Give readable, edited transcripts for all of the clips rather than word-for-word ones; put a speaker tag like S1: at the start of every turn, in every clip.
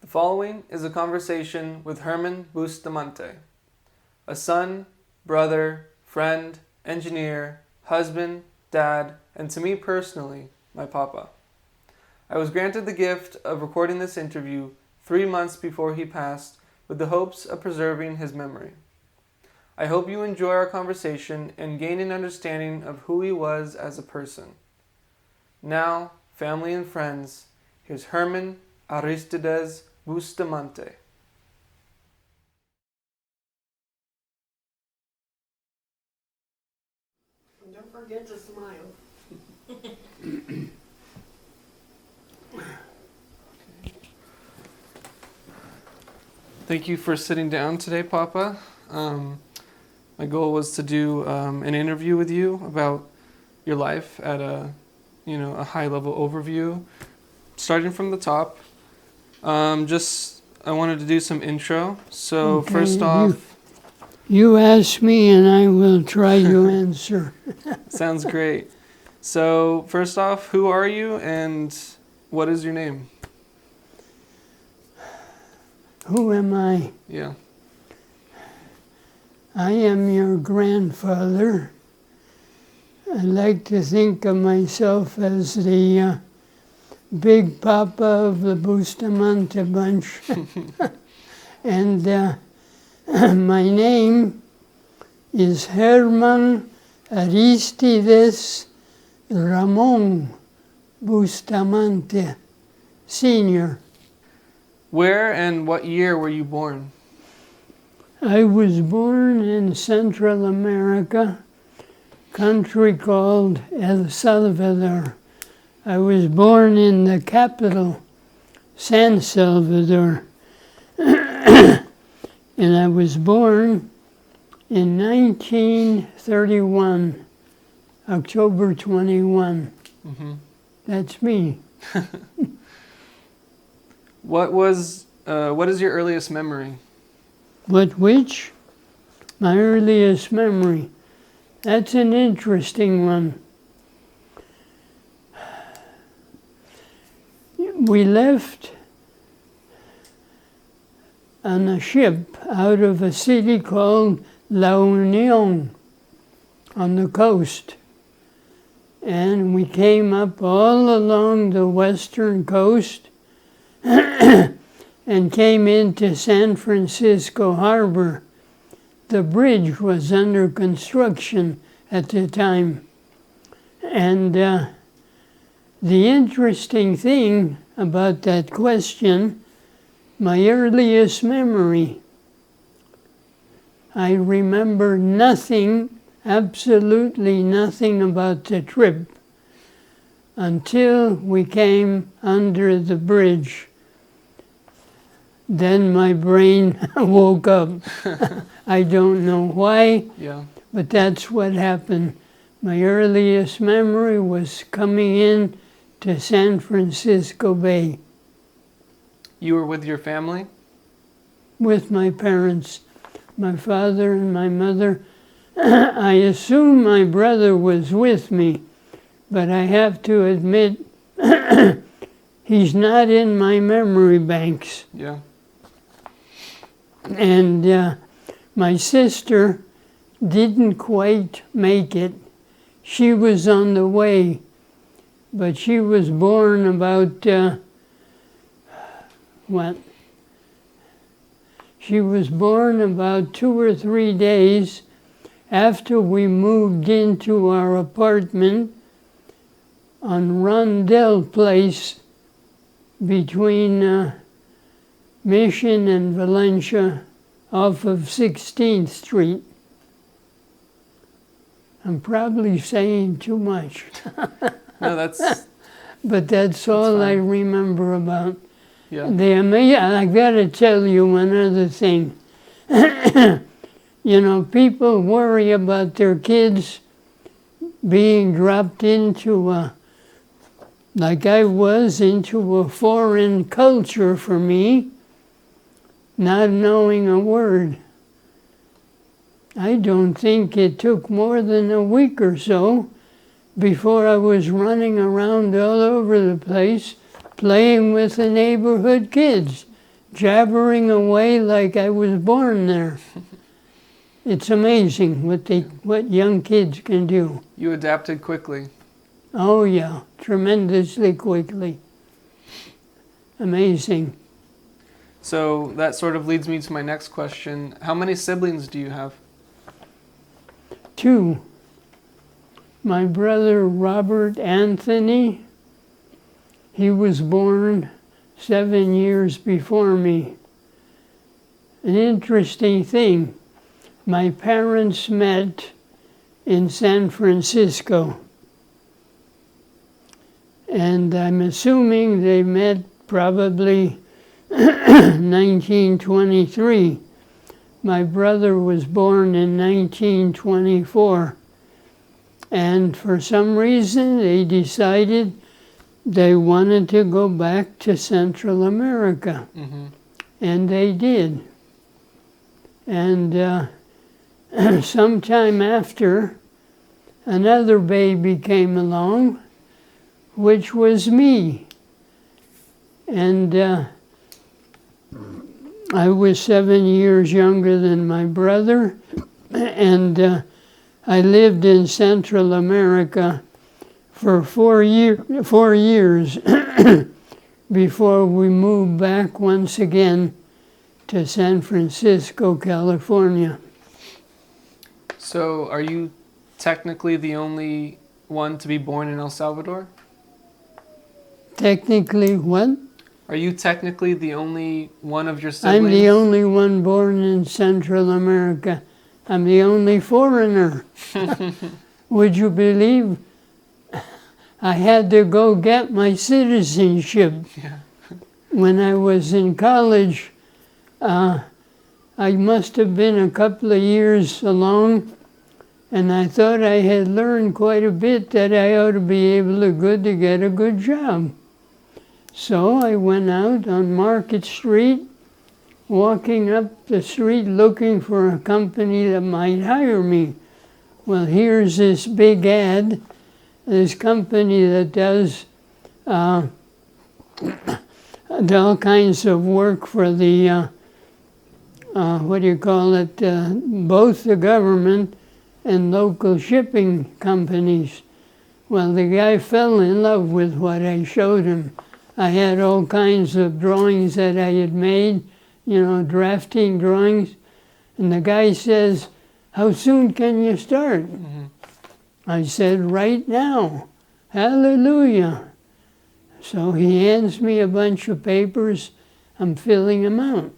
S1: The following is a conversation with Herman Bustamante, a son, brother, friend, engineer, husband, dad, and to me personally, my papa. I was granted the gift of recording this interview 3 months before he passed with the hopes of preserving his memory. I hope you enjoy our conversation and gain an understanding of who he was as a person. Now, family and friends, here's Herman Aristides Bustamante.
S2: Don't forget to smile.
S1: Thank you for sitting down today, Papa. My goal was to do an interview with you about your life at a high-level overview, starting from the top. I wanted to do some intro. So
S2: Okay,
S1: first off,
S2: you ask me and I will try to answer.
S1: sounds great. So first off, who are you and what is your name?
S2: Who am I?
S1: Yeah.
S2: I am your grandfather. I like to think of myself as the big papa of the Bustamante bunch. And my name is Herman Aristides Ramon Bustamante, Sr.
S1: Where and what year were you born?
S2: I was born in Central America, country called El Salvador. I was born in the capital, San Salvador. And I was born in 1931, October 21.
S1: Mm-hmm.
S2: That's me.
S1: What is your earliest memory?
S2: Which? My earliest memory. That's an interesting one. We left on a ship out of a city called La Unión on the coast. And we came up all along the western coast and came into San Francisco Harbor. The bridge was under construction at the time. And the interesting thing about that question, my earliest memory, I remember nothing, absolutely nothing about the trip until we came under the bridge. Then my brain woke up. I don't know why, but that's what happened. My earliest memory was coming in to San Francisco Bay.
S1: You were with your family?
S2: With my parents, my father and my mother. I assume my brother was with me, but I have to admit he's not in my memory banks.
S1: Yeah.
S2: And my sister didn't quite make it. She was on the way, but she was born about, She was born about 2 or 3 days after we moved into our apartment on Rondell Place between Mission and Valencia off of 16th Street. I'm probably saying too much.
S1: No, that's
S2: but that's all
S1: fine.
S2: I remember about.
S1: Yeah.
S2: I gotta tell you one other thing. People worry about their kids being dropped into like I was, into a foreign culture for me, not knowing a word. I don't think it took more than a week or so before I was running around all over the place playing with the neighborhood kids jabbering away like I was born there. It's amazing what young kids can do.
S1: You adapted quickly.
S2: Oh yeah, tremendously quickly. Amazing.
S1: So that sort of leads me to my next question. How many siblings do you have?
S2: 2. My brother Robert Anthony, he was born 7 years before me. An interesting thing, my parents met in San Francisco. And I'm assuming they met probably 1923. My brother was born in 1924. And for some reason, they decided they wanted to go back to Central America.
S1: Mm-hmm.
S2: And they did. And sometime after, another baby came along, which was me. And I was 7 years younger than my brother, and I lived in Central America for 4 years before we moved back once again to San Francisco, California.
S1: So are you technically the only one to be born in El Salvador?
S2: Technically, what?
S1: Are you technically the only one of your siblings?
S2: I'm the only one born in Central America. I'm the only foreigner. Would you believe I had to go get my citizenship?
S1: Yeah.
S2: When I was in college, I must have been a couple of years along, and I thought I had learned quite a bit that I ought to be able to get a good job. So I went out on Market Street, walking up the street looking for a company that might hire me. Well, here's this big ad, this company that does all kinds of work for the, both the government and local shipping companies. Well, the guy fell in love with what I showed him. I had all kinds of drawings that I had made, drafting drawings. And the guy says, "How soon can you start?" Mm-hmm. I said, "Right now." Hallelujah. So he hands me a bunch of papers. I'm filling them out.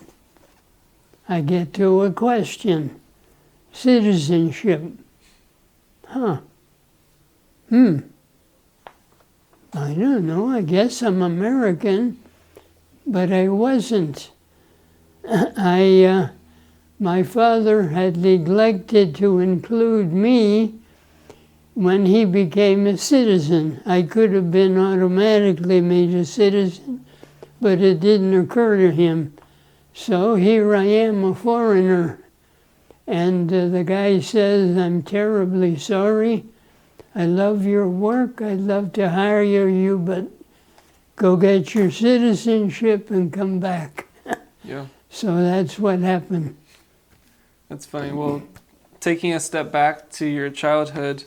S2: I get to a question. Citizenship. I don't know, I guess I'm American, but I wasn't. My father had neglected to include me when he became a citizen. I could have been automatically made a citizen, but it didn't occur to him. So here I am, a foreigner. And the guy says, "I'm terribly sorry. I love your work. I'd love to hire you, but go get your citizenship and come back."
S1: Yeah.
S2: So that's what happened.
S1: That's funny. Well, taking a step back to your childhood,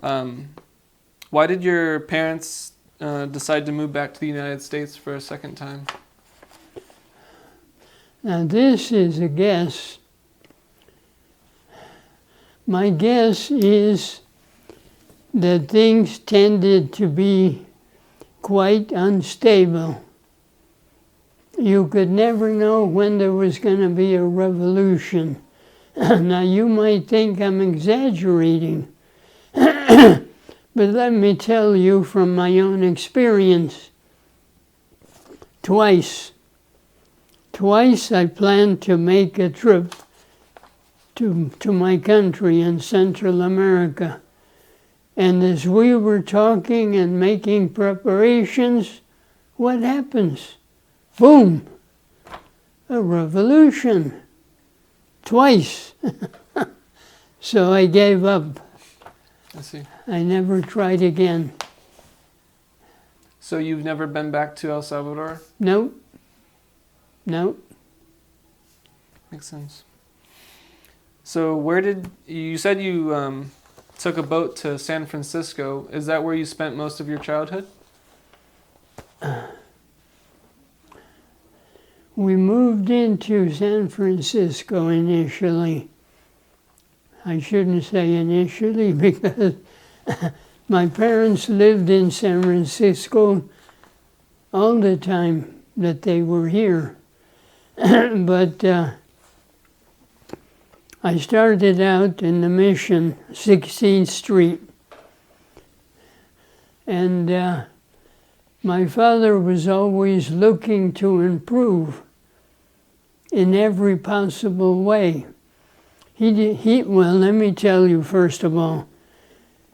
S1: why did your parents decide to move back to the United States for a second time?
S2: Now this is a guess. My guess is that things tended to be quite unstable. You could never know when there was going to be a revolution. Now you might think I'm exaggerating, but let me tell you from my own experience. Twice I planned to make a trip to my country in Central America. And as we were talking and making preparations, what happens? Boom! A revolution. Twice. So I gave up.
S1: I see.
S2: I never tried again.
S1: So you've never been back to El Salvador?
S2: Nope.
S1: Makes sense. So you said you took a boat to San Francisco. Is that where you spent most of your childhood?
S2: We moved into San Francisco initially. I shouldn't say initially because my parents lived in San Francisco all the time that they were here. But I started out in the Mission, 16th Street. And my father was always looking to improve in every possible way. Well, let me tell you first of all,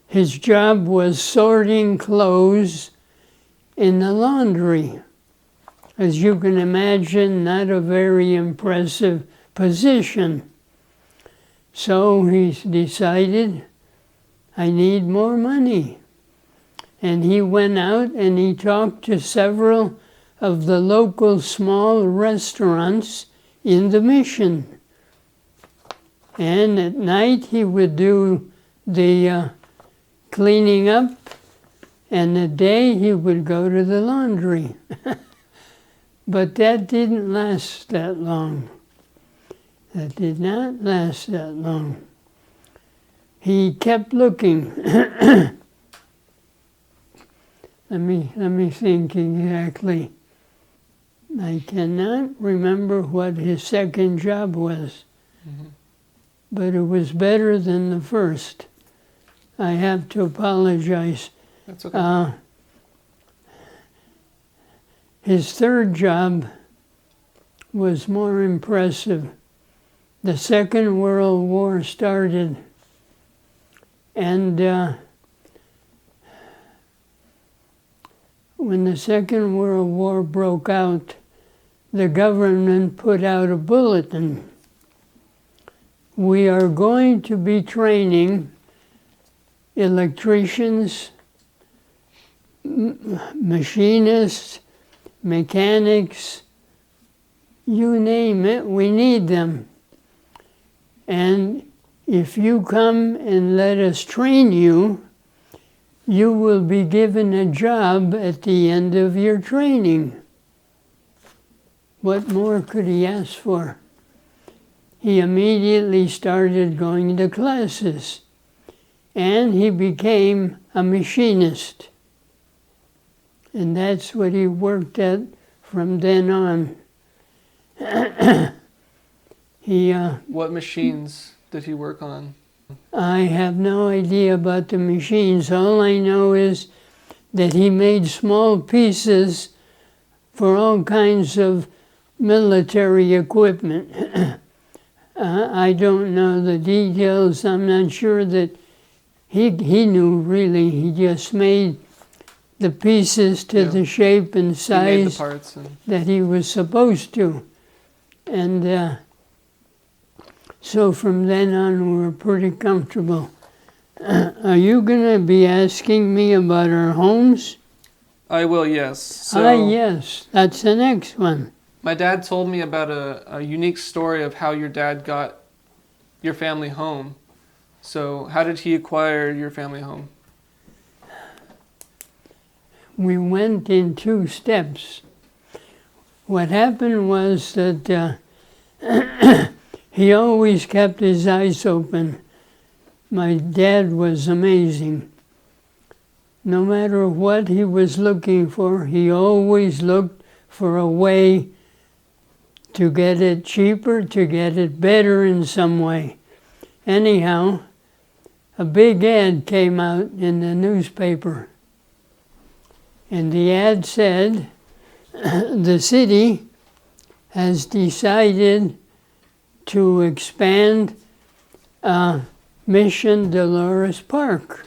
S2: his job was sorting clothes in the laundry. As you can imagine, not a very impressive position. So he decided, I need more money. And he went out and he talked to several of the local small restaurants in the Mission. And at night he would do the cleaning up, and at day he would go to the laundry. But that didn't last that long. That did not last that long. He kept looking. Let me think exactly. I cannot remember what his second job was, but it was better than the first. I have to apologize.
S1: That's okay.
S2: His third job was more impressive. The Second World War started, and when the Second World War broke out, the government put out a bulletin. We are going to be training electricians, machinists, mechanics, you name it, we need them. And if you come and let us train you, you will be given a job at the end of your training. What more could he ask for? He immediately started going to classes, and he became a machinist. And that's what he worked at from then on.
S1: What machines did he work on?
S2: I have no idea about the machines. All I know is that he made small pieces for all kinds of military equipment. I don't know the details. I'm not sure that he knew really. He just made the pieces to the shape and size that he was supposed to. And so from then on, we were pretty comfortable. Are you going to be asking me about our homes?
S1: I will, yes. So,
S2: yes, that's the next one.
S1: My dad told me about a unique story of how your dad got your family home. So how did he acquire your family home?
S2: We went in 2 steps. What happened was that he always kept his eyes open. My dad was amazing. No matter what he was looking for, he always looked for a way to get it cheaper, to get it better in some way. Anyhow, a big ad came out in the newspaper. And the ad said, the city has decided to expand Mission Dolores Park.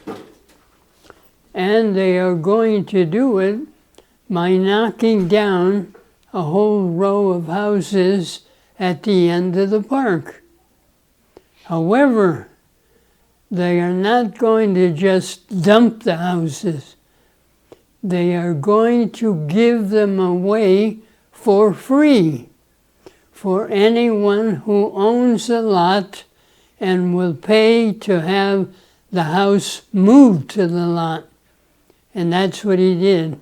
S2: And they are going to do it by knocking down a whole row of houses at the end of the park. However, they are not going to just dump the houses. They are going to give them away for free for anyone who owns a lot and will pay to have the house moved to the lot. And that's what he did.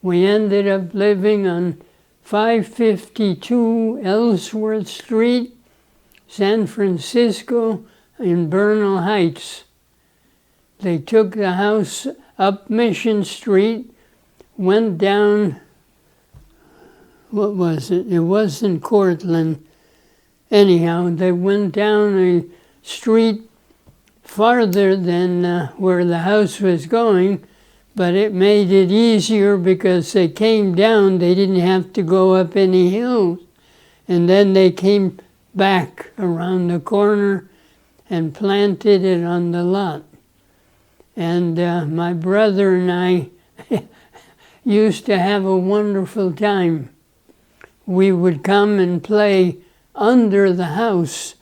S2: We ended up living on 552 Ellsworth Street, San Francisco, in Bernal Heights. They took the house up Mission Street, went down, what was it? It wasn't Cortlandt. Anyhow, they went down a street farther than where the house was going, but it made it easier because they came down. They didn't have to go up any hills. And then they came back around the corner and planted it on the lot. And my brother and I used to have a wonderful time. We would come and play under the house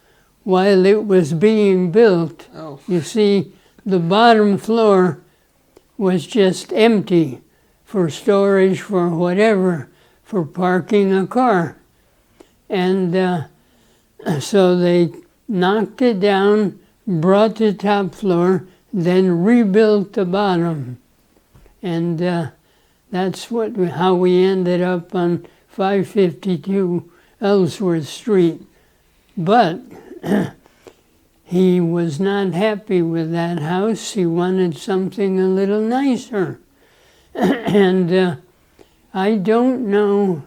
S2: while it was being built.
S1: Oh.
S2: You see, the bottom floor was just empty for storage, for whatever, for parking a car. And so they knocked it down, brought the top floor, then rebuilt the bottom. And that's how we ended up on 552 Ellsworth Street. But he was not happy with that house. He wanted something a little nicer. And I don't know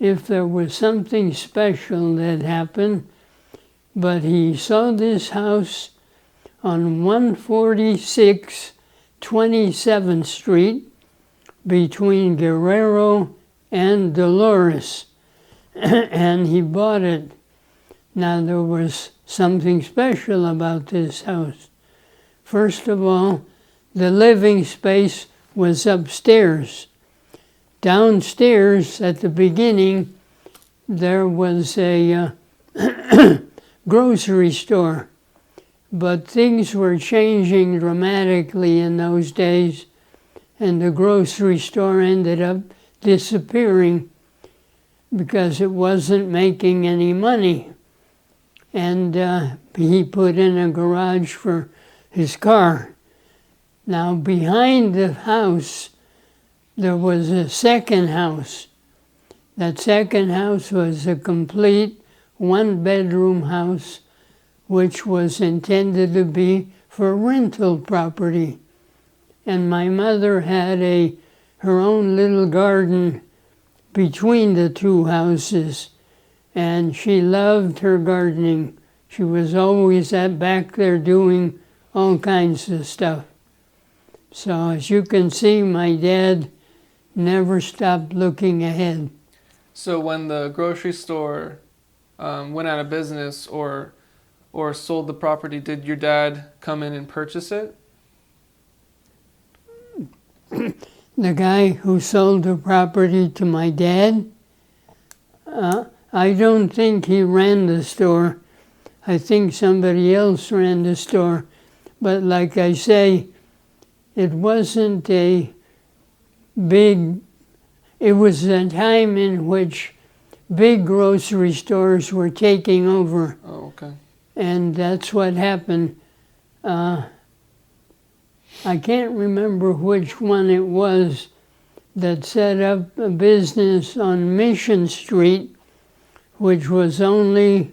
S2: if there was something special that happened, but he saw this house on 146 27th Street between Guerrero and Dolores, and he bought it. Now, there was something special about this house. First of all, the living space was upstairs. Downstairs, at the beginning, there was a grocery store. But things were changing dramatically in those days, and the grocery store ended up disappearing because it wasn't making any money. And he put in a garage for his car. Now, behind the house, there was a second house. That second house was a complete one-bedroom house, which was intended to be for rental property. And my mother had her own little garden between the two houses, and she loved her gardening. She was always back there doing all kinds of stuff. So as you can see, my dad never stopped looking ahead.
S1: So when the grocery store went out of business or sold the property, did your dad come in and purchase it?
S2: The guy who sold the property to my dad, I don't think he ran the store. I think somebody else ran the store. But like I say, it wasn't a big, it was a time in which big grocery stores were taking over.
S1: Oh, okay.
S2: And that's what happened. I can't remember which one it was that set up a business on Mission Street, which was only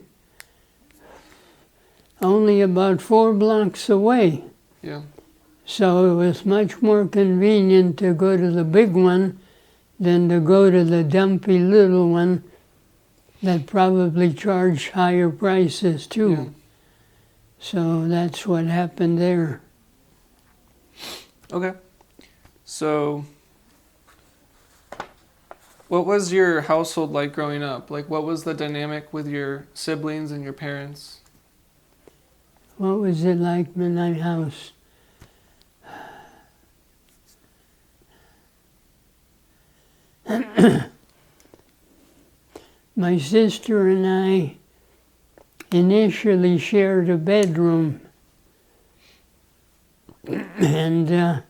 S2: about 4 blocks away.
S1: Yeah.
S2: So it was much more convenient to go to the big one than to go to the dumpy little one that probably charged higher prices too.
S1: Yeah.
S2: So that's what happened there.
S1: Okay. So what was your household like growing up? Like, what was the dynamic with your siblings and your parents?
S2: What was it like in my house? My sister and I initially shared a bedroom. And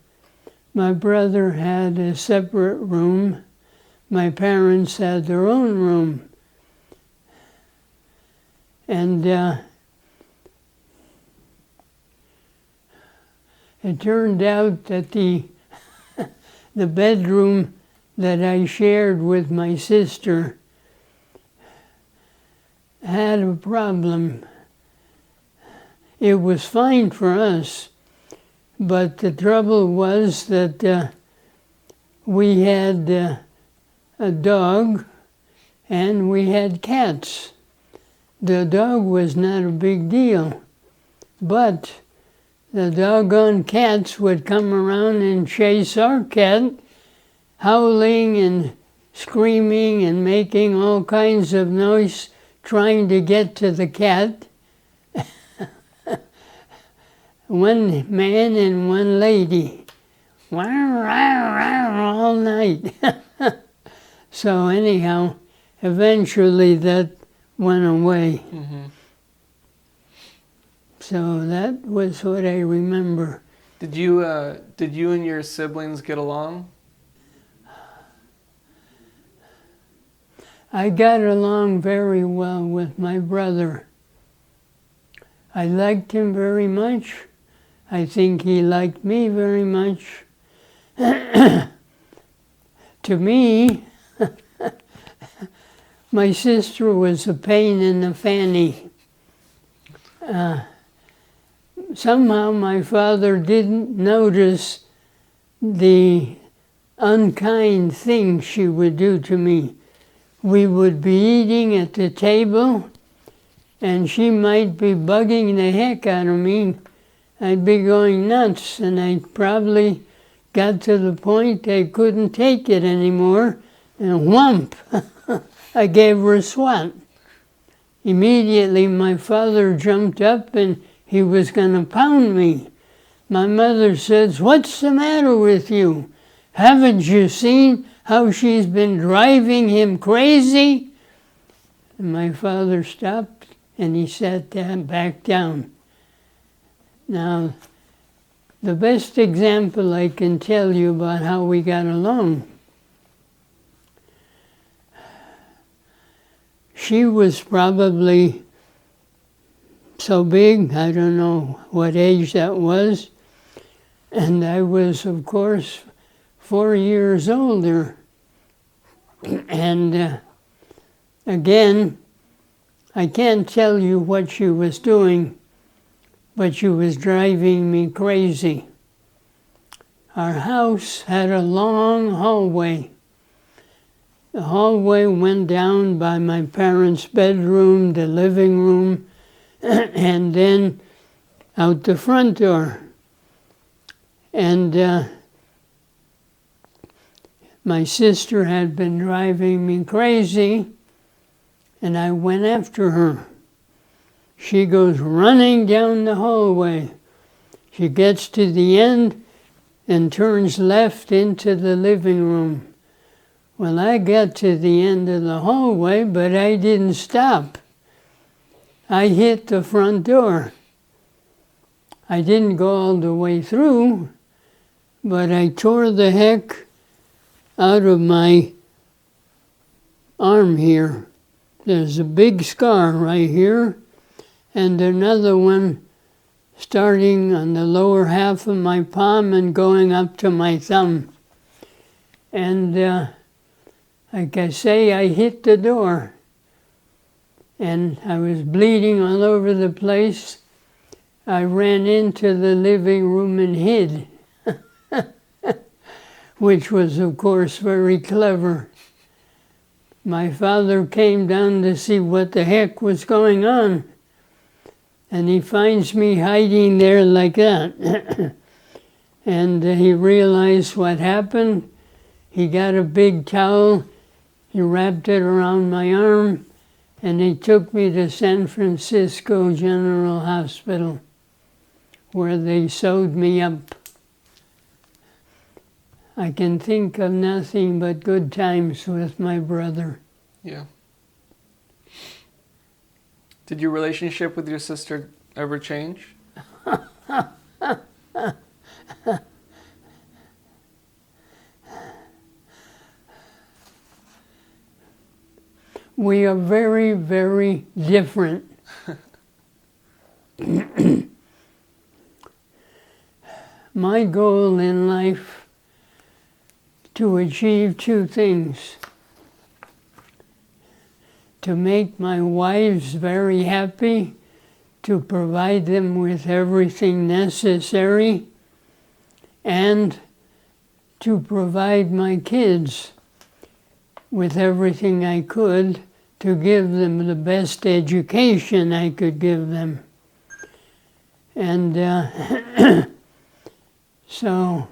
S2: my brother had a separate room. my parents had their own room. And it turned out that the bedroom that I shared with my sister had a problem. It was fine for us, but the trouble was that we had a dog and we had cats. The dog was not a big deal, but the doggone cats would come around and chase our cat, howling and screaming and making all kinds of noise trying to get to the cat. One man and one lady, all night. So anyhow, eventually that went away.
S1: Mm-hmm.
S2: So that was what I remember.
S1: Did you and your siblings get along?
S2: I got along very well with my brother. I liked him very much. I think he liked me very much. To me, my sister was a pain in the fanny. Somehow my father didn't notice the unkind things she would do to me. We would be eating at the table, and she might be bugging the heck out of me. I'd be going nuts, and I probably got to the point I couldn't take it anymore, and whump, I gave her a swat. Immediately my father jumped up and he was going to pound me. My mother says, "What's the matter with you? Haven't you seen how she's been driving him crazy?" And my father stopped and he sat back down. Now, the best example I can tell you about how we got along, she was probably so big, I don't know what age that was, and I was, of course, 4 years older. And again, I can't tell you what she was doing, but she was driving me crazy. Our house had a long hallway. The hallway went down by my parents' bedroom, the living room, and then out the front door. And my sister had been driving me crazy, and I went after her. She goes running down the hallway. She gets to the end and turns left into the living room. Well, I got to the end of the hallway, but I didn't stop. I hit the front door. I didn't go all the way through, but I tore the heck out of my arm here. There's a big scar right here, and another one starting on the lower half of my palm and going up to my thumb. And like I say, I hit the door, and I was bleeding all over the place. I ran into the living room and hid, which was, of course, very clever. My father came down to see what the heck was going on, and he finds me hiding there like that. And he realized what happened. He got a big towel, he wrapped it around my arm, and he took me to San Francisco General Hospital, where they sewed me up. I can think of nothing but good times with my brother.
S1: Yeah. Did your relationship with your sister ever change?
S2: we are very, very different. My goal in life to achieve two things: to make my wives very happy, to provide them with everything necessary, and to provide my kids with everything I could to give them the best education I could give them. And so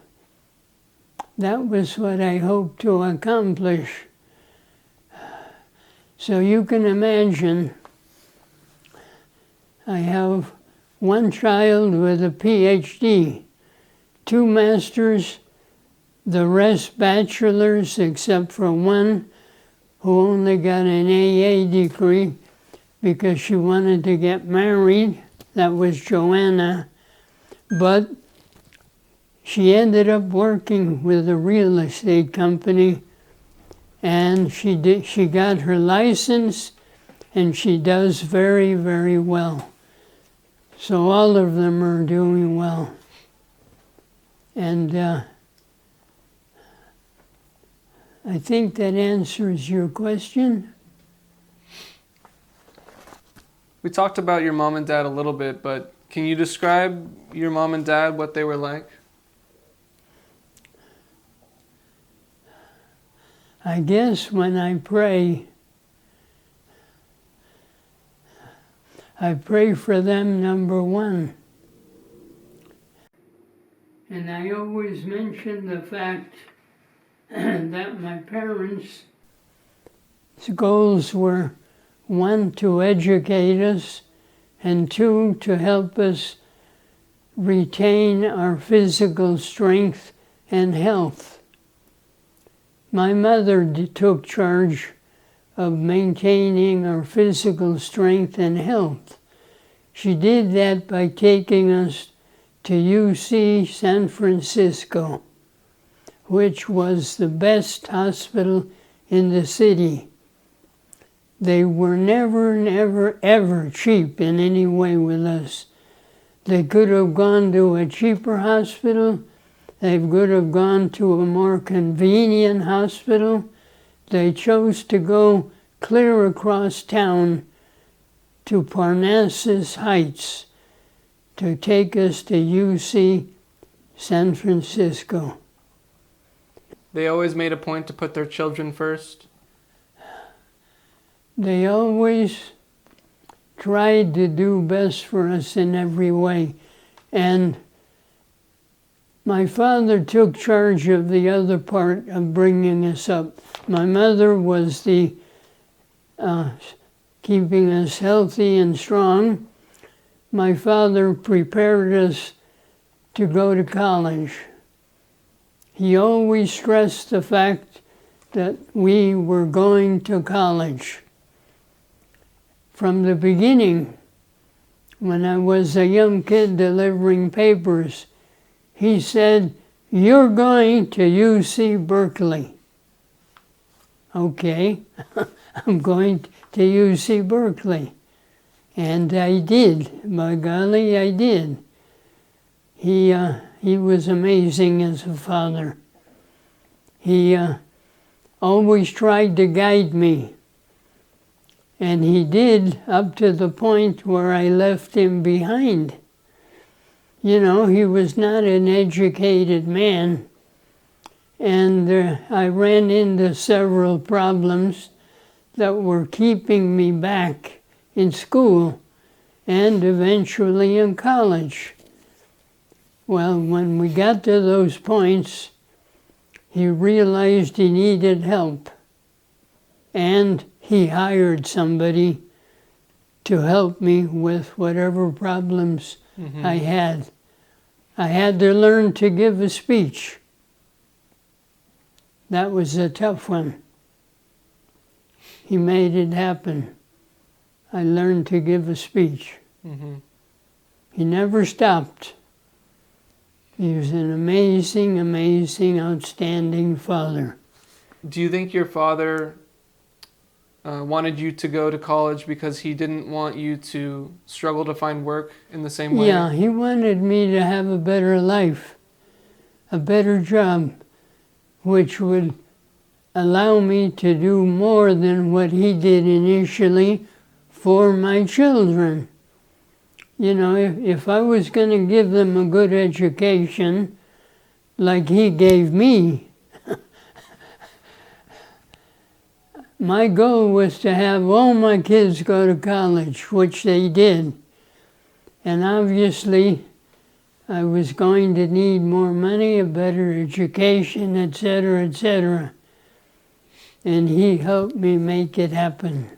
S2: that was what I hoped to accomplish. So you can imagine, I have one child with a PhD, 2 masters, the rest bachelors except for one who only got an AA degree because she wanted to get married. That was Joanna. But she ended up working with a real estate company, and she got her license, and she does very, very well. So all of them are doing well. And I think that answers your question.
S1: We talked about your mom and dad a little bit, but can you describe your mom and dad, what they were like?
S2: I guess when I pray for them, number one. And I always mention the fact that my parents' goals were, 1, to educate us, and 2, to help us retain our physical strength and health. My mother took charge of maintaining our physical strength and health. She did that by taking us to UC San Francisco, which was the best hospital in the city. They were never, never, ever cheap in any way with us. They could have gone to a cheaper hospital. They could have gone to a more convenient hospital. They chose to go clear across town to Parnassus Heights to take us to UC San Francisco.
S1: They always made a point to put their children first.
S2: They always tried to do best for us in every way. And my father took charge of the other part of bringing us up. My mother was the keeping us healthy and strong. My father prepared us to go to college. He always stressed the fact that we were going to college. From the beginning, when I was a young kid delivering papers, he said, "You're going to UC Berkeley." Okay, I'm going to UC Berkeley. And I did. By golly, I did. He was amazing as a father. He always tried to guide me. And he did, up to the point where I left him behind. You know, he was not an educated man. And I ran into several problems that were keeping me back in school and eventually in college. Well, when we got to those points, he realized he needed help. And he hired somebody to help me with whatever problems I had. I had to learn to give a speech. That was a tough one. He made it happen. I learned to give a speech. He never stopped. He was an amazing, amazing, outstanding father.
S1: Do you think your father wanted you to go to college because he didn't want you to struggle to find work in the same way?
S2: Yeah, he wanted me to have a better life, a better job, which would allow me to do more than what he did initially for my children. You know, if I was going to give them a good education, like he gave me, my goal was to have all my kids go to college, which they did. And obviously, I was going to need more money, a better education, etc., etc. And he helped me make it happen.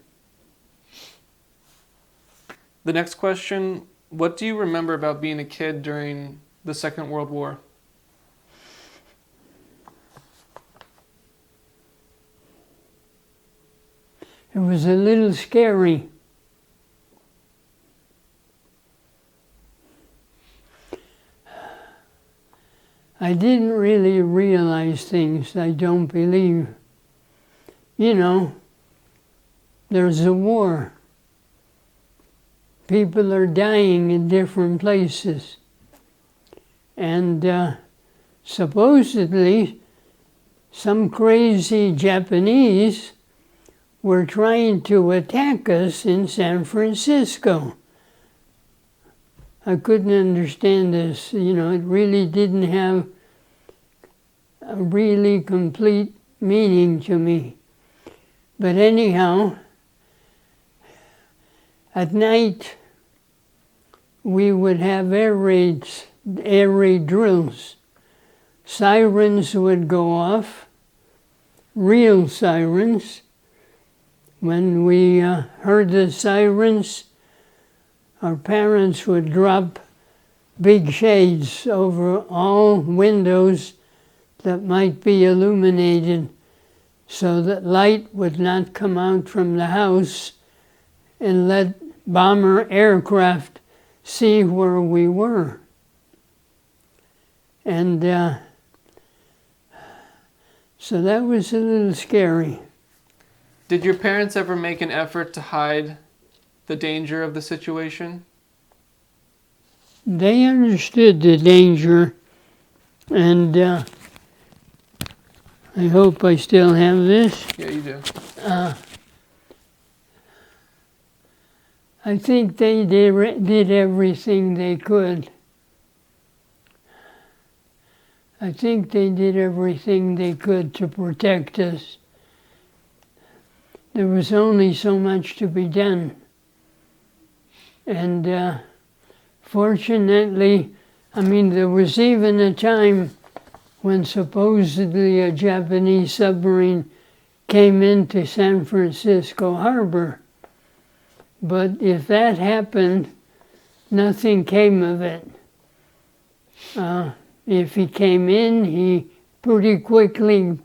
S1: The next question, what do you remember about being a kid during the Second World War?
S2: It was a little scary. I didn't really realize things, I don't believe. You know, there's a war. People are dying in different places. And supposedly, some crazy Japanese were trying to attack us in San Francisco. I couldn't understand this. You know, it really didn't have a really complete meaning to me. But anyhow, at night, we would have air raid drills. Sirens would go off, real sirens. When we heard the sirens, our parents would drop big shades over all windows that might be illuminated so that light would not come out from the house and let bomber aircraft see where we were. And so that was a little scary.
S1: Did your parents ever make an effort to hide the danger of the situation?
S2: They understood the danger, and I hope I still have this.
S1: Yeah, you do.
S2: I think they did everything they could. I think they did everything they could to protect us. There was only so much to be done. And fortunately, I mean, there was even a time when supposedly a Japanese submarine came into San Francisco Harbor. But if that happened, nothing came of it. If he came in, he pretty quickly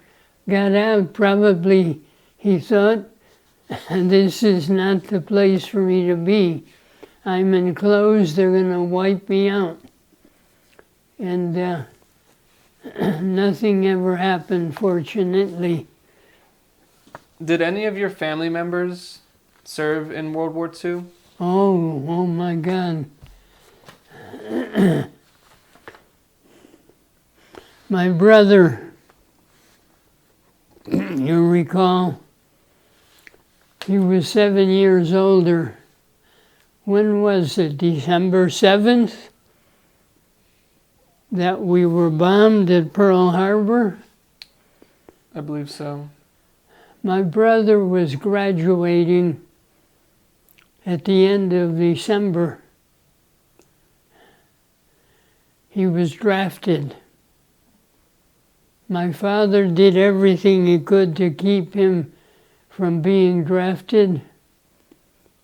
S2: got out. Probably he thought, this is not the place for me to be. I'm enclosed, they're going to wipe me out. And nothing ever happened, fortunately.
S1: Did any of your family members serve in World War II?
S2: Oh my God. My brother, you recall, he was 7 years older. When was it? December 7th? That we were bombed at Pearl Harbor?
S1: I believe so.
S2: My brother was graduating at the end of December. He was drafted. My father did everything he could to keep him from being drafted.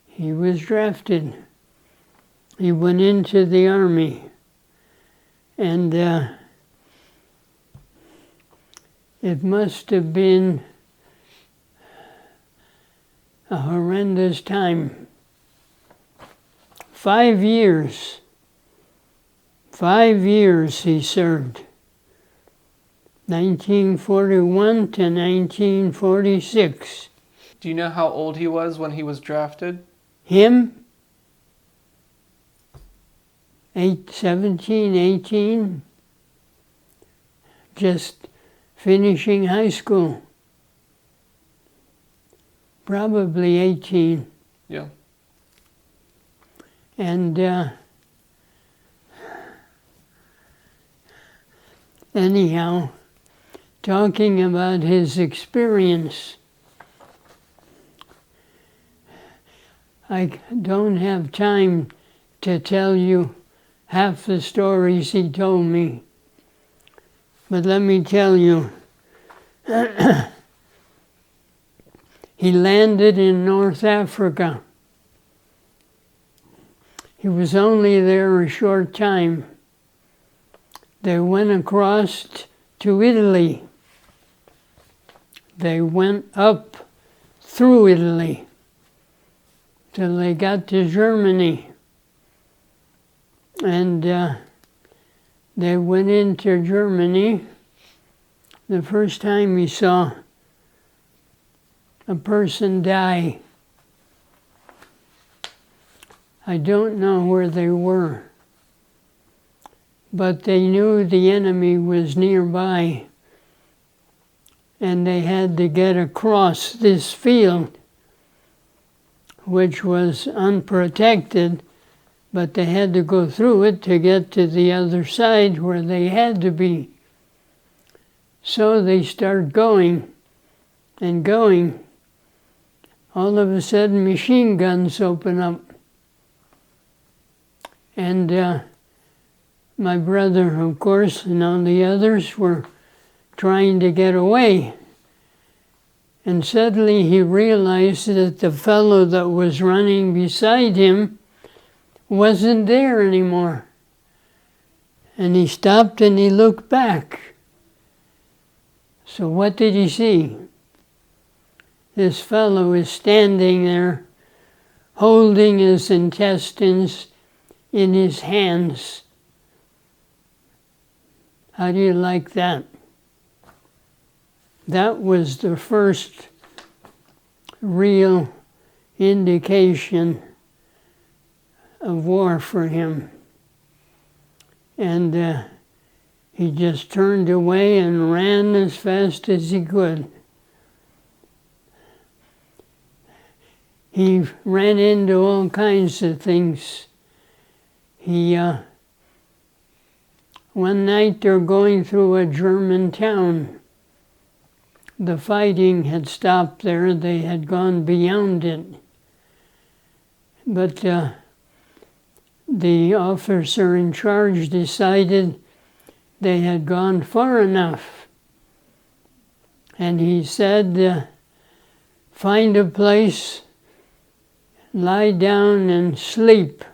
S2: He was drafted. He went into the Army. And it must have been a horrendous time. 5 years. 5 years he served. 1941 to 1946.
S1: Do you know how old he was when he was drafted?
S2: Him, 17, 18, just finishing high school. Probably 18.
S1: Yeah.
S2: And anyhow, talking about his experience, I don't have time to tell you half the stories he told me. But let me tell you, he landed in North Africa. He was only there a short time. They went across to Italy. They went up through Italy till they got to Germany. And they went into Germany. The first time he saw a person die. I don't know where they were, but they knew the enemy was nearby, and they had to get across this field, which was unprotected, but they had to go through it to get to the other side where they had to be. So they start going and going. All of a sudden, machine guns open up. And my brother, of course, and all the others were trying to get away. And suddenly he realized that the fellow that was running beside him wasn't there anymore. And he stopped and he looked back. So what did he see? This fellow is standing there, holding his intestines in his hands. How do you like that? That was the first real indication of war for him. And he just turned away and ran as fast as he could. He ran into all kinds of things. One night they're going through a German town. The fighting had stopped there. They had gone beyond it. But the officer in charge decided they had gone far enough. And he said, find a place, lie down and sleep.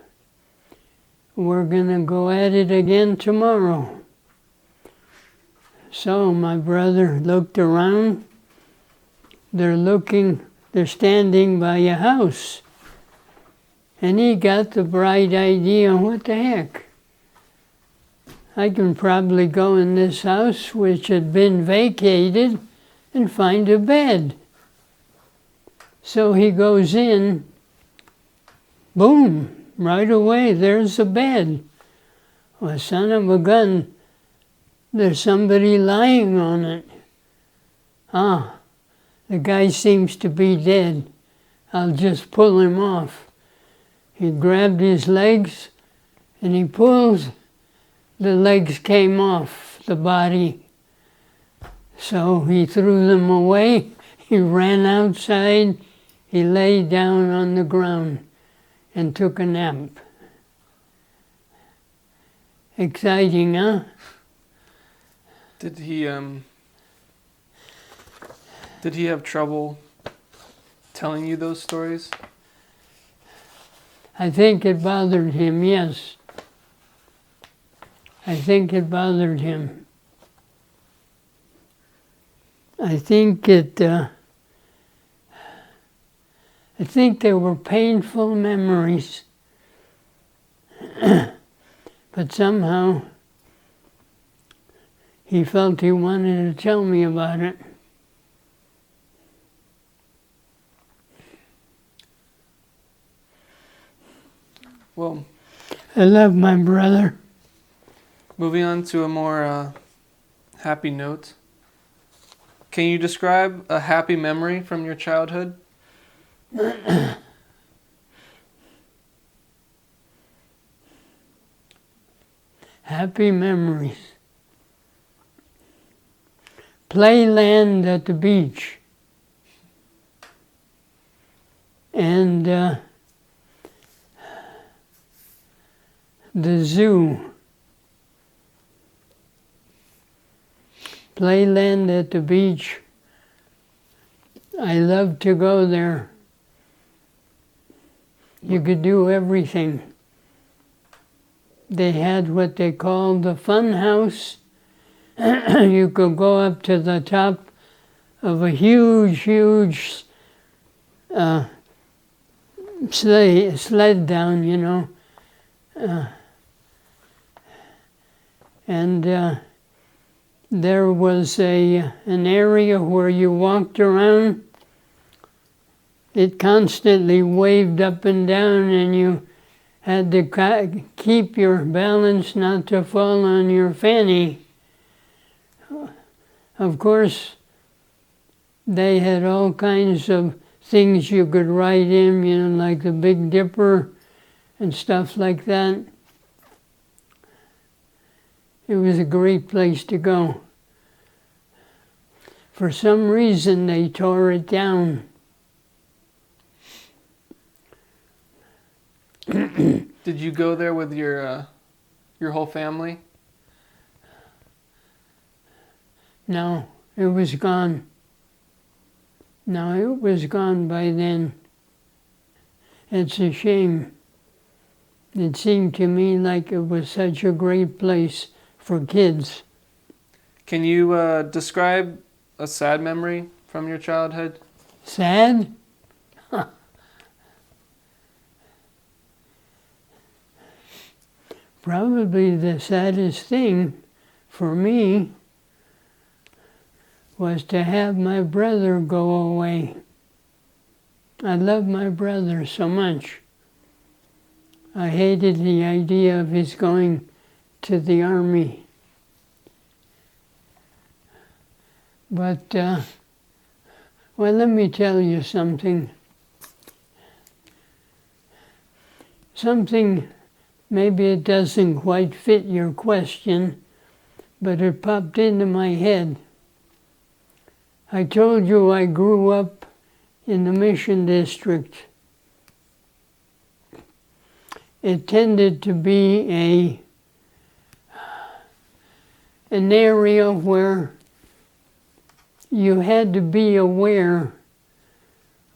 S2: We're going to go at it again tomorrow. So my brother looked around. They're standing by a house. And he got the bright idea, what the heck? I can probably go in this house, which had been vacated, and find a bed. So he goes in, boom, right away, there's a bed. Well, son of a gun, there's somebody lying on it. Ah, the guy seems to be dead. I'll just pull him off. He grabbed his legs, and he pulled. The legs came off the body. So he threw them away. He ran outside. He lay down on the ground and took a nap. Exciting, huh?
S1: Did he have trouble telling you those stories?
S2: I think it bothered him, yes. I think it bothered him. I think they were painful memories. But somehow he felt he wanted to tell me about it.
S1: Well,
S2: I love my brother.
S1: moving on to a more happy note. Can you describe a happy memory from your childhood?
S2: Happy memories. Playland at the beach. And the zoo. Playland at the beach. I love to go there. You could do everything. They had what they called the fun house. You could go up to the top of a huge sled down, you know. And there was an area where you walked around. It constantly waved up and down, and you had to keep your balance not to fall on your fanny. Of course, they had all kinds of things you could write in, you know, like the Big Dipper and stuff like that. It was a great place to go. For some reason, they tore it down.
S1: Did you go there with your whole family?
S2: No, it was gone. No, it was gone by then. It's a shame. It seemed to me like it was such a great place for kids.
S1: Can you describe a sad memory from your childhood?
S2: Sad? Probably the saddest thing for me was to have my brother go away. I loved my brother so much. I hated the idea of his going to the army. But, well, let me tell you something. Maybe it doesn't quite fit your question, but it popped into my head. I told you I grew up in the Mission District. It tended to be an area where you had to be aware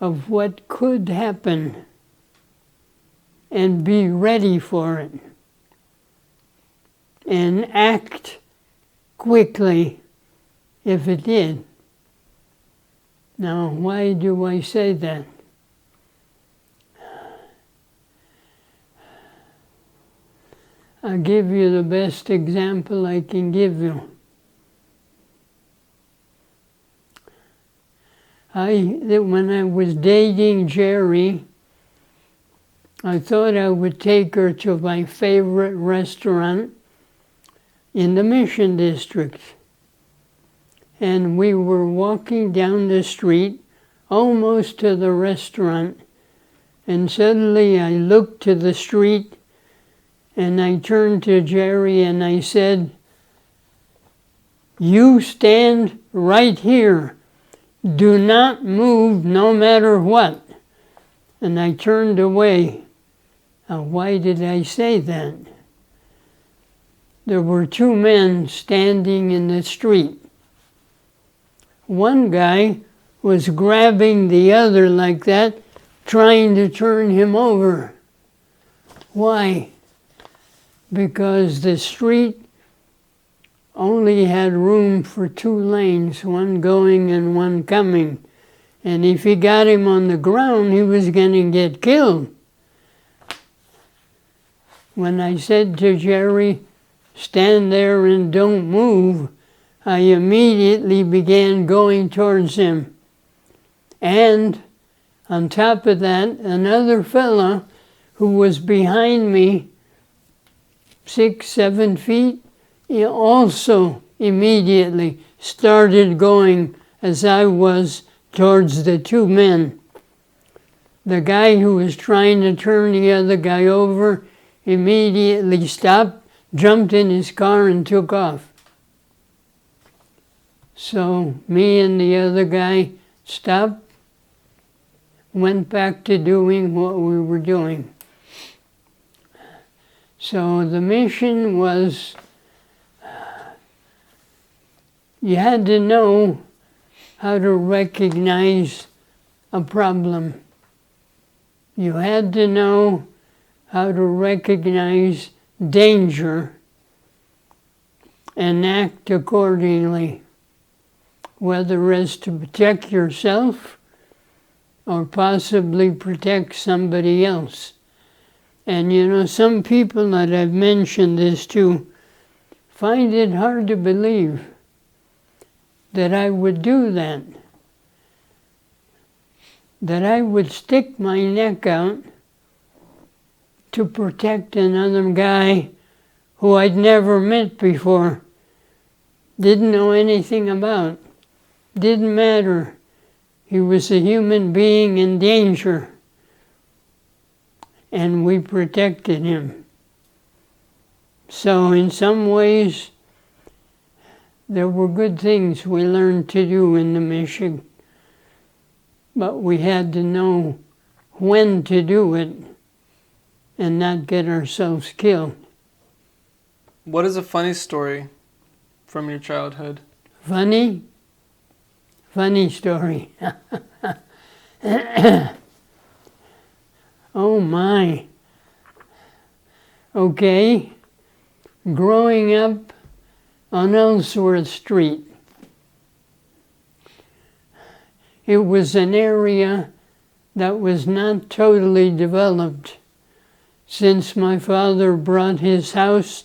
S2: of what could happen and be ready for it and act quickly if it did. Now, why do I say that? I'll give you the best example I can give you. When I was dating Jerry, I thought I would take her to my favorite restaurant in the Mission District. And we were walking down the street, almost to the restaurant, and suddenly I looked to the street, and I turned to Jerry and I said, "You stand right here. Do not move no matter what." And I turned away. Now, why did I say that? There were two men standing in the street. One guy was grabbing the other like that, trying to turn him over. Why? Because the street only had room for two lanes, one going and one coming. And if he got him on the ground, he was going to get killed. When I said to Jerry, "Stand there and don't move," I immediately began going towards him. And on top of that, another fella who who was behind me, 6, 7 feet, he also immediately started going as I was towards the two men. The guy who was trying to turn the other guy over immediately stopped, jumped in his car and took off. So me and the other guy stopped, went back to doing what we were doing. So the mission was, you had to know how to recognize a problem. You had to know how to recognize danger and act accordingly, whether it's to protect yourself or possibly protect somebody else. And you know, some people that I've mentioned this to find it hard to believe that I would do that. That I would stick my neck out to protect another guy who I'd never met before, didn't know anything about, didn't matter. He was a human being in danger, and we protected him. So in some ways, there were good things we learned to do in the mission, but we had to know when to do it and not get ourselves killed.
S1: What is a funny story from your childhood?
S2: Funny? Funny story. Oh my. Okay. Growing up on Ellsworth Street. It was an area that was not totally developed. Since my father brought his house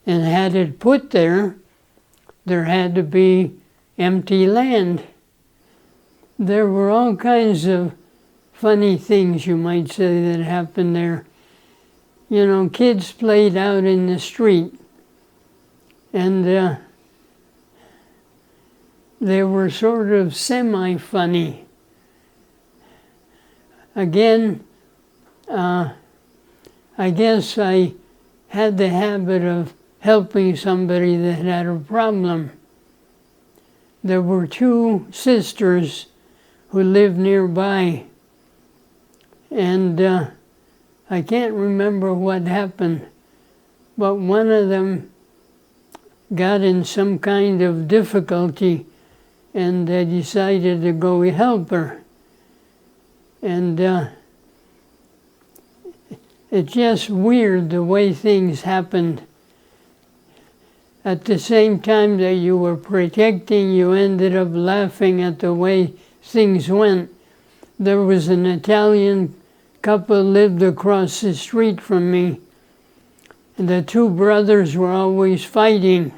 S2: and had it put there had to be empty land. There were all kinds of funny things, you might say, that happened there. You know, kids played out in the street, and they were sort of semi-funny. Again, I guess I had the habit of helping somebody that had a problem. There were two sisters who lived nearby, and I can't remember what happened, but one of them got in some kind of difficulty, and they decided to go help her. And it's just weird the way things happened. At the same time that you were protecting, you ended up laughing at the way things went. There was an Italian couple lived across the street from me, and the two brothers were always fighting,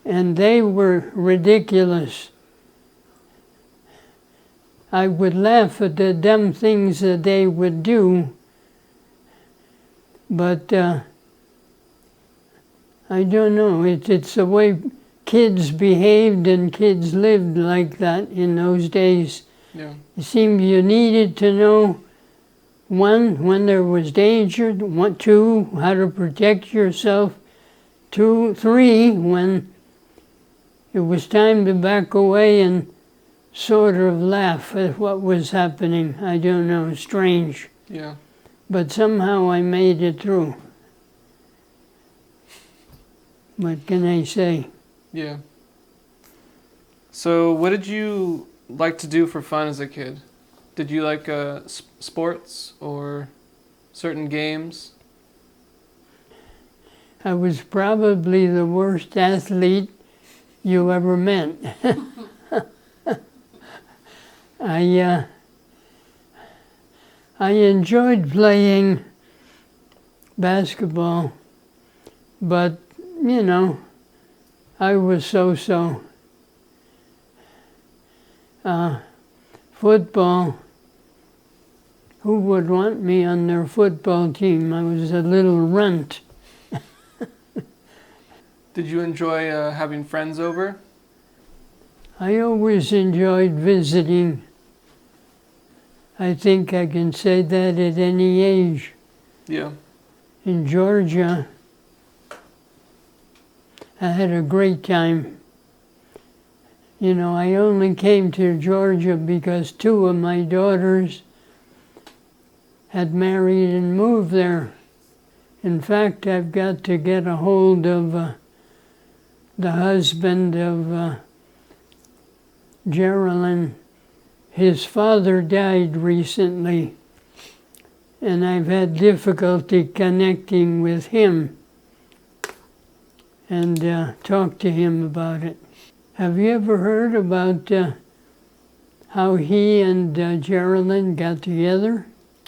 S2: and they were ridiculous. I would laugh at the dumb things that they would do, but I don't know, it's the way kids behaved and kids lived like that in those days.
S1: Yeah.
S2: It seemed you needed to know, one, when there was danger, two, how to protect yourself, three, when it was time to back away and sort of laugh at what was happening. I don't know, strange.
S1: Yeah.
S2: But somehow I made it through. What can I say?
S1: Yeah. So what did you like to do for fun as a kid? Did you like sports or certain games?
S2: I was probably the worst athlete you ever met. I enjoyed playing basketball, but, you know, I was so-so. Football, who would want me on their football team? I was a little runt.
S1: Did you enjoy having friends over?
S2: I always enjoyed visiting. I think I can say that at any age.
S1: Yeah.
S2: In Georgia, I had a great time. You know, I only came to Georgia because 2 of my daughters had married and moved there. In fact, I've got to get a hold of the husband of Geraldine. His father died recently, and I've had difficulty connecting with him and talk to him about it. Have you ever heard about how he and Geraldine got together?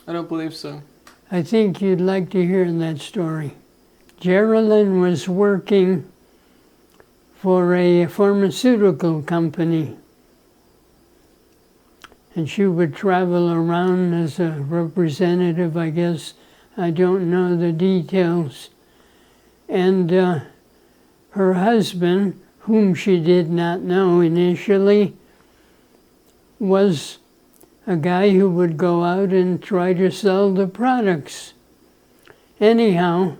S1: I don't believe so.
S2: I think you'd like to hear that story. Geraldine was working for a pharmaceutical company, and she would travel around as a representative, I guess. I don't know the details. And her husband, whom she did not know initially, was a guy who would go out and try to sell the products. Anyhow,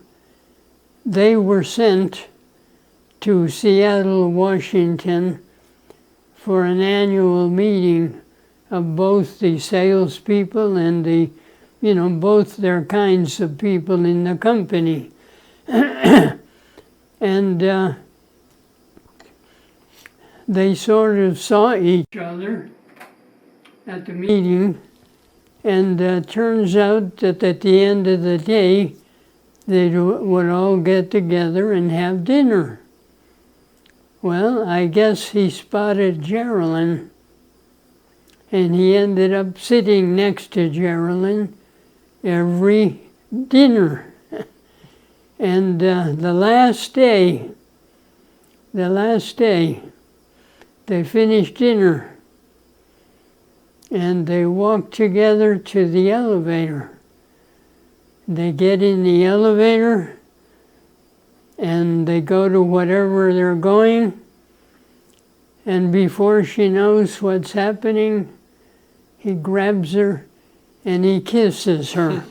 S2: they were sent to Seattle, Washington for an annual meeting of both the salespeople and both their kinds of people in the company. And they sort of saw each other at the meeting, and turns out that at the end of the day, they would all get together and have dinner. Well, I guess he spotted Geraldine, and he ended up sitting next to Geraldine every dinner. And the last day, they finished dinner, and they walked together to the elevator. They get in the elevator, and they go to whatever they're going, and before she knows what's happening, he grabs her and he kisses her.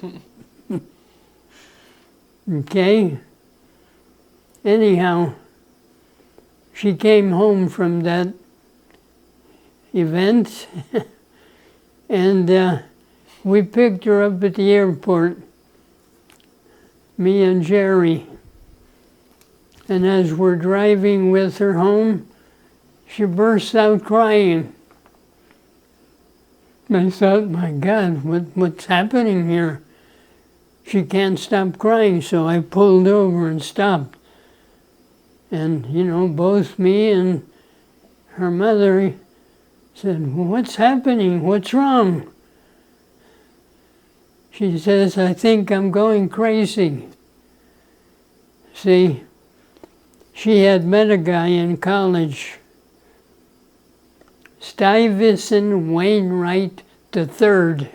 S2: Okay? Anyhow, she came home from that event, and we picked her up at the airport, me and Jerry. And as we're driving with her home, she bursts out crying. I thought, my God, what's happening here? She can't stop crying, so I pulled over and stopped. And, both me and her mother said, well, what's happening? What's wrong? She says, I think I'm going crazy. See, she had met a guy in college, Stuyvesant Wainwright III.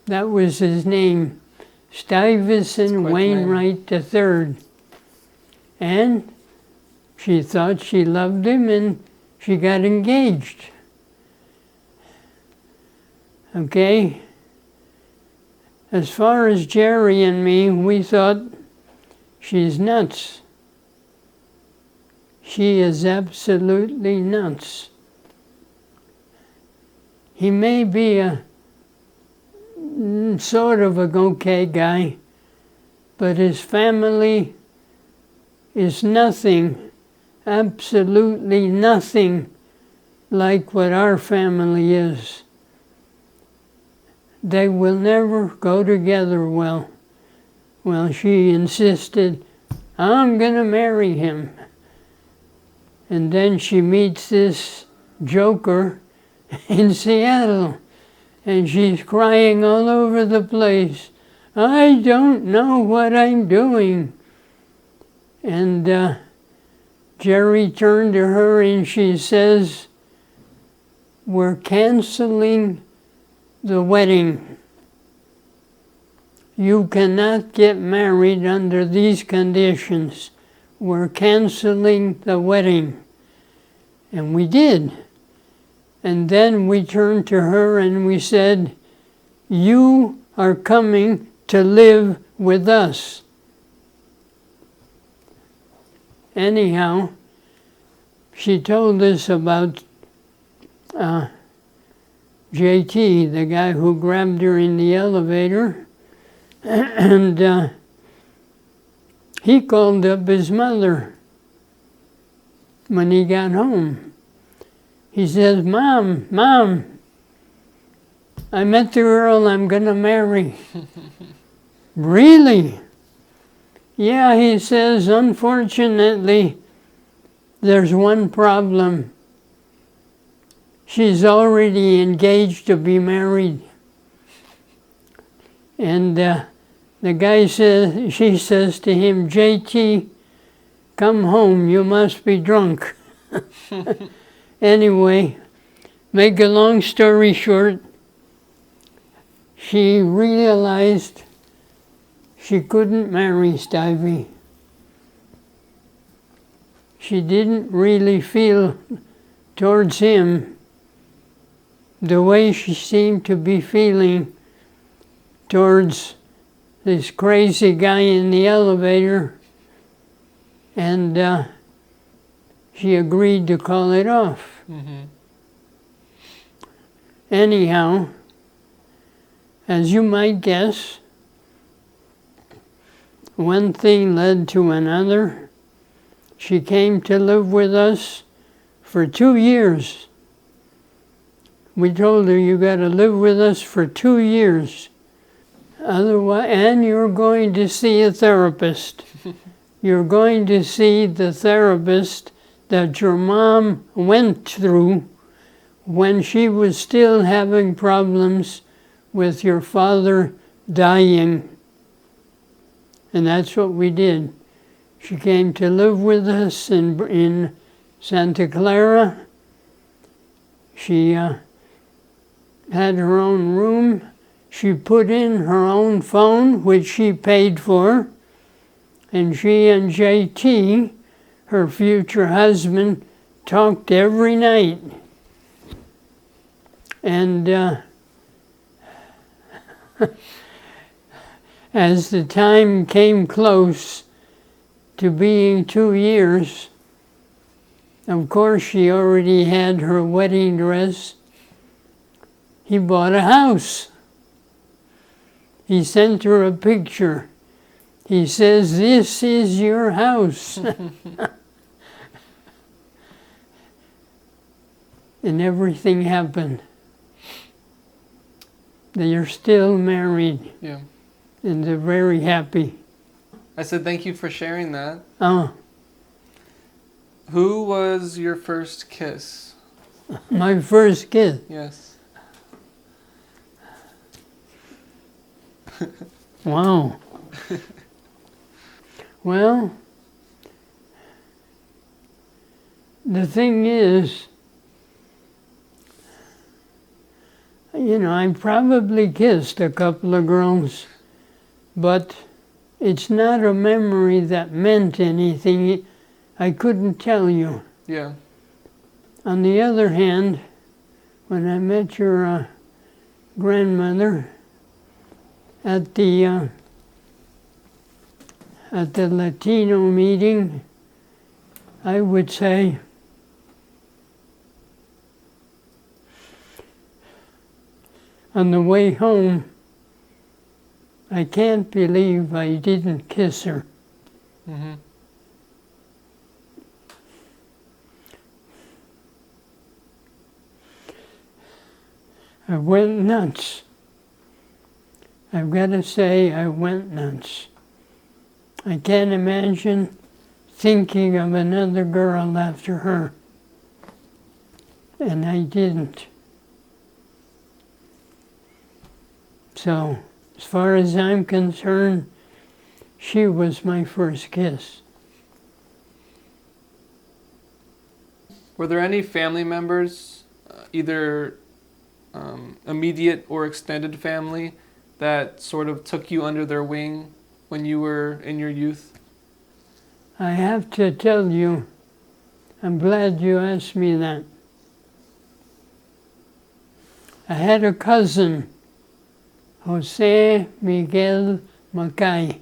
S2: That was his name, Stuyvesant Wainwright III. And she thought she loved him, and she got engaged. Okay? As far as Jerry and me, we thought, she's nuts. She is absolutely nuts. He may be a sort of a okay guy, but his family is nothing, absolutely nothing like what our family is. They will never go together well. Well, she insisted, I'm going to marry him. And then she meets this joker in Seattle, and she's crying all over the place. I don't know what I'm doing. And Jerry turned to her and she says, we're canceling the wedding. You cannot get married under these conditions. We're canceling the wedding. And we did. And then we turned to her and we said, you are coming to live with us. Anyhow, she told us about JT, the guy who grabbed her in the elevator, and he called up his mother when he got home. He says, Mom, I met the girl I'm going to marry. Really? Yeah, he says, unfortunately, there's one problem. She's already engaged to be married. And the guy says, she says to him, JT, come home, you must be drunk. Anyway, make a long story short, she realized she couldn't marry Stivey. She didn't really feel towards him the way she seemed to be feeling towards this crazy guy in the elevator, and she agreed to call it off. Mm-hmm. Anyhow, as you might guess, one thing led to another. She came to live with us for 2 years. We told her, you got to live with us for 2 years. Otherwise, and you're going to see a therapist. You're going to see the therapist that your mom went through when she was still having problems with your father dying. And that's what we did. She came to live with us in Santa Clara. She had her own room. She put in her own phone, which she paid for. And she and JT, her future husband, talked every night. And as the time came close to being 2 years, of course she already had her wedding dress. He bought a house. He sent her a picture. He says, this is your house. And everything happened. They are still married.
S1: Yeah.
S2: And they're very happy.
S1: I said thank you for sharing that.
S2: Oh.
S1: Who was your first kiss?
S2: My first kiss?
S1: Yes.
S2: Wow. Well, the thing is, I probably kissed a couple of girls, but it's not a memory that meant anything. I couldn't tell you.
S1: Yeah.
S2: On the other hand, when I met your grandmother at the Latino meeting, I would say, on the way home, I can't believe I didn't kiss her. Mm-hmm. I went nuts. I've got to say, I went nuts. I can't imagine thinking of another girl after her. And I didn't. So, as far as I'm concerned, she was my first kiss.
S1: Were there any family members, either immediate or extended family that sort of took you under their wing when you were in your youth?
S2: I have to tell you, I'm glad you asked me that. I had a cousin, Jose Miguel Macay.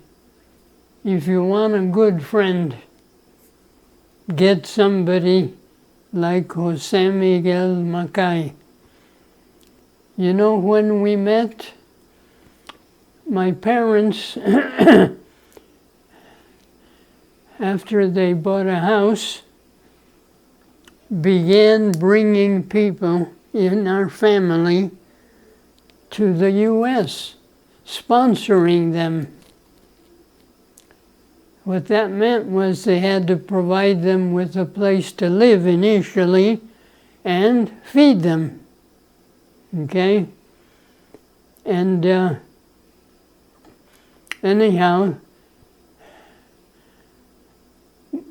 S2: If you want a good friend, get somebody like Jose Miguel Macay. You know, when we met, my parents, after they bought a house, began bringing people in our family to the U.S., sponsoring them. What that meant was they had to provide them with a place to live initially and feed them. Okay? And anyhow,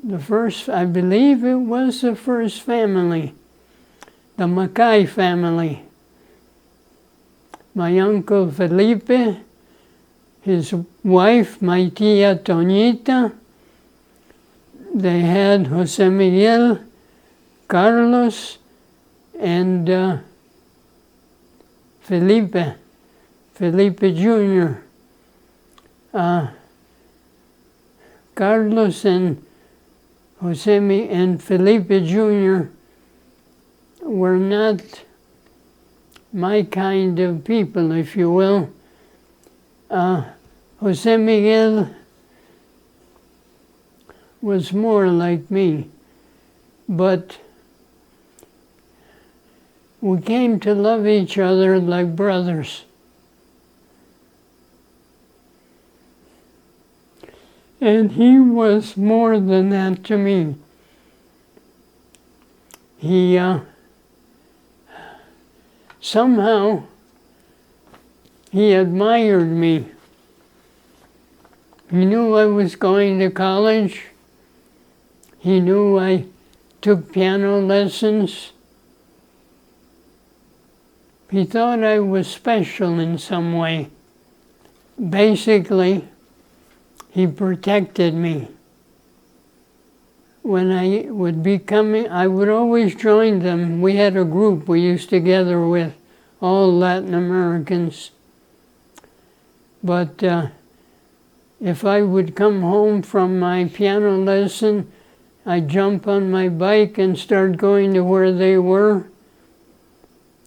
S2: the first, I believe it was the first family, the Macay family. My uncle Felipe, his wife, my tia Toñita, they had Jose Miguel, Carlos, and Felipe Jr. Carlos and and Felipe Jr. were not my kind of people, if you will. Jose Miguel was more like me, but we came to love each other like brothers. And he was more than that to me. He somehow he admired me. He knew I was going to college. He knew I took piano lessons. He thought I was special in some way. Basically, he protected me. When I would be coming, I would always join them. We had a group we used together with all Latin Americans. But if I would come home from my piano lesson, I'd jump on my bike and start going to where they were.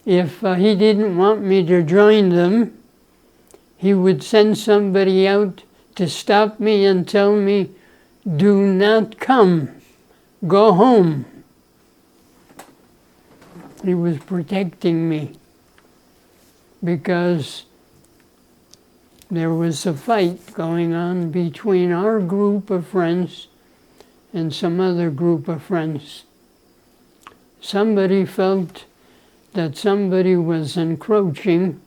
S2: If he didn't want me to join them, he would send somebody out to stop me and tell me, "Do not come, go home." He was protecting me because there was a fight going on between our group of friends and some other group of friends. Somebody felt that somebody was encroaching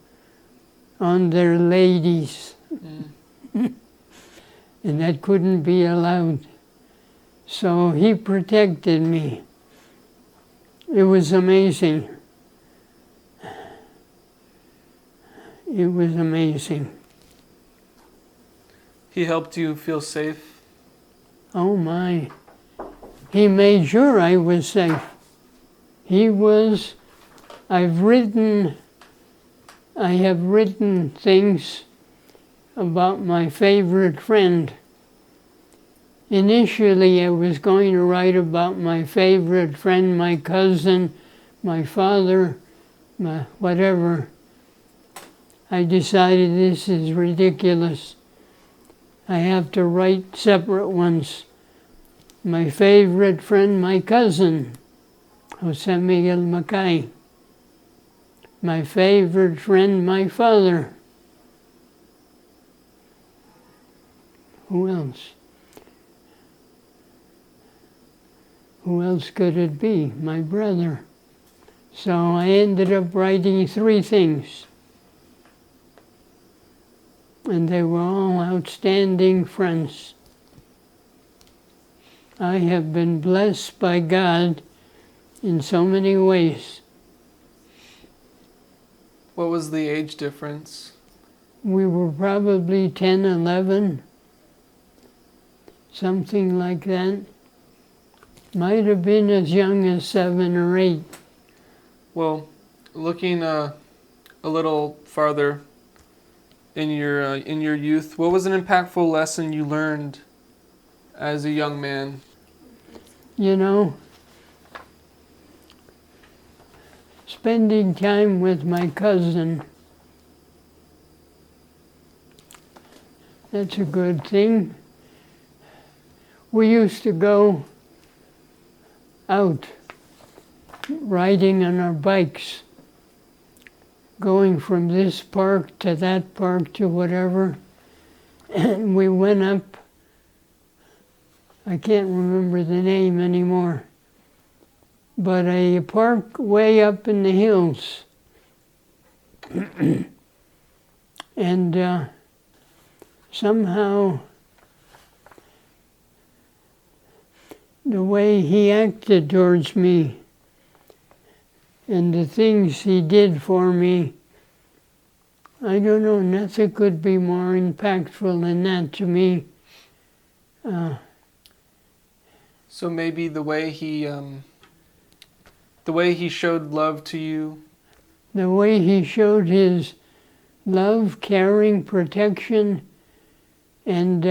S2: on their ladies. And that couldn't be allowed. So he protected me. It was amazing. It was amazing.
S1: He helped you feel safe?
S2: Oh my. He made sure I was safe. I have written things about my favorite friend. Initially, I was going to write about my favorite friend, my cousin, my father, my whatever. I decided this is ridiculous. I have to write separate ones. My favorite friend, my cousin, Jose Miguel Macay. My favorite friend, my father. Who else? Who else could it be? My brother. So I ended up writing 3 things. And they were all outstanding friends. I have been blessed by God in so many ways.
S1: What was the age difference?
S2: We were probably 10, 11, something like that. Might have been as young as 7 or 8.
S1: Well, looking a little farther in your youth, what was an impactful lesson you learned as a young man?
S2: You know, spending time with my cousin, that's a good thing. We used to go out riding on our bikes, going from this park to that park to whatever. And we went up, I can't remember the name anymore, but a park way up in the hills. And somehow the way he acted towards me and the things he did for me, I don't know, nothing could be more impactful than that to me.
S1: So maybe the way he showed love to you.
S2: The way he showed his love, caring, protection, and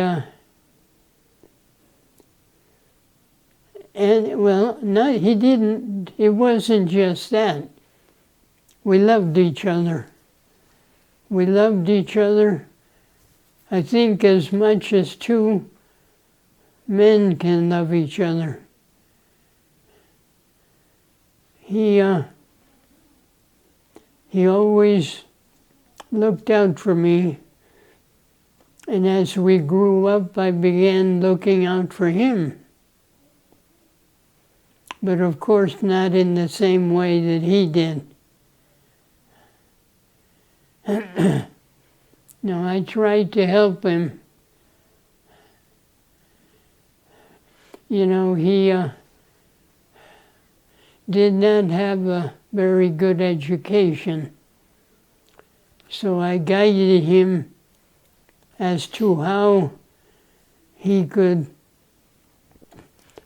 S2: well, no, he didn't. It wasn't just that. We loved each other. We loved each other, I think, as much as two men can love each other. He always looked out for me, and as we grew up, I began looking out for him. But of course not in the same way that he did. No, I tried to help him. You know, he did not have a very good education. So I guided him as to how he could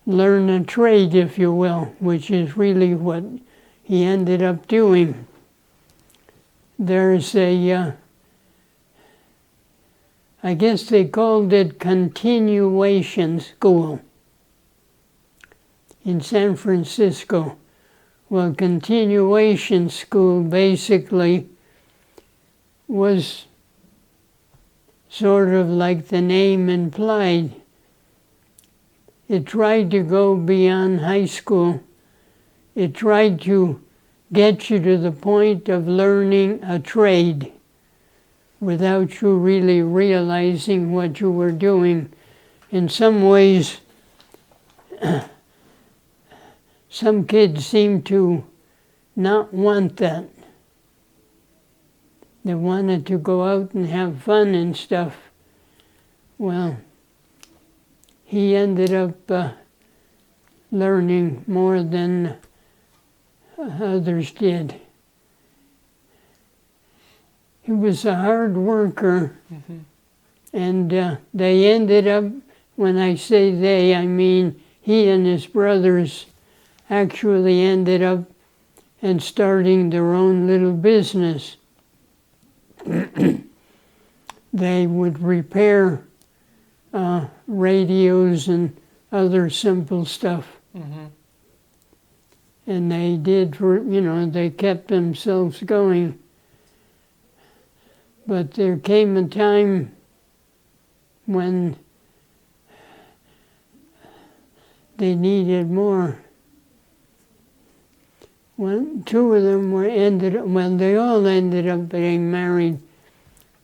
S2: learn a trade, if you will, which is really what he ended up doing. There's a, I guess they called it continuation school in San Francisco. Well, continuation school basically was sort of like the name implied. It tried to go beyond high school. It tried to get you to the point of learning a trade without you really realizing what you were doing. In some ways, some kids seem to not want that. They wanted to go out and have fun and stuff. Well, he ended up learning more than others did. He was a hard worker, and they ended up, when I say they, I mean he and his brothers actually ended up and starting their own little business. They would repair radios and other simple stuff. And they did, they kept themselves going. But there came a time when they needed more. Two of them they all ended up being married,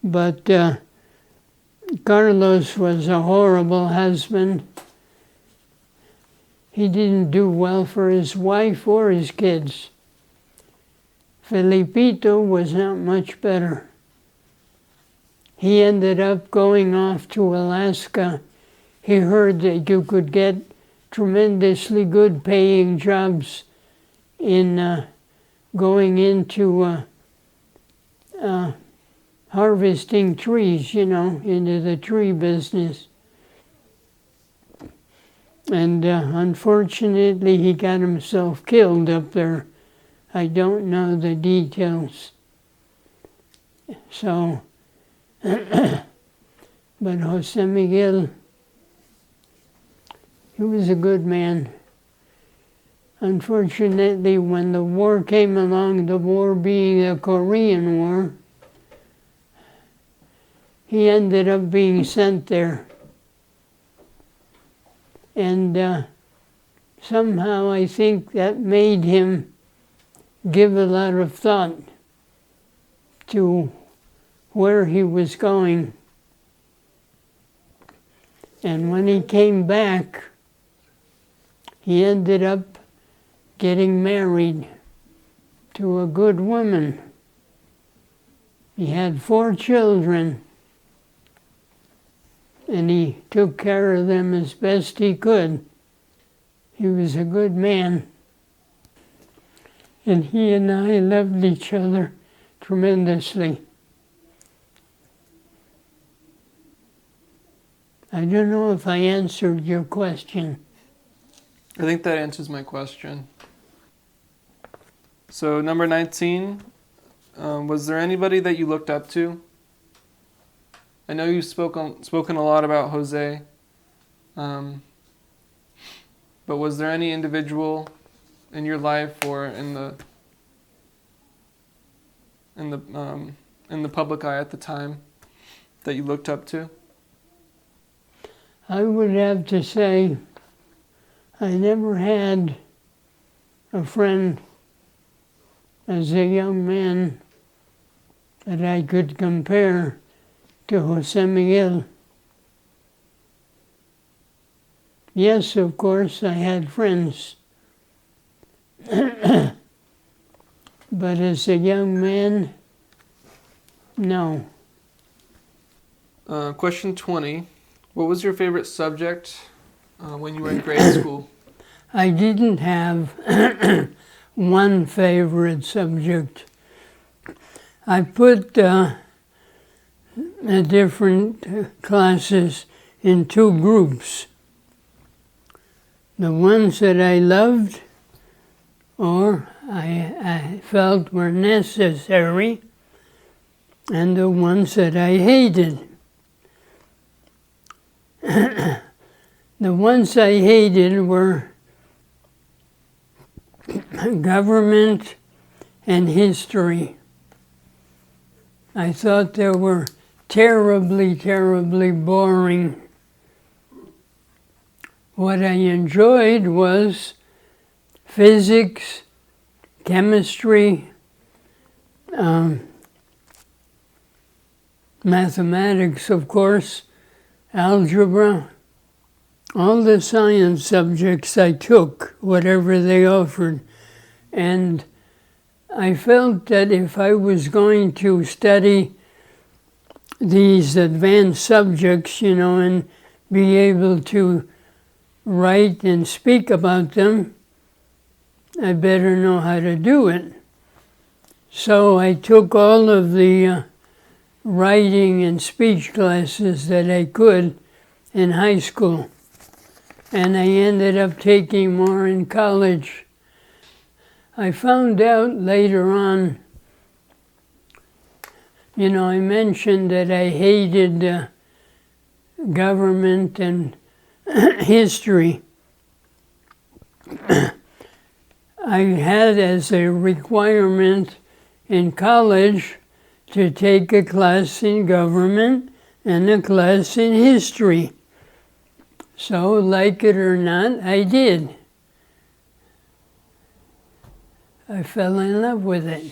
S2: but Carlos was a horrible husband. He didn't do well for his wife or his kids. Felipito was not much better. He ended up going off to Alaska. He heard that you could get tremendously good paying jobs in going into harvesting trees, into the tree business. And unfortunately, he got himself killed up there. I don't know the details. So, but Jose Miguel, he was a good man. Unfortunately, when the war came along, the war being the Korean War, he ended up being sent there. And somehow I think that made him give a lot of thought to where he was going. And when he came back, he ended up getting married to a good woman. He had 4 children, and he took care of them as best he could. He was a good man. And he and I loved each other tremendously. I don't know if I answered your question.
S1: I think that answers my question. So number 19, was there anybody that you looked up to? I know you've spoken a lot about Jose, but was there any individual in your life or in the public eye at the time that you looked up to?
S2: I would have to say I never had a friend as a young man that I could compare to Jose Miguel. Yes, of course, I had friends. But as a young man, no.
S1: Question 20. What was your favorite subject when you were in grade school?
S2: I didn't have one favorite subject. I put the different classes in 2 groups. The ones that I loved or I felt were necessary, and the ones that I hated. The ones I hated were government and history. I thought they were terribly, terribly boring. What I enjoyed was physics, chemistry, mathematics, of course, algebra. All the science subjects I took, whatever they offered. And I felt that if I was going to study these advanced subjects, and be able to write and speak about them, I better know how to do it. So I took all of the writing and speech classes that I could in high school. And I ended up taking more in college. I found out later on, I mentioned that I hated government and history. I had as a requirement in college to take a class in government and a class in history. So, like it or not, I did. I fell in love with it.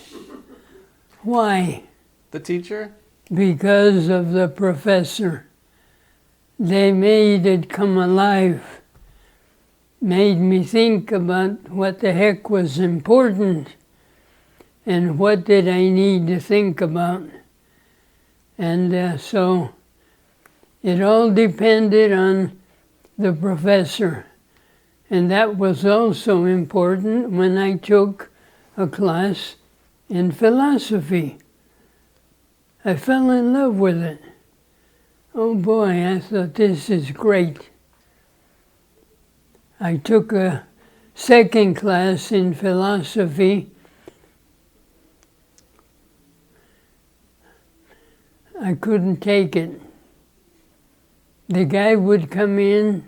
S2: Why?
S1: The teacher?
S2: Because of the professor. They made it come alive. Made me think about what the heck was important and what did I need to think about. And so it all depended on the professor. And that was also important when I took a class in philosophy. I fell in love with it. Oh boy, I thought this is great. I took a second class in philosophy. I couldn't take it. The guy would come in,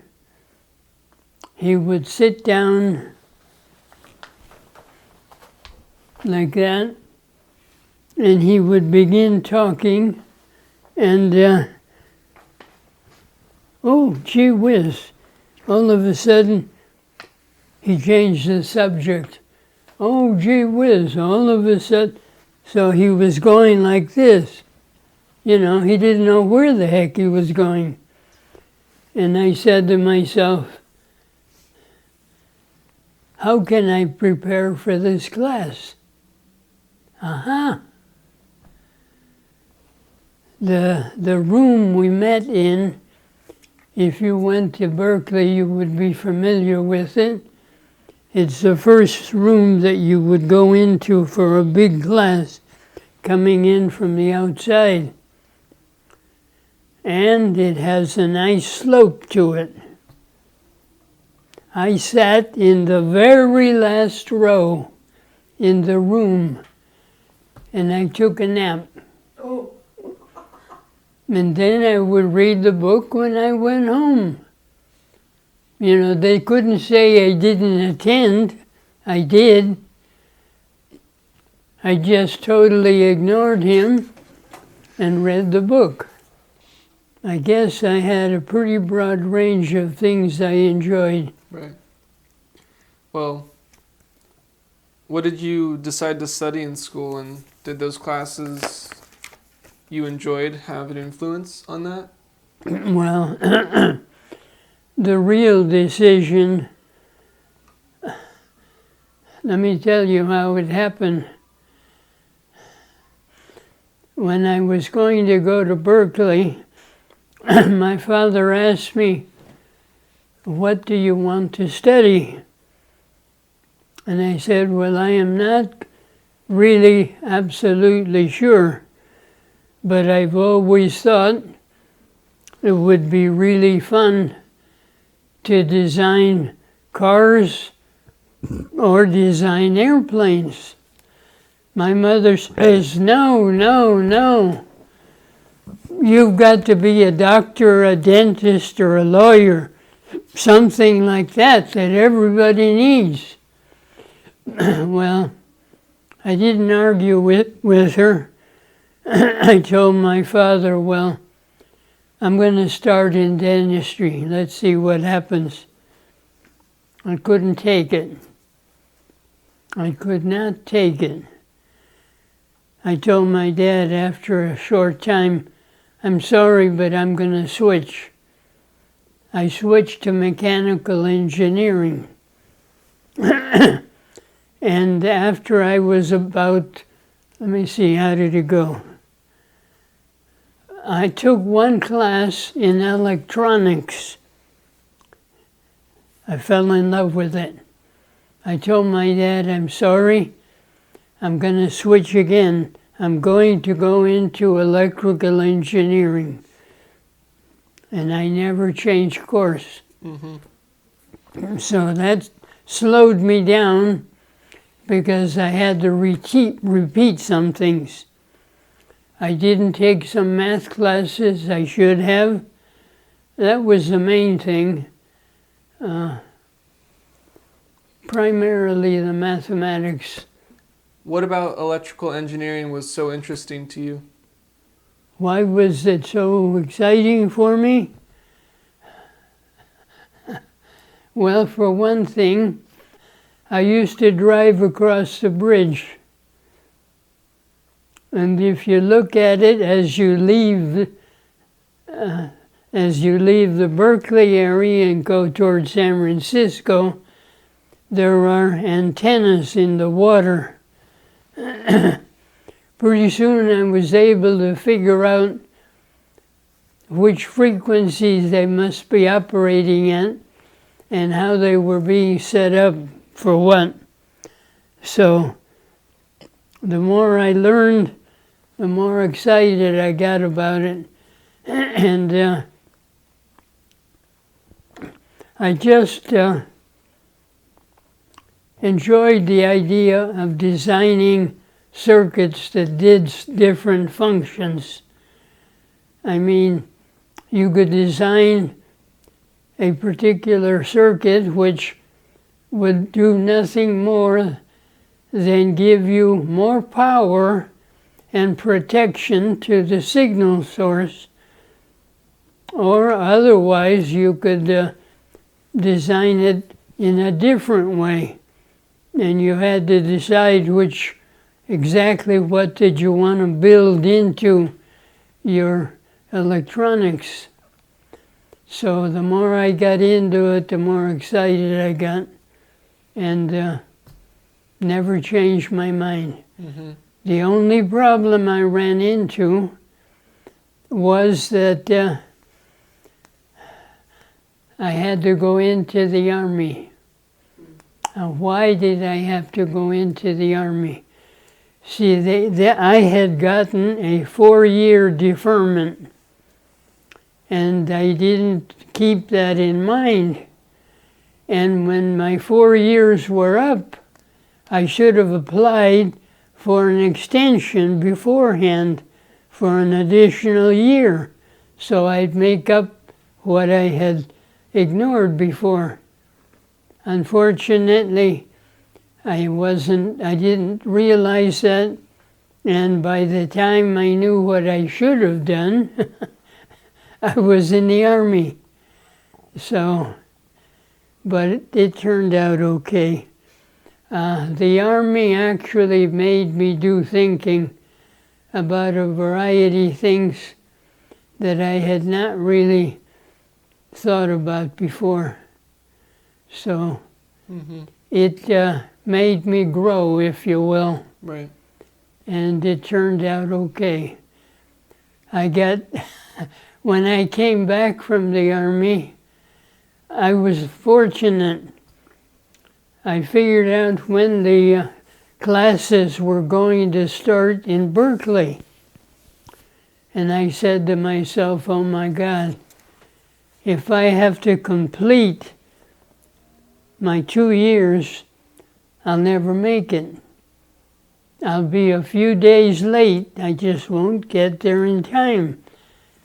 S2: he would sit down like that, and he would begin talking, and oh, gee whiz, all of a sudden he changed the subject. Oh, gee whiz, all of a sudden. So he was going like this. You know, he didn't know where the heck he was going. And I said to myself, how can I prepare for this class? Aha! The room we met in, if you went to Berkeley, you would be familiar with it. It's the first room that you would go into for a big class coming in from the outside. And it has a nice slope to it. I sat in the very last row in the room, and I took a nap.
S1: Oh.
S2: And then I would read the book when I went home. You know, they couldn't say I didn't attend. I did. I just totally ignored him and read the book. I guess I had a pretty broad range of things I enjoyed.
S1: Right. Well, what did you decide to study in school, and did those classes you enjoyed have an influence on that?
S2: Well, the real decision, let me tell you how it happened. When I was going to go to Berkeley, my father asked me, what do you want to study? And I said, well, I am not really absolutely sure, but I've always thought it would be really fun to design cars or design airplanes. My mother says, no, no, no. You've got to be a doctor, a dentist, or a lawyer, something like that everybody needs. Well, I didn't argue with her. I told my father, well, I'm going to start in dentistry. Let's see what happens. I couldn't take it. I could not take it. I told my dad after a short time, I'm sorry, but I'm going to switch. I switched to mechanical engineering. And after I was about, let me see, how did it go? I took one class in electronics. I fell in love with it. I told my dad, I'm sorry, I'm going to switch again. I'm going to go into electrical engineering. And I never changed course. Mm-hmm. So that slowed me down because I had to repeat some things. I didn't take some math classes I should have. That was the main thing. Primarily the mathematics.
S1: What about electrical engineering was so interesting to you?
S2: Why was it so exciting for me? Well, for one thing, I used to drive across the bridge. And if you look at it as you leave the Berkeley area and go towards San Francisco, there are antennas in the water. Pretty soon I was able to figure out which frequencies they must be operating at and how they were being set up for what. So the more I learned, the more excited I got about it. And I just enjoyed the idea of designing circuits that did different functions. I mean, you could design a particular circuit which would do nothing more than give you more power and protection to the signal source, or otherwise you could design it in a different way, and you had to decide exactly what did you want to build into your electronics. So the more I got into it, the more excited I got, and never changed my mind.
S1: Mm-hmm.
S2: The only problem I ran into was that I had to go into the Army. Now, why did I have to go into the Army? See, I had gotten a 4-year deferment, and I didn't keep that in mind. And when my 4 years were up, I should have applied for an extension beforehand for an additional year, so I'd make up what I had ignored before. Unfortunately, I didn't realize that, and by the time I knew what I should have done, I was in the Army. So, but it turned out okay. The Army actually made me do thinking about a variety of things that I had not really thought about before. So it made me grow, if you will.
S1: Right.
S2: And it turned out okay. When I came back from the Army, I was fortunate. I figured out when the classes were going to start in Berkeley. And I said to myself, oh my God, if I have to complete my 2 years, I'll never make it. I'll be a few days late. I just won't get there in time.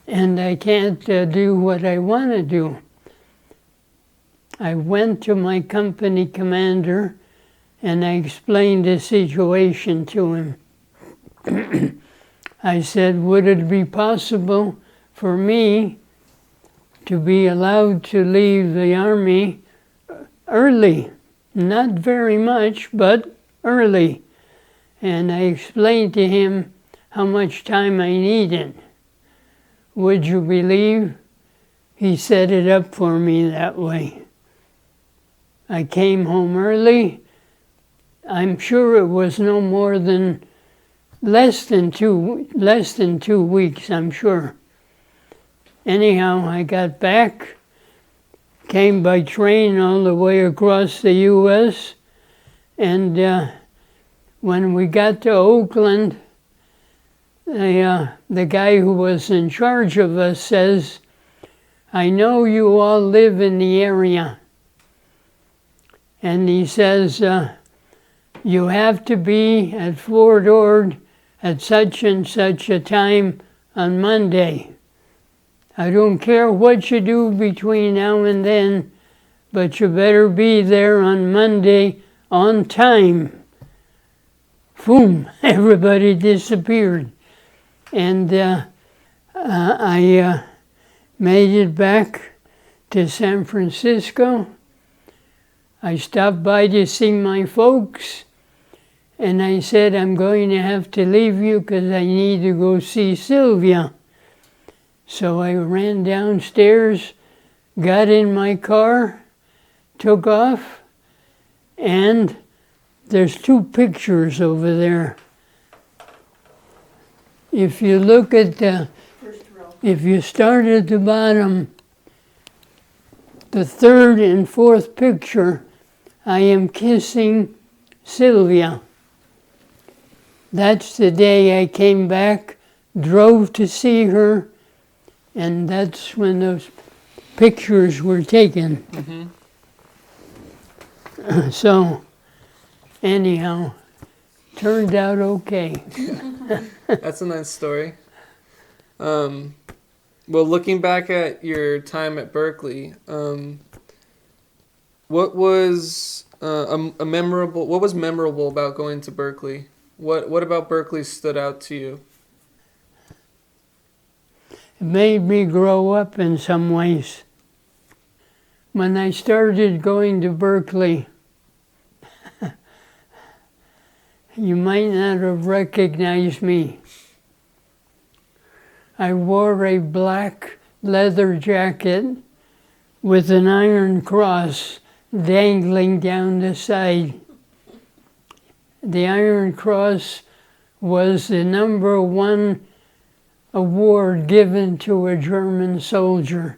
S2: And I can't do what I want to do. I went to my company commander and I explained the situation to him. I said, would it be possible for me to be allowed to leave the Army early? Not very much, but early. And I explained to him how much time I needed. Would you believe? He set it up for me that way. I came home early. I'm sure it was no more than less than 2 weeks, I'm sure. Anyhow, I got back, came by train all the way across the U.S., and when we got to Oakland, the guy who was in charge of us says, I know you all live in the area. And he says, you have to be at Fort Ord at such and such a time on Monday. I don't care what you do between now and then, but you better be there on Monday on time. Boom, everybody disappeared. And I made it back to San Francisco. I stopped by to see my folks, and I said, I'm going to have to leave you because I need to go see Sylvia. So I ran downstairs, got in my car, took off, and there's 2 pictures over there. If you look at if you start at the bottom, the 3rd and 4th picture, I am kissing Sylvia. that's the day I came back, drove to see her, and that's when those pictures were taken.
S1: Mm-hmm.
S2: So, anyhow, turned out okay.
S1: That's a nice story. Well, looking back at your time at Berkeley, what was what was memorable about going to Berkeley? What about Berkeley stood out to you?
S2: It made me grow up in some ways. When I started going to Berkeley, you might not have recognized me. I wore a black leather jacket with an iron cross dangling down the side. The Iron Cross was the #1 award given to a German soldier.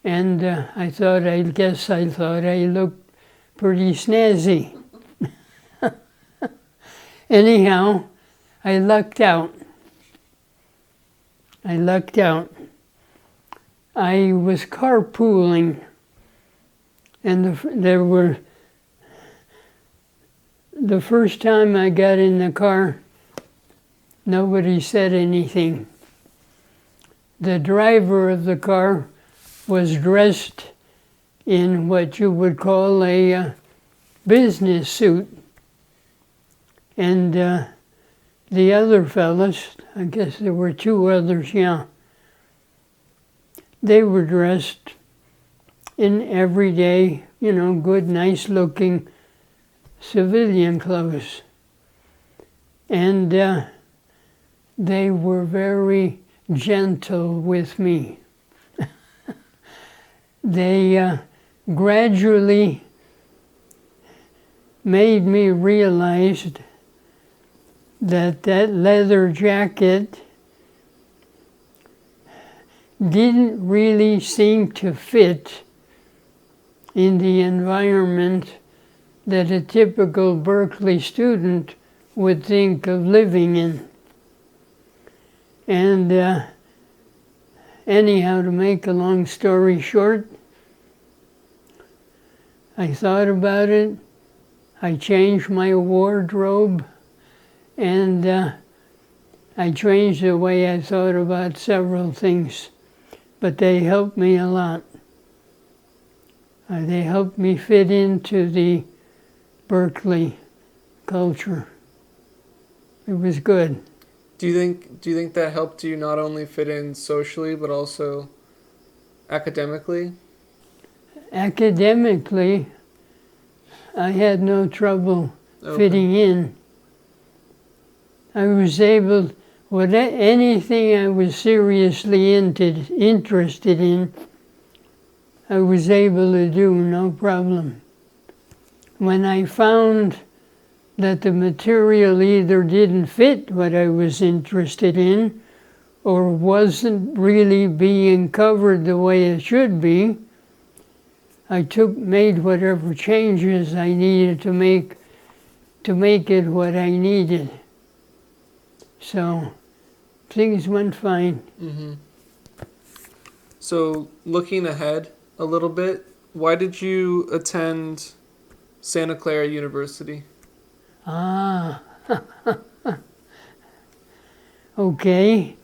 S2: And I thought I looked pretty snazzy. Anyhow, I lucked out. I was carpooling, and the first time I got in the car, nobody said anything. The driver of the car was dressed in what you would call a business suit. And the other fellas, I guess there were 2 others, yeah, they were dressed in everyday, good, nice-looking civilian clothes. And they were very gentle with me. They gradually made me realize that leather jacket didn't really seem to fit in the environment that a typical Berkeley student would think of living in. And anyhow, to make a long story short, I thought about it, I changed my wardrobe, and I changed the way I thought about several things. But they helped me a lot. They helped me fit into the Berkeley culture. It was good.
S1: Do you think that helped you not only fit in socially but also academically?
S2: Academically, I had no trouble fitting in. I was able, anything I was seriously interested in, I was able to do, no problem. When I found that the material either didn't fit what I was interested in or wasn't really being covered the way it should be, I made whatever changes I needed to make it what I needed. So things went fine.
S1: Mm-hmm. So looking ahead a little bit, why did you attend Santa Clara University?
S2: Okay.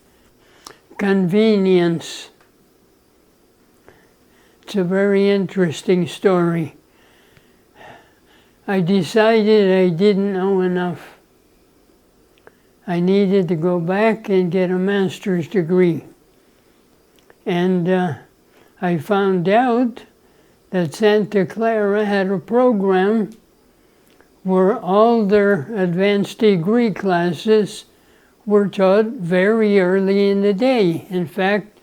S2: Convenience. It's a very interesting story. I decided I didn't know enough. I needed to go back and get a master's degree. And I found out that Santa Clara had a program where all their advanced degree classes were taught very early in the day. In fact,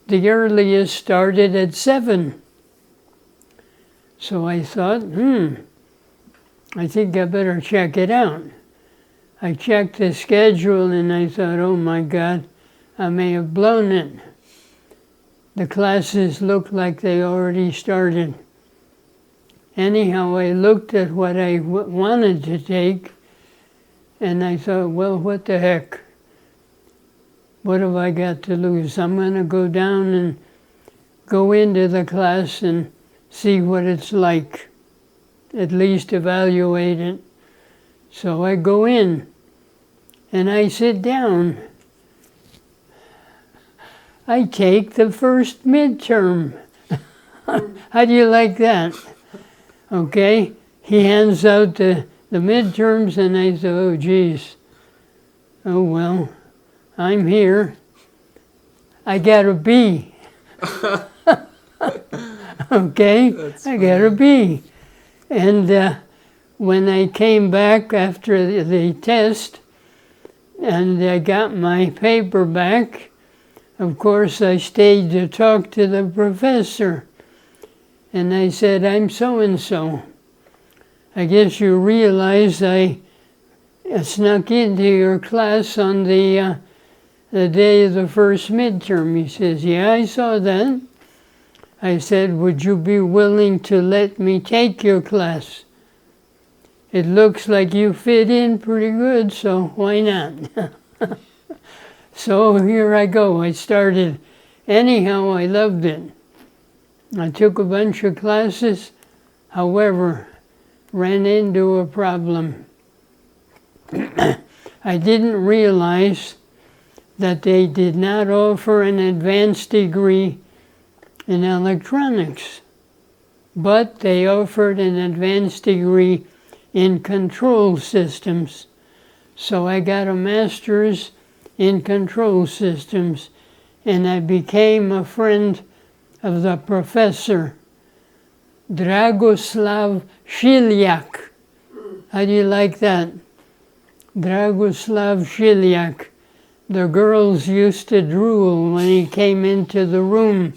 S2: the earliest started at 7. So I thought, I think I better check it out. I checked the schedule and I thought, oh my God, I may have blown it. The classes looked like they already started. Anyhow, I looked at what I wanted to take, And I thought, well, what the heck? What have I got to lose? I'm going to go down and go into the class and see what it's like. At least evaluate it. So I go in and I sit down. I take the first midterm. How do you like that? Okay, he hands out the midterms and I say, oh geez, oh well, I'm here. I got a B. Okay, I got a B. And when I came back after the test and I got my paper back, of course I stayed to talk to the professor. And I said, I'm so-and-so. I guess you realize I snuck into your class on the day of the first midterm. He says, yeah, I saw that. I said, would you be willing to let me take your class? It looks like you fit in pretty good, so why not? So here I go. I started. Anyhow, I loved it. I took a bunch of classes, however, ran into a problem. I didn't realize that they did not offer an advanced degree in electronics, but they offered an advanced degree in control systems. So I got a master's in control systems, and I became a friend of the professor, Dragoslav Shilyak. How do you like that? Dragoslav Shilyak. The girls used to drool when he came into the room.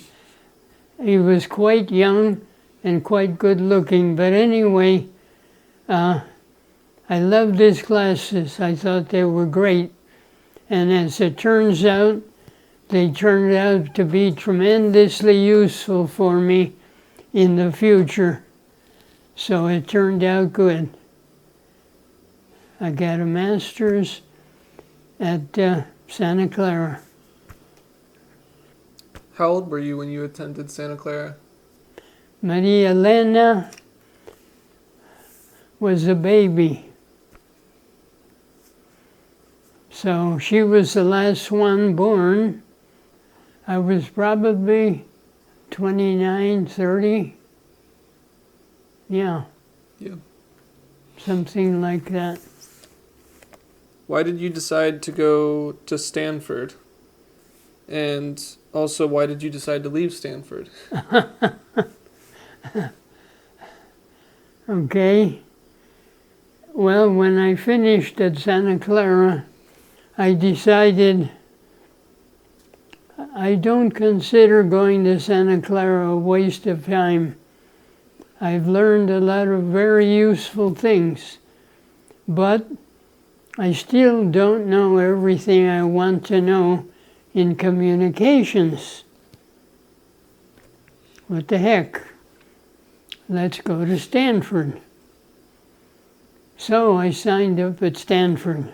S2: He was quite young and quite good looking, but anyway, I loved his classes. I thought they were great. And as it turns out, they turned out to be tremendously useful for me in the future. So it turned out good. I got a master's at Santa Clara.
S1: How old were you when you attended Santa Clara?
S2: Maria Elena was a baby. So she was the last one born. I was probably 29, 30. Yeah.
S1: Yeah.
S2: Something like that.
S1: Why did you decide to go to Stanford? And also, why did you decide to leave Stanford?
S2: Okay. Well, when I finished at Santa Clara, I decided I don't consider going to Santa Clara a waste of time. I've learned a lot of very useful things, but I still don't know everything I want to know in communications. What the heck? Let's go to Stanford. So I signed up at Stanford.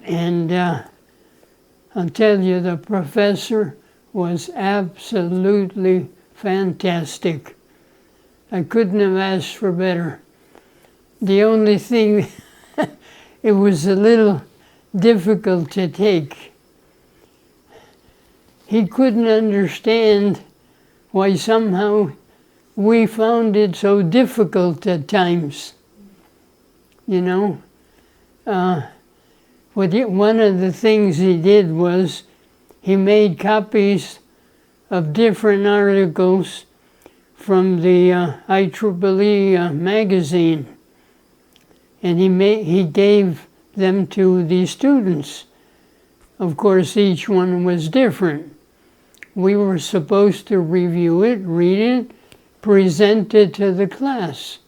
S2: And I'll tell you, the professor was absolutely fantastic. I couldn't have asked for better. The only thing, it was a little difficult to take. He couldn't understand why somehow we found it so difficult at times. You know? One of the things he did was he made copies of different articles from the IEEE magazine, and he gave them to the students. Of course, each one was different. We were supposed to review it, read it, present it to the class.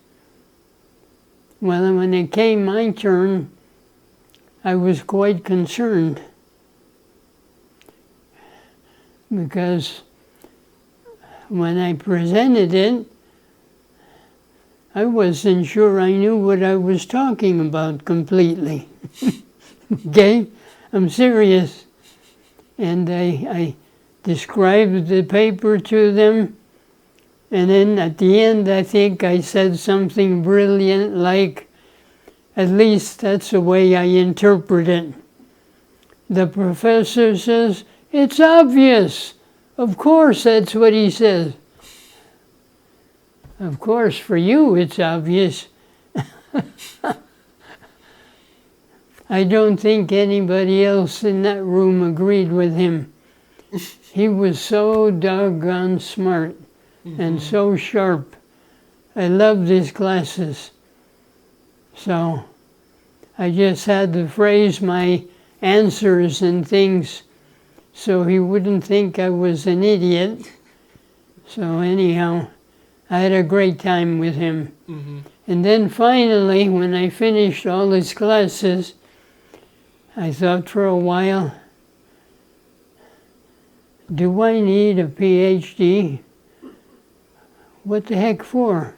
S2: Well, when it came my turn, I was quite concerned because when I presented it, I wasn't sure I knew what I was talking about completely. Okay? I'm serious. And I described the paper to them, and then at the end I think I said something brilliant like, at least that's the way I interpret it. The professor says, "It's obvious." Of course, that's what he says. Of course, for you it's obvious. I don't think anybody else in that room agreed with him. He was so doggone smart and so sharp. I loved his classes. So I just had to phrase my answers and things so he wouldn't think I was an idiot. So anyhow, I had a great time with him. And then finally, when I finished all his classes, I thought for a while, do I need a PhD? What the heck for?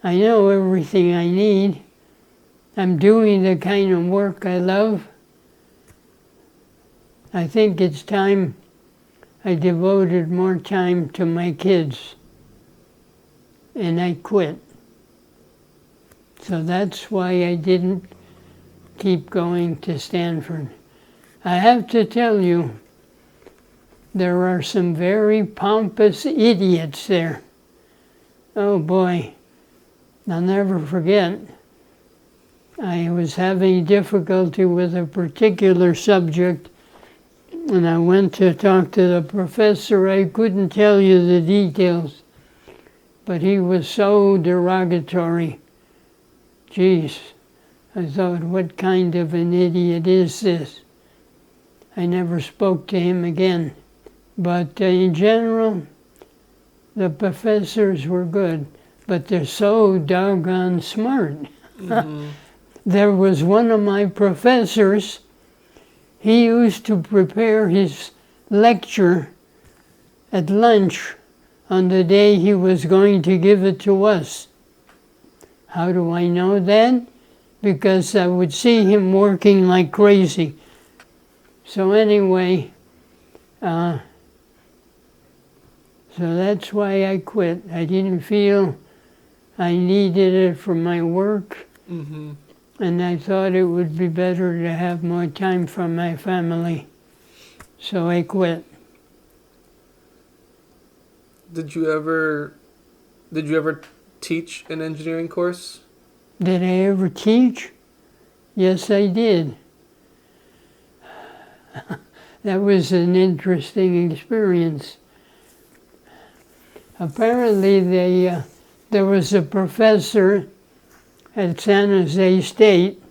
S2: I know everything I need. I'm doing the kind of work I love. I think it's time I devoted more time to my kids. And I quit. So that's why I didn't keep going to Stanford. I have to tell you, there are some very pompous idiots there. Oh boy, I'll never forget. I was having difficulty with a particular subject, and I went to talk to the professor. I couldn't tell you the details, but he was so derogatory. Geez, I thought, what kind of an idiot is this? I never spoke to him again. But in general, the professors were good, but they're so doggone smart. There was one of my professors, he used to prepare his lecture at lunch on the day he was going to give it to us. How do I know that? Because I would see him working like crazy. So anyway, so that's why I quit. I didn't feel I needed it for my work, and I thought it would be better to have more time for my family. So I quit.
S1: Did you ever teach an engineering course?
S2: Did I ever teach? Yes, I did. That was an interesting experience. Apparently, there was a professor at San Jose State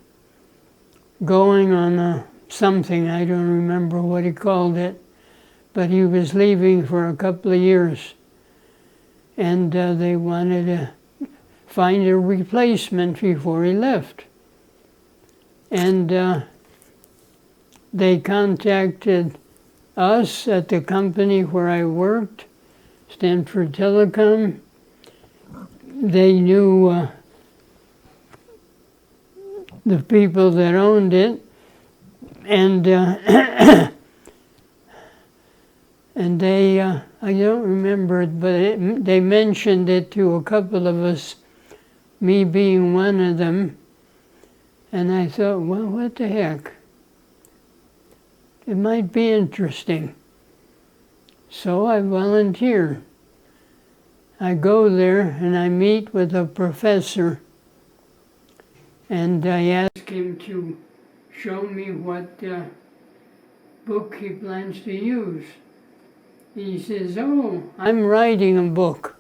S2: going on something, I don't remember what he called it, but he was leaving for a couple of years. And they wanted to find a replacement before he left. And they contacted us at the company where I worked, Stanford Telecom. They knew the people that owned it, and and they, I don't remember it, but they mentioned it to a couple of us, me being one of them, and I thought, well, what the heck? It might be interesting. So I volunteer. I go there and I meet with a professor, and I ask him to show me what book he plans to use. He says, "Oh, I'm writing a book."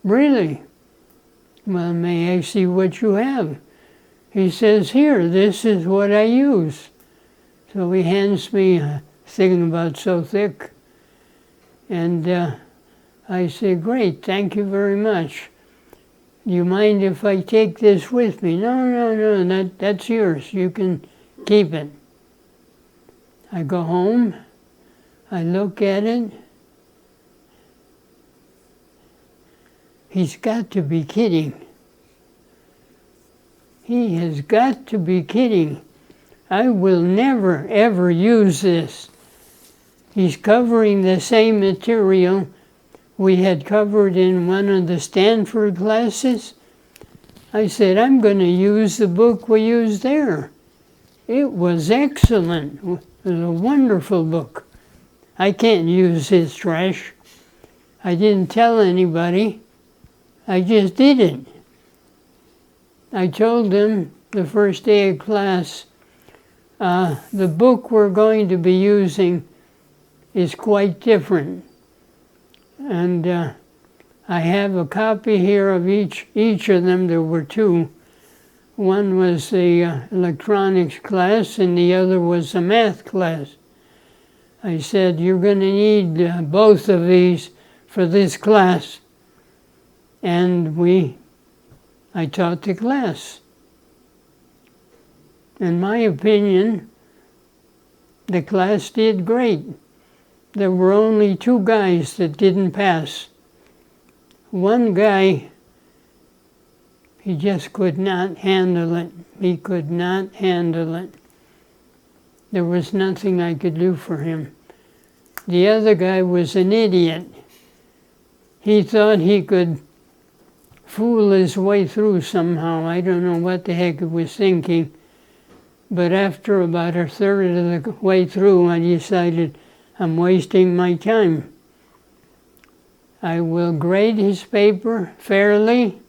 S2: "Really? Well, may I see what you have?" He says, "Here, this is what I use." So he hands me a thing about so thick. And I say, "Great, thank you very much. Do you mind if I take this with me?" No, that's yours. You can keep it." I go home. I look at it. He's got to be kidding. He has got to be kidding. I will never, ever use this. He's covering the same material we had covered in one of the Stanford classes. I said, I'm going to use the book we used there. It was excellent. It was a wonderful book. I can't use his trash. I didn't tell anybody. I just did it. I told him the first day of class, the book we're going to be using is quite different. And I have a copy here of each of them. There were two. One was the electronics class and the other was a math class. I said, you're going to need both of these for this class. And I taught the class. In my opinion, the class did great. There were only two guys that didn't pass. One guy, he just could not handle it. He could not handle it. There was nothing I could do for him. The other guy was an idiot. He thought he could fool his way through somehow. I don't know what the heck he was thinking. But after about a third of the way through, I decided I'm wasting my time. I will grade his paper fairly,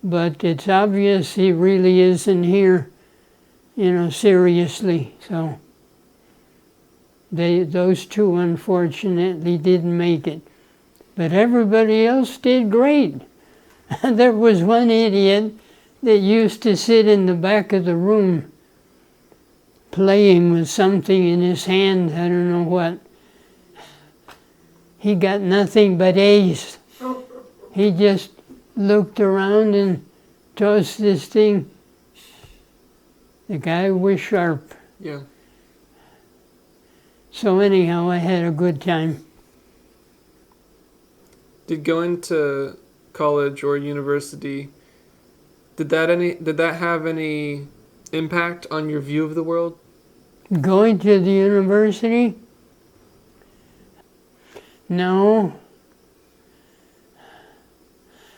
S2: but it's obvious he really isn't here, seriously. So those two unfortunately didn't make it. But everybody else did great. There was one idiot that used to sit in the back of the room playing with something in his hand, I don't know what. He got nothing but A's. He just looked around and tossed this thing. The guy was sharp.
S1: Yeah.
S2: So anyhow, I had a good time.
S1: Did going to college or university, did that have any impact on your view of the world?
S2: Going to the university? No.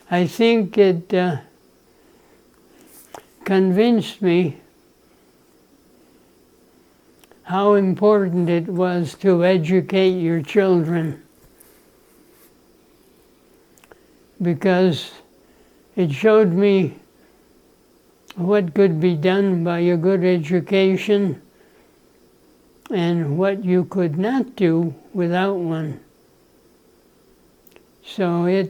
S2: I think it convinced me how important it was to educate your children, because it showed me what could be done by a good education and what you could not do without one. So I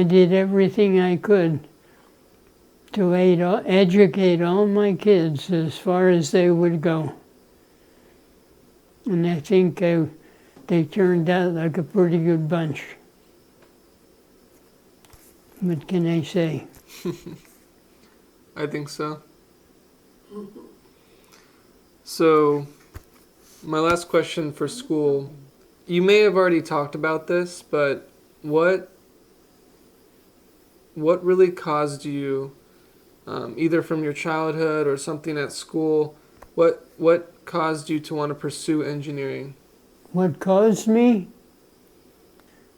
S2: did everything I could to educate all my kids as far as they would go. And I think they turned out like a pretty good bunch. What can I say?
S1: I think so. So, my last question for school, you may have already talked about this, but what really caused you, either from your childhood or something at school, what caused you to want to pursue engineering?
S2: What caused me?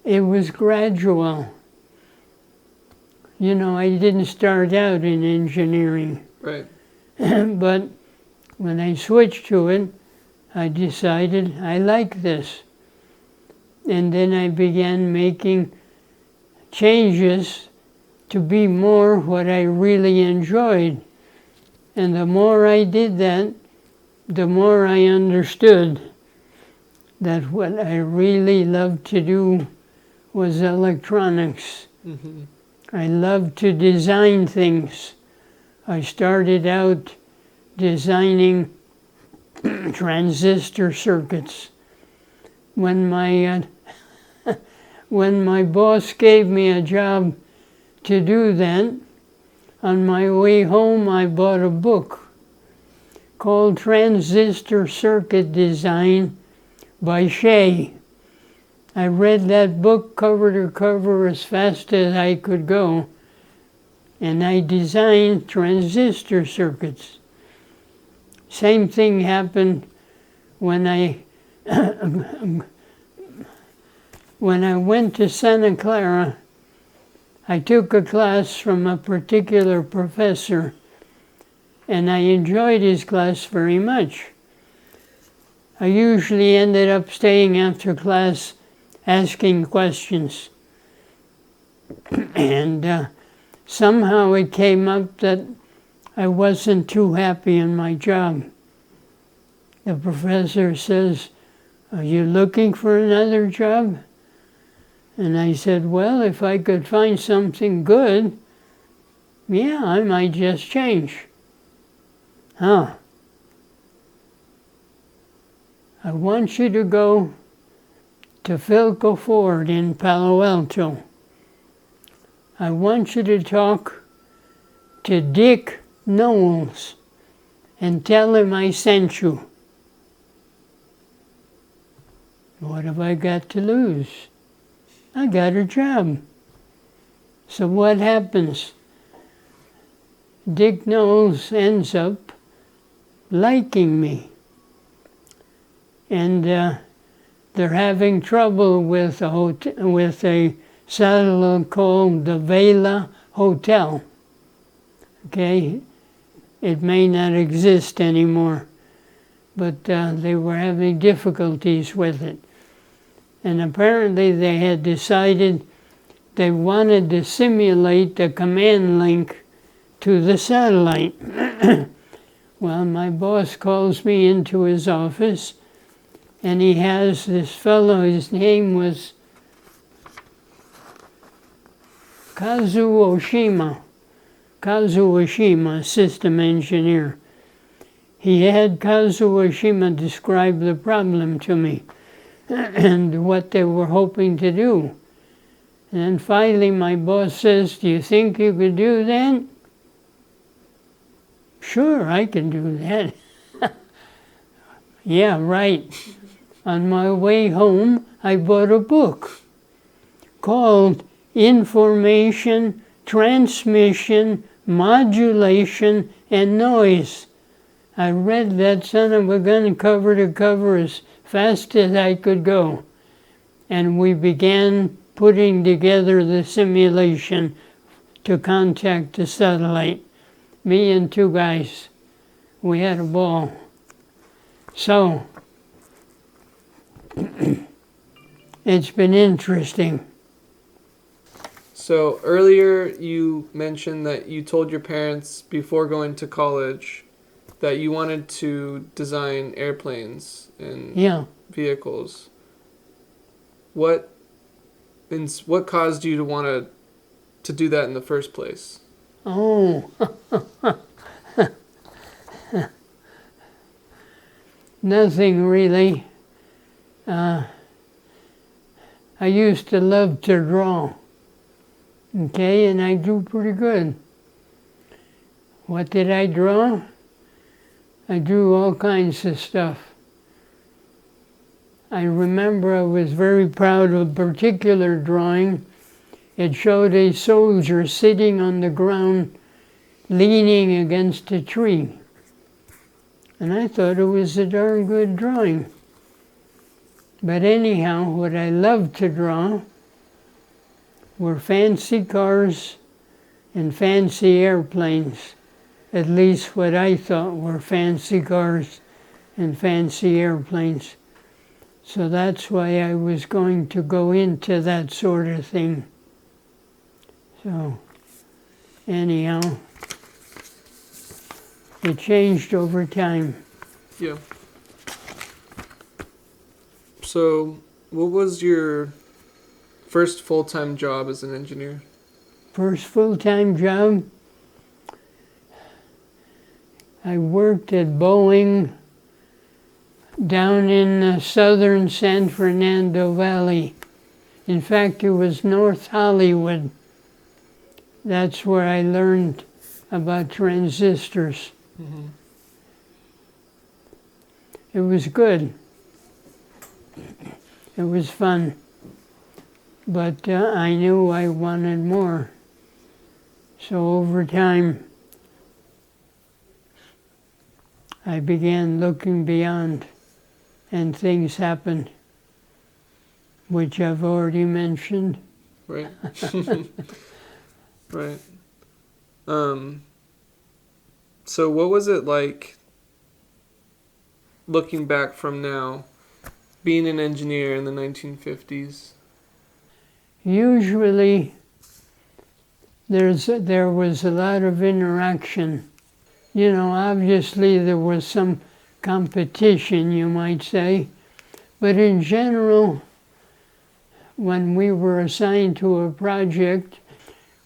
S2: It was gradual. I didn't start out in engineering.
S1: Right.
S2: But when I switched to it, I decided I like this. And then I began making changes to be more what I really enjoyed. And the more I did that, the more I understood that what I really loved to do was electronics.
S1: Mm-hmm.
S2: I loved to design things. I started out designing transistor circuits. When my boss gave me a job to do that, on my way home I bought a book called Transistor Circuit Design by Shea. I read that book cover to cover as fast as I could go, and I designed transistor circuits. Same thing happened when I when I went to Santa Clara. I took a class from a particular professor, and I enjoyed his class very much. I usually ended up staying after class asking questions. And somehow it came up that I wasn't too happy in my job. The professor says, "Are you looking for another job?" And I said, "Well, if I could find something good, yeah, I might just change." "Huh. I want you to go to Philco Ford in Palo Alto. I want you to talk to Dick Knowles and tell him I sent you." What have I got to lose? I got a job. So what happens? Dick Knowles ends up liking me. And they're having trouble with a satellite called the Vela Hotel. Okay? It may not exist anymore, but they were having difficulties with it. And apparently they had decided they wanted to simulate the command link to the satellite. Well, my boss calls me into his office, and he has this fellow, his name was Kazuo Oshima, system engineer. He had Kazuo Oshima describe the problem to me and what they were hoping to do. And then finally my boss says, "Do you think you could do that?" "Sure, I can do that." "Yeah, right." On my way home, I bought a book called Information, Transmission, Modulation, and Noise. I read that son of a gun cover to cover as fast as I could go. And we began putting together the simulation to contact the satellite. Me and two guys. We had a ball. So, it's been interesting.
S1: So earlier you mentioned that you told your parents before going to college that you wanted to design airplanes and vehicles. What caused you to want to do that in the first place?
S2: Oh, nothing really. I used to love to draw. Okay, and I drew pretty good. What did I draw? I drew all kinds of stuff. I remember I was very proud of a particular drawing. It showed a soldier sitting on the ground leaning against a tree. And I thought it was a darn good drawing. But anyhow, what I loved to draw were fancy cars and fancy airplanes. At least what I thought were fancy cars and fancy airplanes. So that's why I was going to go into that sort of thing. So, anyhow, it changed over time.
S1: Yeah. So, what was your first full-time job as an engineer?
S2: First full-time job, I worked at Boeing down in southern San Fernando Valley. In fact, it was North Hollywood. That's where I learned about transistors. Mm-hmm. It was good. It was fun. but I knew I wanted more. So over time, I began looking beyond, and things happened, which I've already mentioned.
S1: Right. Right. So what was it like, looking back from now, being an engineer in the 1950s?
S2: Usually, there was a lot of interaction. You know, obviously there was some competition, you might say, but in general, when we were assigned to a project,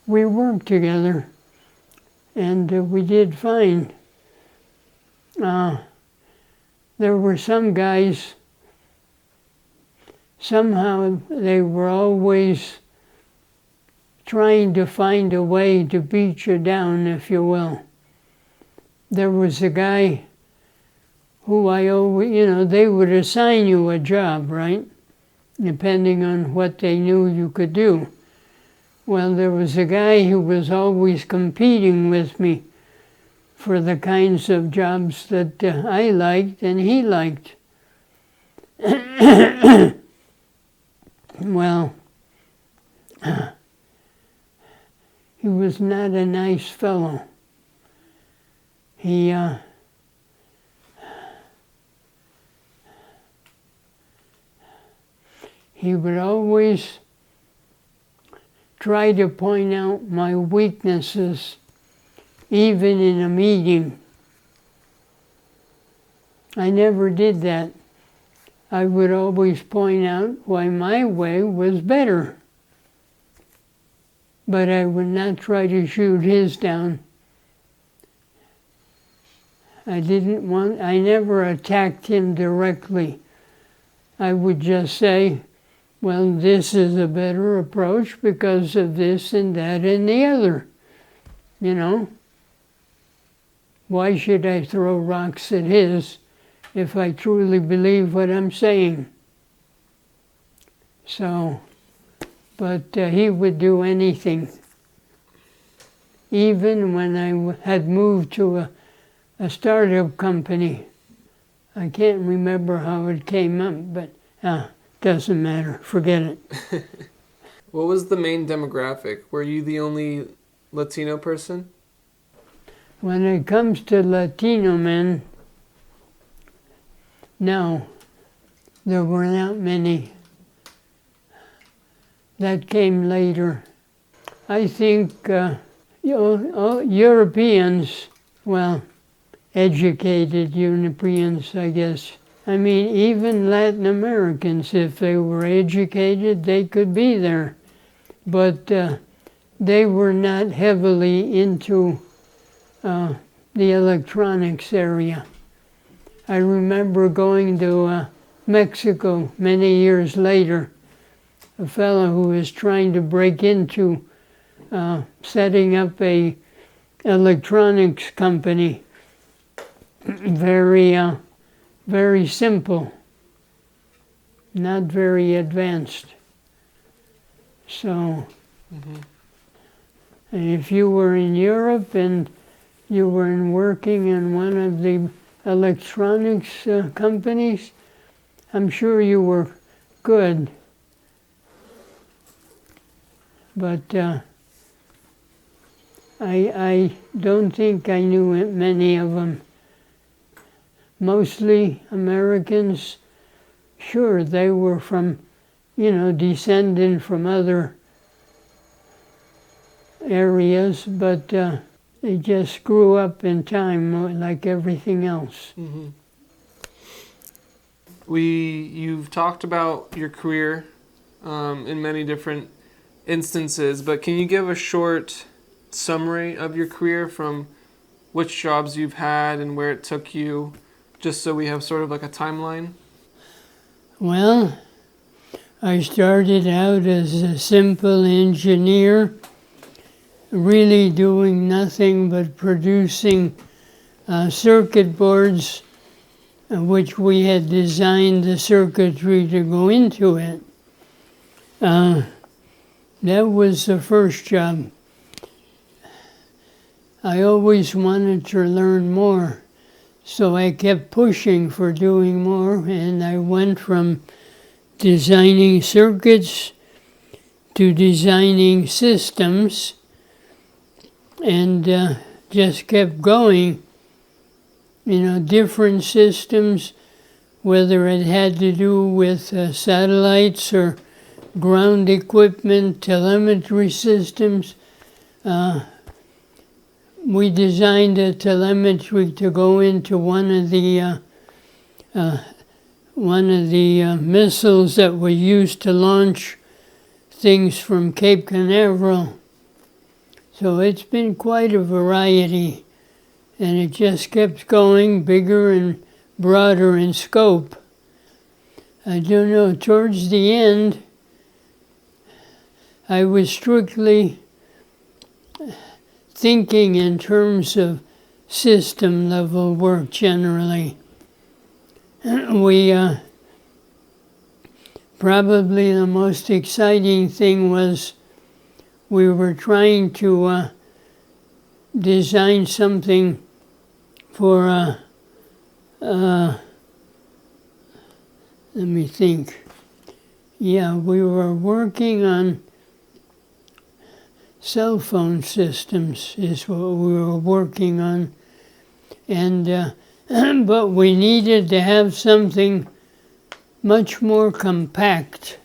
S2: we worked together, and we did fine. There were some guys, somehow they were always trying to find a way to beat you down, if you will. There was a guy who they would assign you a job, right? Depending on what they knew you could do. Well, there was a guy who was always competing with me for the kinds of jobs that I liked and he liked. Well, he was not a nice fellow. He would always try to point out my weaknesses, even in a meeting. I never did that. I would always point out why my way was better. But I would not try to shoot his down. I never attacked him directly. I would just say, well, this is a better approach because of this and that and the other. You know? Why should I throw rocks at his if I truly believe what I'm saying? So, but he would do anything. Even when I had moved to a startup company. I can't remember how it came up, but doesn't matter. Forget it.
S1: What was the main demographic? Were you the only Latino person?
S2: When it comes to Latino men, no, there were not many. That came later. I think Europeans, well, educated Europeans, I guess. I mean, even Latin Americans, if they were educated, they could be there. But they were not heavily into the electronics area. I remember going to Mexico many years later. A fellow who was trying to break into setting up a electronics company. Very simple, not very advanced. So, and if you were in Europe and you were working in one of the electronics companies, I'm sure you were good. But I don't think I knew many of them. Mostly Americans, sure, they were from, descended from other areas, but they just grew up in time like everything else.
S1: Mm-hmm. You've talked about your career in many different instances, but can you give a short summary of your career from which jobs you've had and where it took you, just so we have sort of like a timeline?
S2: Well, I started out as a simple engineer, really doing nothing but producing circuit boards, which we had designed the circuitry to go into it. That was the first job. I always wanted to learn more, so I kept pushing for doing more, and I went from designing circuits to designing systems, and just kept going. Different systems, whether it had to do with satellites or ground equipment, telemetry systems. We designed a telemetry to go into one of the missiles that were used to launch things from Cape Canaveral. So it's been quite a variety, and it just kept going bigger and broader in scope. I don't know, towards the end, I was strictly thinking in terms of system level work generally. Probably the most exciting thing was we were trying to design something for, let me think. Yeah, we were working on cell phone systems is what we were working on. And but we needed to have something much more compact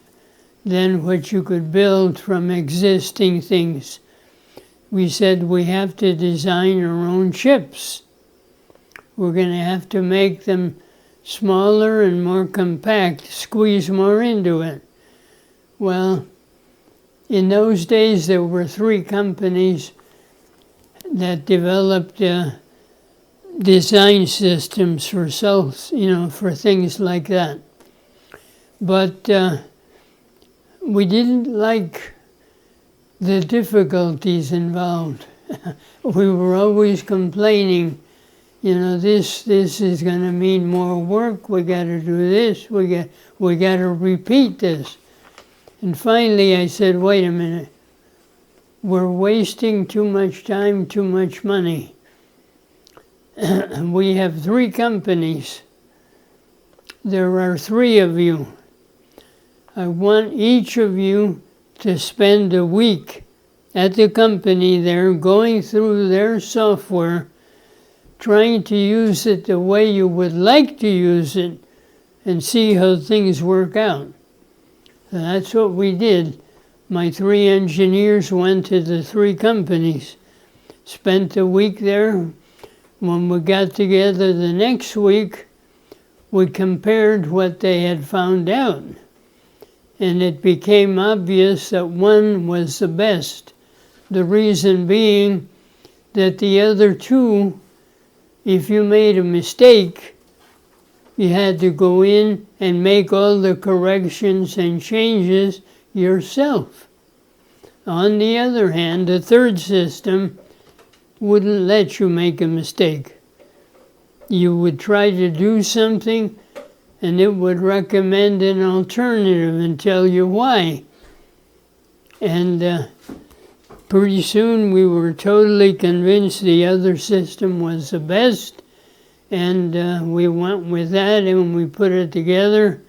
S2: than what you could build from existing things. We said we have to design our own chips. We're going to have to make them smaller and more compact, squeeze more into it. Well, in those days there were 3 companies that developed design systems for cells, for things like that. But we didn't like the difficulties involved. We were always complaining, this is going to mean more work. We got to do this. We got to repeat this. And finally, I said, "Wait a minute. We're wasting too much time, too much money. We have 3 companies. There are 3 of you. I want each of you to spend a week at the company there, going through their software, trying to use it the way you would like to use it, and see how things work out." And that's what we did. My 3 engineers went to the 3 companies, spent a week there. When we got together the next week, we compared what they had found out. And it became obvious that one was the best. The reason being that the other 2, if you made a mistake, you had to go in and make all the corrections and changes yourself. On the other hand, the 3rd system wouldn't let you make a mistake. You would try to do something, and it would recommend an alternative and tell you why. And pretty soon we were totally convinced the other system was the best, and we went with that and we put it together,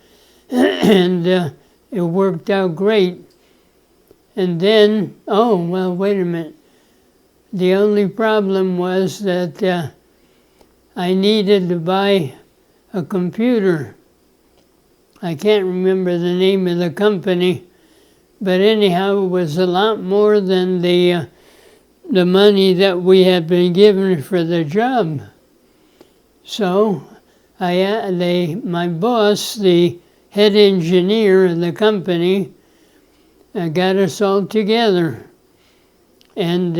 S2: and it worked out great. And then, wait a minute. The only problem was that I needed to buy a computer. I can't remember the name of the company, but anyhow, it was a lot more than the money that we had been given for the job. So my boss, the head engineer of the company, got us all together. And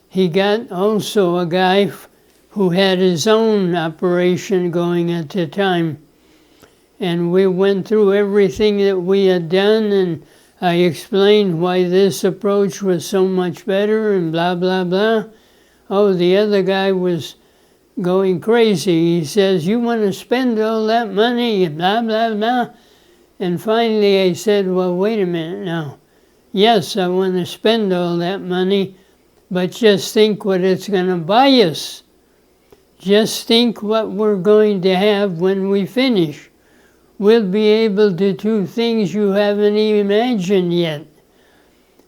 S2: he got also a guy who had his own operation going at the time. And we went through everything that we had done, and I explained why this approach was so much better and blah, blah, blah. Oh, the other guy was going crazy. He says, "You want to spend all that money and blah, blah, blah." And finally I said, "Well, wait a minute now. Yes, I want to spend all that money, but just think what it's going to buy us. Just think what we're going to have when we finish. We'll be able to do things you haven't even imagined yet.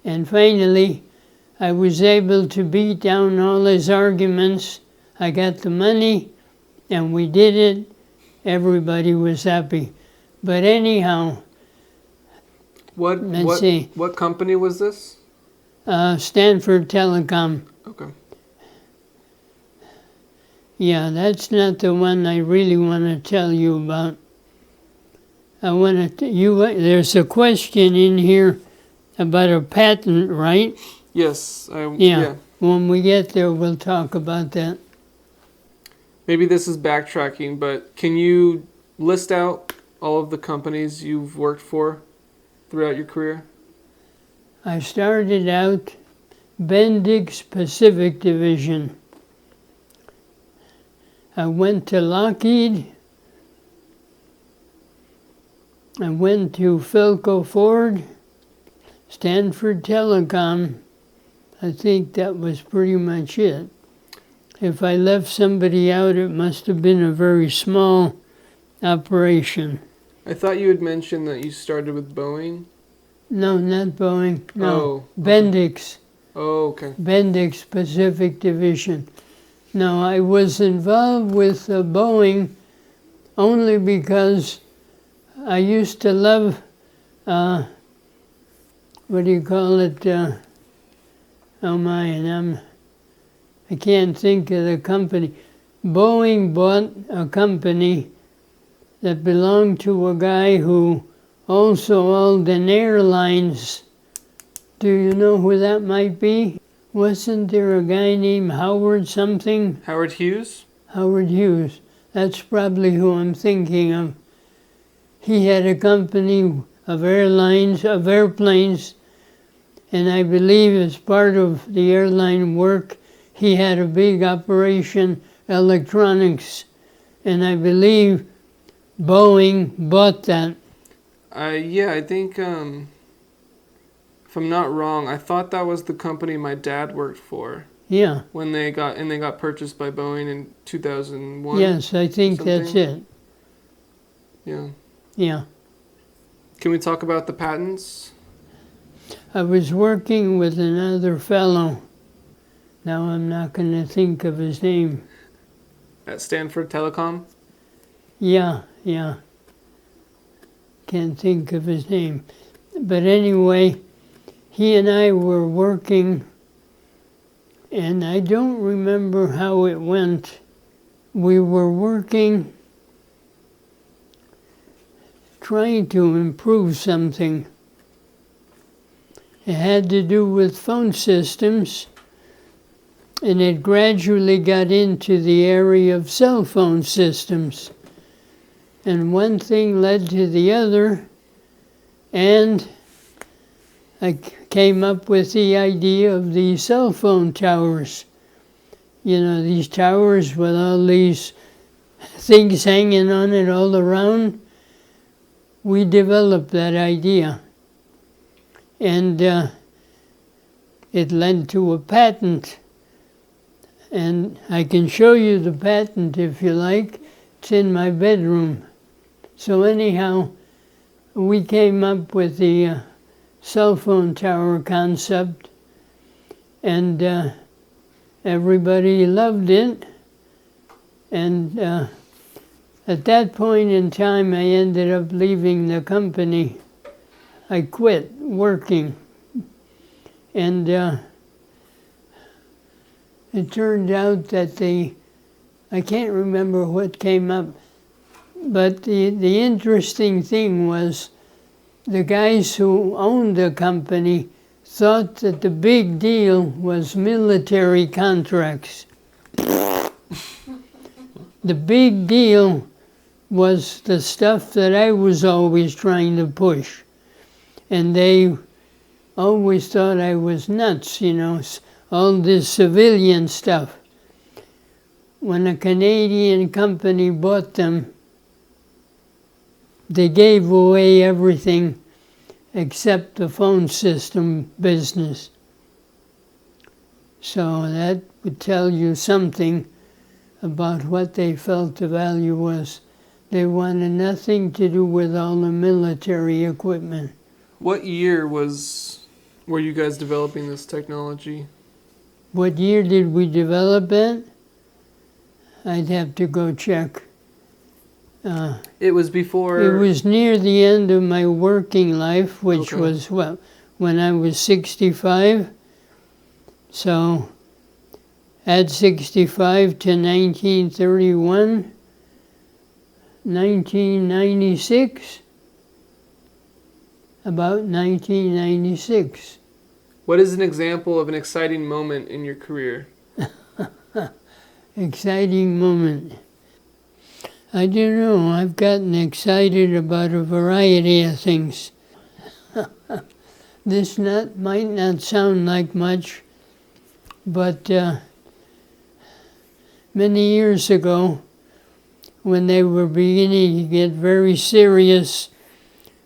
S2: And finally, I was able to beat down all his arguments. I got the money, and we did it. Everybody was happy. But anyhow,
S1: What company was this?
S2: Stanford Telecom.
S1: Okay.
S2: Yeah, that's not the one I really want to tell you about. There's a question in here about a patent, right?
S1: Yes.
S2: Yeah. When we get there, we'll talk about that.
S1: Maybe this is backtracking, but can you list out all of the companies you've worked for throughout your career?
S2: I started out Bendix Pacific Division. I went to Lockheed. I went to Philco Ford, Stanford Telecom. I think that was pretty much it. If I left somebody out, it must have been a very small operation.
S1: I thought you had mentioned that you started with Boeing.
S2: No, not Boeing. No,
S1: Oh, okay.
S2: Bendix.
S1: Oh, okay.
S2: Bendix Pacific Division. No, I was involved with Boeing only because I used to love, what do you call it? I can't think of the company. Boeing bought a company that belonged to a guy who also owned an airlines. Do you know who that might be? Wasn't there a guy named Howard something?
S1: Howard Hughes?
S2: Howard Hughes. That's probably who I'm thinking of. He had a company of airplanes, and I believe as part of the airline work, he had a big operation, electronics, and I believe Boeing bought that.
S1: Yeah, I think, if I'm not wrong, I thought that was the company my dad worked for.
S2: Yeah.
S1: When they got purchased by Boeing in 2001.
S2: Yes, I think that's it.
S1: Yeah.
S2: Yeah.
S1: Can we talk about the patents?
S2: I was working with another fellow. Now I'm not going to think of his name.
S1: At Stanford Telecom?
S2: Yeah. Can't think of his name. But anyway, he and I were working, and I don't remember how it went. We were working, trying to improve something. It had to do with phone systems, and it gradually got into the area of cell phone systems. And one thing led to the other, and I came up with the idea of the cell phone towers. You know, these towers with all these things hanging on it all around. We developed that idea. And it led to a patent. And I can show you the patent if you like. It's in my bedroom. So anyhow, we came up with the cell phone tower concept, and everybody loved it. And at that point in time, I ended up leaving the company. I quit working. And it turned out that I can't remember what came up, but the interesting thing was the guys who owned the company thought that the big deal was military contracts. The big deal was the stuff that I was always trying to push. And they always thought I was nuts, you know, all this civilian stuff. When a Canadian company bought them, they gave away everything, except the phone system business. So that would tell you something about what they felt the value was. They wanted nothing to do with all the military equipment.
S1: What year were you guys developing this technology?
S2: What year did we develop it? I'd have to go check.
S1: It was before...
S2: It was near the end of my working life, which
S1: Okay.
S2: was, when I was 65. So, at 65 to 1931, 1996, about 1996.
S1: What is an example of an exciting moment in your career?
S2: Exciting moment. I don't know, I've gotten excited about a variety of things. This might not sound like much, but many years ago, when they were beginning to get very serious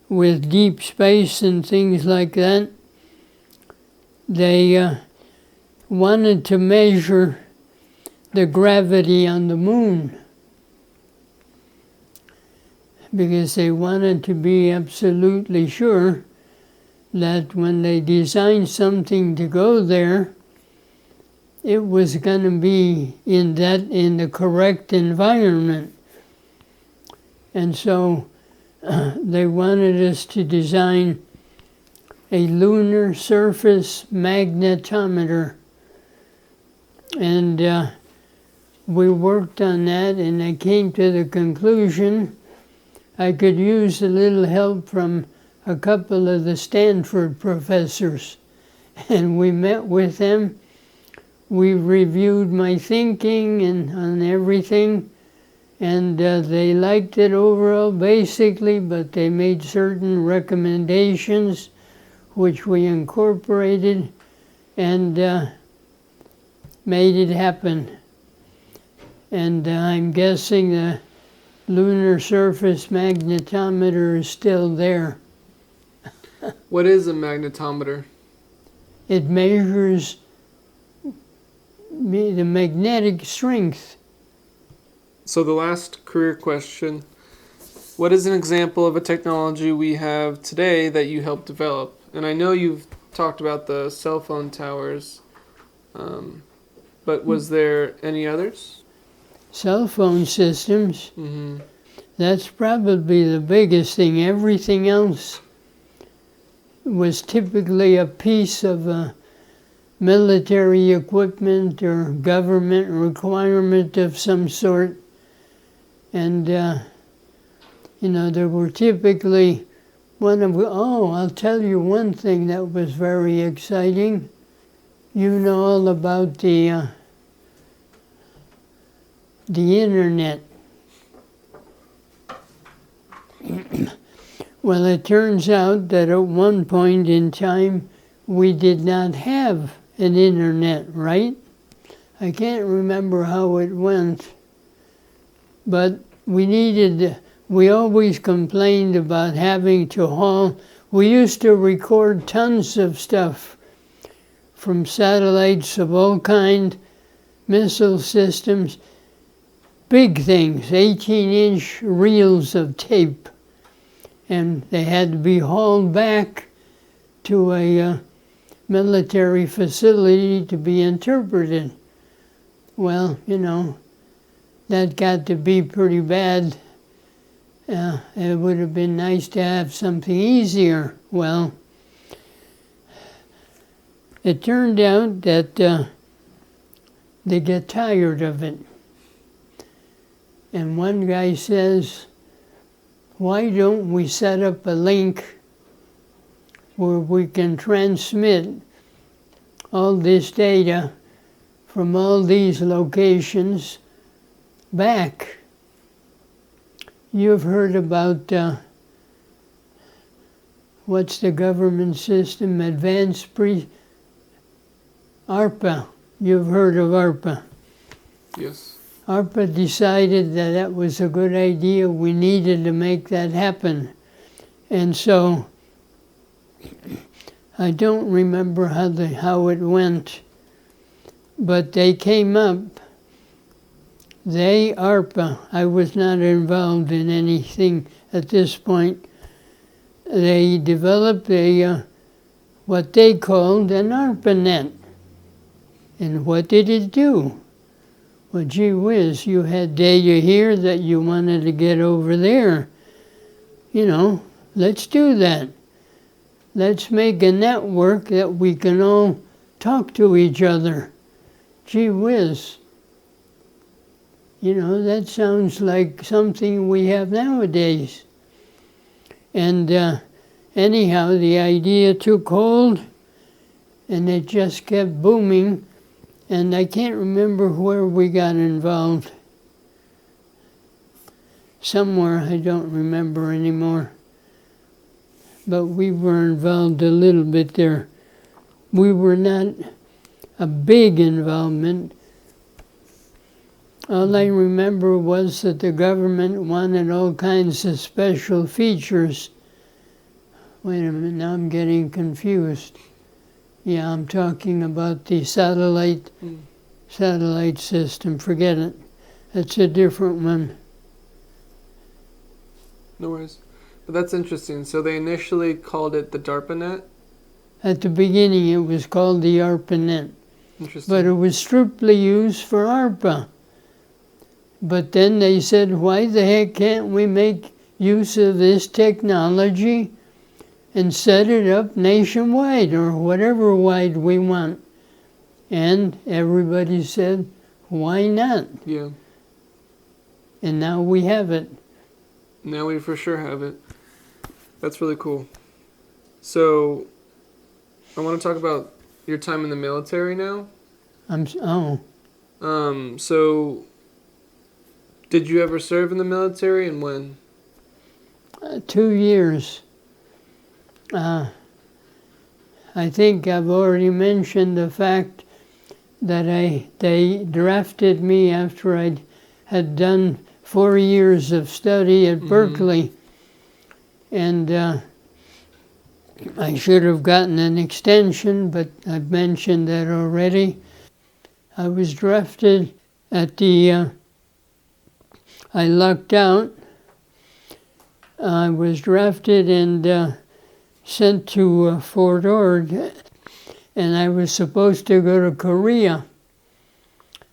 S2: with deep space and things like that, they wanted to measure the gravity on the moon, because they wanted to be absolutely sure that when they designed something to go there, it was going to be in the correct environment. And so they wanted us to design a lunar surface magnetometer. And we worked on that, and I came to the conclusion I could use a little help from a couple of the Stanford professors. And we met with them. We reviewed my thinking and on everything, and they liked it overall basically, but they made certain recommendations which we incorporated and made it happen. And I'm guessing the lunar surface magnetometer is still there.
S1: What is a magnetometer?
S2: It measures the magnetic strength.
S1: So the last career question, what is an example of a technology we have today that you helped develop? And I know you've talked about the cell phone towers, but was there any others?
S2: Cell phone systems,
S1: Mm-hmm.
S2: that's probably the biggest thing. Everything else was typically a piece of military equipment or government requirement of some sort. And, there were typically I'll tell you one thing that was very exciting. You know all about the internet. Well, it turns out that at one point in time, we did not have an internet, right? I can't remember how it went, but we always complained about having to haul. We used to record tons of stuff from satellites of all kinds, missile systems, big things, 18-inch reels of tape. And they had to be hauled back to a military facility to be interpreted. Well, that got to be pretty bad. It would have been nice to have something easier. Well, it turned out that they get tired of it. And one guy says, why don't we set up a link where we can transmit all this data from all these locations back? You've heard about, what's the government system, ARPA. You've heard of ARPA.
S1: Yes.
S2: ARPA decided that was a good idea. We needed to make that happen. And so I don't remember how it went, but they came up. ARPA, I was not involved in anything at this point. They developed what they called an ARPANET. And what did it do? Well, gee whiz, you had data here that you wanted to get over there. Let's do that. Let's make a network that we can all talk to each other. Gee whiz. That sounds like something we have nowadays. And anyhow, the idea took hold, and it just kept booming. And I can't remember where we got involved. Somewhere, I don't remember anymore. But we were involved a little bit there. We were not a big involvement. All I remember was that the government wanted all kinds of special features. Wait a minute, now I'm getting confused. Yeah, I'm talking about the satellite system. Forget it. It's a different one.
S1: No worries. But that's interesting. So they initially called it the DARPANET?
S2: At the beginning, it was called the ARPANET.
S1: Interesting.
S2: But it was strictly used for ARPA. But then they said, why the heck can't we make use of this technology and set it up nationwide or whatever wide we want? And everybody said, why not?
S1: Yeah.
S2: And now we have it.
S1: Now we for sure have it. That's really cool. So, I want to talk about your time in the military now. So, did you ever serve in the military, and when?
S2: 2 years. I think I've already mentioned the fact that they drafted me after I had done 4 years of study at Berkeley. And I should have gotten an extension, but I've mentioned that already. I was drafted at I lucked out. I was drafted and sent to Fort Ord, and I was supposed to go to Korea.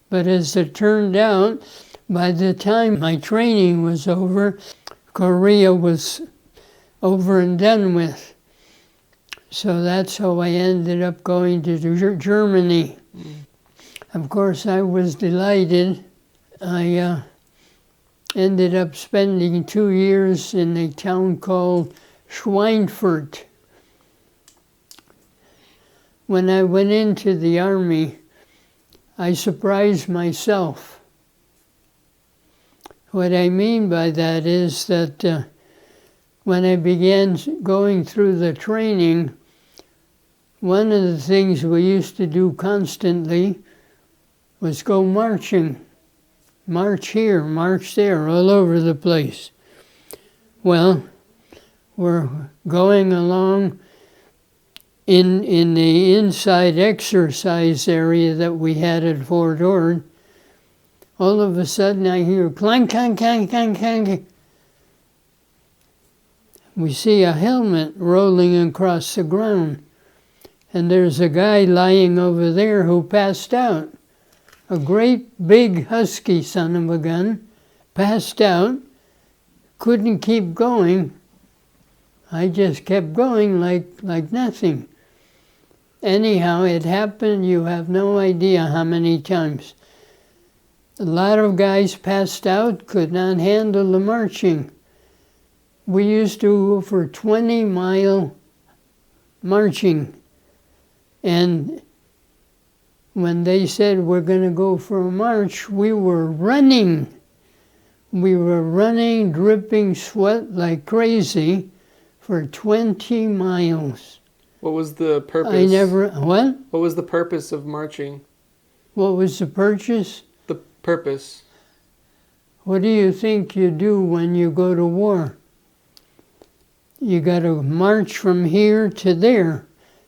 S2: But as it turned out, by the time my training was over, Korea was over and done with. So that's how I ended up going to Germany. Of course, I was delighted. I ended up spending 2 years in a town called Schweinfurt. When I went into the army, I surprised myself. What I mean by that is that when I began going through the training, one of the things we used to do constantly was go marching. March here, march there, all over the place. Well, we're going along in the inside exercise area that we had at Fort Ord. All of a sudden I hear clank, clank, clank, clank, clank. We see a helmet rolling across the ground. And there's a guy lying over there who passed out. A great big husky son of a gun, passed out, couldn't keep going. I just kept going like nothing. Anyhow, it happened, you have no idea how many times. A lot of guys passed out, could not handle the marching. We used to go for 20-mile marching. And when they said we're going to go for a march, we were running. We were running, dripping sweat like crazy for 20 miles.
S1: What was the purpose?
S2: What?
S1: What was the purpose of marching?
S2: What was the purchase?
S1: The purpose.
S2: What do you think you do when you go to war? you got to march from here to there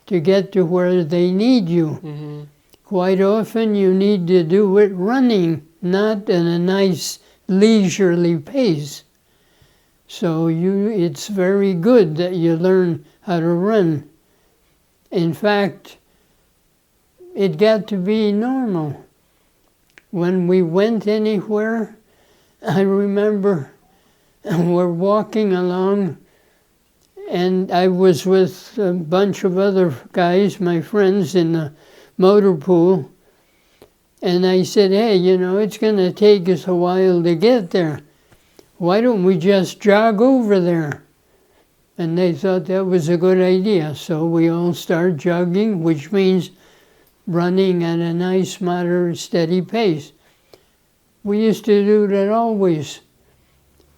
S2: to get to where they need you.
S1: Mm-hmm.
S2: Quite often you need to do it running, not in a nice leisurely pace. So it's very good that you learn how to run. In fact, it got to be normal. When we went anywhere, I remember we're walking along, and I was with a bunch of other guys, my friends, in the motor pool, and I said, hey, it's going to take us a while to get there. Why don't we just jog over there? And they thought that was a good idea, so we all started jogging, which means running at a nice, moderate, steady pace. We used to do that always.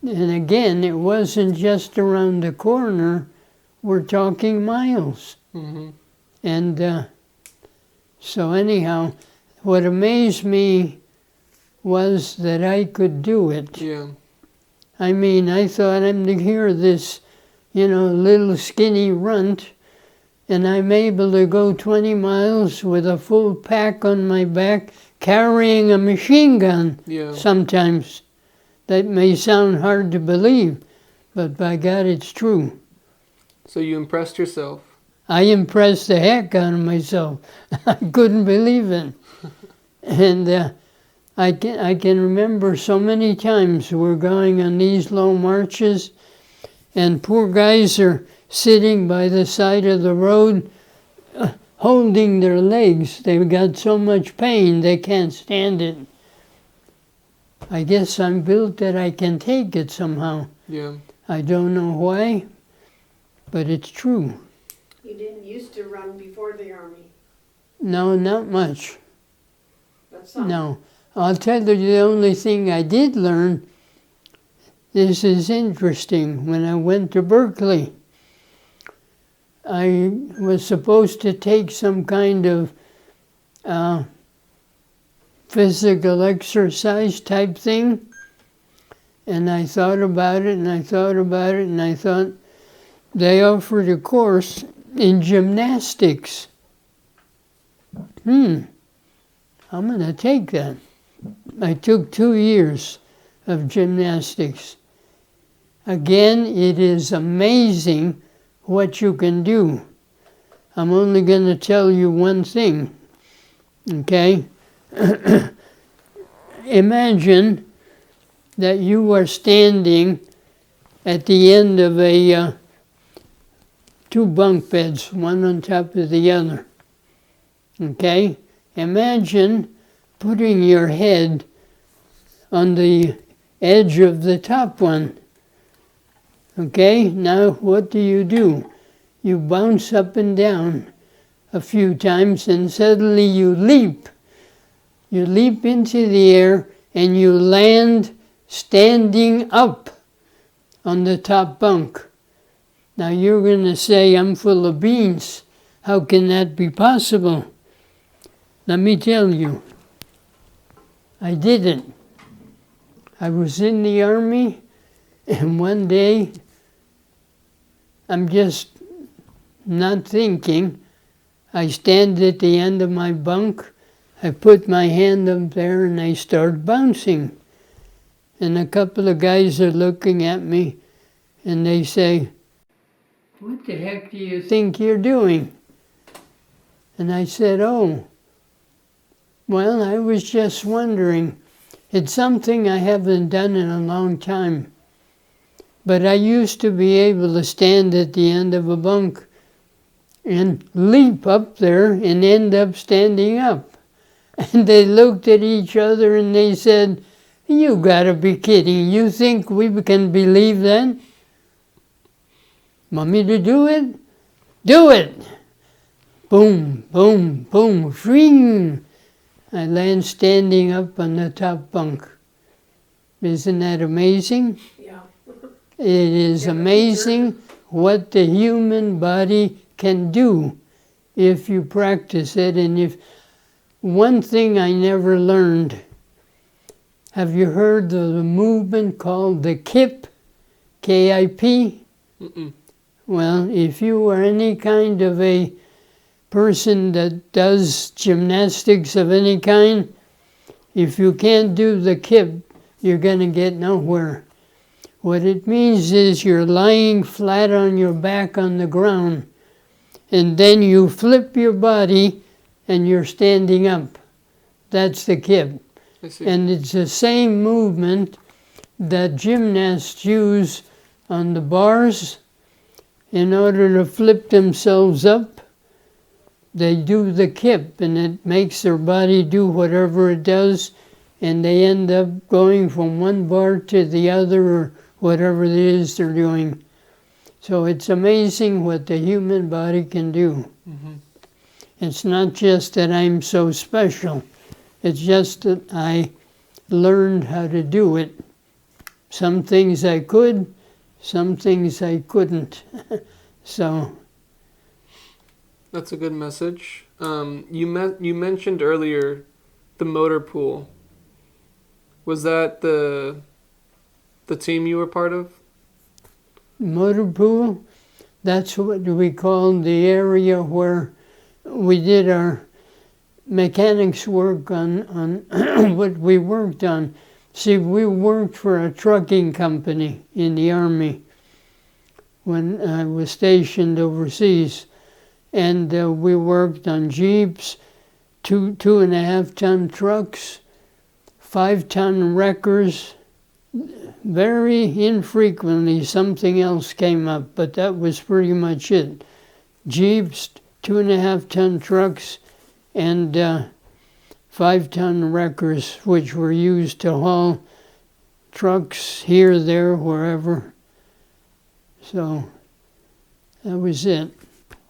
S2: And again, it wasn't just around the corner. We're talking miles.
S1: Mm-hmm.
S2: And so anyhow, what amazed me was that I could do it.
S1: Yeah.
S2: I mean, I thought I'm to hear this, little skinny runt, and I'm able to go 20 miles with a full pack on my back, carrying a machine gun.
S1: Yeah.
S2: Sometimes. That may sound hard to believe, but by God, it's true.
S1: So you impressed yourself.
S2: I impressed the heck out of myself. I couldn't believe it. And I can remember so many times we're going on these long marches, and poor guys are sitting by the side of the road, holding their legs. They've got so much pain they can't stand it. I guess I'm built that I can take it somehow.
S1: Yeah.
S2: I don't know why, but it's true.
S3: You didn't used to run before the Army?
S2: No, not much.
S3: But some.
S2: No. I'll tell you the only thing I did learn, this is interesting, when I went to Berkeley. I was supposed to take some kind of physical exercise type thing, and I thought about it, and I thought about it, and I thought they offered a course in gymnastics. I'm going to take that. I took 2 years of gymnastics. Again, it is amazing what you can do. I'm only going to tell you one thing, okay? Imagine that you are standing at the end of a 2 bunk beds, one on top of the other. Okay? Imagine putting your head on the edge of the top one. Okay? Now what do? You bounce up and down a few times, and suddenly you leap. You leap into the air and you land standing up on the top bunk. Now you're going to say, I'm full of beans. How can that be possible? Let me tell you. I did it. I was in the Army, and one day, I'm just not thinking. I stand at the end of my bunk, I put my hand up there and I start bouncing. And a couple of guys are looking at me and they say, what the heck do you think you're doing? And I said, oh, well, I was just wondering. It's something I haven't done in a long time. But I used to be able to stand at the end of a bunk and leap up there and end up standing up. And they looked at each other and they said, you gotta be kidding. You think we can believe that? Want me to do it? Do it! Boom, boom, boom, shring! I land standing up on the top bunk. Isn't that amazing?
S3: Yeah.
S2: It is amazing what the human body can do if you practice it. And if one thing I never learned, have you heard of the movement called the KIP? K-I-P?
S1: Mm-mm.
S2: Well, if you are any kind of a person that does gymnastics of any kind, if you can't do the kip, you're going to get nowhere. What it means is you're lying flat on your back on the ground, and then you flip your body and you're standing up. That's the kip.
S1: I see.
S2: And it's the same movement that gymnasts use on the bars in order to flip themselves up. They do the kip, and it makes their body do whatever it does, and they end up going from one bar to the other, or whatever it is they're doing. So it's amazing what the human body can do.
S1: Mm-hmm.
S2: It's not just that I'm so special. It's just that I learned how to do it. Some things I could, some things I couldn't. So
S1: that's a good message. You mentioned earlier the motor pool. Was that the team you were part of?
S2: motor pool, that's what we call the area where we did our mechanics work on what we worked on. See, we worked for a trucking company in the Army when I was stationed overseas. And we worked on Jeeps, 2.5-ton trucks, 5-ton wreckers. Very infrequently something else came up, but that was pretty much it. Jeeps, 2.5-ton trucks, and 5-ton wreckers, which were used to haul trucks here, there, wherever. So that was it.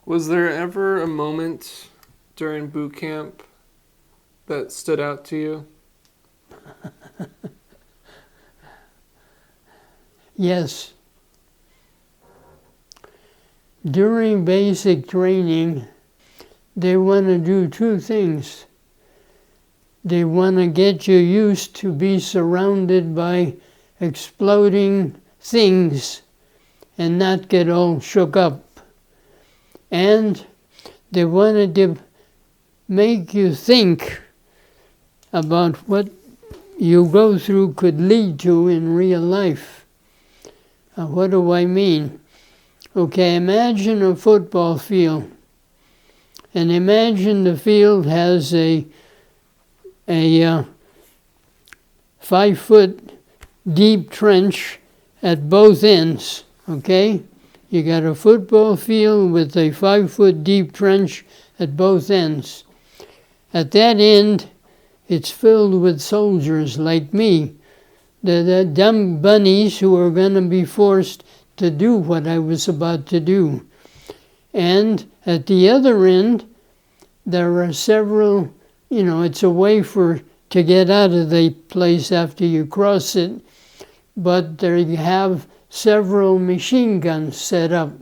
S1: Was there ever a moment during boot camp that stood out to you?
S2: Yes. During basic training, they want to do two things. They want to get you used to be surrounded by exploding things and not get all shook up. And they wanted to make you think about what you go through could lead to in real life. What do I mean? Okay, imagine a football field. And imagine the field has a 5-foot deep trench at both ends, okay? You got a football field with a 5-foot deep trench at both ends. At that end, it's filled with soldiers like me, the dumb bunnies who are going to be forced to do what I was about to do. And at the other end, there are several, it's a way to get out of the place after you cross it, but there you have several machine guns set up.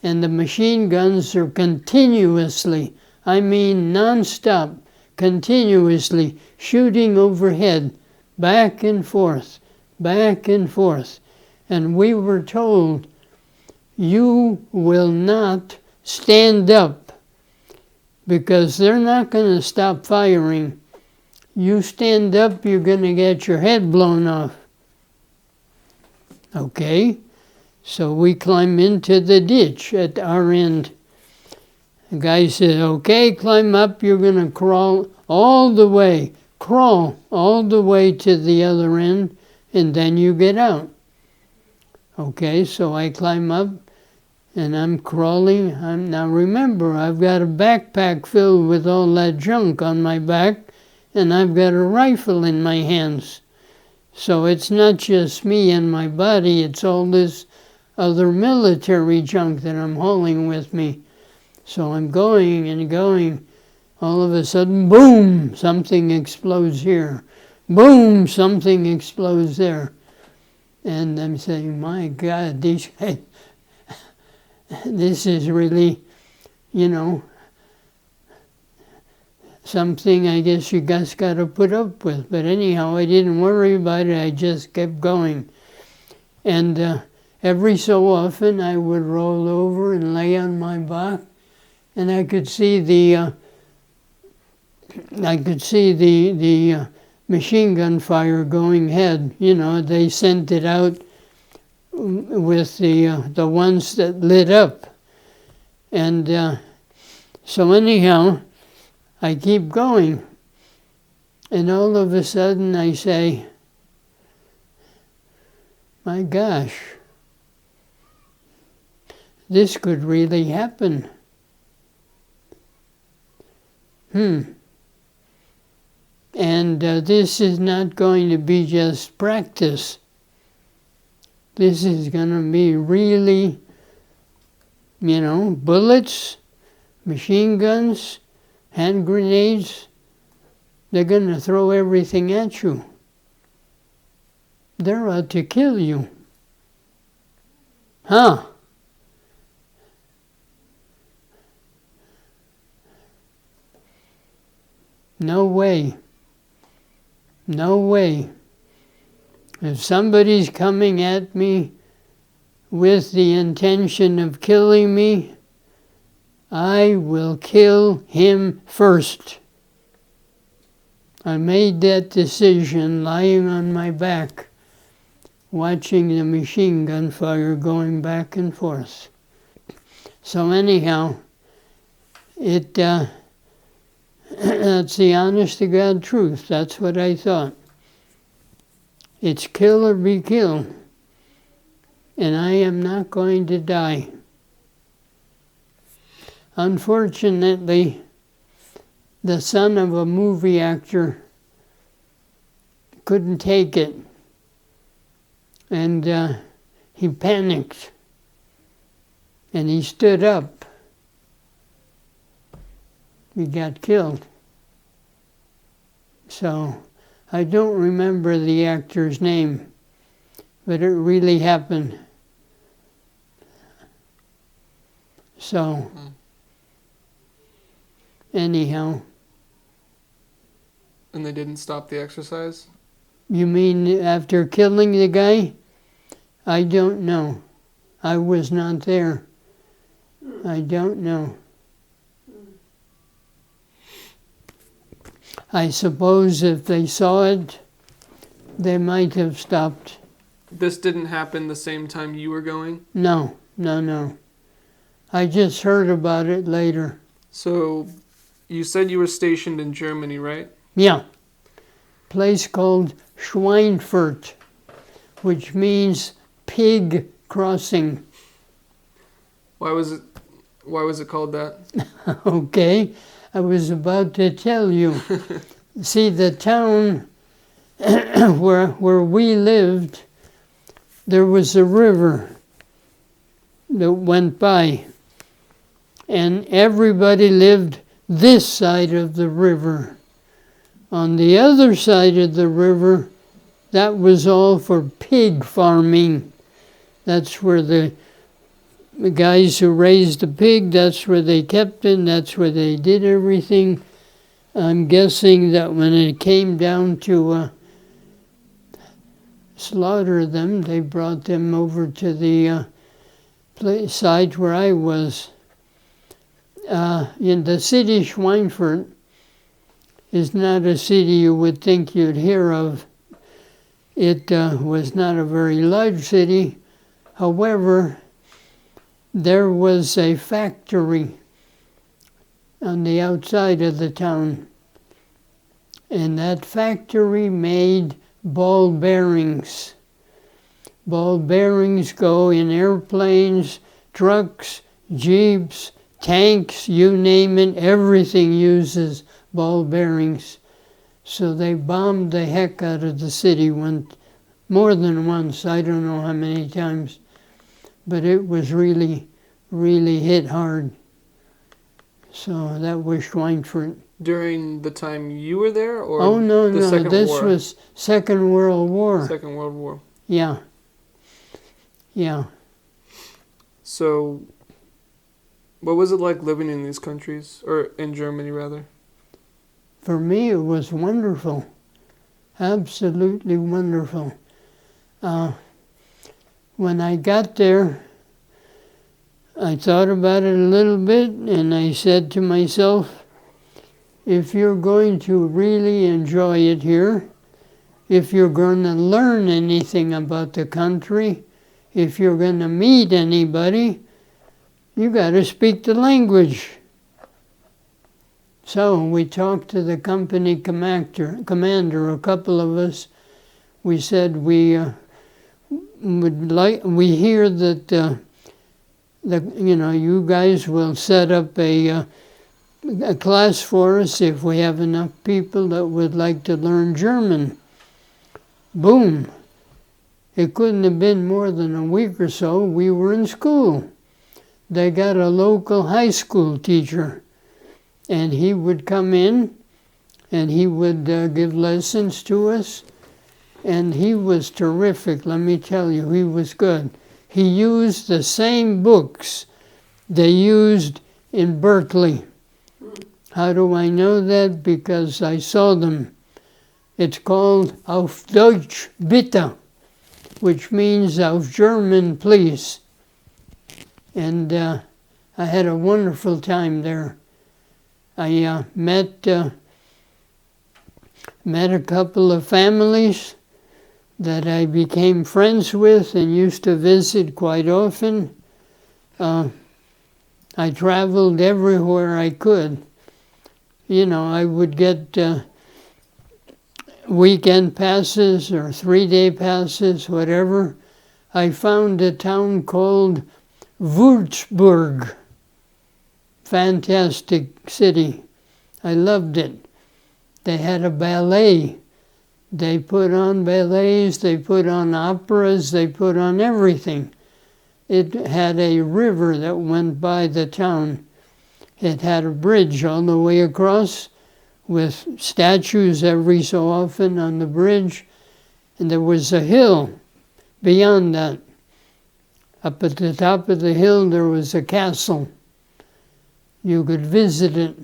S2: And the machine guns are continuously, non-stop, continuously shooting overhead, back and forth, back and forth. And we were told, you will not stand up because they're not going to stop firing. You stand up, you're going to get your head blown off. Okay, so we climb into the ditch at our end. The guy said, okay, climb up, you're going to crawl all the way to the other end, and then you get out. Okay, so I climb up, and I'm crawling. Now remember, I've got a backpack filled with all that junk on my back, and I've got a rifle in my hands. So it's not just me and my body, it's all this other military junk that I'm hauling with me. So I'm going and going. All of a sudden, boom, something explodes here. Boom, something explodes there. And I'm saying, my God, these guys, this is really, something I guess you guys got to put up with. But anyhow, I didn't worry about it. I just kept going. And every so often I would roll over and lay on my back, and I could see the machine gun fire going ahead. You know, they sent it out with the ones that lit up. And so anyhow, I keep going. And all of a sudden I say, my gosh, this could really happen. And this is not going to be just practice. This is going to be really, bullets, machine guns, hand grenades. They're going to throw everything at you. They're out to kill you. Huh? No way. No way. If somebody's coming at me with the intention of killing me, I will kill him first. I made that decision lying on my back, watching the machine gun fire going back and forth. So anyhow, that's the honest to God truth. That's what I thought. It's kill or be killed. And I am not going to die. Unfortunately, the son of a movie actor couldn't take it. And he panicked. And he stood up. He got killed. So I don't remember the actor's name, but it really happened. So anyhow.
S1: And they didn't stop the exercise?
S2: You mean after killing the guy? I don't know. I was not there. I don't know. I suppose if they saw it, they might have stopped.
S1: This didn't happen the same time you were going?
S2: No. I just heard about it later.
S1: So, you said you were stationed in Germany, right?
S2: Yeah. Place called Schweinfurt, which means pig crossing.
S1: Why was it called that?
S2: Okay, I was about to tell you. See, the town where we lived, there was a river that went by, and everybody lived this side of the river. On the other side of the river, that was all for pig farming. That's where the guys who raised the pig, that's where they kept it, that's where they did everything. I'm guessing that when it came down to slaughter them, they brought them over to the side where I was. In the city Schweinfurt is not a city you would think you'd hear of. It was not a very large city. However, there was a factory on the outside of the town, and that factory made ball bearings. Ball bearings go in airplanes, trucks, jeeps, tanks, you name it, everything uses ball bearings. So they bombed the heck out of the city more than once, I don't know how many times. But it was really, really hit hard. So that was Schweinfurt.
S1: During the time you were there, or
S2: oh no,
S1: the Second
S2: this
S1: War?
S2: was Second World War.
S1: Second World War.
S2: Yeah.
S1: So, what was it like living in these countries, or in Germany rather?
S2: For me, it was wonderful. Absolutely wonderful. when I got there, I thought about it a little bit, and I said to myself, if you're going to really enjoy it here, if you're going to learn anything about the country, if you're going to meet anybody, you got to speak the language. So we talked to the company commander, a couple of us. We said we hear that you guys will set up a class for us if we have enough people that would like to learn German. Boom. It couldn't have been more than a week or so. We were in school. They got a local high school teacher, and he would come in and he would give lessons to us, and he was terrific. Let me tell you, he was good. He used the same books they used in Berkeley. How do I know that? Because I saw them. It's called Auf Deutsch bitte, which means Auf German please. And I had a wonderful time there. I met a couple of families that I became friends with and used to visit quite often. I traveled everywhere I could. I would get weekend passes or 3-day passes, whatever. I found a town called Würzburg. Fantastic city. I loved it. They had a ballet. They put on ballets, they put on operas, they put on everything. It had a river that went by the town. It had a bridge all the way across with statues every so often on the bridge. And there was a hill beyond that. Up at the top of the hill there was a castle. You could visit it.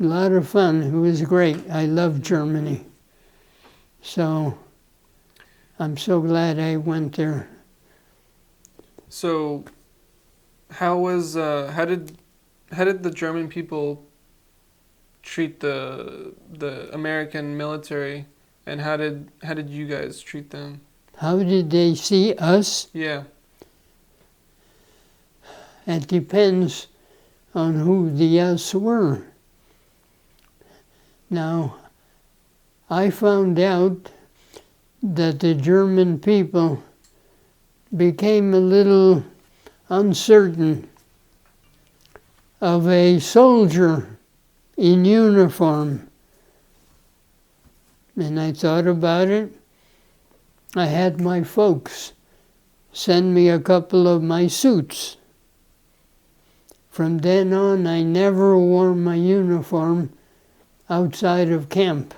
S2: A lot of fun. It was great. I loved Germany. So I'm so glad I went there.
S1: So how did the German people treat the American military, and how did you guys treat them?
S2: How did they see us?
S1: Yeah.
S2: It depends on who the us were. Now, I found out that the German people became a little uncertain of a soldier in uniform. And I thought about it. I had my folks send me a couple of my suits. From then on, I never wore my uniform outside of camp.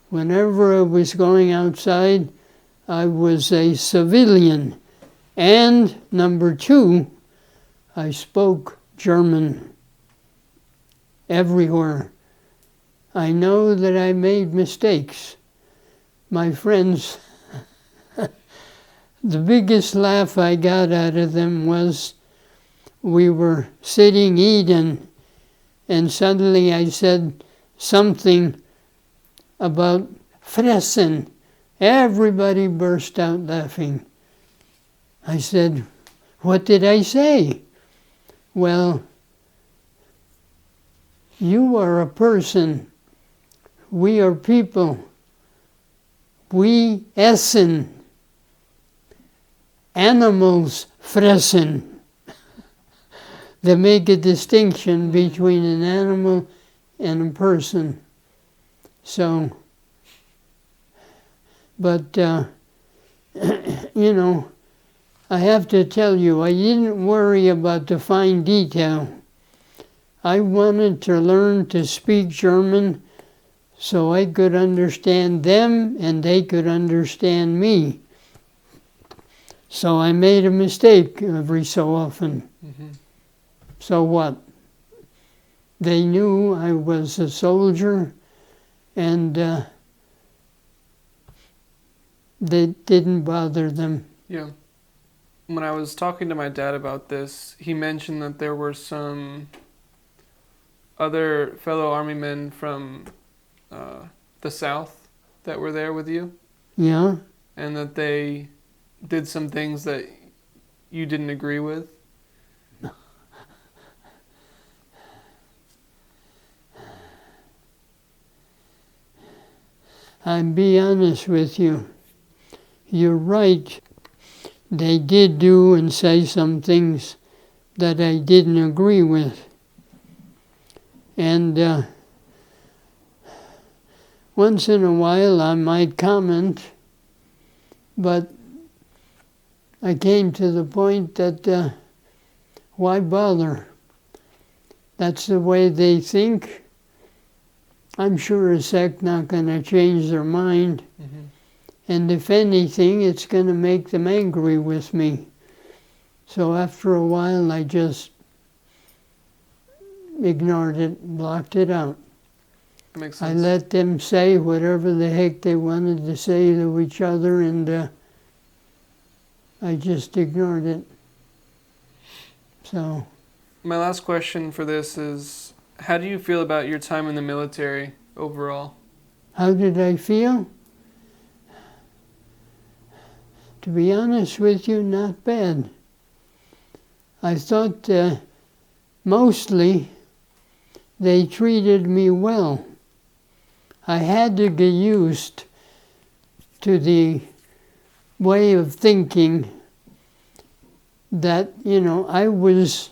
S2: Whenever I was going outside, I was a civilian. And number 2, I spoke German everywhere. I know that I made mistakes. My friends, the biggest laugh I got out of them was we were sitting eating, and suddenly I said something about fressen. Everybody burst out laughing. I said, what did I say? Well, you are a person. We are people. We essen. Animals fressen. They make a distinction between an animal and a person. So, but, I have to tell you, I didn't worry about the fine detail. I wanted to learn to speak German so I could understand them and they could understand me. So I made a mistake every so often. Mm-hmm. So what? They knew I was a soldier, and they didn't bother them.
S1: Yeah. When I was talking to my dad about this, he mentioned that there were some other fellow Army men from the South that were there with you,
S2: Yeah.
S1: and that they did some things that you didn't agree with.
S2: I'll be honest with you. You're right. They did do and say some things that I didn't agree with. And once in a while I might comment, but I came to the point that why bother? That's the way they think. I'm sure a sec not going to change their mind.
S1: Mm-hmm.
S2: And if anything, it's going to make them angry with me. So after a while, I just ignored it, blocked it out.
S1: That makes
S2: I
S1: sense.
S2: let them say whatever the heck they wanted to say to each other, and I just ignored it. So,
S1: My last question for this is, how do you feel about your time in the military overall?
S2: how did I feel? To be honest with you, not bad. I thought mostly they treated me well. I had to get used to the way of thinking that, I was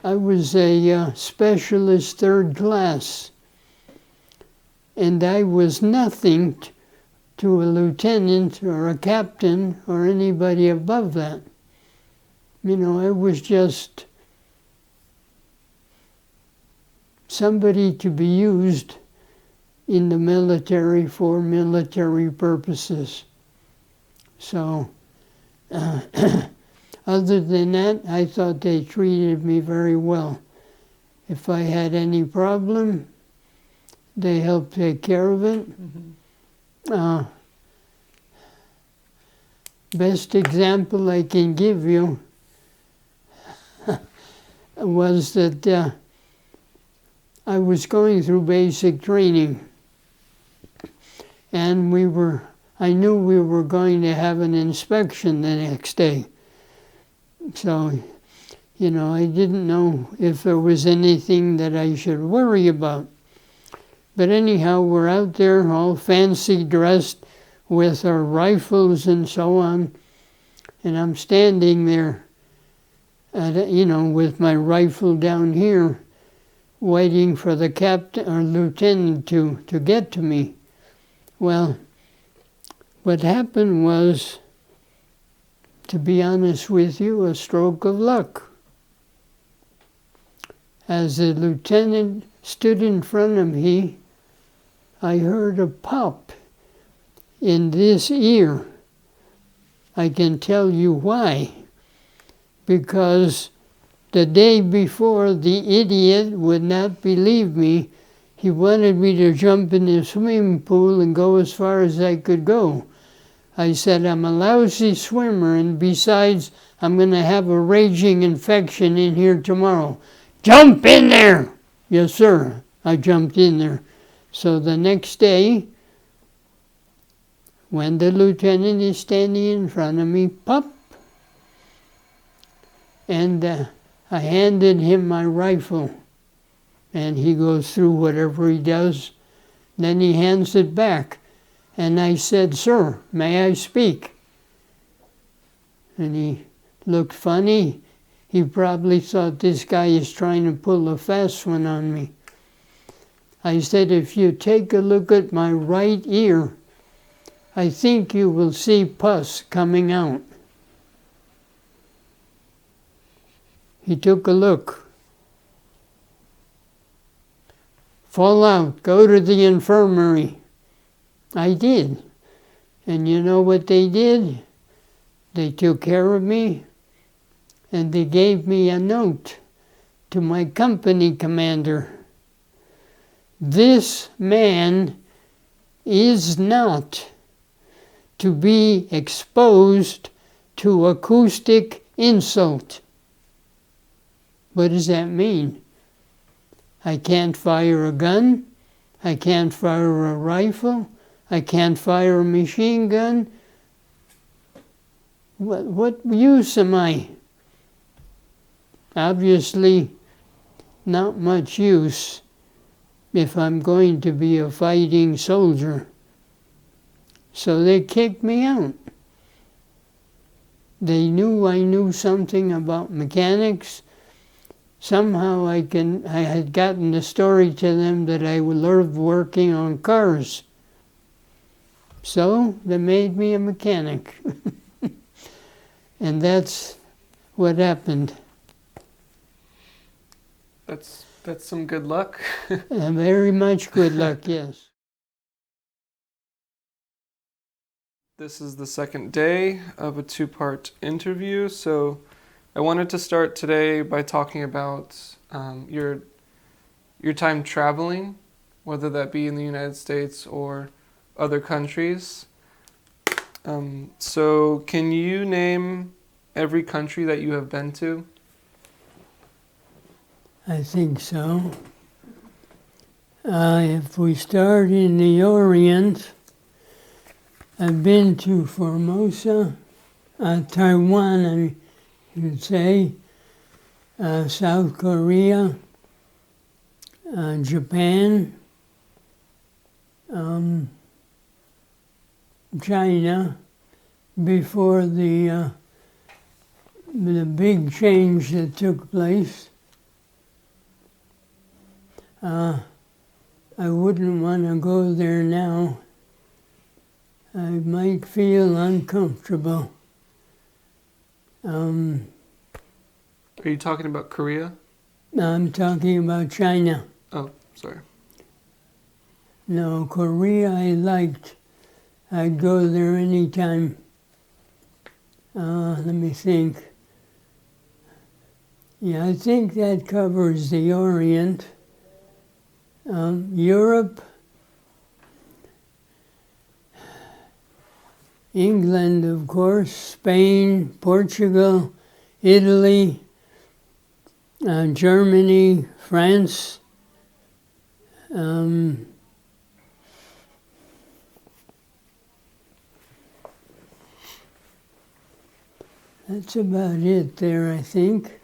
S2: a specialist third class, and I was nothing to a lieutenant or a captain or anybody above that. I was just somebody to be used in the military for military purposes. So, other than that, I thought they treated me very well. If I had any problem, they helped take care of it.
S1: Mm-hmm.
S2: Best example I can give you was that I was going through basic training, and I knew we were going to have an inspection the next day. So, I didn't know if there was anything that I should worry about. But anyhow, we're out there all fancy dressed with our rifles and so on, and I'm standing there, with my rifle down here, waiting for the captain or lieutenant to get to me. Well, what happened was, to be honest with you, a stroke of luck. As the lieutenant stood in front of me, I heard a pop in this ear. I can tell you why. Because the day before, the idiot would not believe me. He wanted me to jump in the swimming pool and go as far as I could go. I said, I'm a lousy swimmer, and besides, I'm going to have a raging infection in here tomorrow. Jump in there! Yes, sir. I jumped in there. So the next day, when the lieutenant is standing in front of me, pop, and I handed him my rifle, and he goes through whatever he does. Then he hands it back, and I said, sir, may I speak? And he looked funny. He probably thought this guy is trying to pull a fast one on me. I said, if you take a look at my right ear, I think you will see pus coming out. He took a look. Fall out, go to the infirmary. I did. And you know what they did? They took care of me, and they gave me a note to my company commander. This man is not to be exposed to acoustic insult. What does that mean? I can't fire a gun. I can't fire a rifle. I can't fire a machine gun. What use am I? Obviously, not much use if I'm going to be a fighting soldier. So they kicked me out. They knew I knew something about mechanics. Somehow I had gotten the story to them that I loved working on cars. So they made me a mechanic. And that's what happened.
S1: That's some good luck.
S2: Very much good luck, yes.
S1: This is the second day of a two-part interview, so I wanted to start today by talking about your time traveling, whether that be in the United States or other countries. So can you name every country that you have been to?
S2: I think so. If we start in the Orient, I've been to Formosa, Taiwan, I should say, South Korea, Japan, China, before the big change that took place. I wouldn't want to go there now. I might feel uncomfortable.
S1: Are you talking about Korea?
S2: I'm talking about China.
S1: Oh, sorry.
S2: No, Korea I liked. I'd go there anytime. Let me think. Yeah, I think that covers the Orient. Europe, England, of course, Spain, Portugal, Italy, Germany, France. That's about it there, I think.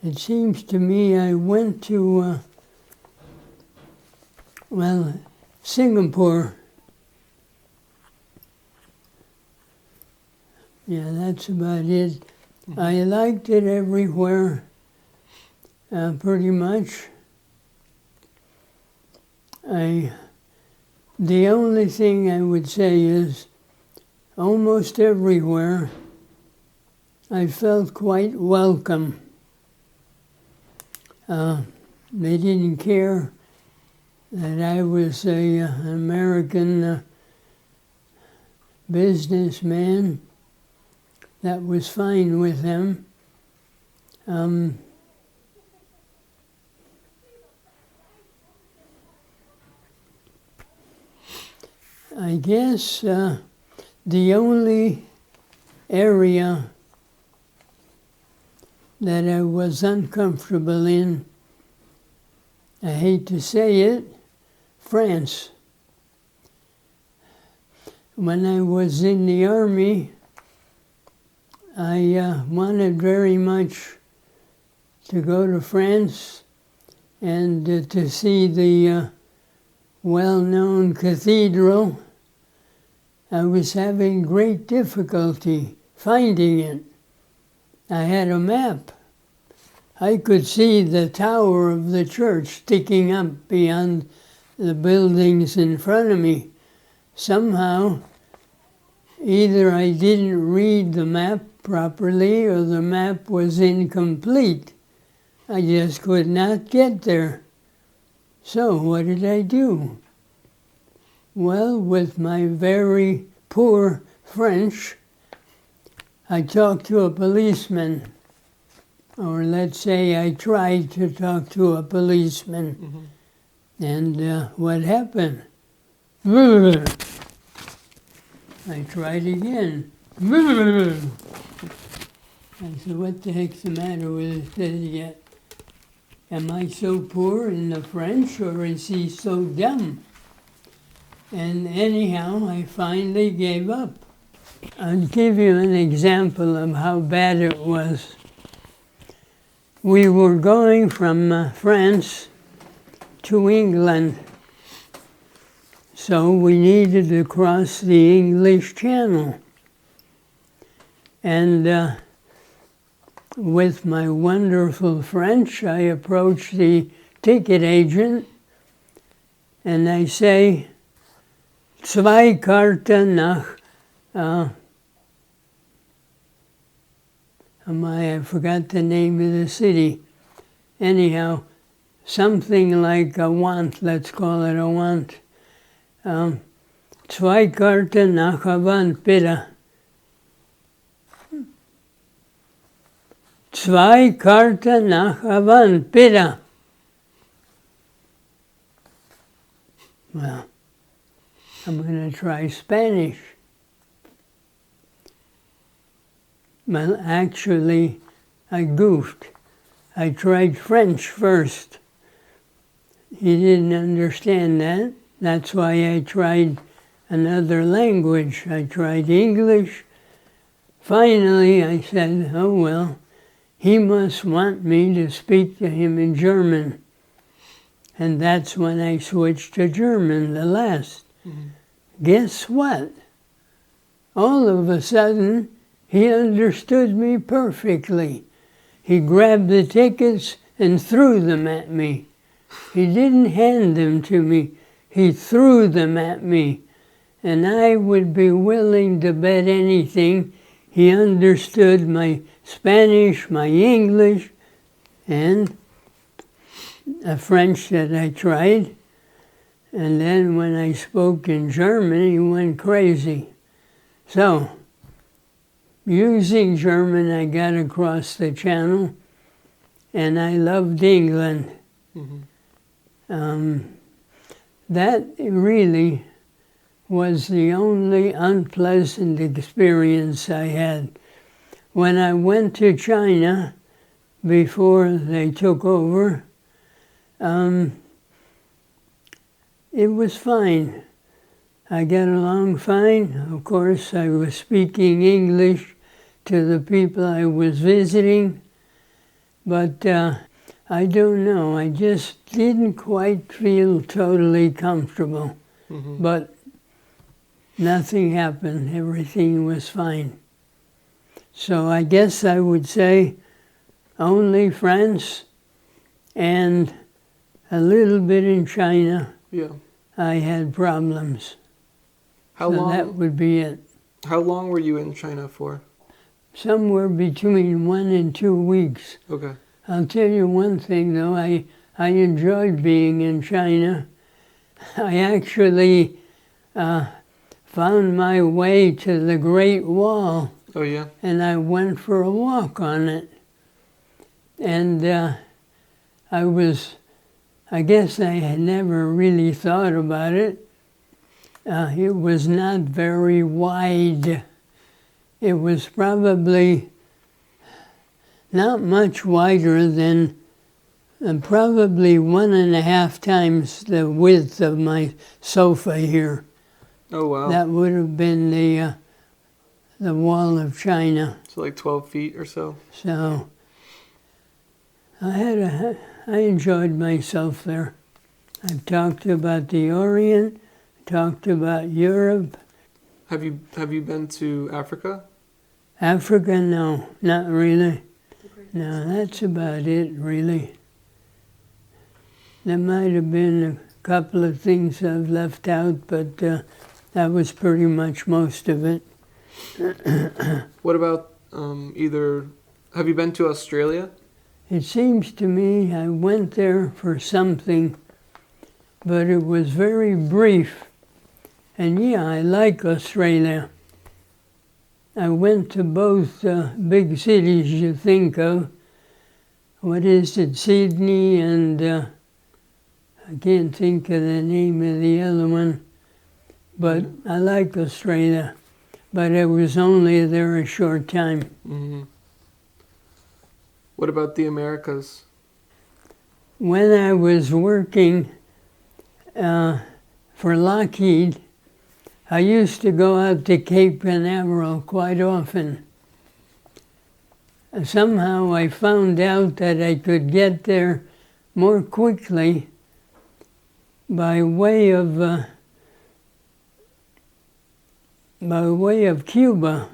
S2: It seems to me I went to, Singapore. Yeah, that's about it. Mm-hmm. I liked it everywhere, pretty much. The only thing I would say is, almost everywhere, I felt quite welcome. They didn't care that I was an American businessman. That was fine with them. I guess the only area that I was uncomfortable in, I hate to say it, France. When I was in the Army, I wanted very much to go to France and to see the well-known cathedral. I was having great difficulty finding it. I had a map. I could see the tower of the church sticking up beyond the buildings in front of me. Somehow, either I didn't read the map properly or the map was incomplete. I just could not get there. So what did I do? Well, with my very poor French, I talked to a policeman, or let's say I tried to talk to a policeman. Mm-hmm. And what happened? I tried again. I said, what the heck's the matter with it? Said, yeah, am I so poor in the French, or is he so dumb? And anyhow, I finally gave up. I'll give you an example of how bad it was. We were going from France to England, so we needed to cross the English Channel. And with my wonderful French, I approached the ticket agent and I say, zwei Karten nach, I forgot the name of the city. Anyhow, something like a want, let's call it a want. Zwei Karten nach Avant, bitte. Zwei Karten nach Avant, bitte. Well, I'm going to try Spanish. Well, actually, I goofed. I tried French first. He didn't understand that. That's why I tried another language. I tried English. Finally, I said, oh well, he must want me to speak to him in German. And that's when I switched to German, the last. Mm-hmm. Guess what? All of a sudden, he understood me perfectly. He grabbed the tickets and threw them at me. He didn't hand them to me. He threw them at me. And I would be willing to bet anything he understood my Spanish, my English, and the French that I tried. And then when I spoke in German, he went crazy. So, using German, I got across the channel, and I loved England. Mm-hmm. That really was the only unpleasant experience I had. When I went to China, before they took over, it was fine. I got along fine. Of course, I was speaking English to the people I was visiting, but I don't know, I just didn't quite feel totally comfortable. Mm-hmm. But nothing happened, everything was fine. So I guess I would say only France and a little bit in China. Yeah. I had problems. How long? That would be it.
S1: How long were you in China for?
S2: Somewhere between 1 and 2 weeks.
S1: Okay.
S2: I'll tell you one thing though, I enjoyed being in China. I actually found my way to the Great Wall.
S1: Oh yeah?
S2: And I went for a walk on it. And I guess I had never really thought about it. It was not very wide. It was probably not much wider than probably 1.5 times the width of my sofa here.
S1: Oh wow.
S2: That would have been the Wall of China.
S1: So like 12 feet or so?
S2: So I enjoyed myself there. I've talked about the Orient, talked about Europe.
S1: Have you been to Africa?
S2: Africa, no, not really. No, that's about it, really. There might have been a couple of things I've left out, but that was pretty much most of it.
S1: What about have you been to Australia?
S2: It seems to me I went there for something, but it was very brief. And yeah, I like Australia. I went to both big cities you think of. What is it, Sydney and I can't think of the name of the other one. But I like Australia, but I was only there a short time.
S1: Mm-hmm. What about the Americas?
S2: When I was working for Lockheed, I used to go out to Cape Canaveral quite often. And somehow I found out that I could get there more quickly by way of Cuba.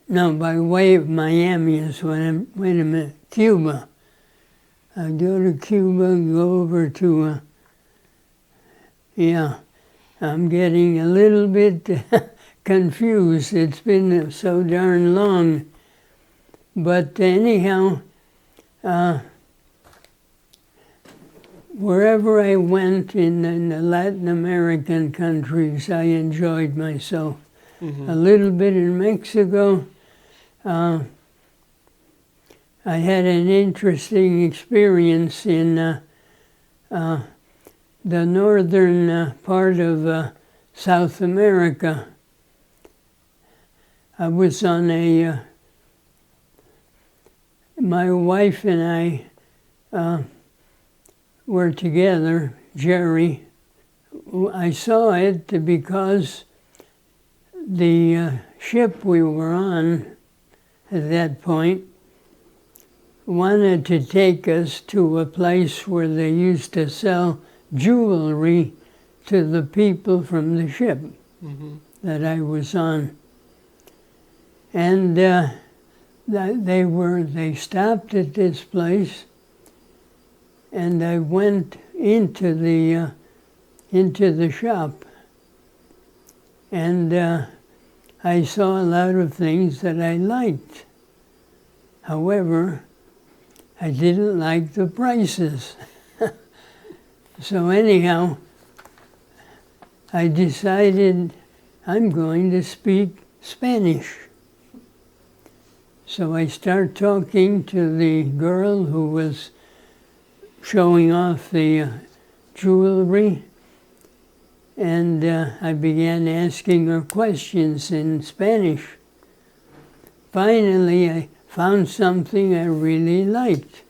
S2: No, by way of Miami is what I'm, wait a minute, Cuba. I go to Cuba, go over to, yeah, I'm getting a little bit confused. It's been so darn long. But anyhow, wherever I went in the Latin American countries, I enjoyed myself.
S1: Mm-hmm.
S2: A little bit in Mexico. I had an interesting experience in the northern part of South America. I was on my wife and I were together, Jerry. I saw it because the ship we were on at that point wanted to take us to a place where they used to sell jewelry to the people from the ship that I was on. And they stopped at this place, and I went into the shop, and I saw a lot of things that I liked. However, I didn't like the prices. So anyhow, I decided I'm going to speak Spanish. So I start talking to the girl who was showing off the jewelry, and I began asking her questions in Spanish. Finally, I found something I really liked.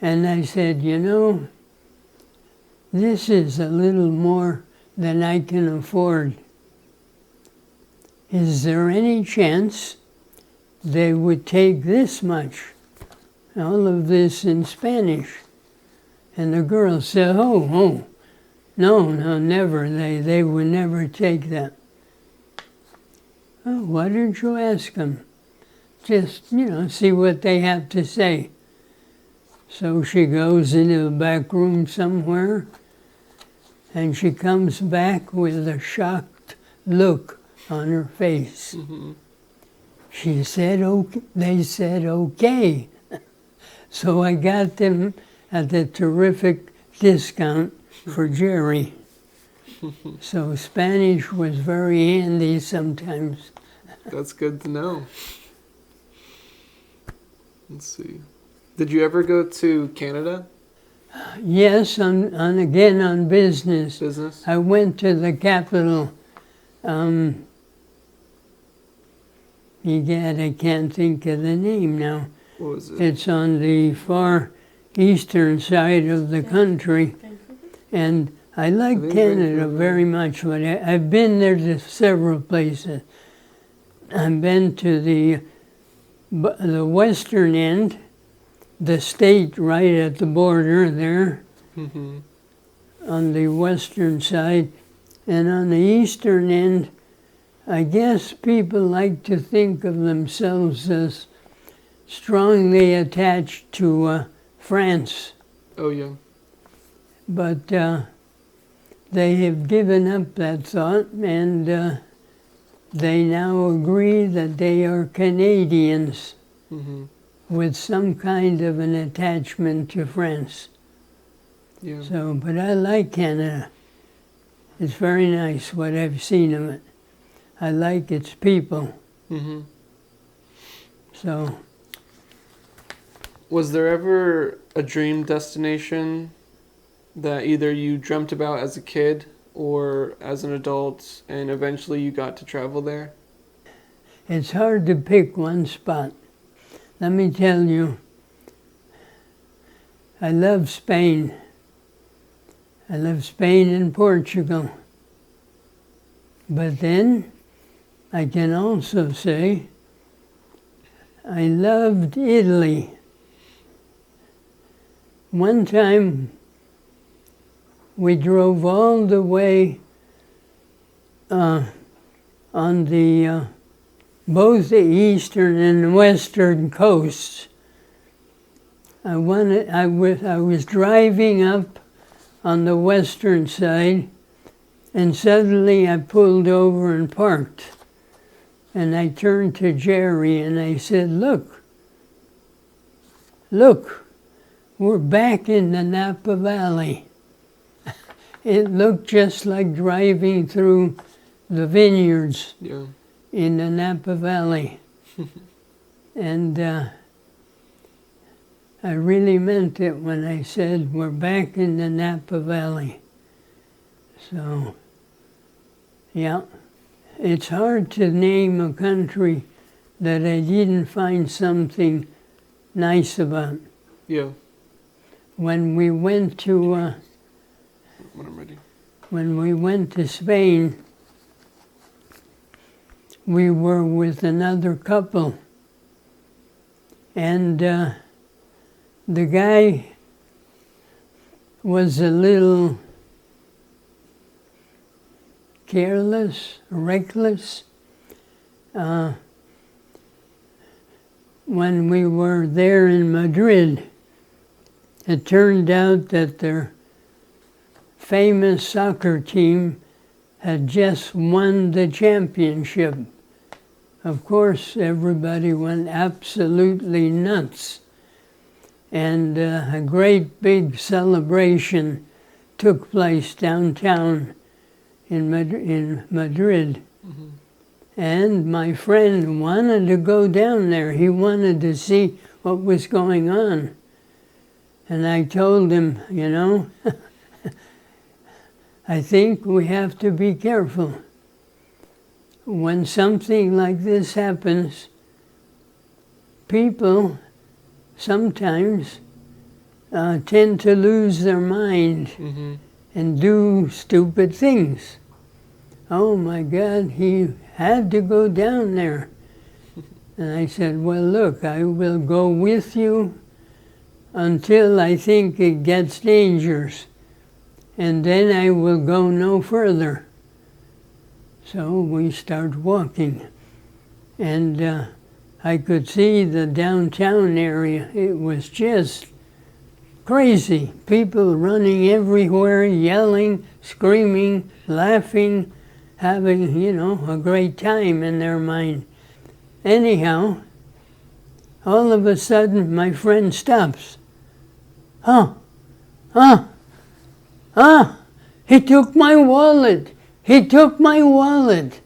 S2: And I said, you know, this is a little more than I can afford. Is there any chance they would take this much? All of this in Spanish. And the girl said, no, never. They would never take that. Oh, why don't you ask them? Just, see what they have to say. So she goes into the back room somewhere, and she comes back with a shocked look on her face.
S1: Mm-hmm.
S2: She said, okay. They said, okay. So I got them at a terrific discount for Jerry. So Spanish was very handy sometimes.
S1: That's good to know. Let's see. Did you ever go to Canada?
S2: Yes, again on business.
S1: Business?
S2: I went to the capital. Egad, I can't think of the name now.
S1: What was it?
S2: It's on the far eastern side of the country. And I like Canada very much. But I've been there to several places. I've been to the western end, the state right at the border there, on the western side. And on the eastern end, I guess people like to think of themselves as strongly attached to France.
S1: Oh, yeah.
S2: But they have given up that thought, and they now agree that they are Canadians with some kind of an attachment to France.
S1: Yeah.
S2: So, but I like Canada. It's very nice what I've seen of it. I like its people.
S1: Mm-hmm.
S2: So.
S1: Was there ever a dream destination that either you dreamt about as a kid or as an adult, and eventually you got to travel there?
S2: It's hard to pick one spot. Let me tell you, I love Spain. I love Spain and Portugal. But then I can also say I loved Italy. One time we drove all the way on the both the eastern and western coasts. I was driving up on the western side, and suddenly I pulled over and parked. And I turned to Jerry and I said, look, we're back in the Napa Valley. It looked just like driving through the vineyards in the Napa Valley. And I really meant it when I said we're back in the Napa Valley. So, yeah, it's hard to name a country that I didn't find something nice about.
S1: Yeah.
S2: When we went to
S1: when I'm ready.
S2: When we went to Spain, we were with another couple, and the guy was a little careless, reckless. When we were there in Madrid, it turned out that their famous soccer team had just won the championship. Of course, everybody went absolutely nuts. And a great big celebration took place downtown in Madrid.
S1: Mm-hmm.
S2: And my friend wanted to go down there. He wanted to see what was going on. And I told him, you know, I think we have to be careful. When something like this happens, people sometimes tend to lose their mind and do stupid things. Oh my God, he had to go down there. And I said, well, look, I will go with you until I think it gets dangerous, and then I will go no further. So we started walking, and I could see the downtown area. It was just crazy. People running everywhere, yelling, screaming, laughing, having, you know, a great time in their mind. Anyhow, all of a sudden, my friend stops. He took my wallet. He took my wallet.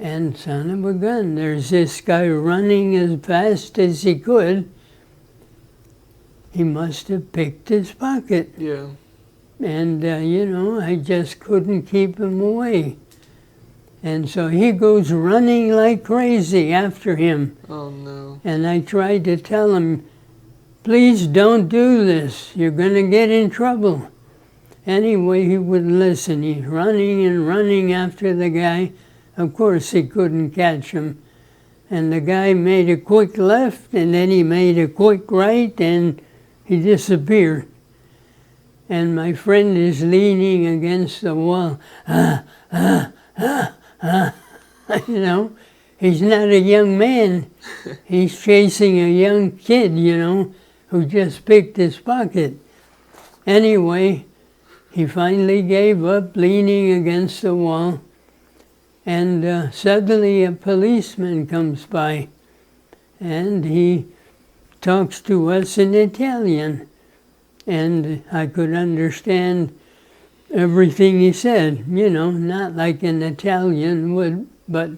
S2: And son of a gun, there's this guy running as fast as he could. He must have picked his pocket.
S1: Yeah.
S2: And, you know, I just couldn't keep him away. And so he goes running like crazy after him.
S1: Oh, no.
S2: And I tried to tell him, please don't do this. You're going to get in trouble. Anyway, he wouldn't listen. He's running and running after the guy. Of course, he couldn't catch him. And the guy made a quick left, and then he made a quick right, and he disappeared. And my friend is leaning against the wall. You know, he's not a young man. He's chasing a young kid, you know, who just picked his pocket. Anyway, he finally gave up leaning against the wall. And suddenly a policeman comes by, and he talks to us in Italian. And I could understand everything he said, you know, not like an Italian would, but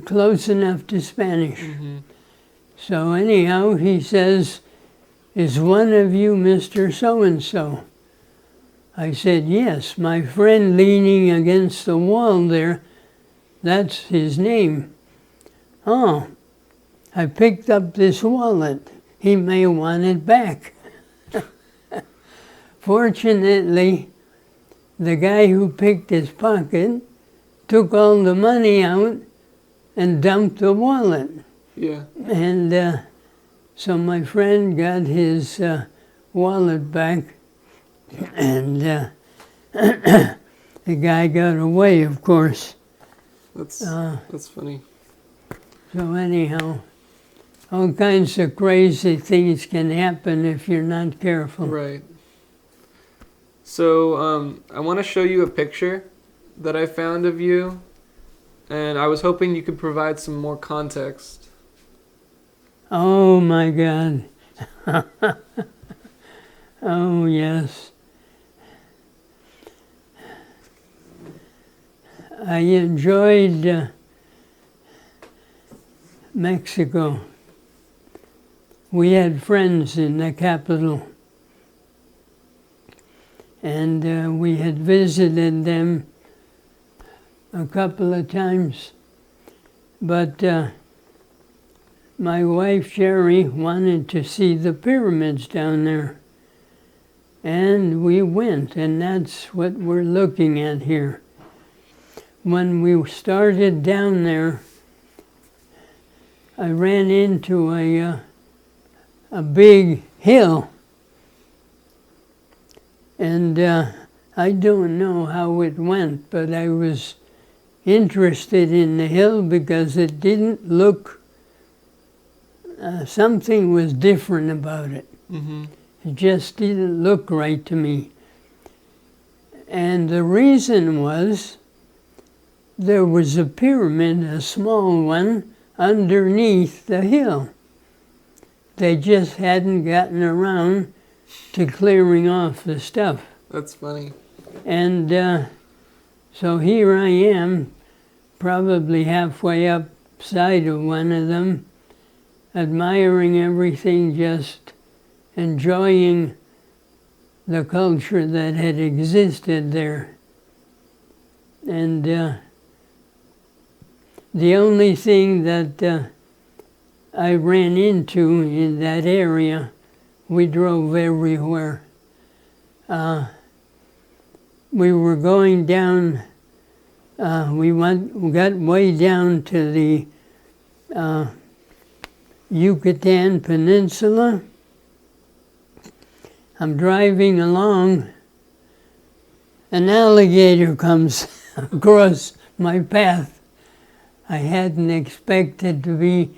S2: close enough to Spanish. So anyhow, he says, "Is one of you Mr. So-and-so?" I said, "Yes, my friend leaning against the wall there, that's his name." "Oh, I picked up this wallet. He may want it back." Fortunately, the guy who picked his pocket took all the money out and dumped the wallet.
S1: Yeah.
S2: And so my friend got his wallet back, and the guy got away, of course.
S1: That's funny.
S2: So anyhow, all kinds of crazy things can happen if you're not careful.
S1: Right. So I want to show you a picture that I found of you, and I was hoping you could provide some more context.
S2: Oh my God. Oh yes. I enjoyed Mexico. We had friends in the capital, and we had visited them a couple of times. But my wife, Sherry, wanted to see the pyramids down there. And we went, and that's what we're looking at here. When we started down there, I ran into a big hill. And I don't know how it went, but I was interested in the hill because it didn't look, something was different about it.
S1: Mm-hmm.
S2: It just didn't look right to me. And the reason was there was a pyramid, a small one, underneath the hill. They just hadn't gotten around to clearing off the stuff.
S1: That's funny.
S2: And so here I am, probably halfway up side of one of them, admiring everything, just enjoying the culture that had existed there. And the only thing that I ran into in that area, we drove everywhere. We were going down, we got way down to the Yucatan Peninsula. I'm driving along, an alligator comes across my path. I hadn't expected to be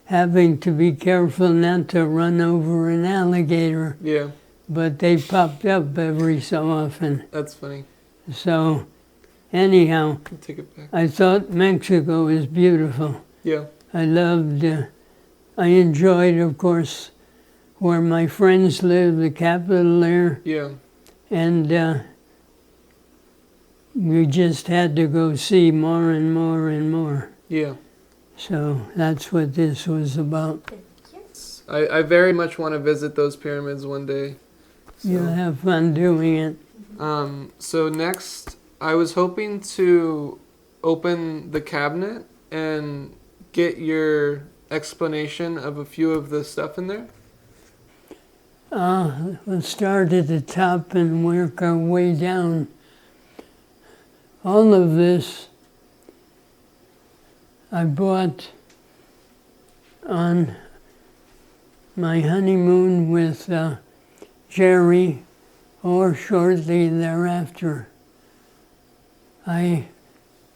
S2: having to be careful not to run over an alligator.
S1: Yeah.
S2: But they popped up every so often.
S1: That's funny.
S2: So anyhow,
S1: Take it back.
S2: I thought Mexico was beautiful.
S1: Yeah.
S2: I loved, I enjoyed, of course, where my friends live, the capital there.
S1: Yeah.
S2: And we just had to go see more and more and more.
S1: Yeah.
S2: So that's what this was about.
S1: I very much want to visit those pyramids one day. So.
S2: You'll have fun doing it.
S1: So next, I was hoping to open the cabinet and get your explanation of a few of the stuff in there.
S2: We'll start at the top and work our way down. All of this I bought on my honeymoon with Jerry, or shortly thereafter. I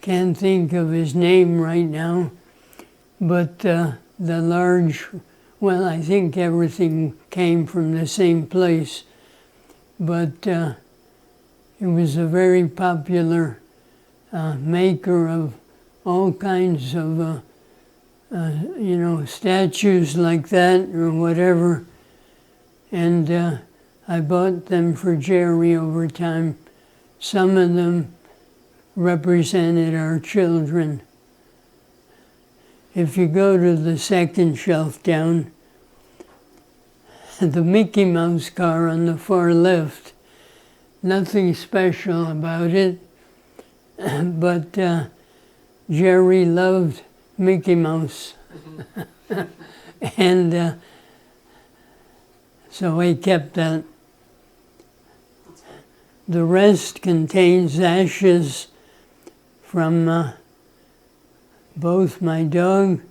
S2: can't think of his name right now, but the large, well, I think everything came from the same place, but it was a very popular maker of all kinds of, statues like that or whatever. And I bought them for Jerry over time. Some of them represented our children. if you go to the second shelf down, the Mickey Mouse car on the far left, nothing special about it, but Jerry loved Mickey Mouse. And so I kept that. The rest contains ashes from both my dog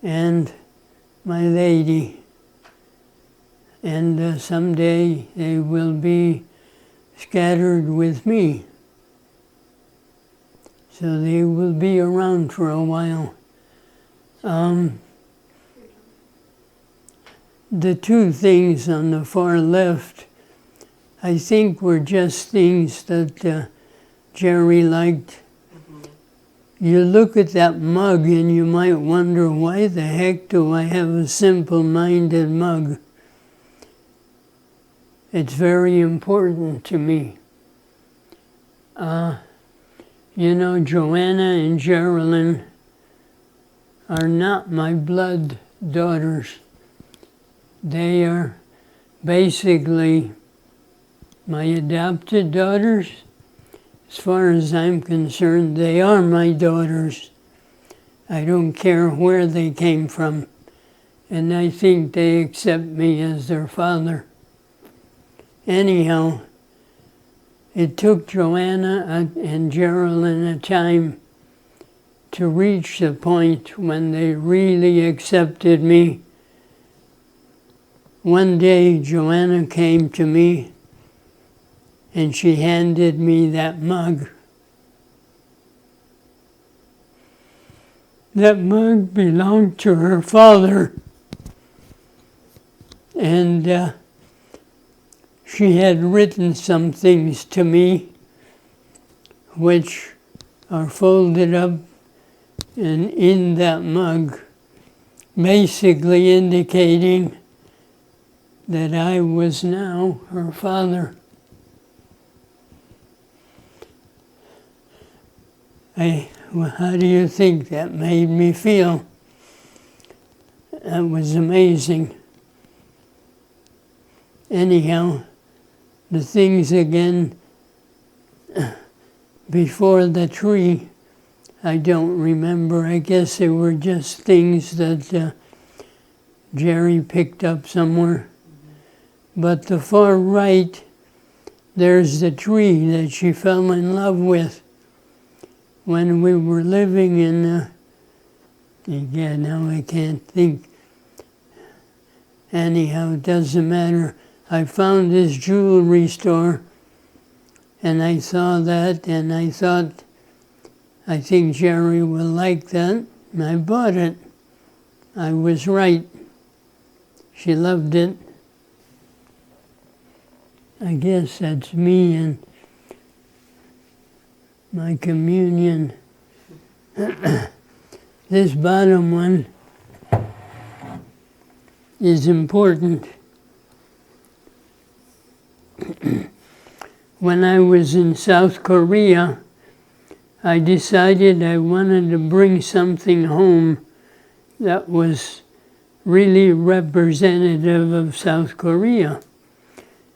S2: and my lady. And someday they will be scattered with me. So they will be around for a while. The two things on the far left, I think were just things that Jerry liked. You look at that mug and you might wonder, why the heck do I have a simple-minded mug? It's very important to me. You know, Joanna and Geraldine are not my blood daughters. They are basically my adopted daughters. As far as I'm concerned, they are my daughters. I don't care where they came from. And I think they accept me as their father. Anyhow, it took Joanna and Geraldine a time to reach the point when they really accepted me. One day, Joanna came to me and she handed me that mug. That mug belonged to her father. And she had written some things to me which are folded up and in that mug, basically indicating that I was now her father. How do you think that made me feel? That was amazing. Anyhow, the things again before the tree, I don't remember. I guess they were just things that Jerry picked up somewhere. But the far right, there's the tree that she fell in love with when we were living in, now I can't think. Anyhow, it doesn't matter. I found this jewelry store and I saw that and I thought, I think Jerry will like that. And I bought it. I was right. She loved it. I guess that's me and my communion. This bottom one is important. When I was in South Korea, I decided I wanted to bring something home that was really representative of South Korea.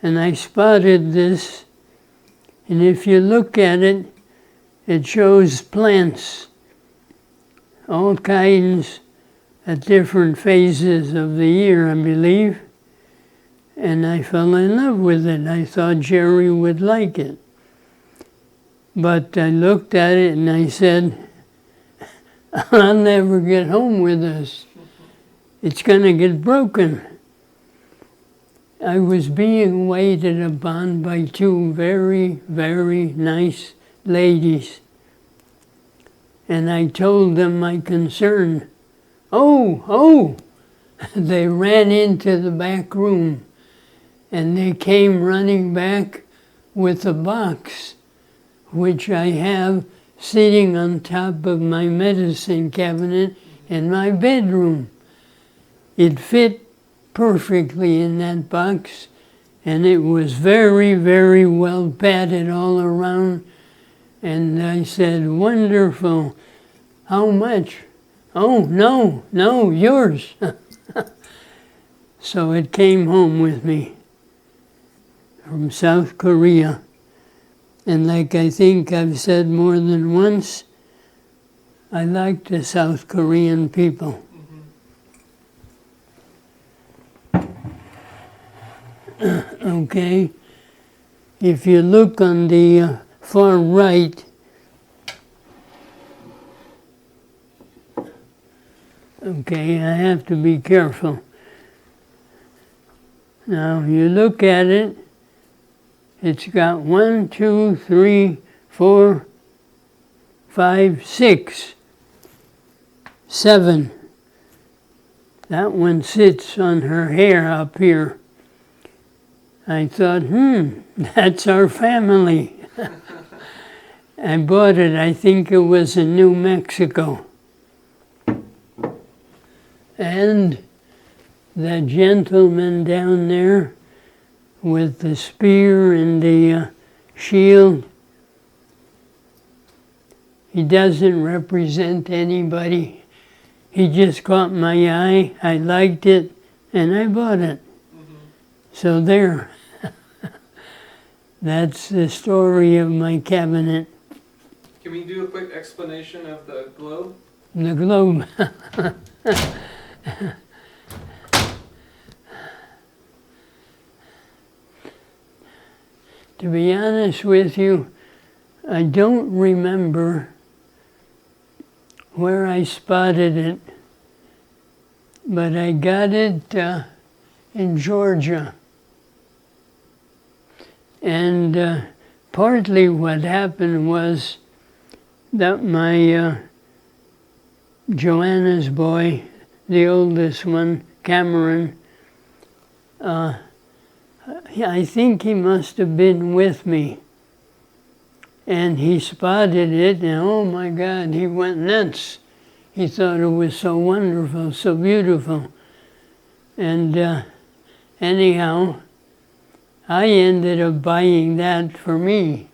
S2: And I spotted this, and if you look at it, it shows plants, all kinds at different phases of the year, I believe. And I fell in love with it. I thought Jerry would like it. But I looked at it and I said, I'll never get home with this. It's going to get broken. I was being waited upon by two very, very nice ladies. And I told them my concern. Oh! They ran into the back room and they came running back with a box, which I have sitting on top of my medicine cabinet in my bedroom. It fit perfectly in that box, and it was very, very well padded all around. And I said, wonderful. How much? Oh, no, yours. So it came home with me from South Korea. And like I think I've said more than once, I like the South Korean people. Okay, if you look on the far right, okay, I have to be careful. Now, you look at it, it's got 1, 2, 3, 4, 5, 6, 7. That one sits on her hair up here. I thought, that's our family. I bought it, I think it was in New Mexico. And the gentleman down there with the spear and the shield, he doesn't represent anybody. He just caught my eye, I liked it, and I bought it. So there. That's the story of my cabinet.
S1: Can we do a quick explanation of the globe?
S2: The globe. To be honest with you, I don't remember where I spotted it, but I got it in Georgia. And partly what happened was that my Joanna's boy, the oldest one, Cameron, I think he must have been with me. And he spotted it, and oh my God, he went nuts. He thought it was so wonderful, so beautiful. And anyhow, I ended up buying that for me,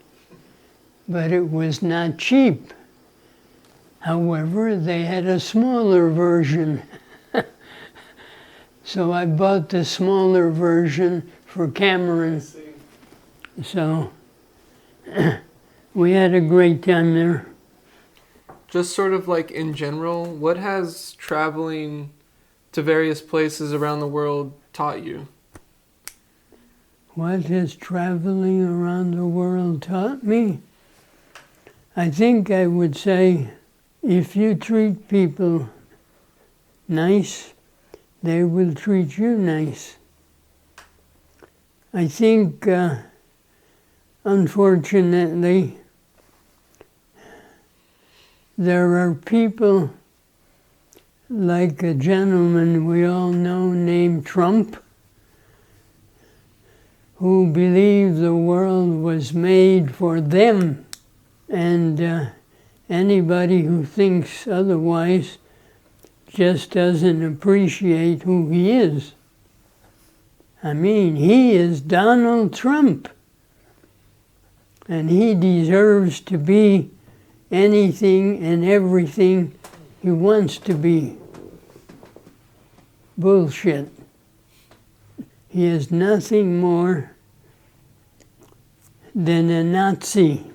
S2: but it was not cheap. However, they had a smaller version. So I bought the smaller version for Cameron. So we had a great time there.
S1: Just sort of like in general, what has traveling to various places around the world taught you?
S2: What has traveling around the world taught me? I think I would say if you treat people nice, they will treat you nice. I think, unfortunately, there are people like a gentleman we all know named Trump, who believe the world was made for them, and anybody who thinks otherwise just doesn't appreciate who he is. I mean, he is Donald Trump, and he deserves to be anything and everything he wants to be. Bullshit. He is nothing more than a Nazi.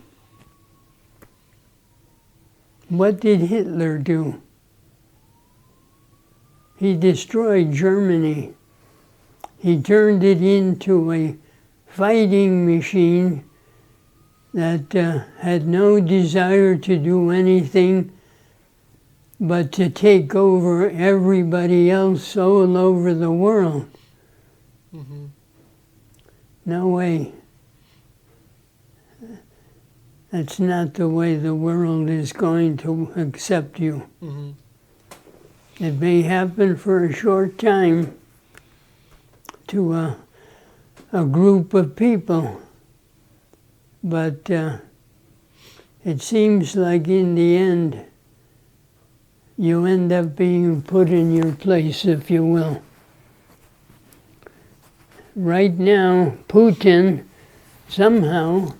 S2: What did Hitler do? He destroyed Germany. He turned it into a fighting machine that had no desire to do anything but to take over everybody else all over the world.
S1: Mm-hmm.
S2: No way. That's not the way the world is going to accept you.
S1: Mm-hmm.
S2: It may happen for a short time to a group of people, but it seems like in the end you end up being put in your place, if you will. Right now, Putin somehow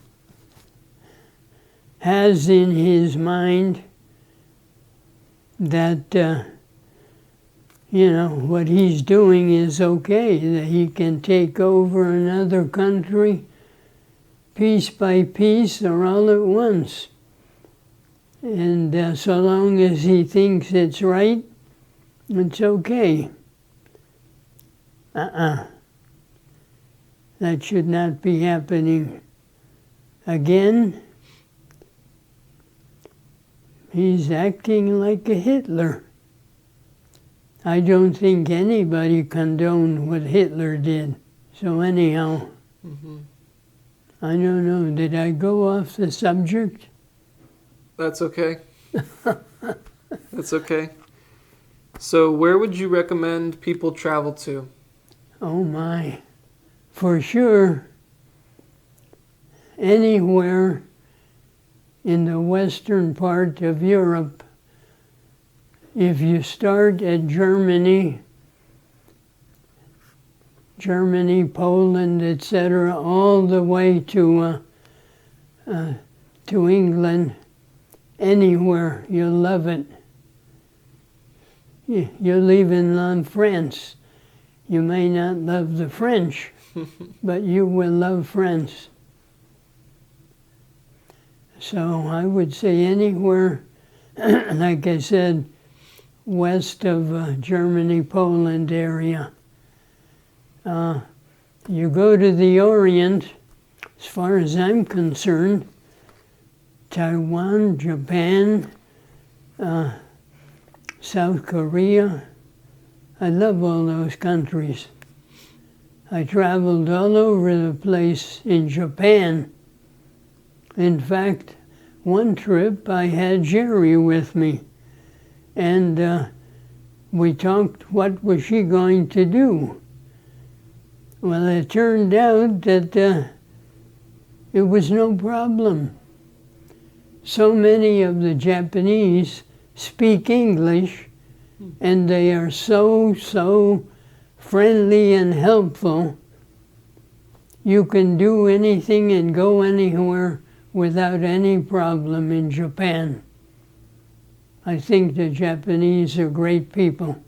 S2: has in his mind that, what he's doing is okay, that he can take over another country piece by piece or all at once. And so long as he thinks it's right, it's okay. That should not be happening again. He's acting like a Hitler. I don't think anybody condoned what Hitler did. So anyhow, I don't know, did I go off the subject?
S1: That's okay. That's okay. So where would you recommend people travel to?
S2: Oh my, for sure, anywhere in the western part of Europe. If you start at Germany, Poland, etc., all the way to England, anywhere, you'll love it. You'll even love France. You may not love the French, but you will love France. So I would say anywhere, like I said, west of Germany, Poland area. You go to the Orient, as far as I'm concerned, Taiwan, Japan, South Korea. I love all those countries. I traveled all over the place in Japan. In fact, one trip I had Jerry with me, and we talked what was she going to do. Well, it turned out that it was no problem. So many of the Japanese speak English, and they are so friendly and helpful. You can do anything and go anywhere without any problem in Japan. I think the Japanese are great people.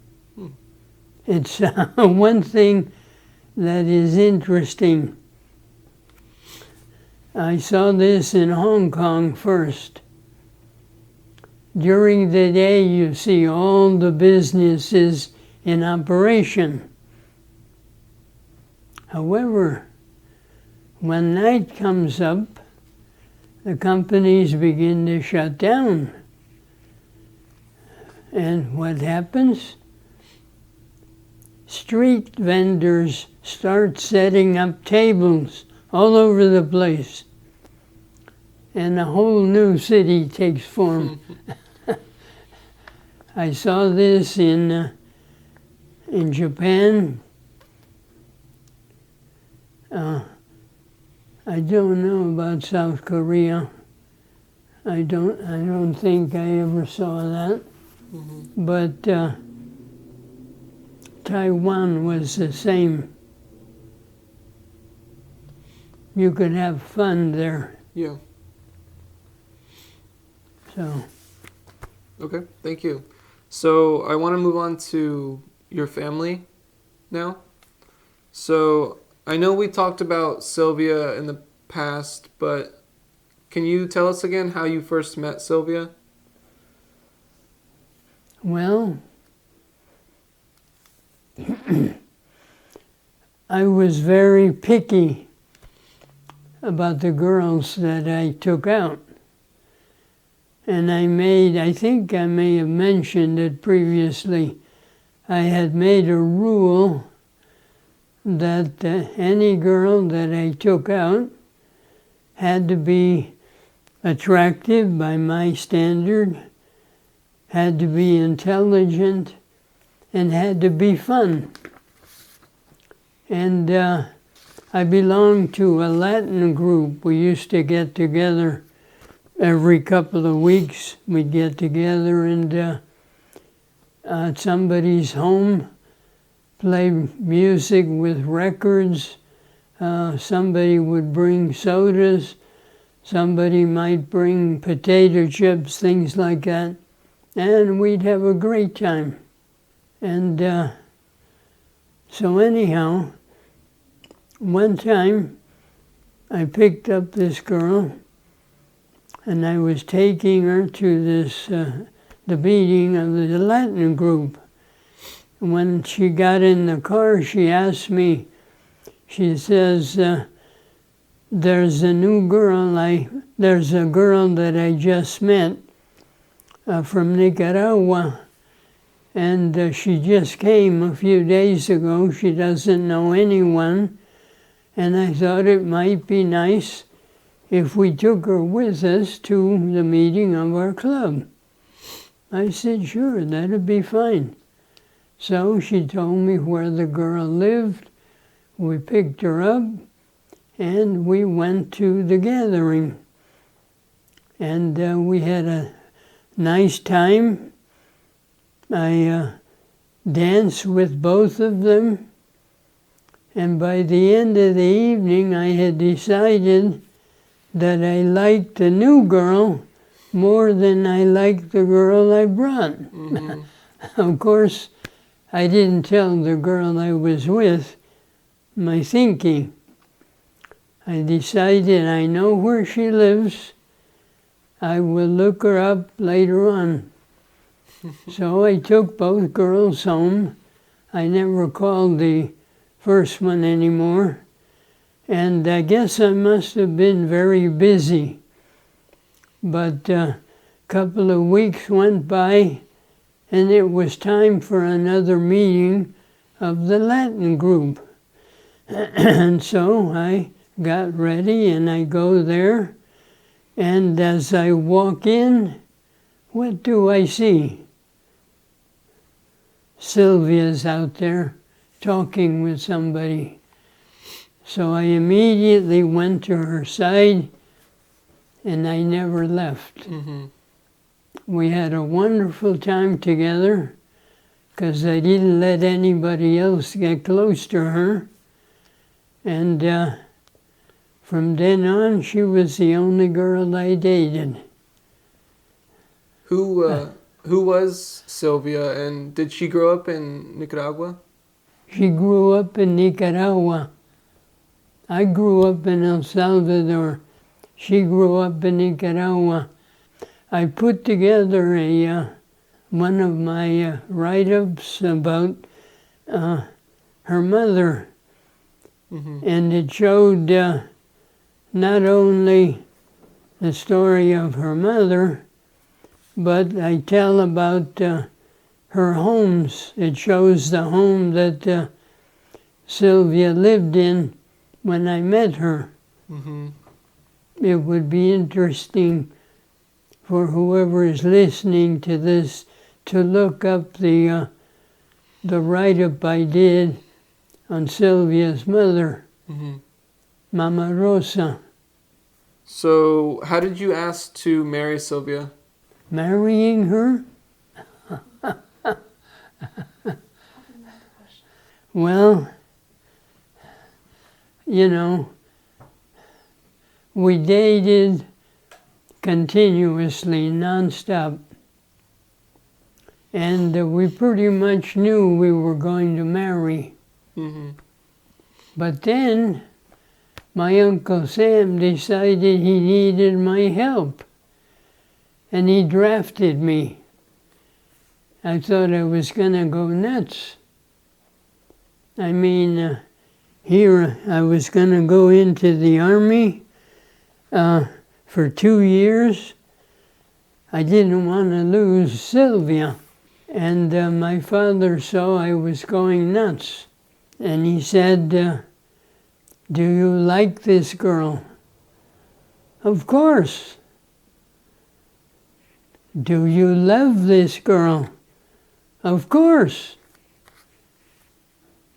S2: It's one thing that is interesting. I saw this in Hong Kong first. During the day, you see all the businesses in operation. However, when night comes up, the companies begin to shut down. And what happens? Street vendors start setting up tables all over the place. And a whole new city takes form. I saw this in Japan. I don't know about South Korea. I don't think I ever saw that. But Taiwan was the same. You could have fun there.
S1: Yeah.
S2: So.
S1: Okay, thank you. So I want to move on to your family now. So I know we talked about Sylvia in the past, but can you tell us again how you first met Sylvia?
S2: Well, I was very picky about the girls that I took out. And I think I may have mentioned it previously, I had made a rule that any girl that I took out had to be attractive by my standard, had to be intelligent, and had to be fun. And I belonged to a Latin group. We used to get together every couple of weeks. We'd get together and at somebody's home, play music with records. Somebody would bring sodas. Somebody might bring potato chips, things like that. and we'd have a great time. And so anyhow, one time I picked up this girl and I was taking her to this the meeting of the Latin group. When she got in the car, she asked me, she says, there's a girl that I just met from Nicaragua, and she just came a few days ago. She doesn't know anyone, and I thought it might be nice if we took her with us to the meeting of our club. I said, sure, that'd be fine. So she told me where the girl lived. We picked her up, and we went to the gathering. And we had a nice time. I danced with both of them. And by the end of the evening, I had decided that I liked the new girl more than I liked the girl I brought. Mm-hmm. Of course, I didn't tell the girl I was with my thinking. I decided I know where she lives. I will look her up later on. So I took both girls home. I never called the first one anymore. And I guess I must have been very busy. But a couple of weeks went by, and it was time for another meeting of the Latin group. And so I got ready and I go there. And as I walk in, what do I see? Sylvia's out there talking with somebody. So I immediately went to her side, and I never left. Mm-hmm. We had a wonderful time together because I didn't let anybody else get close to her. And from then on, she was the only girl I dated.
S1: Who was Sylvia, and did she grow up in Nicaragua?
S2: She grew up in Nicaragua. I grew up in El Salvador. She grew up in Nicaragua. I put together one of my write-ups about her mother. Mm-hmm. And it showed not only the story of her mother, but I tell about her homes. It shows the home that Sylvia lived in when I met her. Mm-hmm. It would be interesting for whoever is listening to this to look up the write-up I did on Sylvia's mother, mm-hmm. Mama Rosa.
S1: So how did you ask to marry Sylvia?
S2: Marrying her? Well, you know, we dated continuously, nonstop. And we pretty much knew we were going to marry. Mm-hmm. But then my Uncle Sam decided he needed my help. And he drafted me. I thought I was going to go nuts. I mean, here I was going to go into the Army for 2 years. I didn't want to lose Sylvia. And my father saw I was going nuts. And he said, do you like this girl? Of course. Do you love this girl? Of course.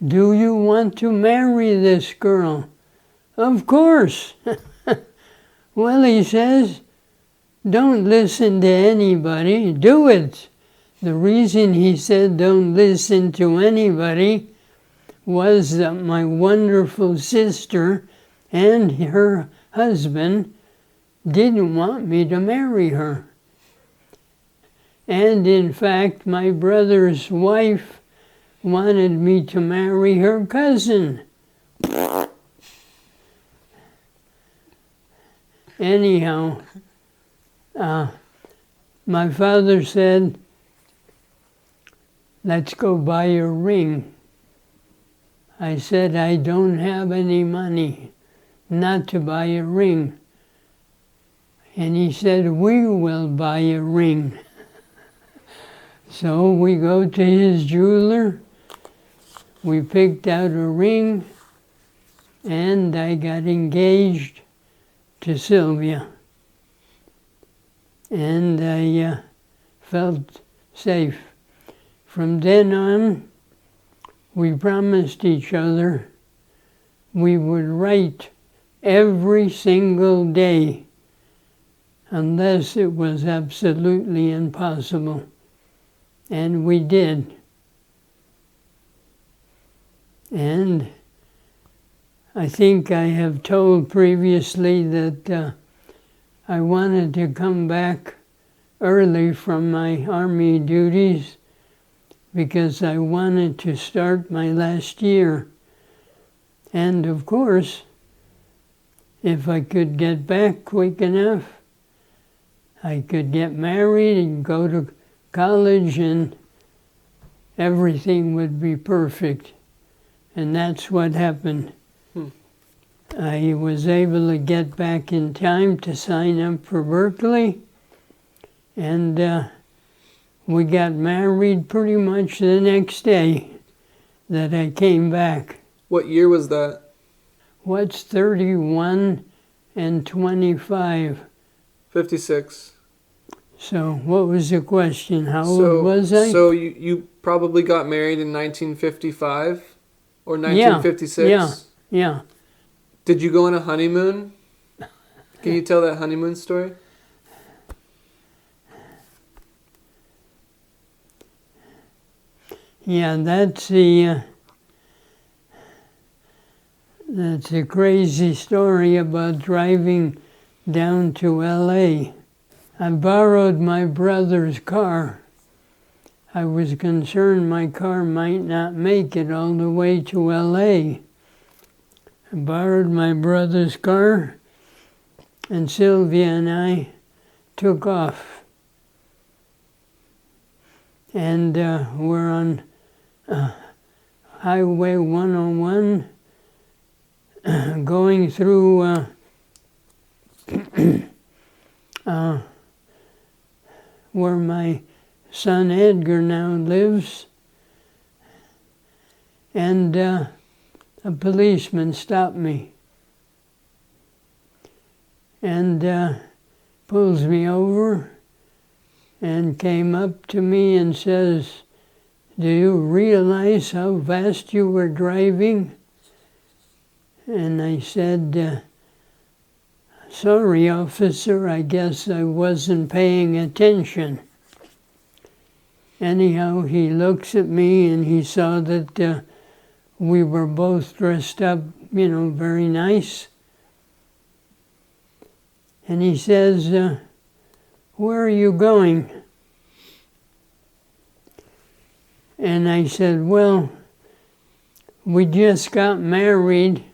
S2: Do you want to marry this girl? Of course. Well, he says, don't listen to anybody, do it. The reason he said don't listen to anybody was that my wonderful sister and her husband didn't want me to marry her. And in fact, my brother's wife wanted me to marry her cousin. Anyhow, my father said, let's go buy a ring. I said, I don't have any money not to buy a ring. And he said, we will buy a ring. So we go to his jeweler, we picked out a ring, and I got engaged to Sylvia. And I felt safe. From then on, we promised each other we would write every single day unless it was absolutely impossible. And we did. And I think I have told previously that I wanted to come back early from my Army duties because I wanted to start my last year. And of course, if I could get back quick enough, I could get married and go to college and everything would be perfect. And that's what happened. I was able to get back in time to sign up for Berkeley, and we got married pretty much the next day that I came back.
S1: What year was that?
S2: What's 31 and 25?
S1: 56.
S2: So what was the question? How old was I?
S1: So you probably got married in 1955 or 1956?
S2: Yeah.
S1: Did you go on a honeymoon? Can you tell that honeymoon story?
S2: Yeah, that's a crazy story about driving down to L.A. I borrowed my brother's car. I was concerned my car might not make it all the way to L.A. I borrowed my brother's car, and Sylvia and I took off. And we're on Highway 101, going through where my son Edgar now lives. And a policeman stopped me and pulls me over and came up to me and says, do you realize how fast you were driving? And I said, sorry, officer, I guess I wasn't paying attention. Anyhow, he looks at me and he saw that we were both dressed up, very nice. And he says, where are you going? And I said, well, we just got married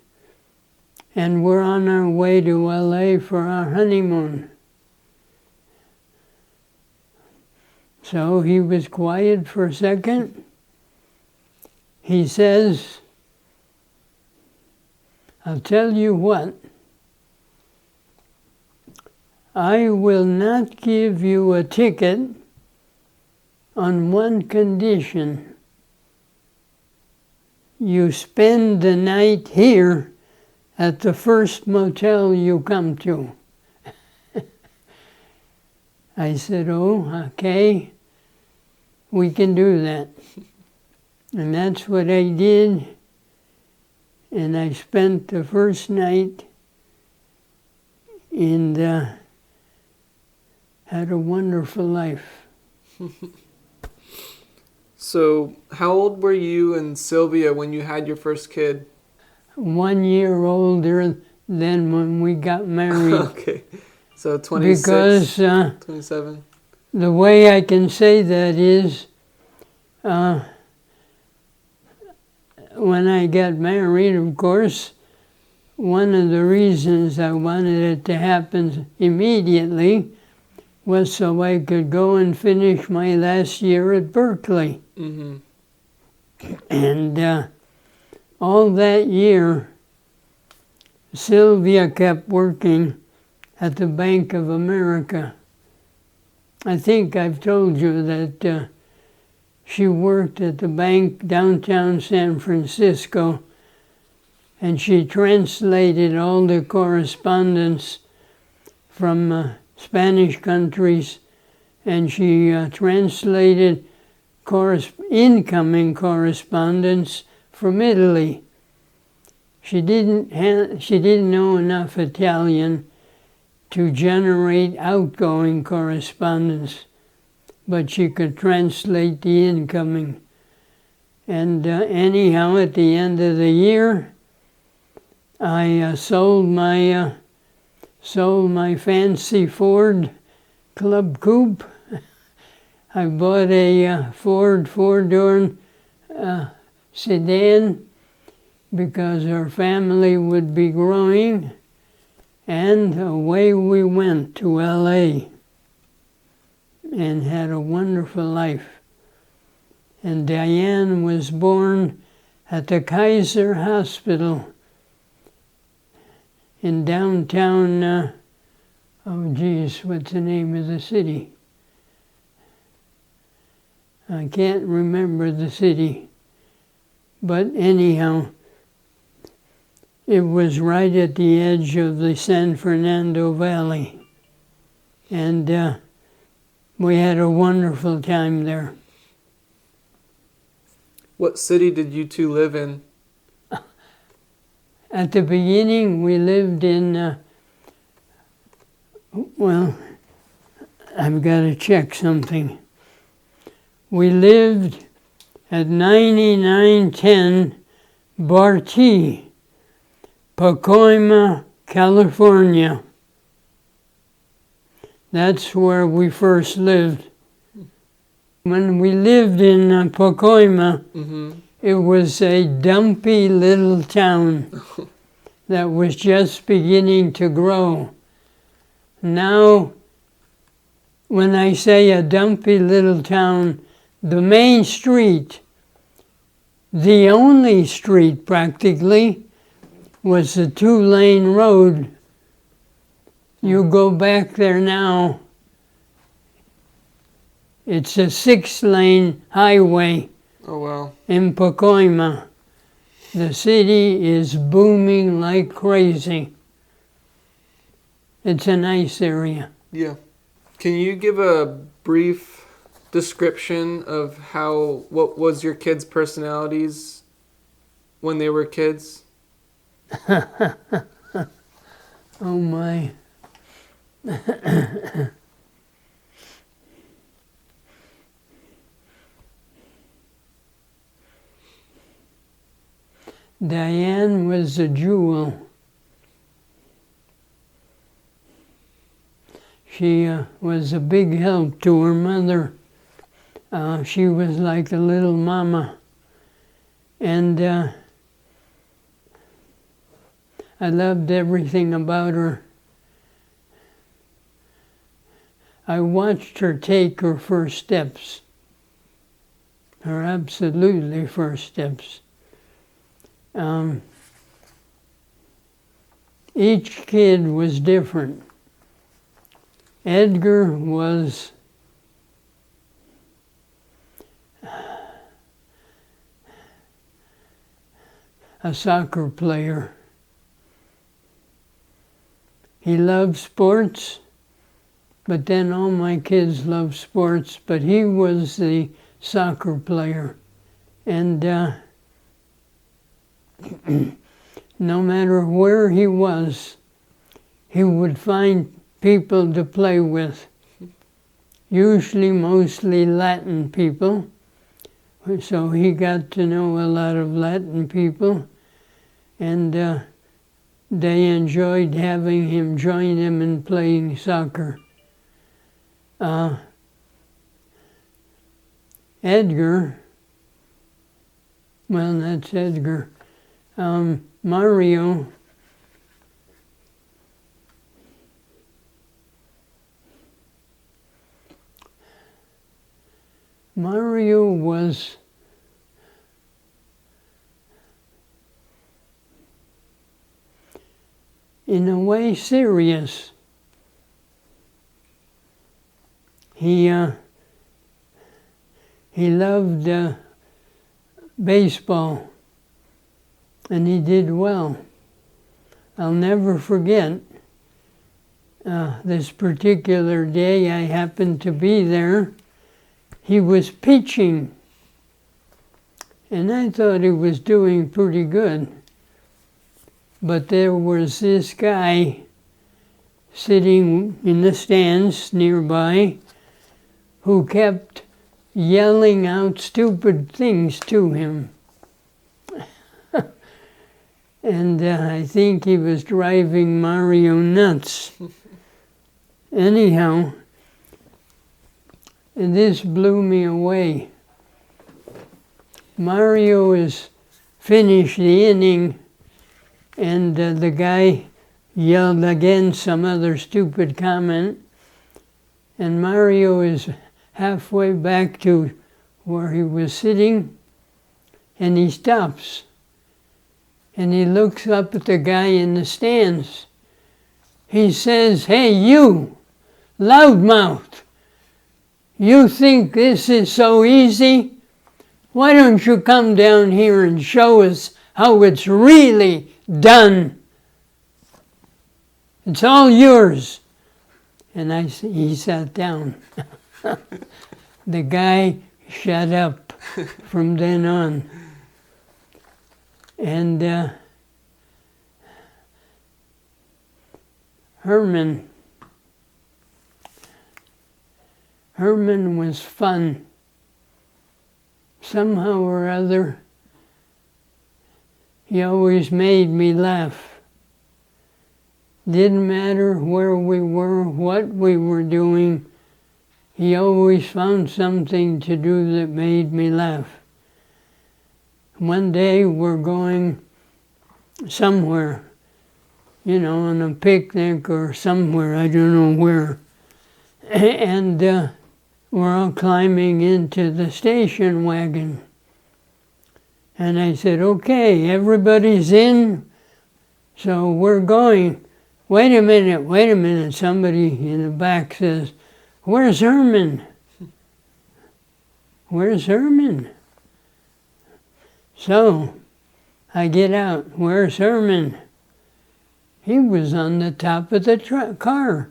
S2: and we're on our way to L.A. for our honeymoon. So he was quiet for a second. He says, I'll tell you what, I will not give you a ticket on one condition. You spend the night here at the first motel you come to. I said, oh, okay, we can do that. And that's what I did. And I spent the first night and had a wonderful life.
S1: So how old were you and Sylvia when you had your first kid?
S2: 1 year older than when we got married.
S1: Okay. So 26,
S2: because
S1: 27?
S2: The way I can say that is, when I got married, of course, one of the reasons I wanted it to happen immediately was so I could go and finish my last year at Berkeley.
S1: Mm-hmm.
S2: And all that year, Sylvia kept working at the Bank of America. I think I've told you that she worked at the bank downtown San Francisco, and she translated all the correspondence from Spanish countries, and she translated incoming correspondence from Italy. She didn't know enough Italian to generate outgoing correspondence, but she could translate the incoming. And anyhow, at the end of the year, I sold my fancy Ford Club Coupe. I bought a Ford four-door sedan because our family would be growing, and away we went to LA and had a wonderful life. And Diane was born at the Kaiser Hospital in downtown, what's the name of the city? I can't remember the city. But anyhow, it was right at the edge of the San Fernando Valley. And we had a wonderful time there.
S1: What city did you two live in?
S2: At the beginning, we lived in, I've got to check something. We lived at 9910 Bartee, Pacoima, California. That's where we first lived. When we lived in Pacoima,
S1: Mm-hmm.
S2: it was a dumpy little town that was just beginning to grow. Now, when I say a dumpy little town, the main street, the only street practically, was a 2-lane road. You go back there now, it's a 6-lane highway.
S1: Oh, wow.
S2: In Pacoima. The city is booming like crazy. It's a nice area.
S1: Yeah. Can you give a brief description of what was your kids' personalities when they were kids?
S2: Oh my. Diane was a jewel. She was a big help to her mother. She was like a little mama. And I loved everything about her. I watched her take her first steps. Her absolutely first steps. Each kid was different. Edgar was a soccer player. He loved sports, but then all my kids loved sports, but he was the soccer player. And no matter where he was, he would find people to play with, usually mostly Latin people. So he got to know a lot of Latin people, and they enjoyed having him join them in playing soccer. Edgar, well, that's Edgar. Mario was in a way serious. He loved baseball, and he did well. I'll never forget this particular day. I happened to be there. He was pitching, and I thought he was doing pretty good. But there was this guy sitting in the stands nearby who kept yelling out stupid things to him. And I think he was driving Mario nuts. Anyhow, and this blew me away. Mario is finished the inning, and the guy yelled again some other stupid comment, and Mario is halfway back to where he was sitting, and he stops. And he looks up at the guy in the stands. He says, "Hey, you, loudmouth, you think this is so easy? Why don't you come down here and show us how it's really done? It's all yours." And he sat down. The guy shut up from then on. And Herman was fun. Somehow or other, he always made me laugh. Didn't matter where we were, what we were doing, he always found something to do that made me laugh. One day we're going somewhere, on a picnic or somewhere, I don't know where. And we're all climbing into the station wagon. And I said, "Okay, everybody's in, so we're going." Wait a minute, somebody in the back says, "Where's Herman? Where's Herman?" So I get out. "Where's Herman?" He was on the top of the car.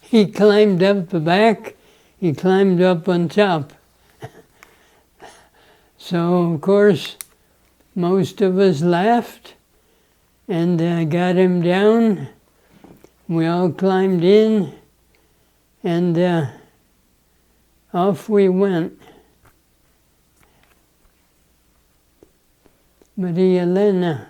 S2: He climbed up the back. He climbed up on top. So, of course, most of us laughed, and I got him down. We all climbed in, and off we went. Maria Elena.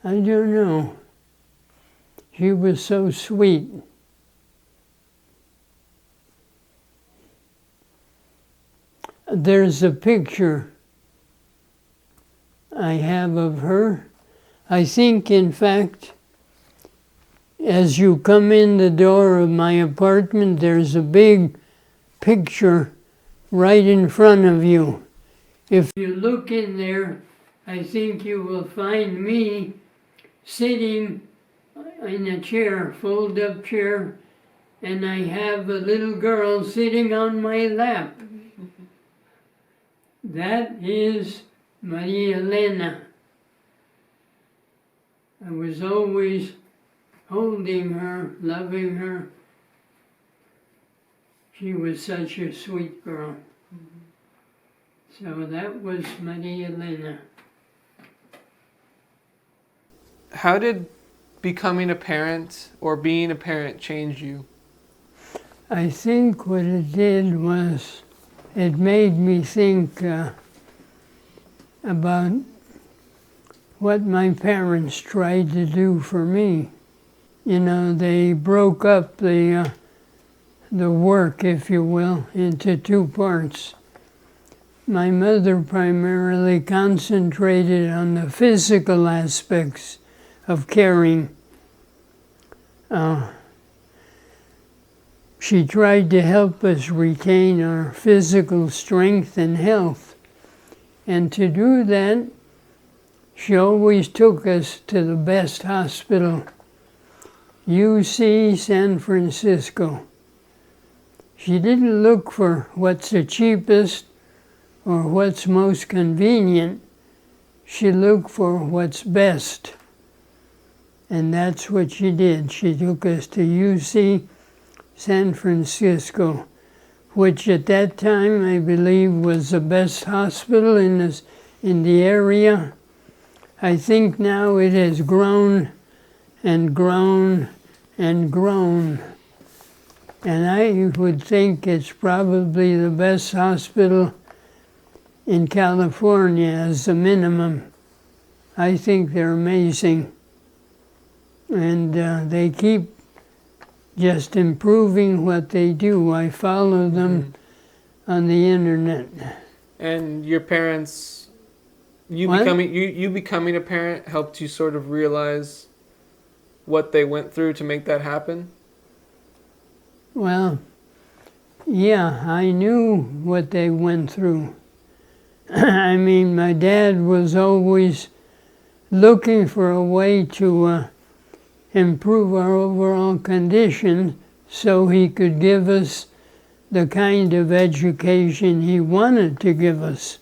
S2: I don't know. She was so sweet. There's a picture I have of her. I think, in fact, as you come in the door of my apartment, there's a big picture right in front of you. If you look in there, I think you will find me sitting in a chair, fold-up chair, and I have a little girl sitting on my lap. That is Maria Elena. I was always holding her, loving her. She was such a sweet girl. So that was Maria Elena.
S1: How did becoming a parent or being a parent change you?
S2: I think what it did was it made me think about what my parents tried to do for me. they broke up the work, if you will, into two parts. My mother primarily concentrated on the physical aspects of caring. She tried to help us retain our physical strength and health. And to do that, she always took us to the best hospital, UC San Francisco. She didn't look for what's the cheapest or what's most convenient. She looked for what's best. And that's what she did. She took us to UC San Francisco, which at that time I believe was the best hospital in the area. I think now it has grown and grown and grown. And I would think it's probably the best hospital in California as a minimum. I think they're amazing. And they keep just improving what they do. I follow them on the internet.
S1: And your parents, you becoming a parent helped you sort of realize what they went through to make that happen?
S2: Well, yeah, I knew what they went through. I mean, my dad was always looking for a way to improve our overall condition so he could give us the kind of education he wanted to give us.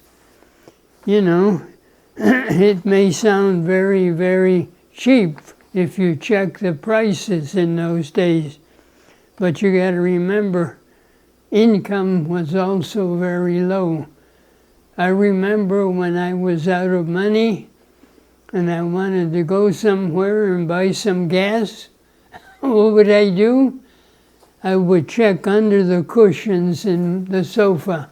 S2: It may sound very, very cheap if you check the prices in those days, but you got to remember, income was also very low. I remember when I was out of money and I wanted to go somewhere and buy some gas, what would I do? I would check under the cushions in the sofa.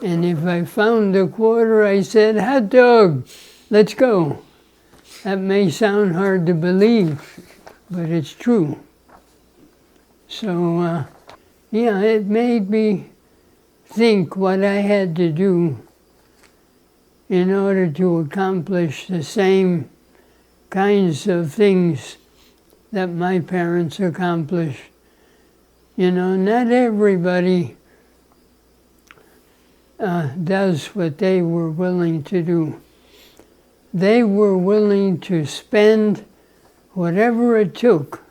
S2: And if I found a quarter, I said, "Hot dog, let's go." That may sound hard to believe, but it's true. So, it made me think what I had to do in order to accomplish the same kinds of things that my parents accomplished. Not everybody does what they were willing to do. They were willing to spend whatever it took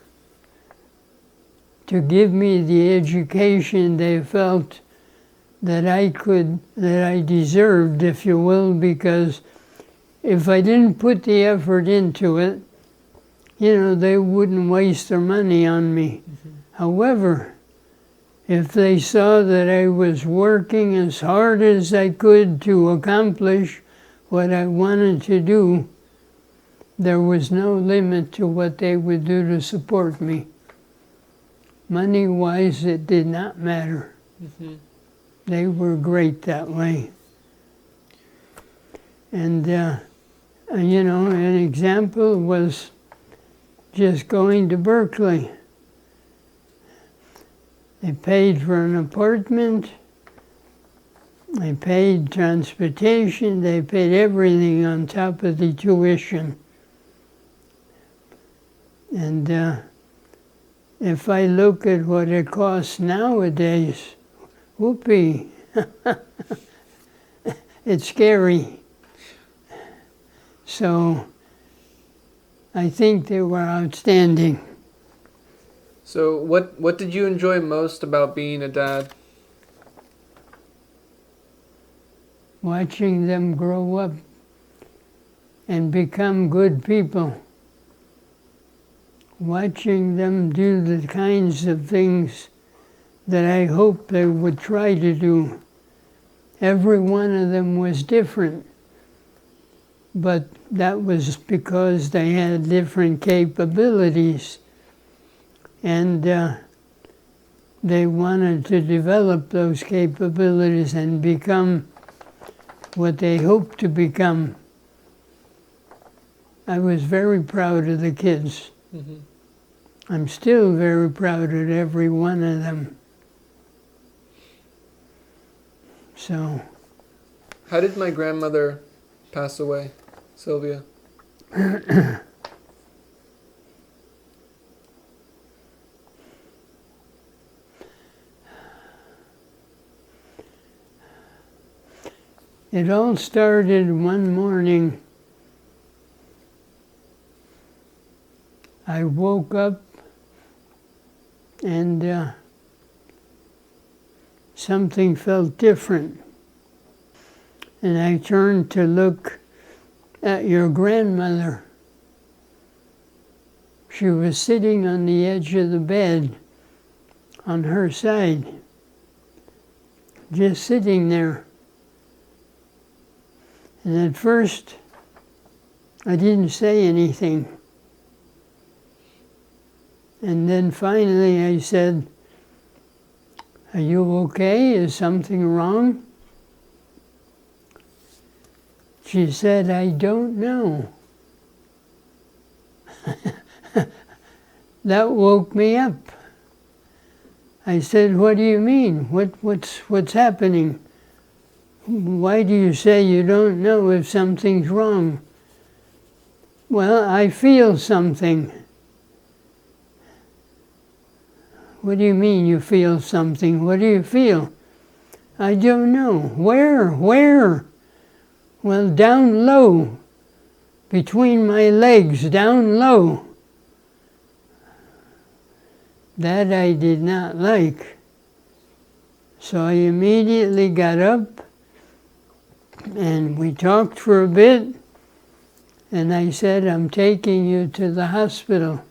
S2: to give me the education they felt that I deserved, if you will, because if I didn't put the effort into it, they wouldn't waste their money on me. However, if they saw that I was working as hard as I could to accomplish what I wanted to do, there was no limit to what they would do to support me. Money-wise, it did not matter. They were great that way. And, an example was just going to Berkeley. They paid for an apartment, they paid transportation, they paid everything on top of the tuition. And if I look at what it costs nowadays, whoopee, it's scary. So I think they were outstanding.
S1: So what did you enjoy most about being a dad?
S2: Watching them grow up and become good people. Watching them do the kinds of things that I hoped they would try to do. Every one of them was different, but that was because they had different capabilities. And they wanted to develop those capabilities and become what they hoped to become. I was very proud of the kids. I'm still very proud of every one of them. So.
S1: How did my grandmother pass away, Sylvia?
S2: It all started one morning. I woke up and something felt different. And I turned to look at your grandmother. She was sitting on the edge of the bed on her side, just sitting there. And at first, I didn't say anything. And then finally I said, "Are you okay? Is something wrong?" She said, "I don't know." That woke me up. I said, "What do you mean? What's happening? Why do you say you don't know if something's wrong?" "Well, I feel something." "What do you mean you feel something? What do you feel?" "I don't know." "Where? Where?" "Well, down low, between my legs, down low." That I did not like. So I immediately got up and we talked for a bit, and I said, "I'm taking you to the hospital."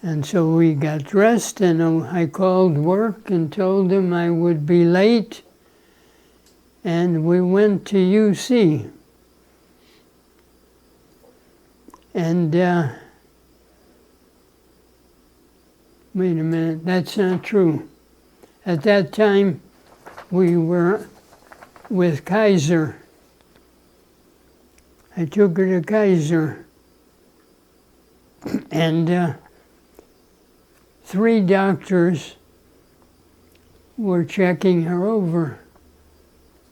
S2: And so we got dressed, and I called work and told them I would be late, and we went to UC. And wait a minute, that's not true. At that time, we were with Kaiser. I took her to Kaiser. And 3 doctors were checking her over.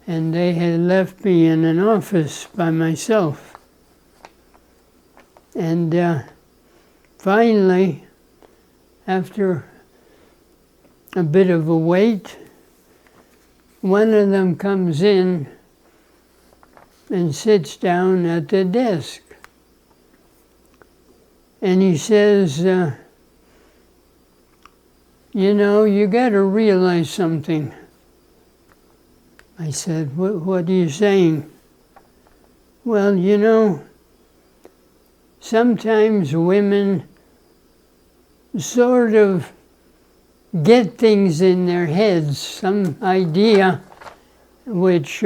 S2: And they had left me in an office by myself. And finally, after a bit of a wait, one of them comes in and sits down at the desk. And he says, "You know, you got to realize something." I said, what are you saying?" "Well, you know, sometimes women sort of get things in their heads, some idea which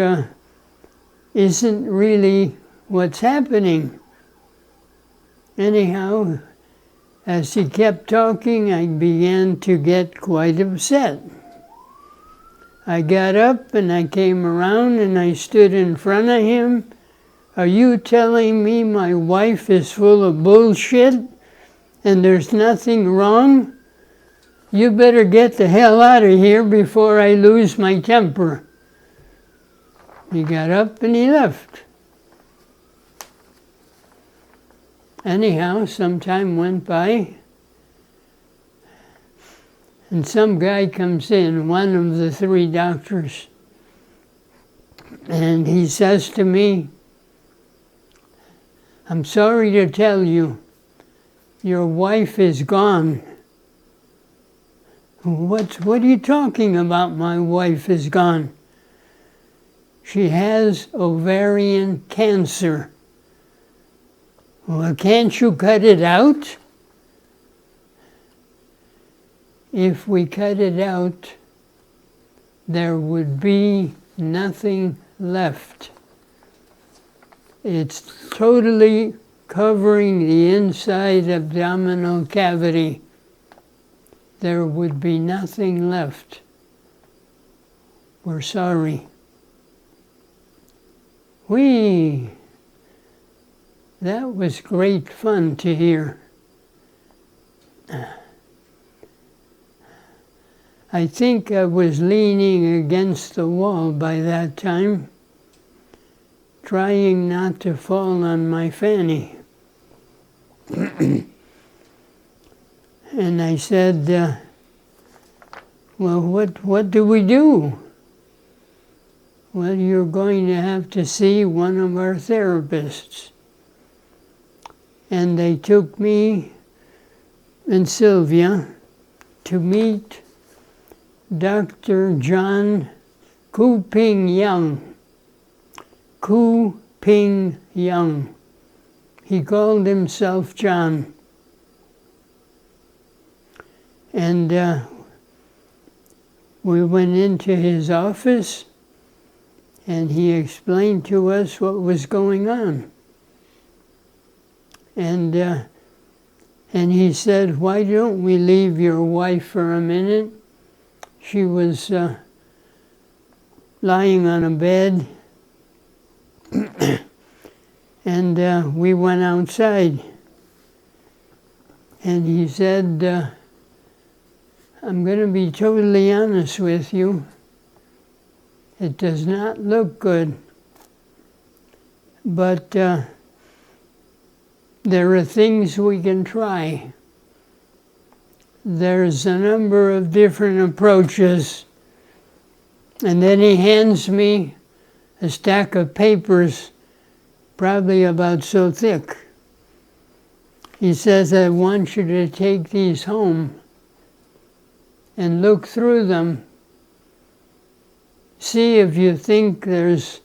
S2: isn't really what's happening." Anyhow, as he kept talking, I began to get quite upset. I got up and I came around and I stood in front of him. "Are you telling me my wife is full of bullshit and there's nothing wrong? You better get the hell out of here before I lose my temper." He got up and he left. Anyhow, some time went by, and some guy comes in, one of the 3 doctors, and he says to me, "I'm sorry to tell you, your wife is gone." What are you talking about, my wife is gone?" "She has ovarian cancer." "Well, can't you cut it out?" "If we cut it out, there would be nothing left. It's totally covering the inside abdominal cavity. There would be nothing left. We're sorry." That was great fun to hear. I think I was leaning against the wall by that time, trying not to fall on my fanny. And I said, well, what do we do? Well, you're going to have to see one of our therapists. And they took me and Sylvia to meet Dr. John Ku-Ping Young. Ku-Ping Young. He called himself John. And we went into his office, and he explained to us what was going on. And he said, why don't we leave your wife for a minute? She was lying on a bed, and we went outside. And he said, I'm going to be totally honest with you. It does not look good. But there are things we can try. There's a number of different approaches. And then he hands me a stack of papers, probably about so thick. He says, I want you to take these home and look through them. See if you think there's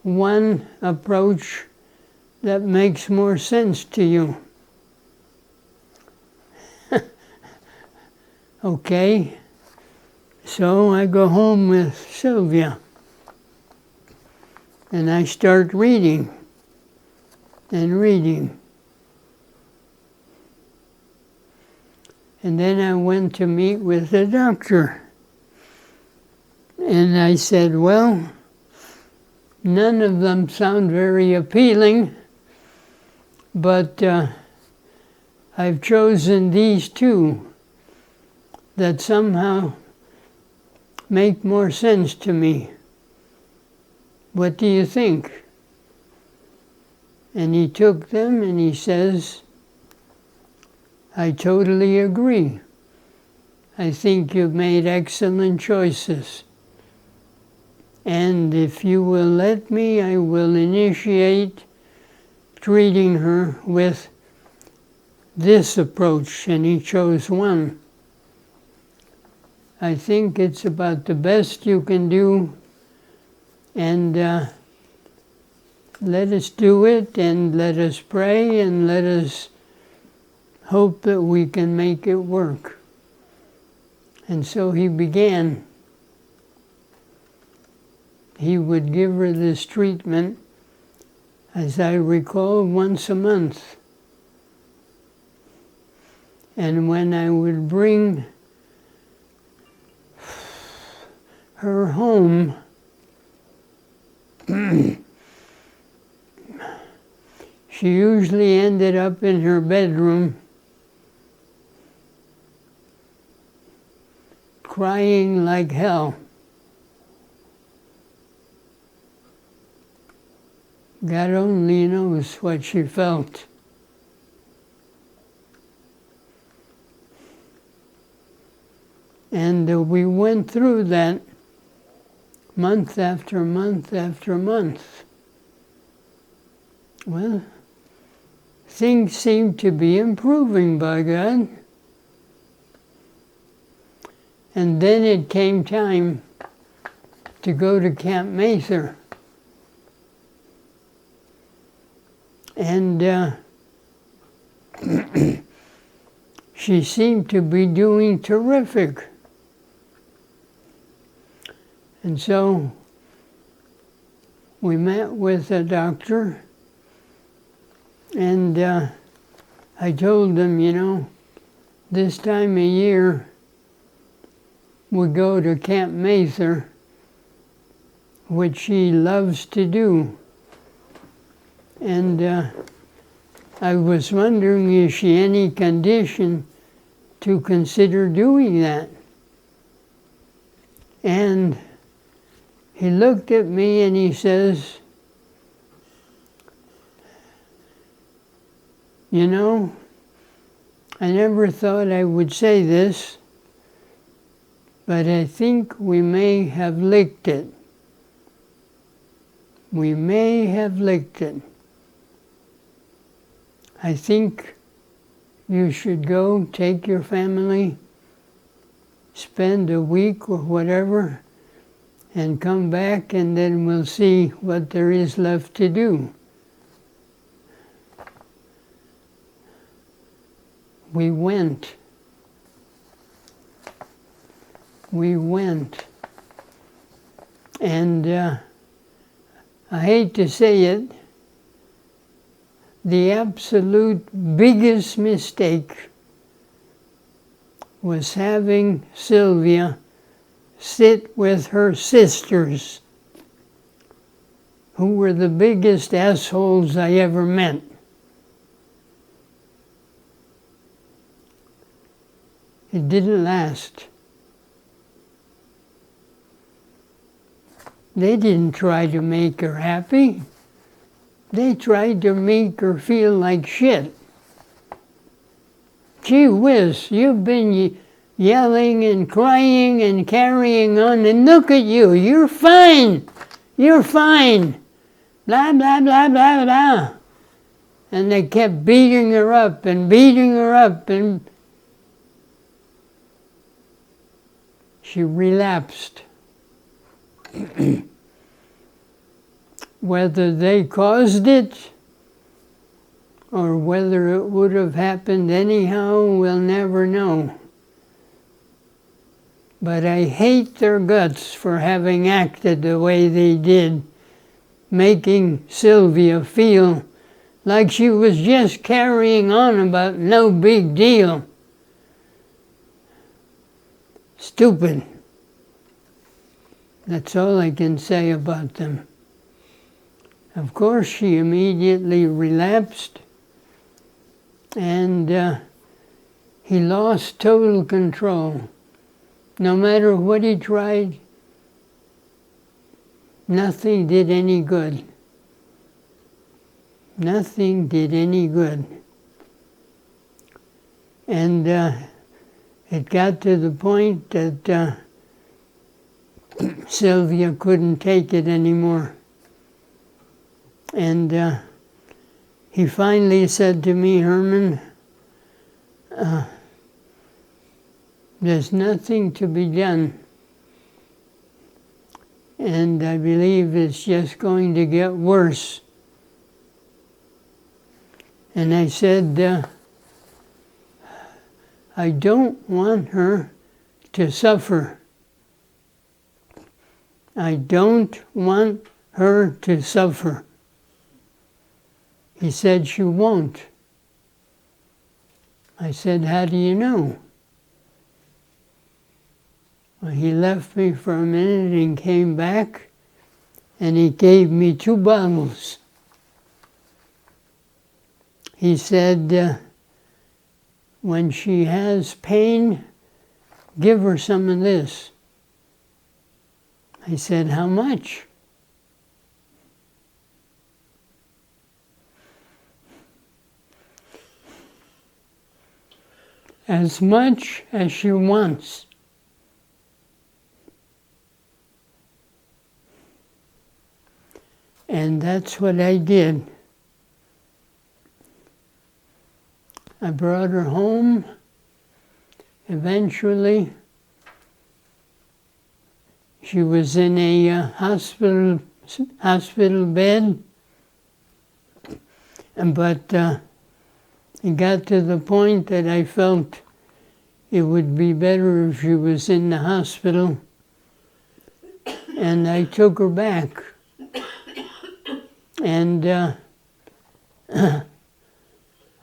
S2: one approach that makes more sense to you. Okay, so I go home with Sylvia, and I start reading and reading. And then I went to meet with the doctor. And I said, well, none of them sound very appealing, but I've chosen these two that somehow make more sense to me. What do you think? And he took them and he says, I totally agree. I think you've made excellent choices. And if you will let me, I will initiate treating her with this approach. And he chose one. I think it's about the best you can do. And let us do it, and let us pray, and let us hope that we can make it work. And so he began. He would give her this treatment, as I recall, once a month. And when I would bring her home, she usually ended up in her bedroom crying like hell. God only knows what she felt. And we went through that month after month after month. Well, things seemed to be improving by God. And then it came time to go to Camp Mather. And she seemed to be doing terrific. And so we met with a doctor, and I told him, you know, this time of year we go to Camp Mather, which she loves to do. And I was wondering, is she any condition to consider doing that. And he looked at me and he says, "You know, I never thought I would say this, but I think we may have licked it. We may have licked it. I think you should go take your family, spend a week or whatever, and come back, and then we'll see what there is left to do." We went. We went. And I hate to say it, the absolute biggest mistake was having Sylvia sit with her sisters, who were the biggest assholes I ever met. It didn't last. They didn't try to make her happy. They tried to make her feel like shit. Gee whiz, you've been yelling and crying and carrying on, and look at you, you're fine. You're fine. Blah, blah, blah, blah, blah. And they kept beating her up and beating her up, and she relapsed. Whether they caused it or whether it would have happened anyhow, we'll never know. But I hate their guts for having acted the way they did, making Sylvia feel like she was just carrying on about no big deal. Stupid. That's all I can say about them. Of course, she immediately relapsed, and he lost total control. No matter what he tried, nothing did any good. Nothing did any good. And it got to the point that Sylvia couldn't take it anymore. And he finally said to me, "Herman, there's nothing to be done. And I believe it's just going to get worse." And I said, "I don't want her to suffer. I don't want her to suffer." He said, "She won't." I said, "How do you know?" Well, he left me for a minute and came back, and he gave me 2 bottles. He said, "When she has pain, give her some of this." I said, "How much?" "As much as she wants." And that's what I did. I brought her home. Eventually, she was in a hospital bed, but it got to the point that I felt it would be better if she was in the hospital, and I took her back. And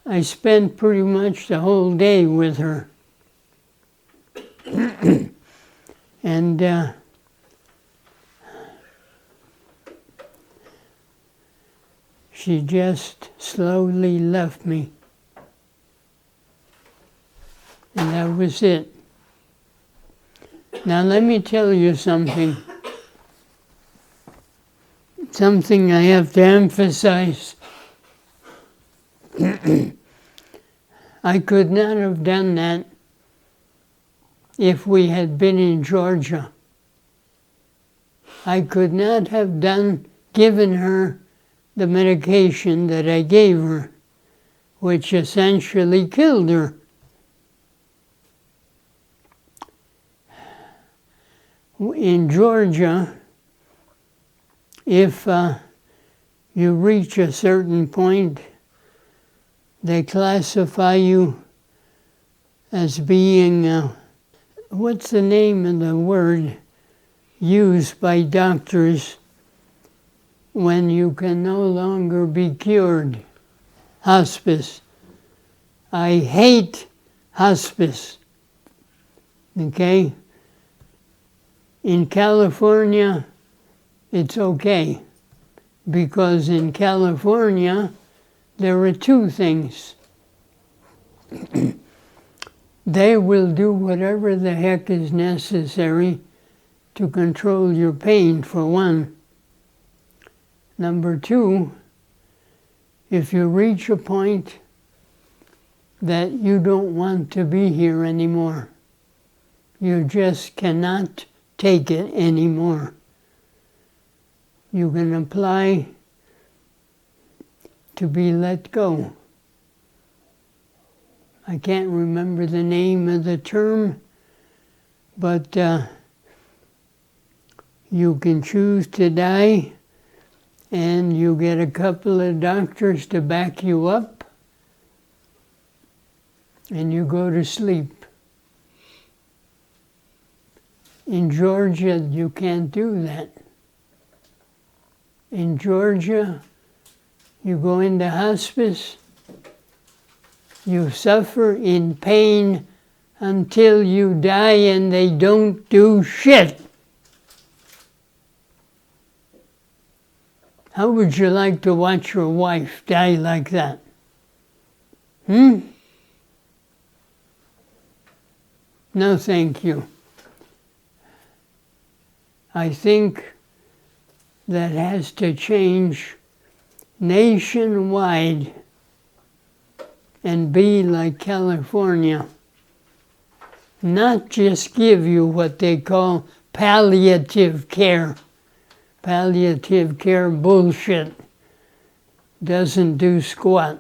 S2: I spent pretty much the whole day with her. And she just slowly left me. And that was it. Now let me tell you something. Something I have to emphasize. I could not have done that if we had been in Georgia. I could not have given her the medication that I gave her, which essentially killed her. In Georgia, if you reach a certain point, they classify you as being, what's the name of the word used by doctors when you can no longer be cured? Hospice. I hate hospice. Okay? In California, it's okay, because in California, there are two things. They will do whatever the heck is necessary to control your pain, for one. Number two, if you reach a point that you don't want to be here anymore, you just cannot take it anymore, you can apply to be let go. I can't remember the name of the term, but you can choose to die, and you get a couple of doctors to back you up, and you go to sleep. In Georgia, you can't do that. In Georgia, you go into hospice, you suffer in pain until you die, and they don't do shit. How would you like to watch your wife die like that? No, thank you. I think that has to change nationwide and be like California. Not just give you what they call palliative care. Palliative care bullshit. Doesn't do squat.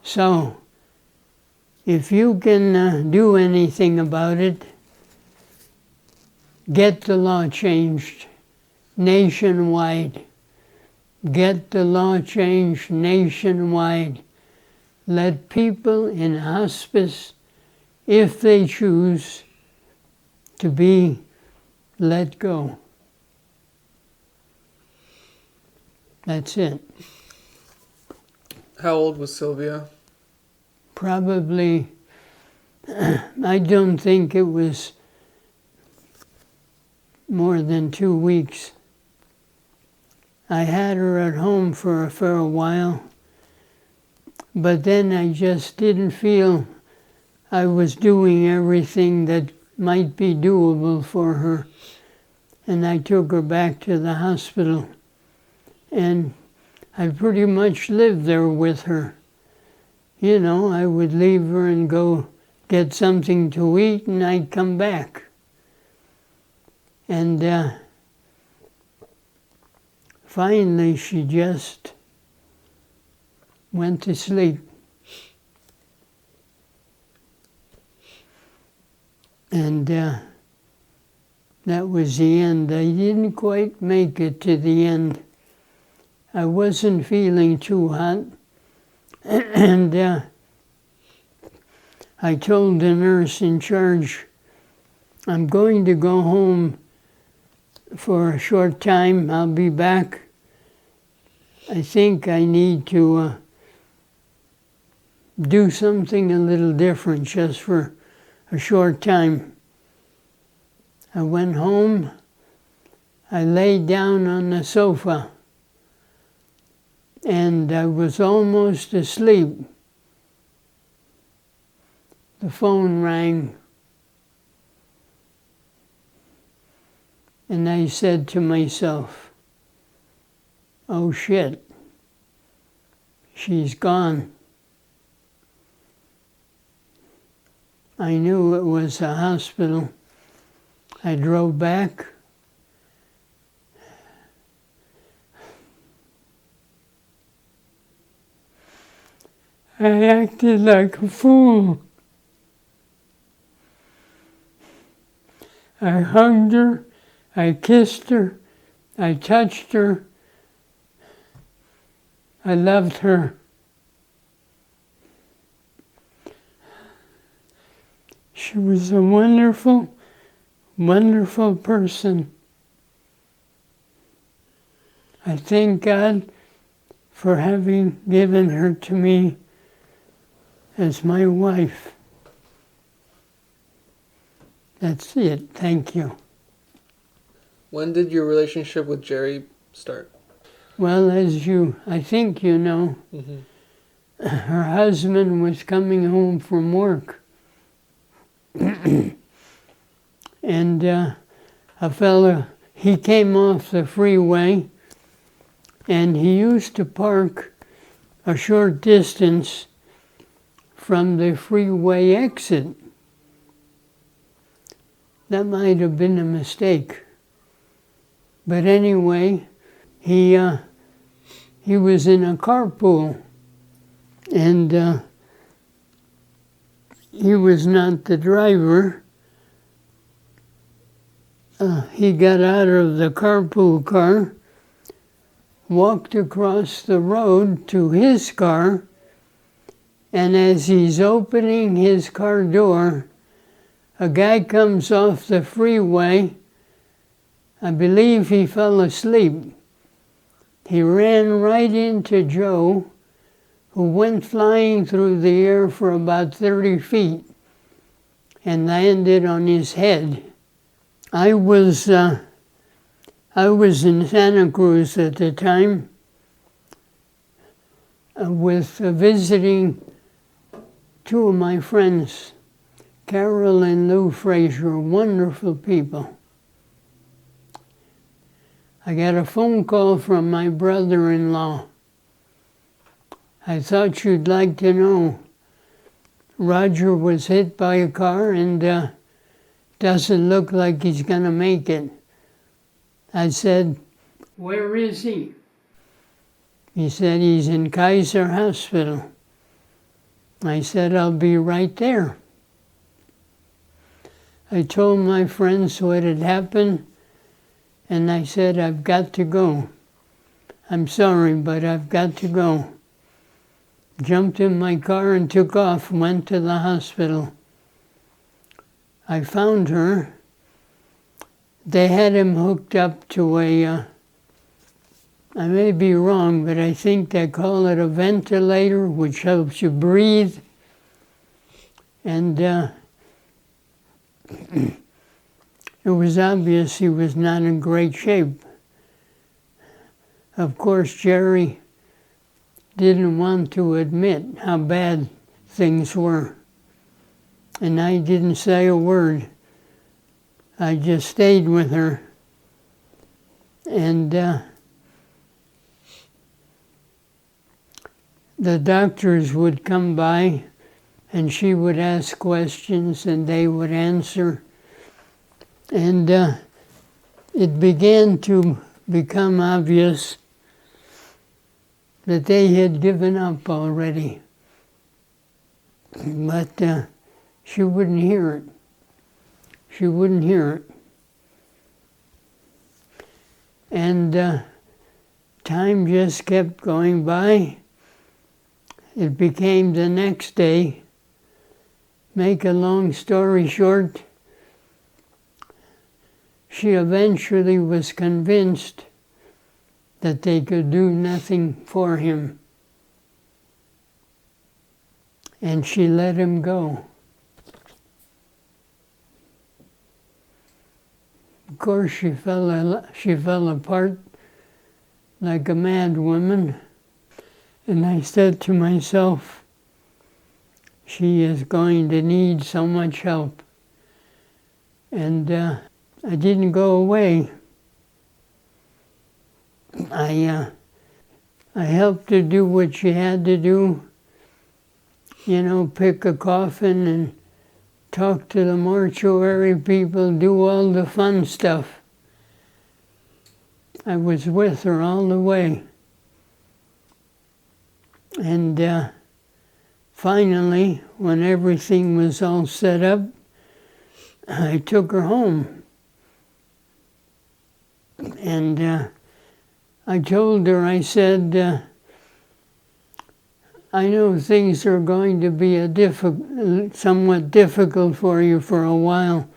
S2: So, if you can do anything about it, get the law changed nationwide. Get the law changed nationwide. Let people in hospice, if they choose to be let go. That's it.
S1: How old was Sylvia?
S2: Probably, I don't think it was more than 2 weeks. I had her at home for a while, but then I just didn't feel I was doing everything that might be doable for her. And I took her back to the hospital. And I pretty much lived there with her. You know, I would leave her and go get something to eat, and I'd come back. And finally, she just went to sleep. And that was the end. I didn't quite make it to the end. I wasn't feeling too hot. And I told the nurse in charge, I'm going to go home for a short time. I'll be back. I think I need to do something a little different just for a short time. I went home. I laid down on the sofa. And I was almost asleep. the phone rang, and I said to myself, oh shit, she's gone. I knew it was a hospital. I drove back. I acted like a fool. I hugged her, I kissed her, I touched her. I loved her. She was a wonderful, wonderful person. I thank God for having given her to me as my wife. That's it. Thank you.
S1: When did your relationship with Jerry start?
S2: Well, I think you know, her husband was coming home from work. And a fella, he came off the freeway, and he used to park a short distance from the freeway exit. That might have been a mistake. But anyway, he was in a carpool, and he was not the driver. He got out of the carpool car, walked across the road to his car, and as he's opening his car door, a guy comes off the freeway. I believe he fell asleep. He ran right into Joe, who went flying through the air for about 30 feet and landed on his head. I was in Santa Cruz at the time with visiting two of my friends, Carol and Lou Frazier, wonderful people. I got a phone call from my brother-in-law. I thought you'd like to know. Roger was hit by a car and doesn't look like he's going to make it. I said, where is he? He said, he's in Kaiser Hospital. I said, I'll be right there. I told my friends what had happened, and I said, I've got to go. I'm sorry, but I've got to go. Jumped in my car and took off, went to the hospital. I found her. They had him hooked up to I may be wrong, but I think they call it a ventilator, which helps you breathe. And it was obvious he was not in great shape. Of course, Jerry didn't want to admit how bad things were. And I didn't say a word. I just stayed with her. And the doctors would come by, and she would ask questions, and they would answer. And it began to become obvious that they had given up already. But she wouldn't hear it. She wouldn't hear it. And time just kept going by. It became the next day. Make a long story short, she eventually was convinced that they could do nothing for him. And she let him go. Of course, she fell apart like a mad woman. And I said to myself, she is going to need so much help. And I didn't go away. I helped her do what she had to do, pick a coffin and talk to the mortuary people, do all the fun stuff. I was with her all the way. And finally, when everything was all set up, I took her home. And I told her, I said, I know things are going to be somewhat difficult for you for a while.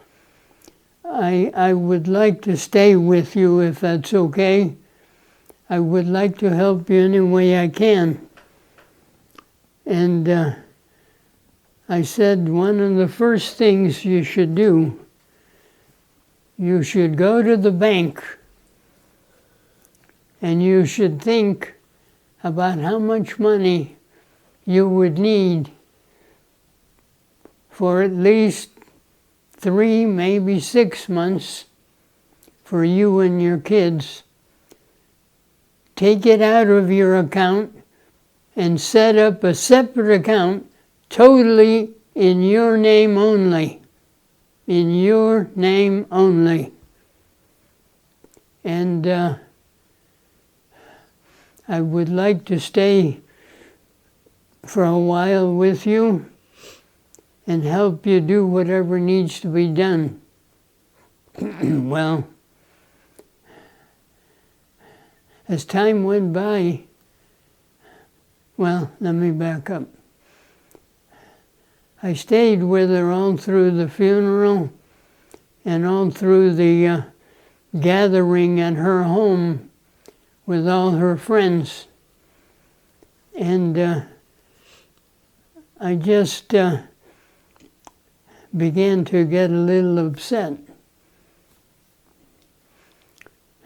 S2: I would like to stay with you if that's okay. I would like to help you any way I can. And I said, one of the first things you should do, you should go to the bank and you should think about how much money you would need for at least 3, maybe 6 months for you and your kids. Take it out of your account and set up a separate account totally in your name only. In your name only. And I would like to stay for a while with you and help you do whatever needs to be done. Well, as time went by, well, let me back up. I stayed with her all through the funeral and all through the gathering at her home with all her friends. And I just began to get a little upset.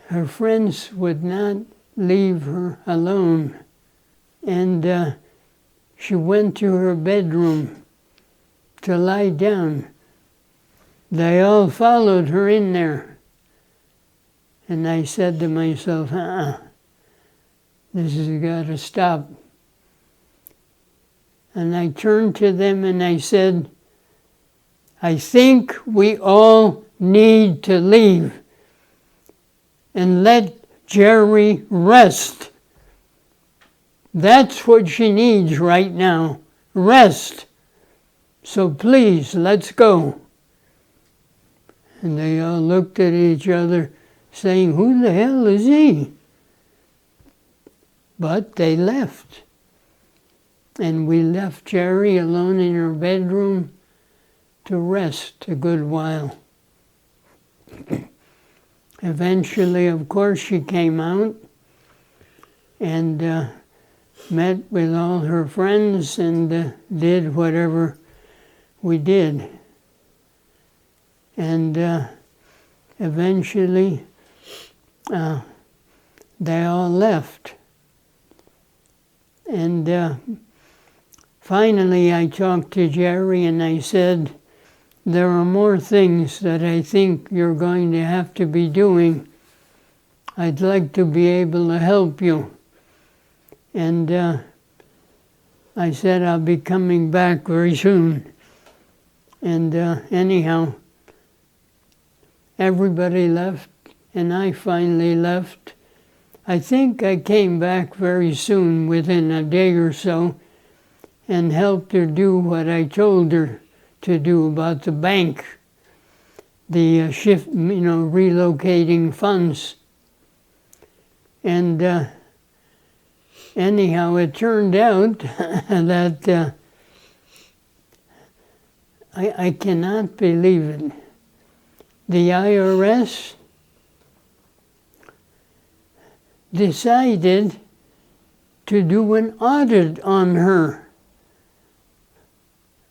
S2: Her friends would not leave her alone. And she went to her bedroom to lie down. They all followed her in there. And I said to myself, this has got to stop. And I turned to them and I said, I think we all need to leave and let Jerry rest. That's what she needs right now, rest. So please, let's go. And they all looked at each other saying, who the hell is he? But they left. And we left Jerry alone in her bedroom to rest a good while. Eventually, of course, she came out and met with all her friends and did whatever we did. And eventually, they all left. And finally, I talked to Jerry and I said, there are more things that I think you're going to have to be doing. I'd like to be able to help you. And I said, I'll be coming back very soon. And anyhow, everybody left, and I finally left. I think I came back very soon, within a day or so, and helped her do what I told her to do about the bank, the shift, relocating funds. And anyhow, it turned out that I cannot believe it. The IRS decided to do an audit on her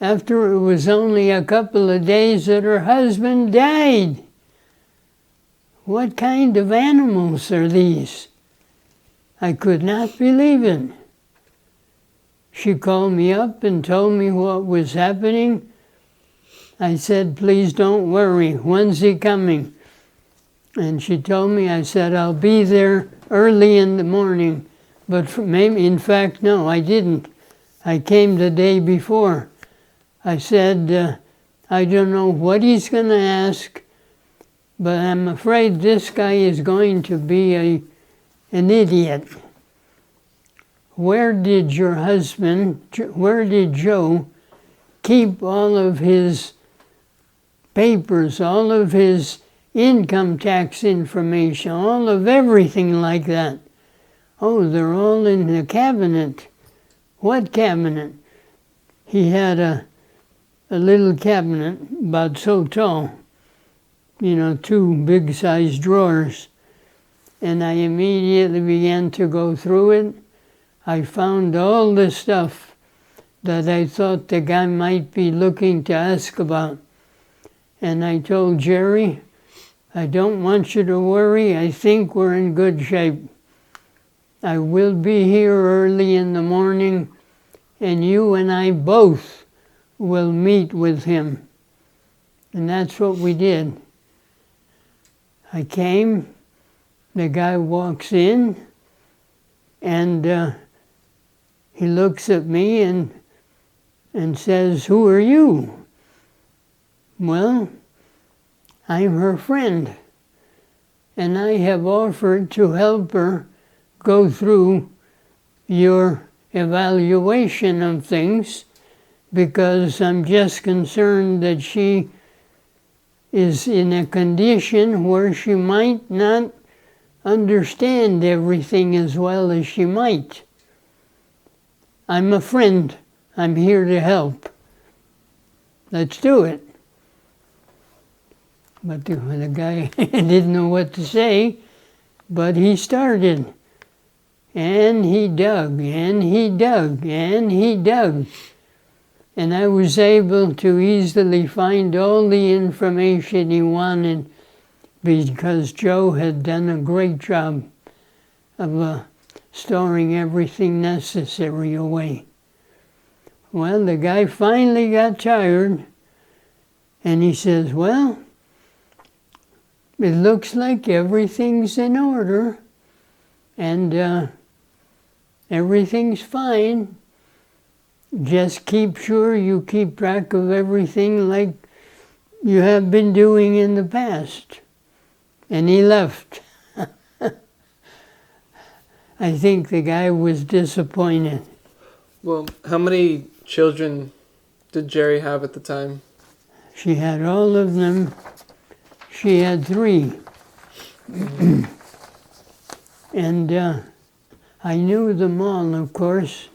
S2: after it was only a couple of days that her husband died. What kind of animals are these? I could not believe it. she called me up and told me what was happening. I said, please don't worry, when's he coming? And she told me, I said, I'll be there early in the morning. But maybe, in fact, no, I didn't. I came the day before. I said, I don't know what he's going to ask, but I'm afraid this guy is going to be an idiot. Where did your husband, where did Joe keep all of his papers, all of his income tax information, all of everything like that? Oh, they're all in the cabinet. What cabinet? He had a little cabinet about so tall, 2 big-sized drawers. And I immediately began to go through it. I found all the stuff that I thought the guy might be looking to ask about. And I told Jerry, I don't want you to worry. I think we're in good shape. I will be here early in the morning, and you and I both will meet with him. And that's what we did. I came, the guy walks in, and he looks at me and says, who are you? Well, I'm her friend, and I have offered to help her go through your evaluation of things because I'm just concerned that she is in a condition where she might not understand everything as well as she might. I'm a friend. I'm here to help. Let's do it. But the guy didn't know what to say, but he started. And he dug, and he dug, and he dug. And I was able to easily find all the information he wanted because Joe had done a great job of storing everything necessary away. Well, the guy finally got tired, and he says, well, it looks like everything's in order, and everything's fine. Just keep sure you keep track of everything like you have been doing in the past. And he left. I think the guy was disappointed.
S1: Well, how many children did Jerry have at the time?
S2: She had all of them. She had 3. And I knew them all, of course.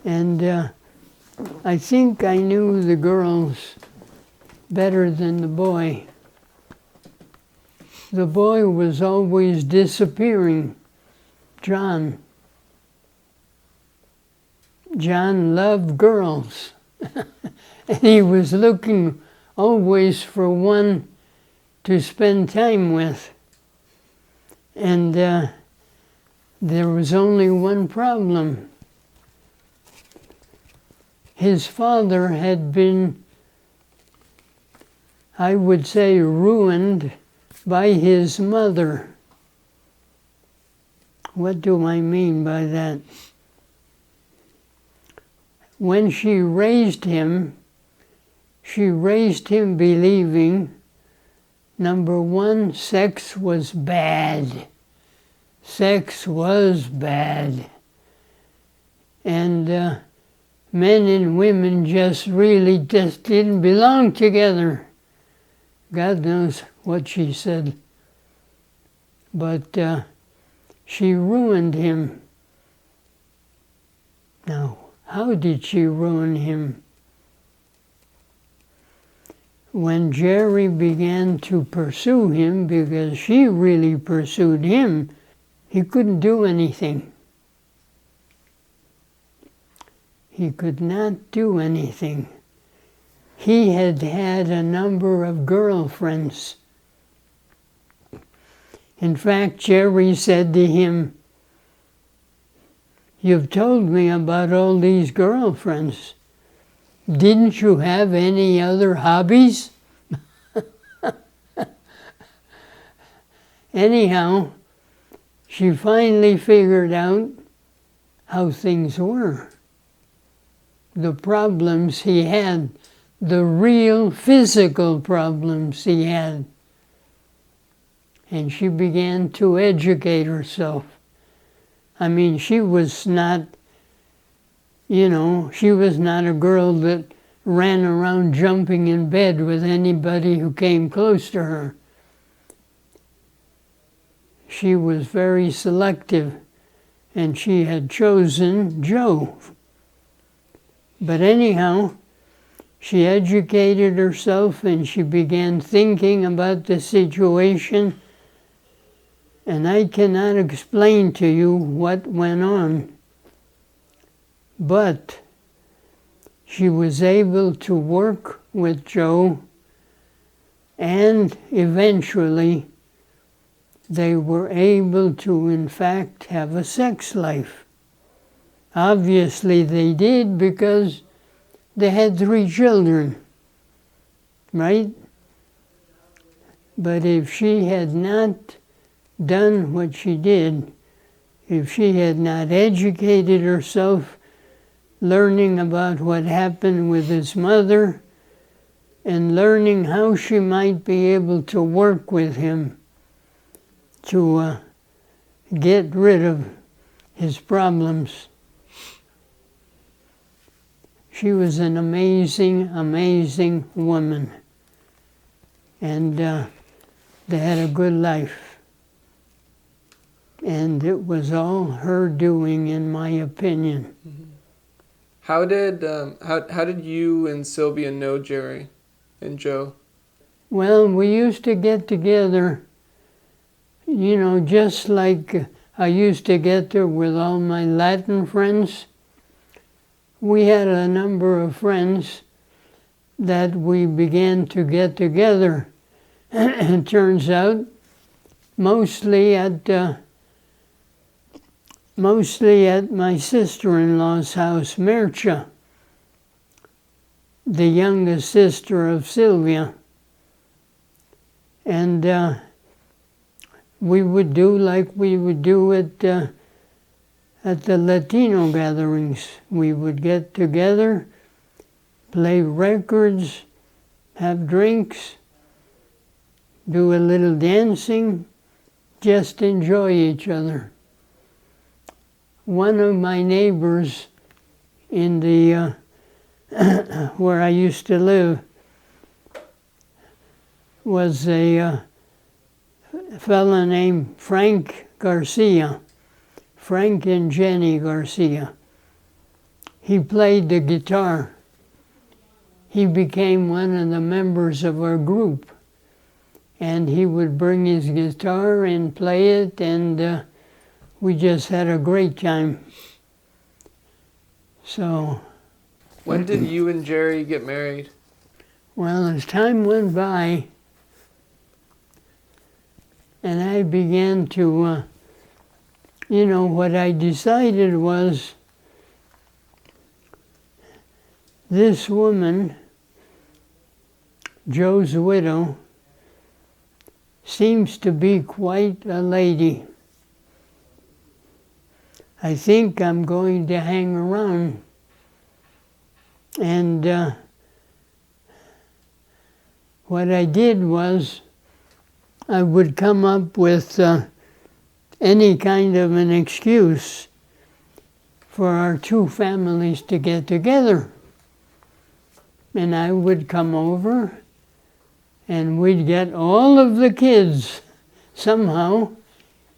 S2: And I think I knew the girls better than the boy. The boy was always disappearing. John loved girls. And he was looking always for one to spend time with. And there was only one problem. His father had been, I would say, ruined by his mother. What do I mean by that? When she raised him believing, number one, sex was bad. Sex was bad. And men and women just didn't belong together. God knows what she said. But she ruined him. Now, how did she ruin him? When Jerry began to pursue him, because she really pursued him, he couldn't do anything. He could not do anything. He had had a number of girlfriends. In fact, Jerry said to him, you've told me about all these girlfriends. Didn't you have any other hobbies? Anyhow, she finally figured out how things were. The problems he had, the real physical problems he had. And she began to educate herself. I mean, she was not, she was not a girl that ran around jumping in bed with anybody who came close to her. She was very selective, and she had chosen Joe. But anyhow, she educated herself and she began thinking about the situation, and I cannot explain to you what went on. But she was able to work with Joe, and eventually they were able to, in fact, have a sex life. Obviously they did, because they had 3 children, right? But if she had not done what she did, if she had not educated herself, learning about what happened with his mother, and learning how she might be able to work with him to get rid of his problems. She was an amazing, amazing woman. And they had a good life. And it was all her doing, in my opinion.
S1: Mm-hmm. How did you and Sylvia know Jerry and Joe?
S2: Well, we used to get together, just like I used to get there with all my Latin friends. We had a number of friends that we began to get together. It turns out mostly at my sister-in-law's house, Mircea, the youngest sister of Sylvia. And we would do like we would do at the Latino gatherings. We would get together, play records, have drinks, do a little dancing, just enjoy each other. One of my neighbors in the where I used to live was a fellow named Frank Garcia, Frank and Jenny Garcia. He played the guitar. He became one of the members of our group, and he would bring his guitar and play it, and we just had a great time. So.
S1: When did you and Jerry get married?
S2: Well, as time went by, and I began to, what I decided was this woman, Joe's widow, seems to be quite a lady. I think I'm going to hang around. And what I did was I would come up with any kind of an excuse for our 2 families to get together. And I would come over, and we'd get all of the kids somehow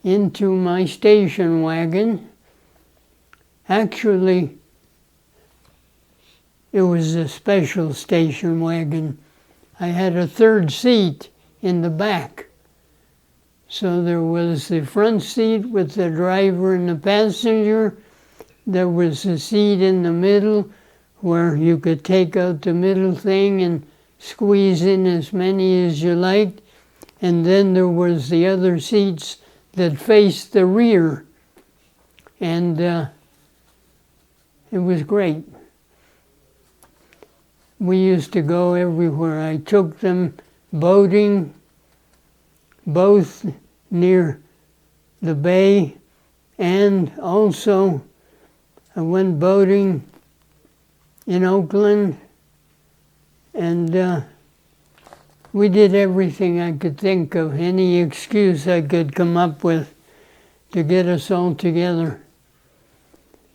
S2: into my station wagon. Actually, it was a special station wagon. I had a 3rd seat in the back. So there was the front seat with the driver and the passenger. There was a seat in the middle where you could take out the middle thing and squeeze in as many as you liked. And then there was the other seats that faced the rear. And It was great. We used to go everywhere. I took them boating, both near the bay, and also I went boating in Oakland, and we did everything I could think of, any excuse I could come up with to get us all together.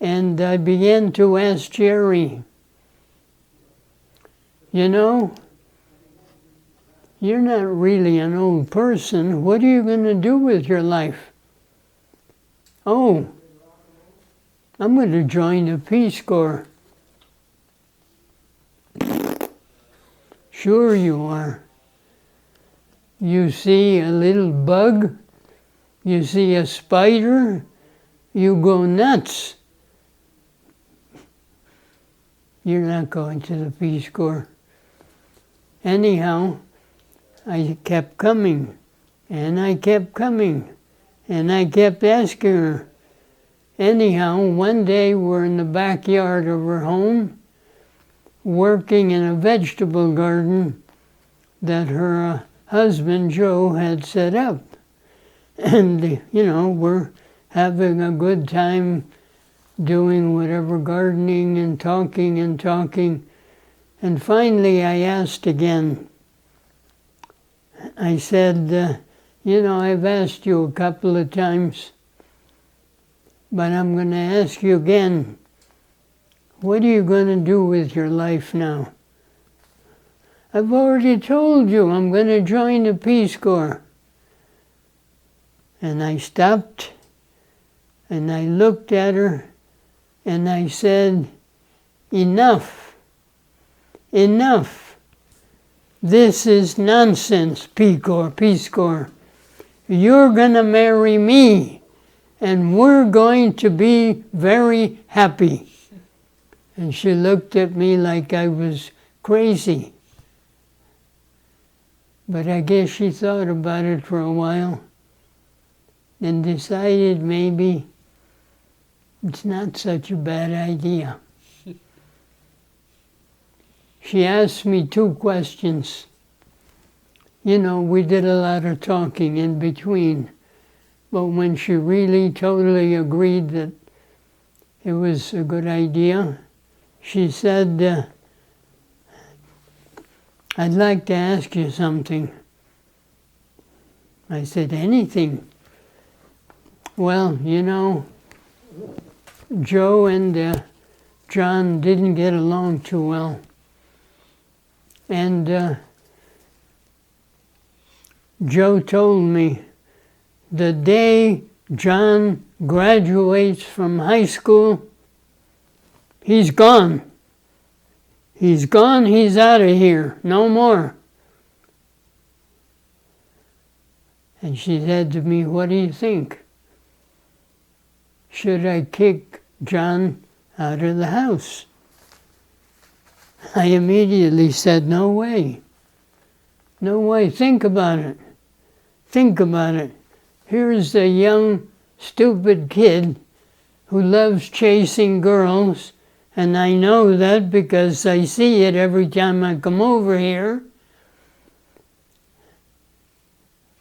S2: And I began to ask Jerry, you know, you're not really an old person. What are you going to do with your life? Oh, I'm going to join the Peace Corps. Sure you are. You see a little bug, you see a spider, you go nuts. You're not going to the Peace Corps. Anyhow, I kept coming, and I kept coming, and I kept asking her. Anyhow, one day we're in the backyard of her home, working in a vegetable garden that her husband, Joe, had set up. And, you know, we're having a good time doing whatever gardening and talking and talking. And finally I asked again. I said, you know, I've asked you a couple of times, but I'm going to ask you again. What are you going to do with your life now? I've already told you I'm going to join the Peace Corps. And I stopped, and I looked at her, and I said, enough, enough. This is nonsense, Peace Corps. You're going to marry me, and we're going to be very happy. And she looked at me like I was crazy. But I guess she thought about it for a while and decided maybe it's not such a bad idea. She asked me 2 questions. You know, we did a lot of talking in between, but when she really totally agreed that it was a good idea, she said, I'd like to ask you something. I said, anything. Well, you know, Joe and John didn't get along too well. And Joe told me the day John graduates from high school, he's gone. He's gone, he's out of here, no more. And she said to me, what do you think? Should I kick John out of the house? I immediately said, no way. No way, think about it. Think about it. Here's a young, stupid kid who loves chasing girls, and I know that because I see it every time I come over here.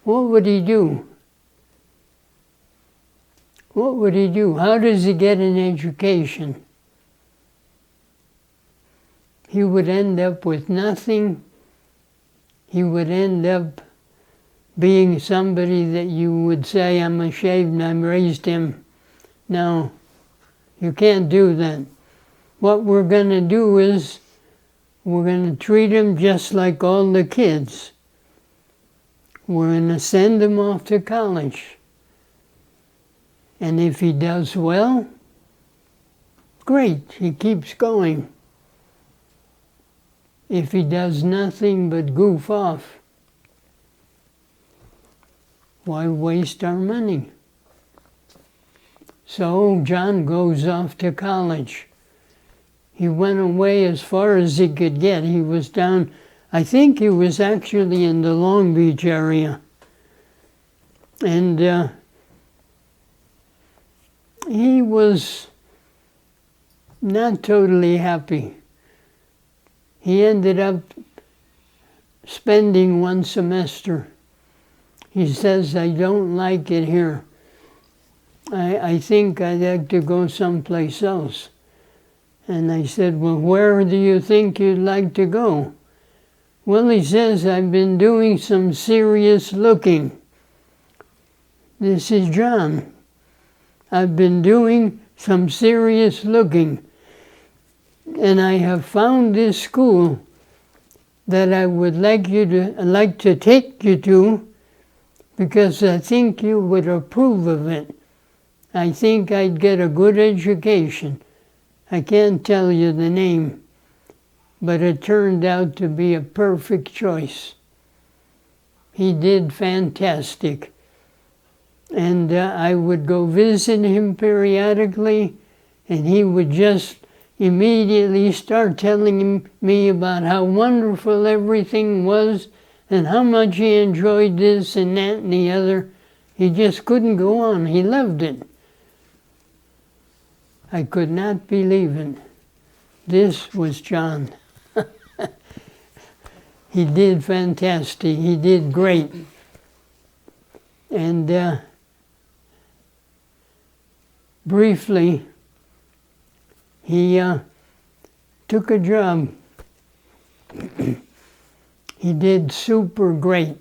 S2: What would he do? What would he do? How does he get an education? He would end up with nothing. He would end up being somebody that you would say, I'm ashamed I raised him. No, you can't do that. What we're going to do is we're going to treat him just like all the kids. We're going to send him off to college. And if he does well, great, he keeps going. If he does nothing but goof off, why waste our money? So John goes off to college. He went away as far as he could get. He was down, I think he was actually in the Long Beach area. And he was not totally happy. He ended up spending one semester. He says, I don't like it here. I think I'd like to go someplace else. And I said, well, where do you think you'd like to go? Well, he says, I've been doing some serious looking. This is John. I've been doing some serious looking. And I have found this school that I would like to take you to, because I think you would approve of it. I think I'd get a good education. I can't tell you the name, but it turned out to be a perfect choice. He did fantastic. And I would go visit him periodically, and he would just immediately start telling me about how wonderful everything was and how much he enjoyed this and that and the other. He just couldn't go on. He loved it. I could not believe it. This was John. He did fantastic. He did great. And briefly, he took a job. He did super great.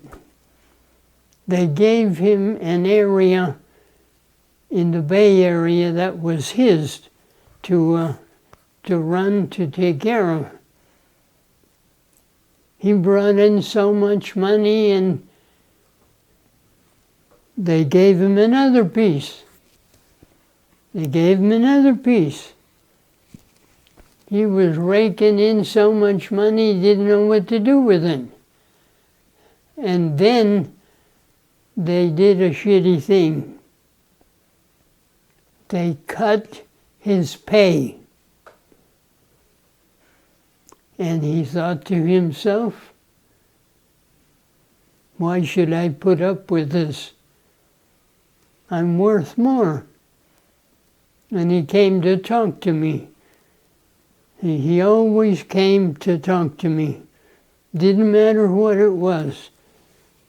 S2: They gave him an area in the Bay Area that was his to run, to take care of. He brought in so much money, and they gave him another piece. They gave him another piece. He was raking in so much money, he didn't know what to do with it. And then they did a shitty thing. They cut his pay. And he thought to himself, why should I put up with this? I'm worth more. And he came to talk to me. He always came to talk to me. Didn't matter what it was,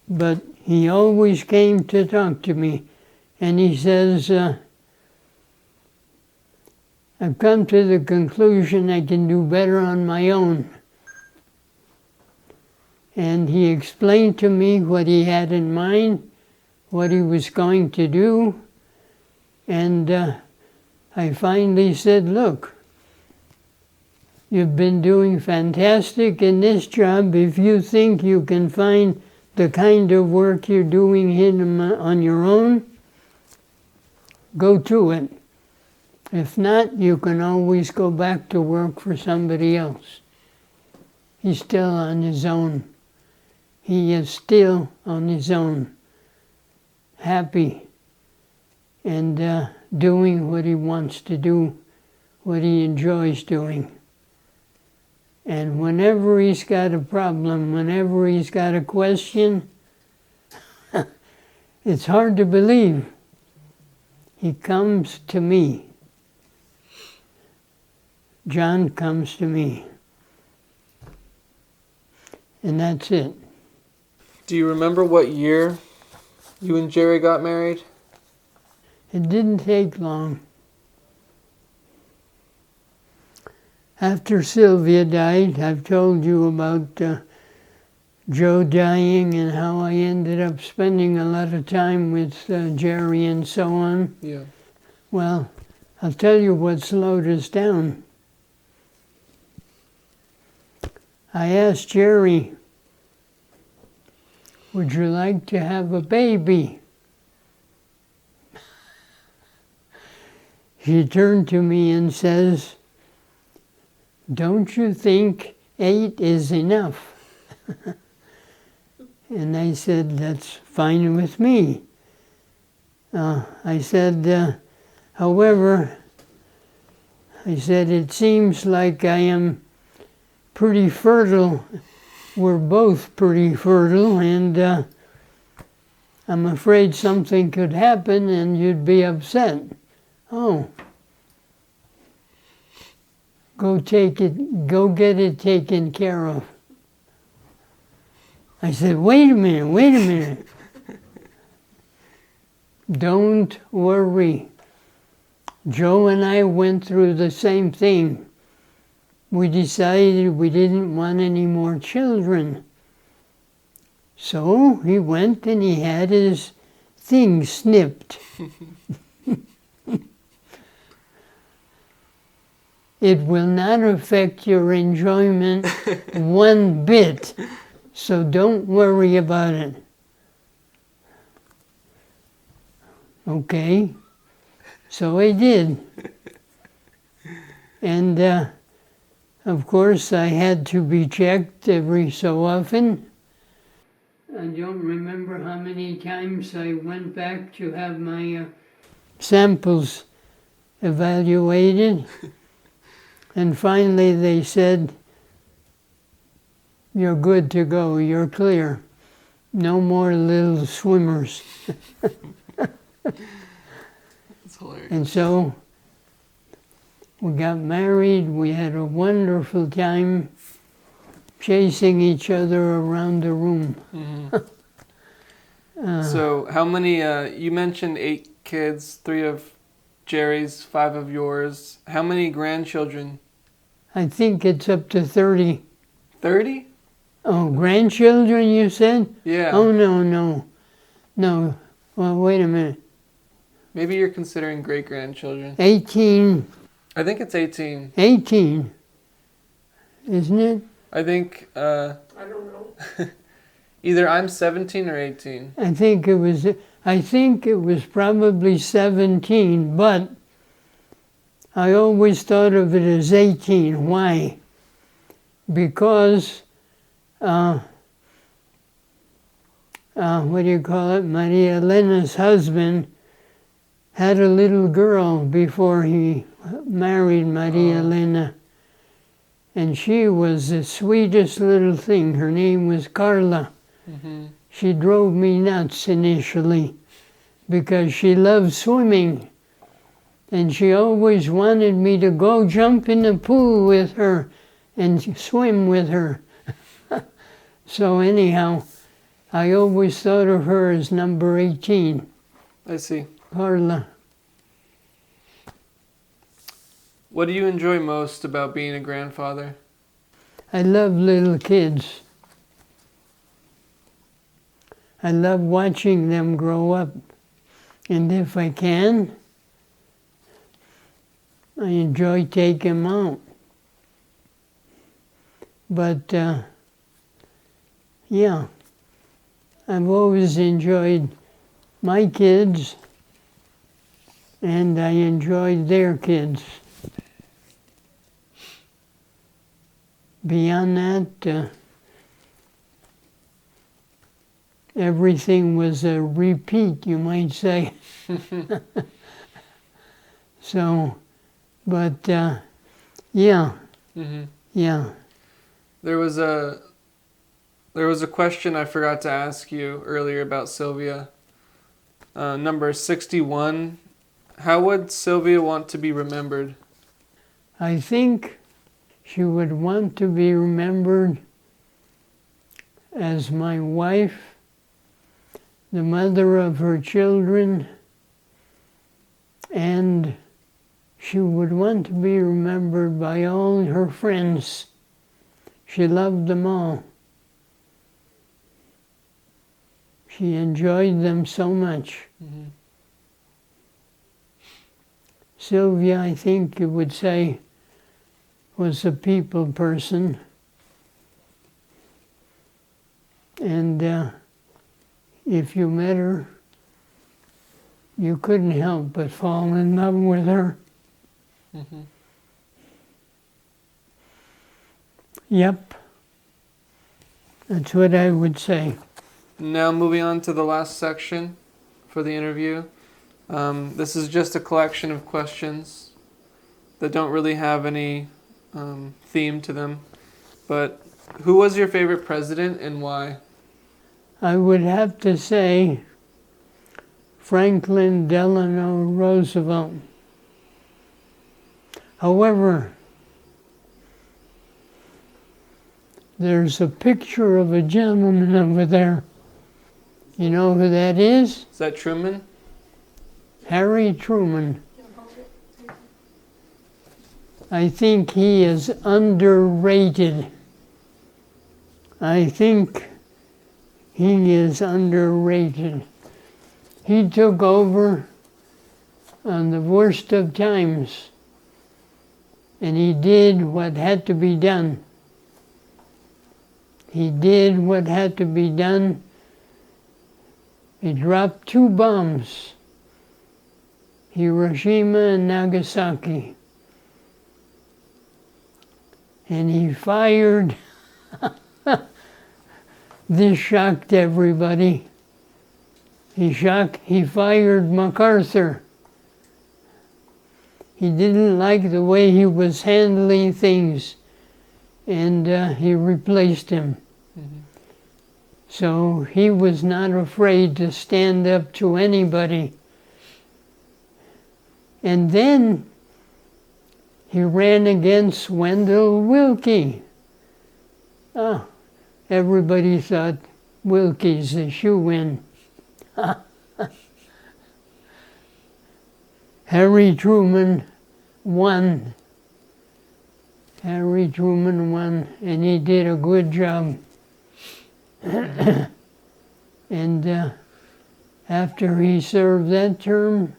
S2: but he always came to talk to me. And he says, I've come to the conclusion I can do better on my own. And he explained to me what he had in mind, what he was going to do. And I finally said, look, you've been doing fantastic in this job. If you think you can find the kind of work you're doing here on your own, go to it. If not, you can always go back to work for somebody else. He's still on his own. He is still on his own, happy, and doing what he wants to do, what he enjoys doing. And whenever he's got a problem, whenever he's got a question, it's hard to believe. He comes to me. John comes to me. And that's it.
S1: Do you remember what year you and Jerry got married?
S2: It didn't take long. After Sylvia died, I've told you about Joe dying and how I ended up spending a lot of time with Jerry and so on.
S1: Yeah.
S2: Well, I'll tell you what slowed us down. I asked Jerry, would you like to have a baby? She turned to me and says, don't you think 8 is enough? And I said, that's fine with me. I said, however, I said, it seems like I am pretty fertile. We're both pretty fertile, and I'm afraid something could happen and you'd be upset. Oh. go get it taken care of. I said, wait a minute. Don't worry. Joe and I went through the same thing. We decided we didn't want any more children. So he went and he had his thing snipped. It will not affect your enjoyment one bit, so don't worry about it. Okay, so I did. And of course I had to be checked every so often. I don't remember how many times I went back to have my samples evaluated. And finally they said, you're good to go, you're clear. No more little swimmers.
S1: That's hilarious.
S2: And so we got married, we had a wonderful time chasing each other around the room.
S1: Mm-hmm. So how many, you mentioned 8 kids, 3 of Jerry's, 5 of yours. How many grandchildren?
S2: I think it's up to 30.
S1: 30?
S2: Oh, grandchildren, you said?
S1: Yeah.
S2: Oh, no. No. Well, wait a minute.
S1: Maybe you're considering great-grandchildren.
S2: 18.
S1: I think it's 18.
S2: 18. Isn't it?
S1: I think
S3: I don't know.
S1: either I'm 17 or 18.
S2: I think it was probably 17, but I always thought of it as 18. Why? Because, what do you call it? Maria Elena's husband had a little girl before he married Maria Elena. And she was the sweetest little thing. Her name was Carla.
S1: Mm-hmm.
S2: She drove me nuts initially because she loved swimming. And she always wanted me to go jump in the pool with her and swim with her. So anyhow, I always thought of her as number 18.
S1: I see.
S2: Carla.
S1: What do you enjoy most about being a grandfather?
S2: I love little kids. I love watching them grow up. And if I can, I enjoy taking them out. But, yeah, I've always enjoyed my kids, and I enjoyed their kids. Beyond that, everything was a repeat, you might say. So, but, yeah,
S1: Mm-hmm.
S2: yeah.
S1: There was a question I forgot to ask you earlier about Sylvia. Number 61. How would Sylvia want to be remembered?
S2: I think she would want to be remembered as my wife, the mother of her children, and she would want to be remembered by all her friends. She loved them all. She enjoyed them so much.
S1: Mm-hmm.
S2: Sylvia, I think you would say, was a people person. And if you met her, you couldn't help but fall in love with her.
S1: Mm-hmm.
S2: Yep. That's what I would say.
S1: Now moving on to the last section for the interview. This is just a collection of questions that don't really have any theme to them. But who was your favorite president and why?
S2: I would have to say Franklin Delano Roosevelt. However, there's a picture of a gentleman over there. You know who that is?
S1: Is that Truman?
S2: Harry Truman. I think he is underrated. I think he is underrated. He took over on the worst of times, and he did what had to be done. He did what had to be done. He dropped 2 bombs, Hiroshima and Nagasaki. And he fired, this shocked everybody. He fired MacArthur. He didn't like the way he was handling things, and he replaced him.
S1: Mm-hmm.
S2: So he was not afraid to stand up to anybody. And then he ran against Wendell Willkie. Oh, everybody thought Willkie's a shoo-in. Harry Truman won. Harry Truman won, and he did a good job. And after he served that term,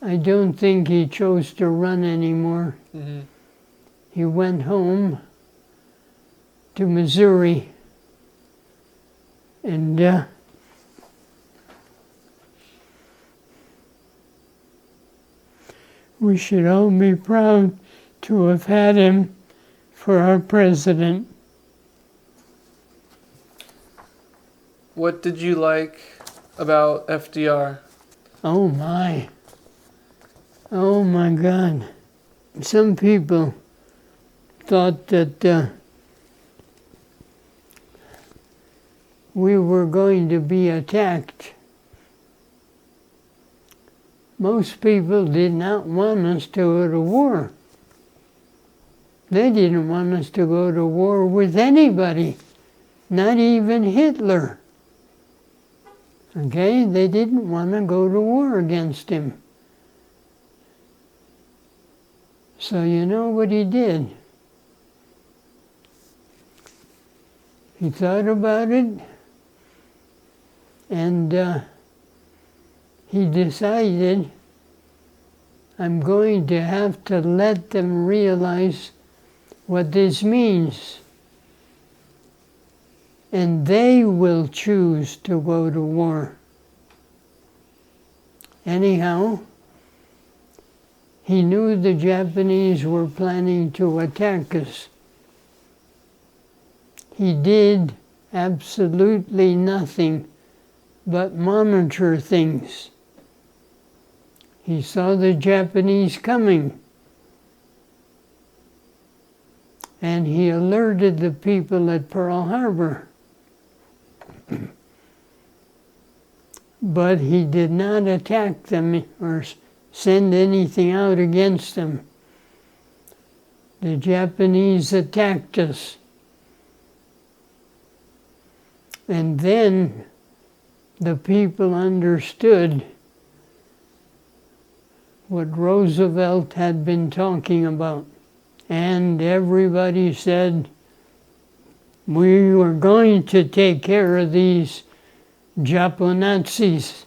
S2: I don't think he chose to run anymore.
S1: Mm-hmm.
S2: He went home to Missouri, and we should all be proud to have had him for our president.
S1: What did you like about FDR?
S2: Oh my. Oh my God. Some people thought that we were going to be attacked. Most people did not want us to go to war. They didn't want us to go to war with anybody, not even Hitler. Okay, they didn't want to go to war against him. So you know what he did? He thought about it, and he decided, I'm going to have to let them realize what this means. And they will choose to go to war. Anyhow, he knew the Japanese were planning to attack us. He did absolutely nothing but monitor things. He saw the Japanese coming, and he alerted the people at Pearl Harbor. But he did not attack them or send anything out against them. The Japanese attacked us. And then the people understood what Roosevelt had been talking about. And everybody said, we were going to take care of these Japonazis.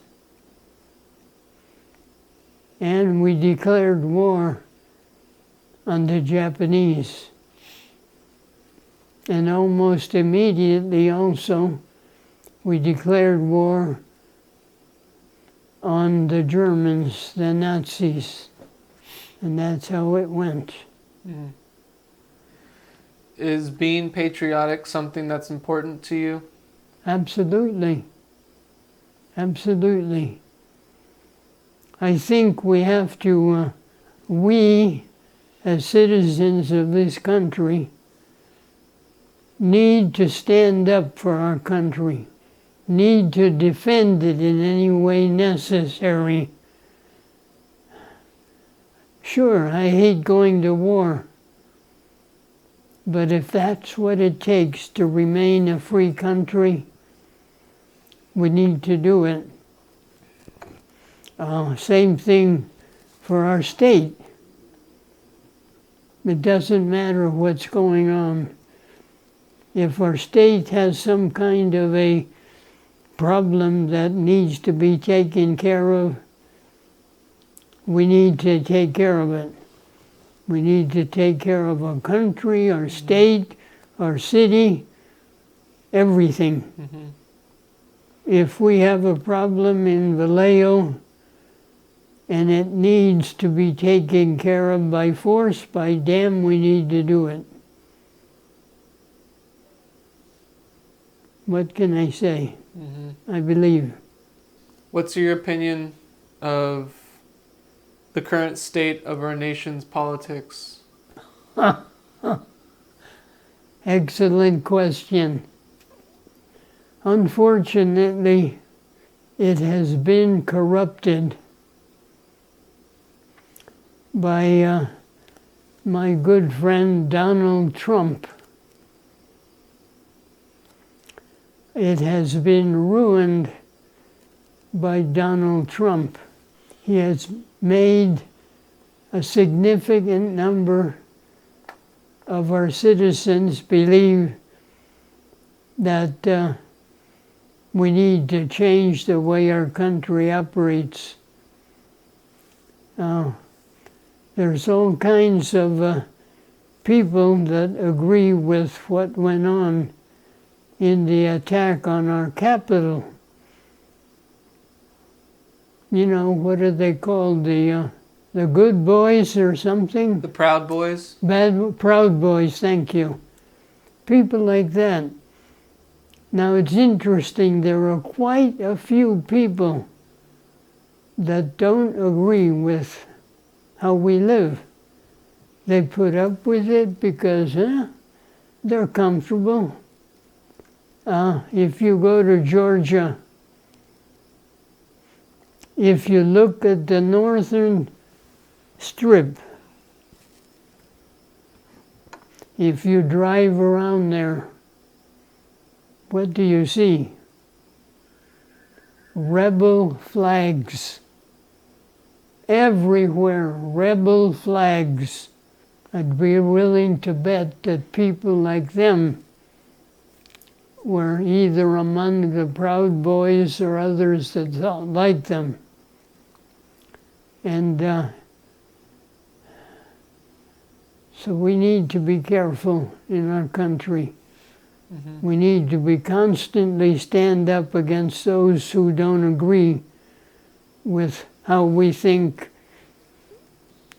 S2: And we declared war on the Japanese. And almost immediately also, we declared war on the Germans, the Nazis. And that's how it went.
S1: Mm. Is being patriotic something that's important to you?
S2: Absolutely. Absolutely. I think we have to, we as citizens of this country need to stand up for our country, need to defend it in any way necessary. Sure, I hate going to war. But if that's what it takes to remain a free country, we need to do it. Same thing for our state. It doesn't matter what's going on. If our state has some kind of a problem that needs to be taken care of, we need to take care of it. We need to take care of our country, our state, our city, everything.
S1: Mm-hmm.
S2: If we have a problem in Vallejo and it needs to be taken care of by force, by damn, we need to do it. What can I say?
S1: Mm-hmm.
S2: I believe.
S1: What's your opinion of the current state of our nation's politics?
S2: Excellent question. Unfortunately, it has been corrupted by my good friend Donald Trump. It has been ruined by Donald Trump. He has made a significant number of our citizens believe that we need to change the way our country operates. There's all kinds of people that agree with what went on in the attack on our Capitol. You know, what are they called? The Good Boys or something?
S1: The Proud Boys?
S2: Proud Boys, thank you. People like that. Now it's interesting, there are quite a few people that don't agree with how we live. They put up with it because they're comfortable. If you go to Georgia, if you look at the northern strip, if you drive around there, what do you see? Rebel flags. Everywhere, rebel flags. I'd be willing to bet that people like them were either among the Proud Boys or others that thought like them. And so we need to be careful in our country. Mm-hmm. We need to be constantly stand up against those who don't agree with how we think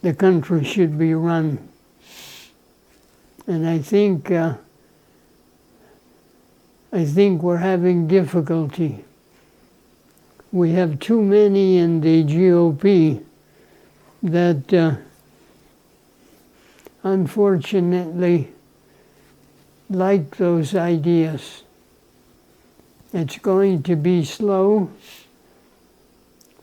S2: the country should be run. And I think we're having difficulty. We have too many in the GOP that unfortunately like those ideas. It's going to be slow,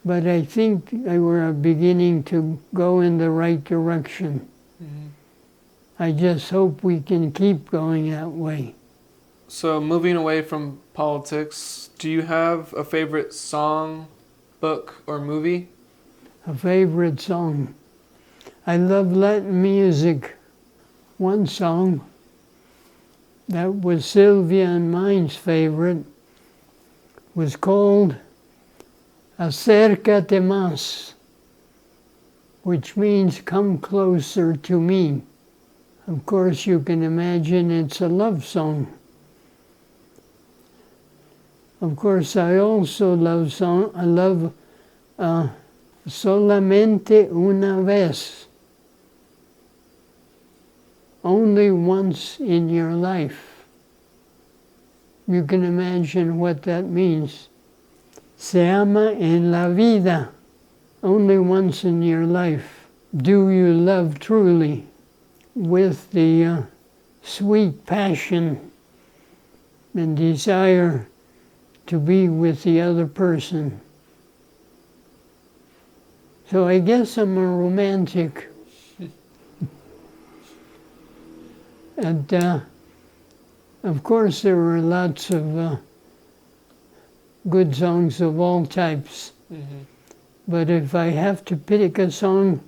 S2: but I think we're beginning to go in the right direction. Mm-hmm. I just hope we can keep going that way.
S1: So moving away from politics, do you have a favorite song, book, or movie?
S2: A favorite song? I love Latin music. One song that was Sylvia and mine's favorite was called Acércate Más, which means come closer to me. Of course, you can imagine it's a love song. Of course, I also love Solamente una vez. Only once in your life. You can imagine what that means. Se ama en la vida. Only once in your life. Do you love truly with the sweet passion and desire to be with the other person? So I guess I'm a romantic. And of course there were lots of good songs of all types.
S1: Mm-hmm.
S2: But if I have to pick a song,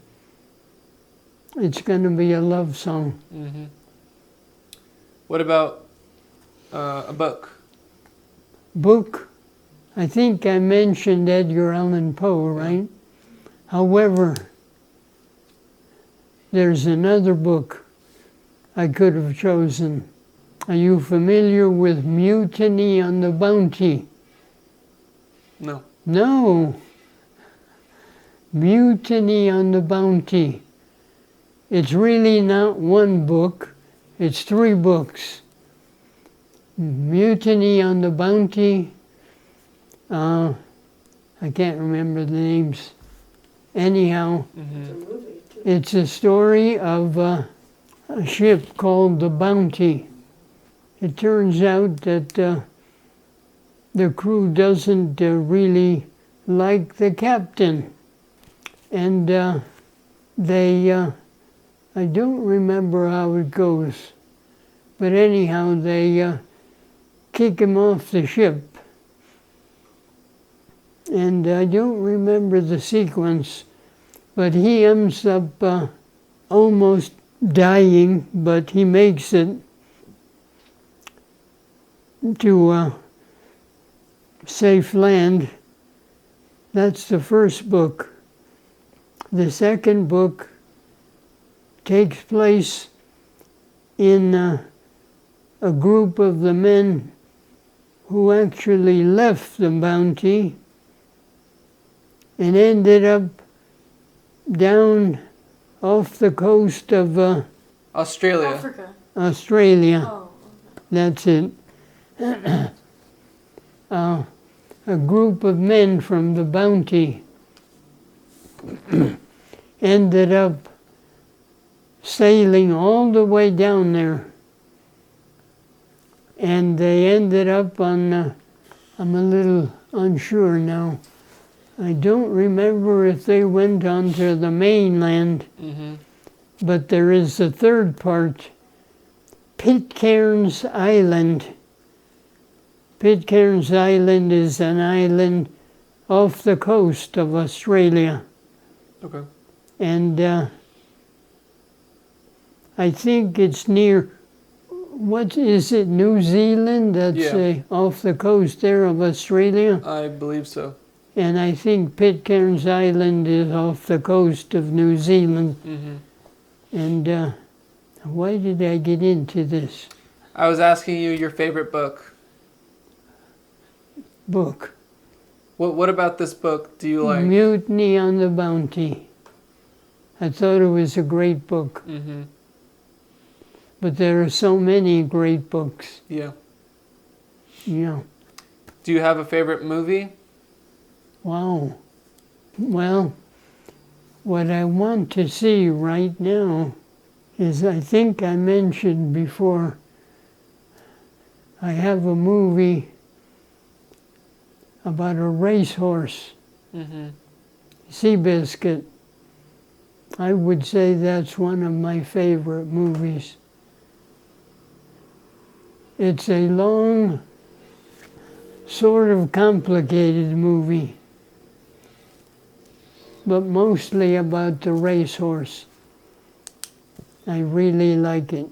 S2: it's going to be a love song.
S1: Mm-hmm. What about a book?
S2: Book, I think I mentioned Edgar Allan Poe, right? However, there's another book I could have chosen. Are you familiar with Mutiny on the Bounty?
S1: No.
S2: No. Mutiny on the Bounty. It's really not one book, it's 3 books. Mutiny on the Bounty, I can't remember the names. Anyhow,
S1: Mm-hmm.
S3: It's a movie, too.
S2: it's a story of a ship called the Bounty. It turns out that the crew doesn't really like the captain. And they, I don't remember how it goes, but anyhow, they kick him off the ship. And I don't remember the sequence, but he ends up almost dying, but he makes it to safe land. That's the first book. The second book takes place in a group of the men who actually left the Bounty and ended up down off the coast of
S1: Australia.
S3: Africa.
S2: Australia.
S3: Oh,
S2: That's it. A group of men from the Bounty ended up sailing all the way down there. And they ended up on, I'm a little unsure now. I don't remember if they went onto the mainland,
S1: Mm-hmm.
S2: but there is a third part, Pitcairn's Island. Pitcairn's Island is an island off the coast of Australia.
S1: Okay.
S2: And I think it's near, what is it, New Zealand? That's
S1: Yeah.
S2: off the coast there of Australia.
S1: I believe so.
S2: And I think Pitcairn's Island is off the coast of New Zealand.
S1: Mm-hmm.
S2: And why did I get into this
S1: I was asking you your favorite book.
S2: book?
S1: What about this book do you like?
S2: Mutiny on the Bounty. I thought it was a great book,
S1: Mm-hmm.
S2: but there are so many great books.
S1: Yeah.
S2: Yeah.
S1: Do you have a favorite movie?
S2: Wow. Well, what I want to see right now is, I think I mentioned before, I have a movie about a racehorse,
S1: Mm-hmm.
S2: Seabiscuit. I would say that's one of my favorite movies. It's a long, sort of complicated movie, but mostly about the racehorse. I really like it.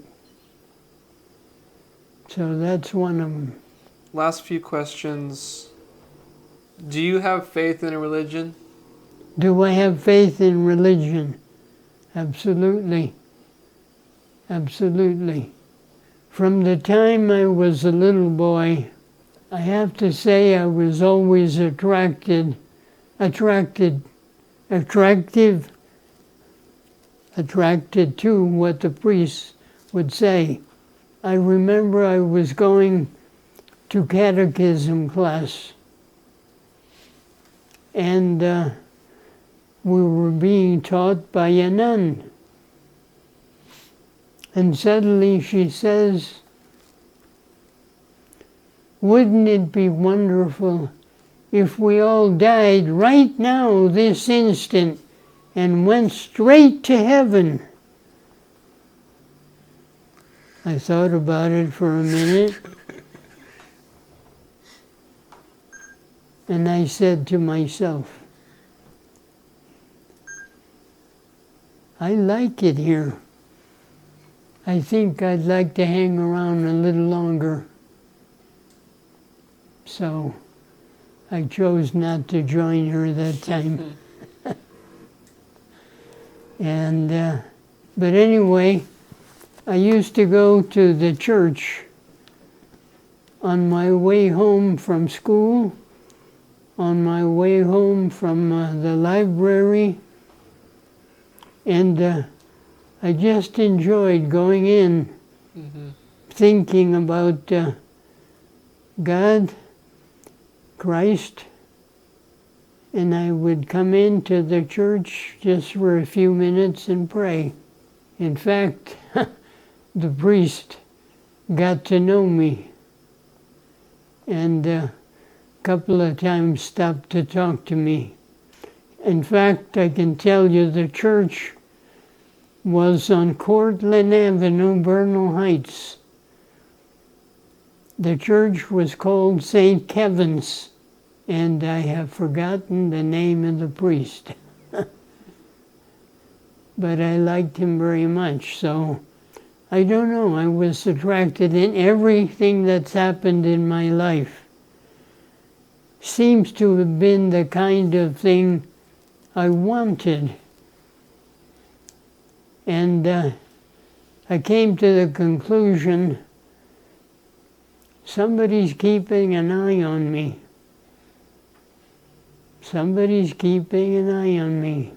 S2: So that's one of them.
S1: Last few questions. Do you have faith in a religion?
S2: Do I have faith in religion? Absolutely. Absolutely. From the time I was a little boy, I have to say I was always attracted to what the priests would say. I remember I was going to catechism class, and we were being taught by a nun. And suddenly she says, "Wouldn't it be wonderful if we all died right now, this instant, and went straight to heaven?" I thought about it for a minute. And I said to myself, I like it here. I think I'd like to hang around a little longer. So I chose not to join her that time. And but anyway, I used to go to the church on my way home from school, on my way home from the library, and I just enjoyed going in, thinking about God, Christ, and I would come into the church just for a few minutes and pray. In fact, the priest got to know me and a couple of times stopped to talk to me. In fact, I can tell you the church was on Cortlandt Avenue, Bernal Heights. The church was called St. Kevin's, and I have forgotten the name of the priest. But I liked him very much, so I don't know, I was attracted in everything that's happened in my life. Seems to have been the kind of thing I wanted. And I came to the conclusion, somebody's keeping an eye on me. Somebody's keeping an eye on me.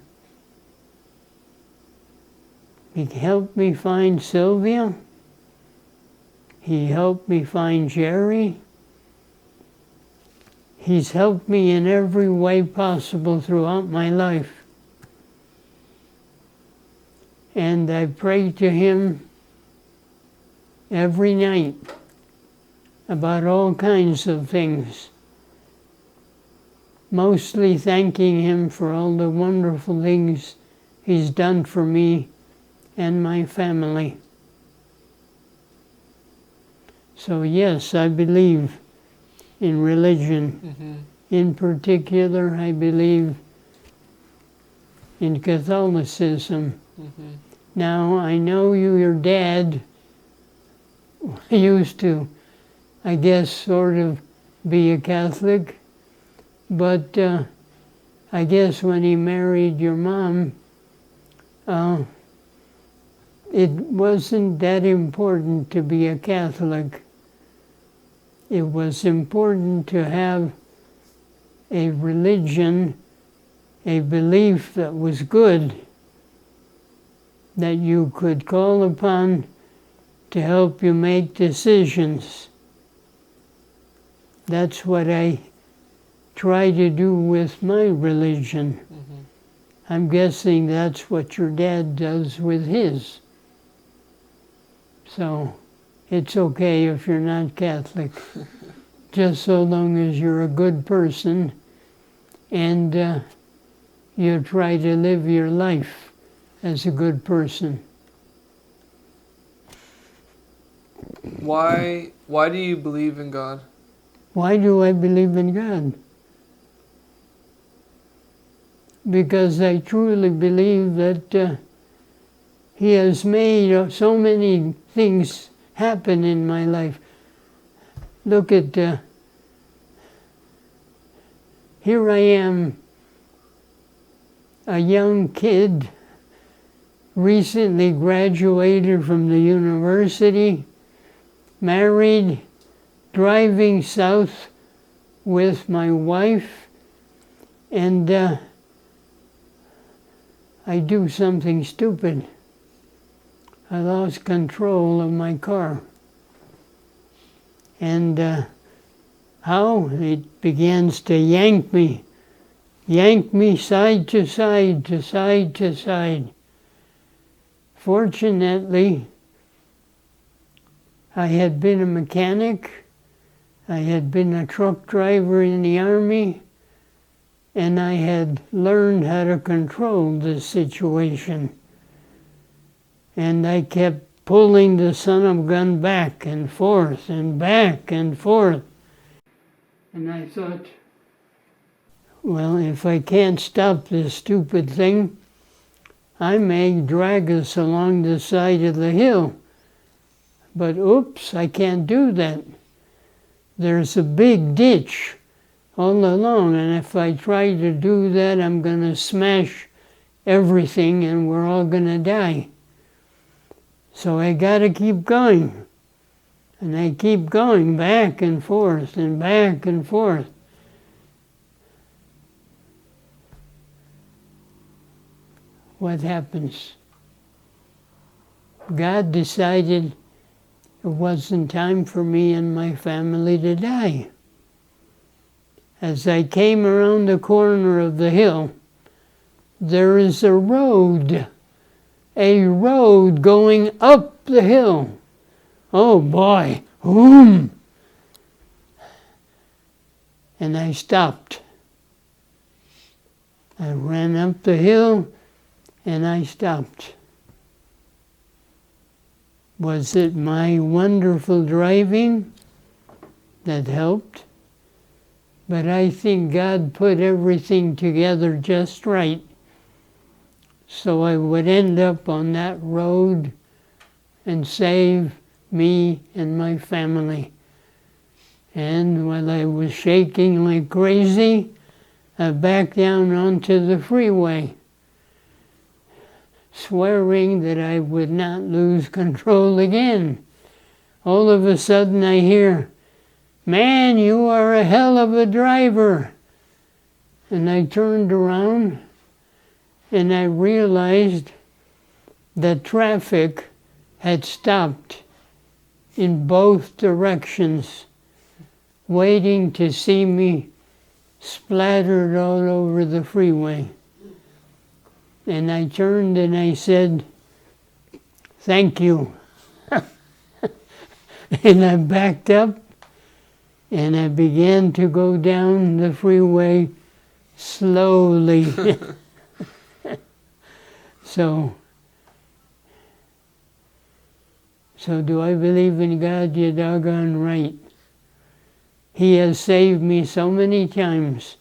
S2: He helped me find Sylvia. He helped me find Jerry. He's helped me in every way possible throughout my life. And I pray to him every night about all kinds of things, mostly thanking him for all the wonderful things he's done for me and my family. So yes, I believe in religion. In particular, I believe in Catholicism. Now, I know your dad used to, I guess, sort of be a Catholic, but I guess when he married your mom, it wasn't that important to be a Catholic. It was important to have a religion, a belief that was good, that you could call upon to help you make decisions. That's what I try to do with my religion. I'm guessing that's what your dad does with his. So it's okay if you're not Catholic, just so long as you're a good person and you try to live your life as a good person.
S1: Why do you believe in God?
S2: Why do I believe in God? Because I truly believe that he has made so many things happen in my life. Look at, here I am, a young kid, recently graduated from the university, married, driving south with my wife, and I do something stupid. I lost control of my car. And how? It begins to yank me side to side, to side to side. Fortunately, I had been a mechanic, I had been a truck driver in the Army, and I had learned how to control the situation. And I kept pulling the son of gun back and forth and back and forth. And I thought, well, if I can't stop this stupid thing, I may drag us along the side of the hill. But oops, I can't do that. There's a big ditch all along, and if I try to do that, I'm going to smash everything and we're all going to die. So I got to keep going. And I keep going back and forth and back and forth. What happens? God decided it wasn't time for me and my family to die. As I came around the corner of the hill, there is a road going up the hill. Oh boy, boom! And I stopped. I ran up the hill and I stopped. Was it my wonderful driving that helped? But I think God put everything together just right, so I would end up on that road and save me and my family. And while I was shaking like crazy, I backed down onto the freeway, swearing that I would not lose control again. All of a sudden I hear, "Man, you are a hell of a driver." And I turned around and I realized that traffic had stopped in both directions, waiting to see me splattered all over the freeway. And I turned and I said, "Thank you." And I backed up and I began to go down the freeway slowly. So do I believe in God? You're doggone right. He has saved me so many times.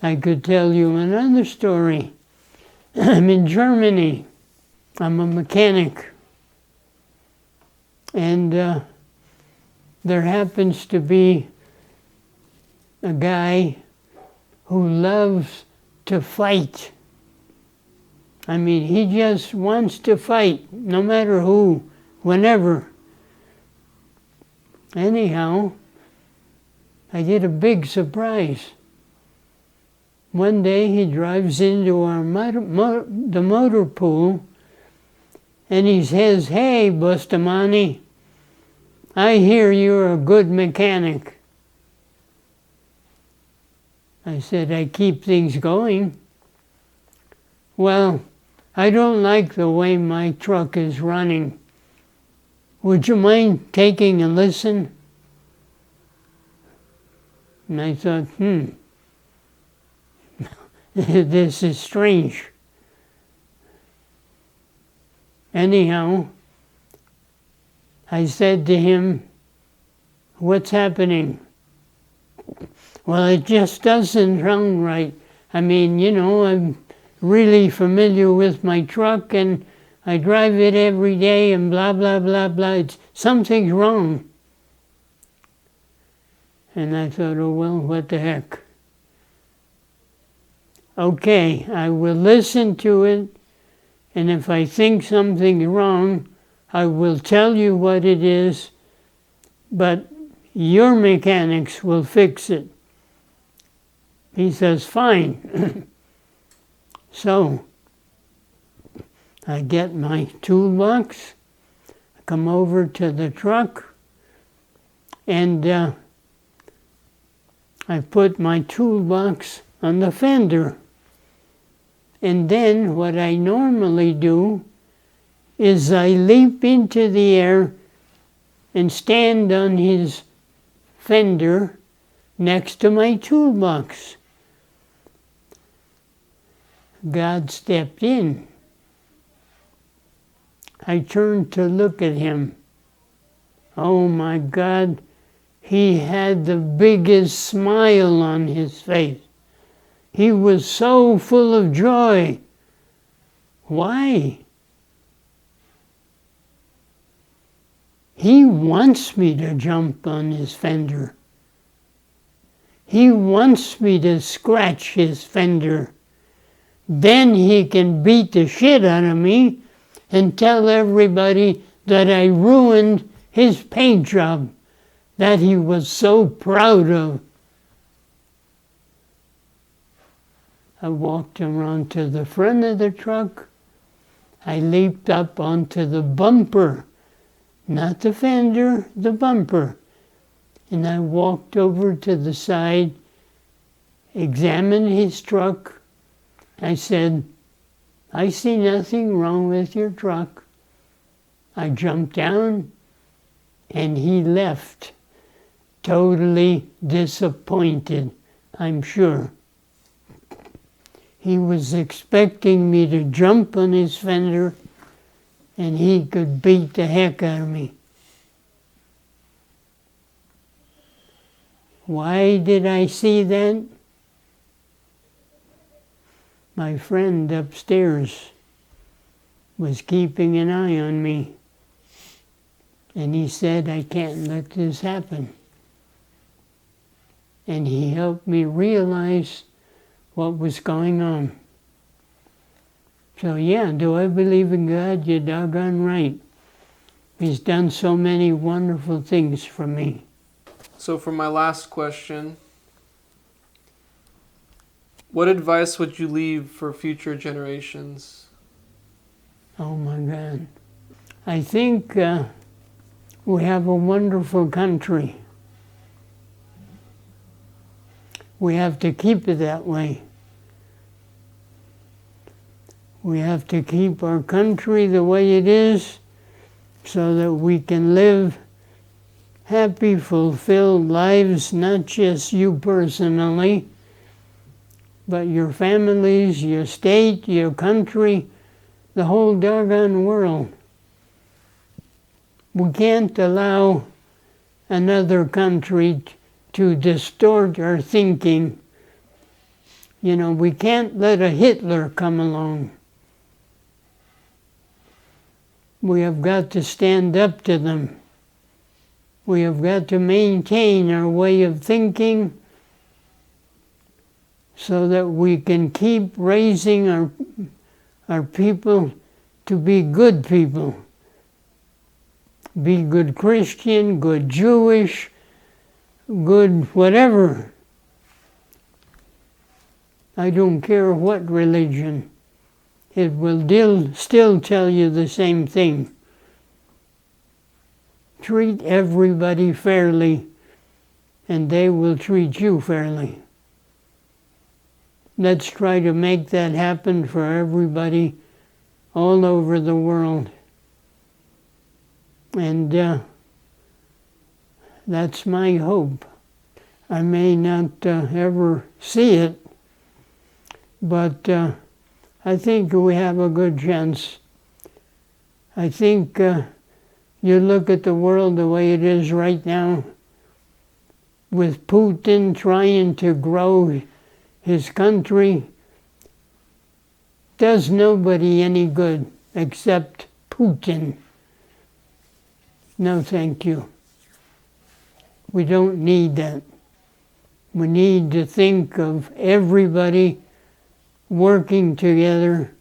S2: I could tell you another story. I'm in Germany. I'm a mechanic. And there happens to be a guy who loves to fight. I mean, he just wants to fight, no matter who, whenever. Anyhow, I get a big surprise. One day he drives into our the motor pool and he says, "Hey, Bustamante, I hear you're a good mechanic." I said, "I keep things going." "Well, I don't like the way my truck is running. Would you mind taking a listen?" And I thought, this is strange. Anyhow, I said to him, "What's happening?" "Well, it just doesn't sound right. I mean, I'm really familiar with my truck and I drive it every day and blah, blah, blah, blah. Something's wrong." And I thought, oh, well, what the heck. Okay, I will listen to it, and if I think something's wrong, I will tell you what it is, but your mechanics will fix it. He says, "Fine." So I get my toolbox, come over to the truck, and I put my toolbox on the fender. And then what I normally do is I leap into the air and stand on his fender next to my toolbox. God stepped in. I turned to look at him. Oh my God, he had the biggest smile on his face. He was so full of joy. Why? He wants me to jump on his fender. He wants me to scratch his fender. Then he can beat the shit out of me and tell everybody that I ruined his paint job that he was so proud of. I walked around to the front of the truck. I leaped up onto the bumper, not the fender, the bumper. And I walked over to the side, examined his truck. I said, I see nothing wrong with your truck. I jumped down, and he left, totally disappointed, I'm sure. He was expecting me to jump on his fender, and he could beat the heck out of me. Why did I see that? My friend upstairs was keeping an eye on me, and he said, I can't let this happen. And he helped me realize what was going on. So yeah, do I believe in God? You're doggone right. He's done so many wonderful things for me.
S1: So for my last question, what advice would you leave for future generations?
S2: Oh my God. I think we have a wonderful country. We have to keep it that way. We have to keep our country the way it is so that we can live happy, fulfilled lives, not just you personally, but your families, your state, your country, the whole doggone world. We can't allow another country to distort our thinking. You know, we can't let a Hitler come along. We have got to stand up to them. We have got to maintain our way of thinking so that we can keep raising our people to be good people. Be good Christian, good Jewish, good whatever. I don't care what religion. It will still tell you the same thing. Treat everybody fairly, and they will treat you fairly. Let's try to make that happen for everybody all over the world. And that's my hope. I may not ever see it, but I think we have a good chance. I think you look at the world the way it is right now, with Putin trying to grow his country, does nobody any good except Putin. No, thank you. We don't need that. We need to think of everybody working together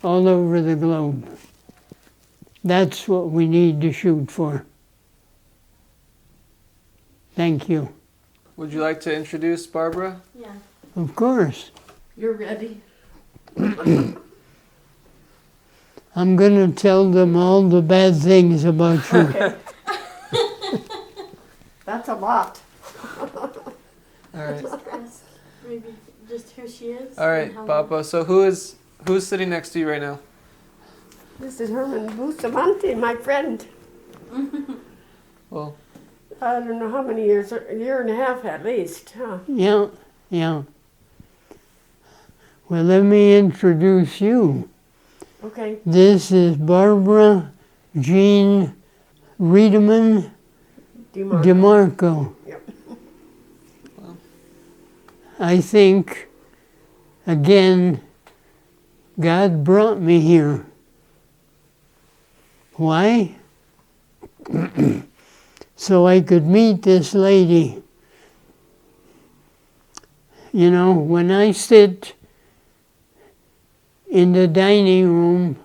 S2: all over the globe. That's what we need to shoot for. Thank you.
S1: Would you like to introduce Barbara?
S3: Yeah.
S2: Of course.
S3: You're ready?
S2: I'm going to tell them all the bad things about you.
S3: Okay. That's a lot.
S1: All right.
S3: Just ask maybe just who she is.
S1: All right,
S3: and how
S1: Papa. So who's sitting next to you right now?
S3: This is Herman Bustamante, my friend.
S1: Well,
S3: I don't know how many years, a year and a half at least, huh?
S2: Yeah. Well, let me introduce you.
S3: Okay.
S2: This is Barbara Jean Riedemann DeMarco.
S3: Yep.
S2: I think, again, God brought me here. Why? So I could meet this lady. You know, when I sit in the dining room,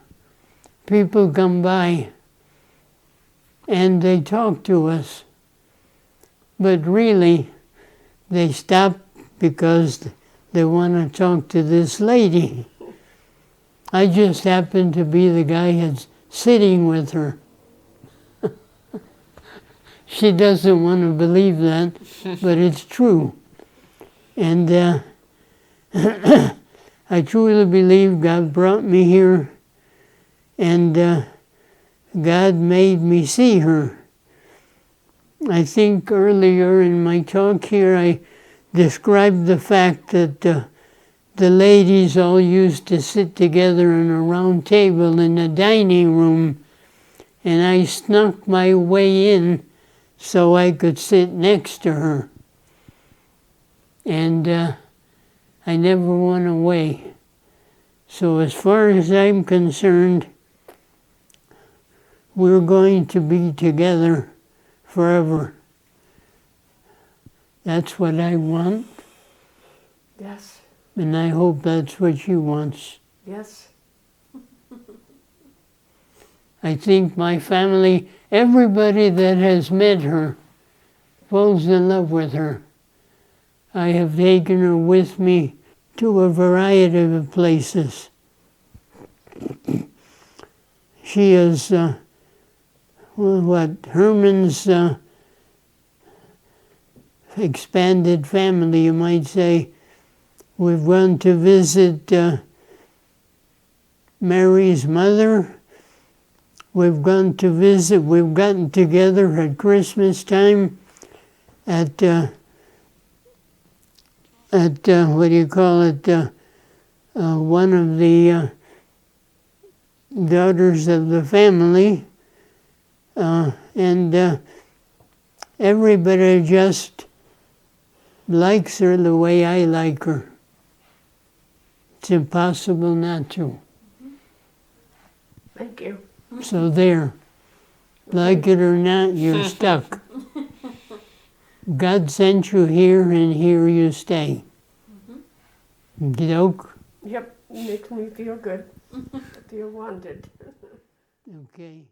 S2: people come by and they talk to us. But really, they stop because they want to talk to this lady. I just happen to be the guy that's sitting with her. She doesn't want to believe that, but it's true. And I truly believe God brought me here, and God made me see her. I think earlier in my talk here I described the fact that the ladies all used to sit together in a round table in the dining room, and I snuck my way in so I could sit next to her. And I never went away. So as far as I'm concerned, we're going to be together forever. That's what I want,
S3: Yes.
S2: and I hope that's what she wants.
S3: Yes.
S2: I think my family, everybody that has met her, falls in love with her. I have taken her with me to a variety of places. She is, Herman's expanded family, you might say. We've gone to visit Mary's mother. We've gotten together at Christmas time at one of the daughters of the family, and everybody just likes her the way I like her. It's impossible not to.
S3: Thank you.
S2: So there, like it or not, you're stuck. God sent you here, and here you stay. Okey-doke?
S3: Yep. Makes me feel good. Feel wanted.
S2: Okay.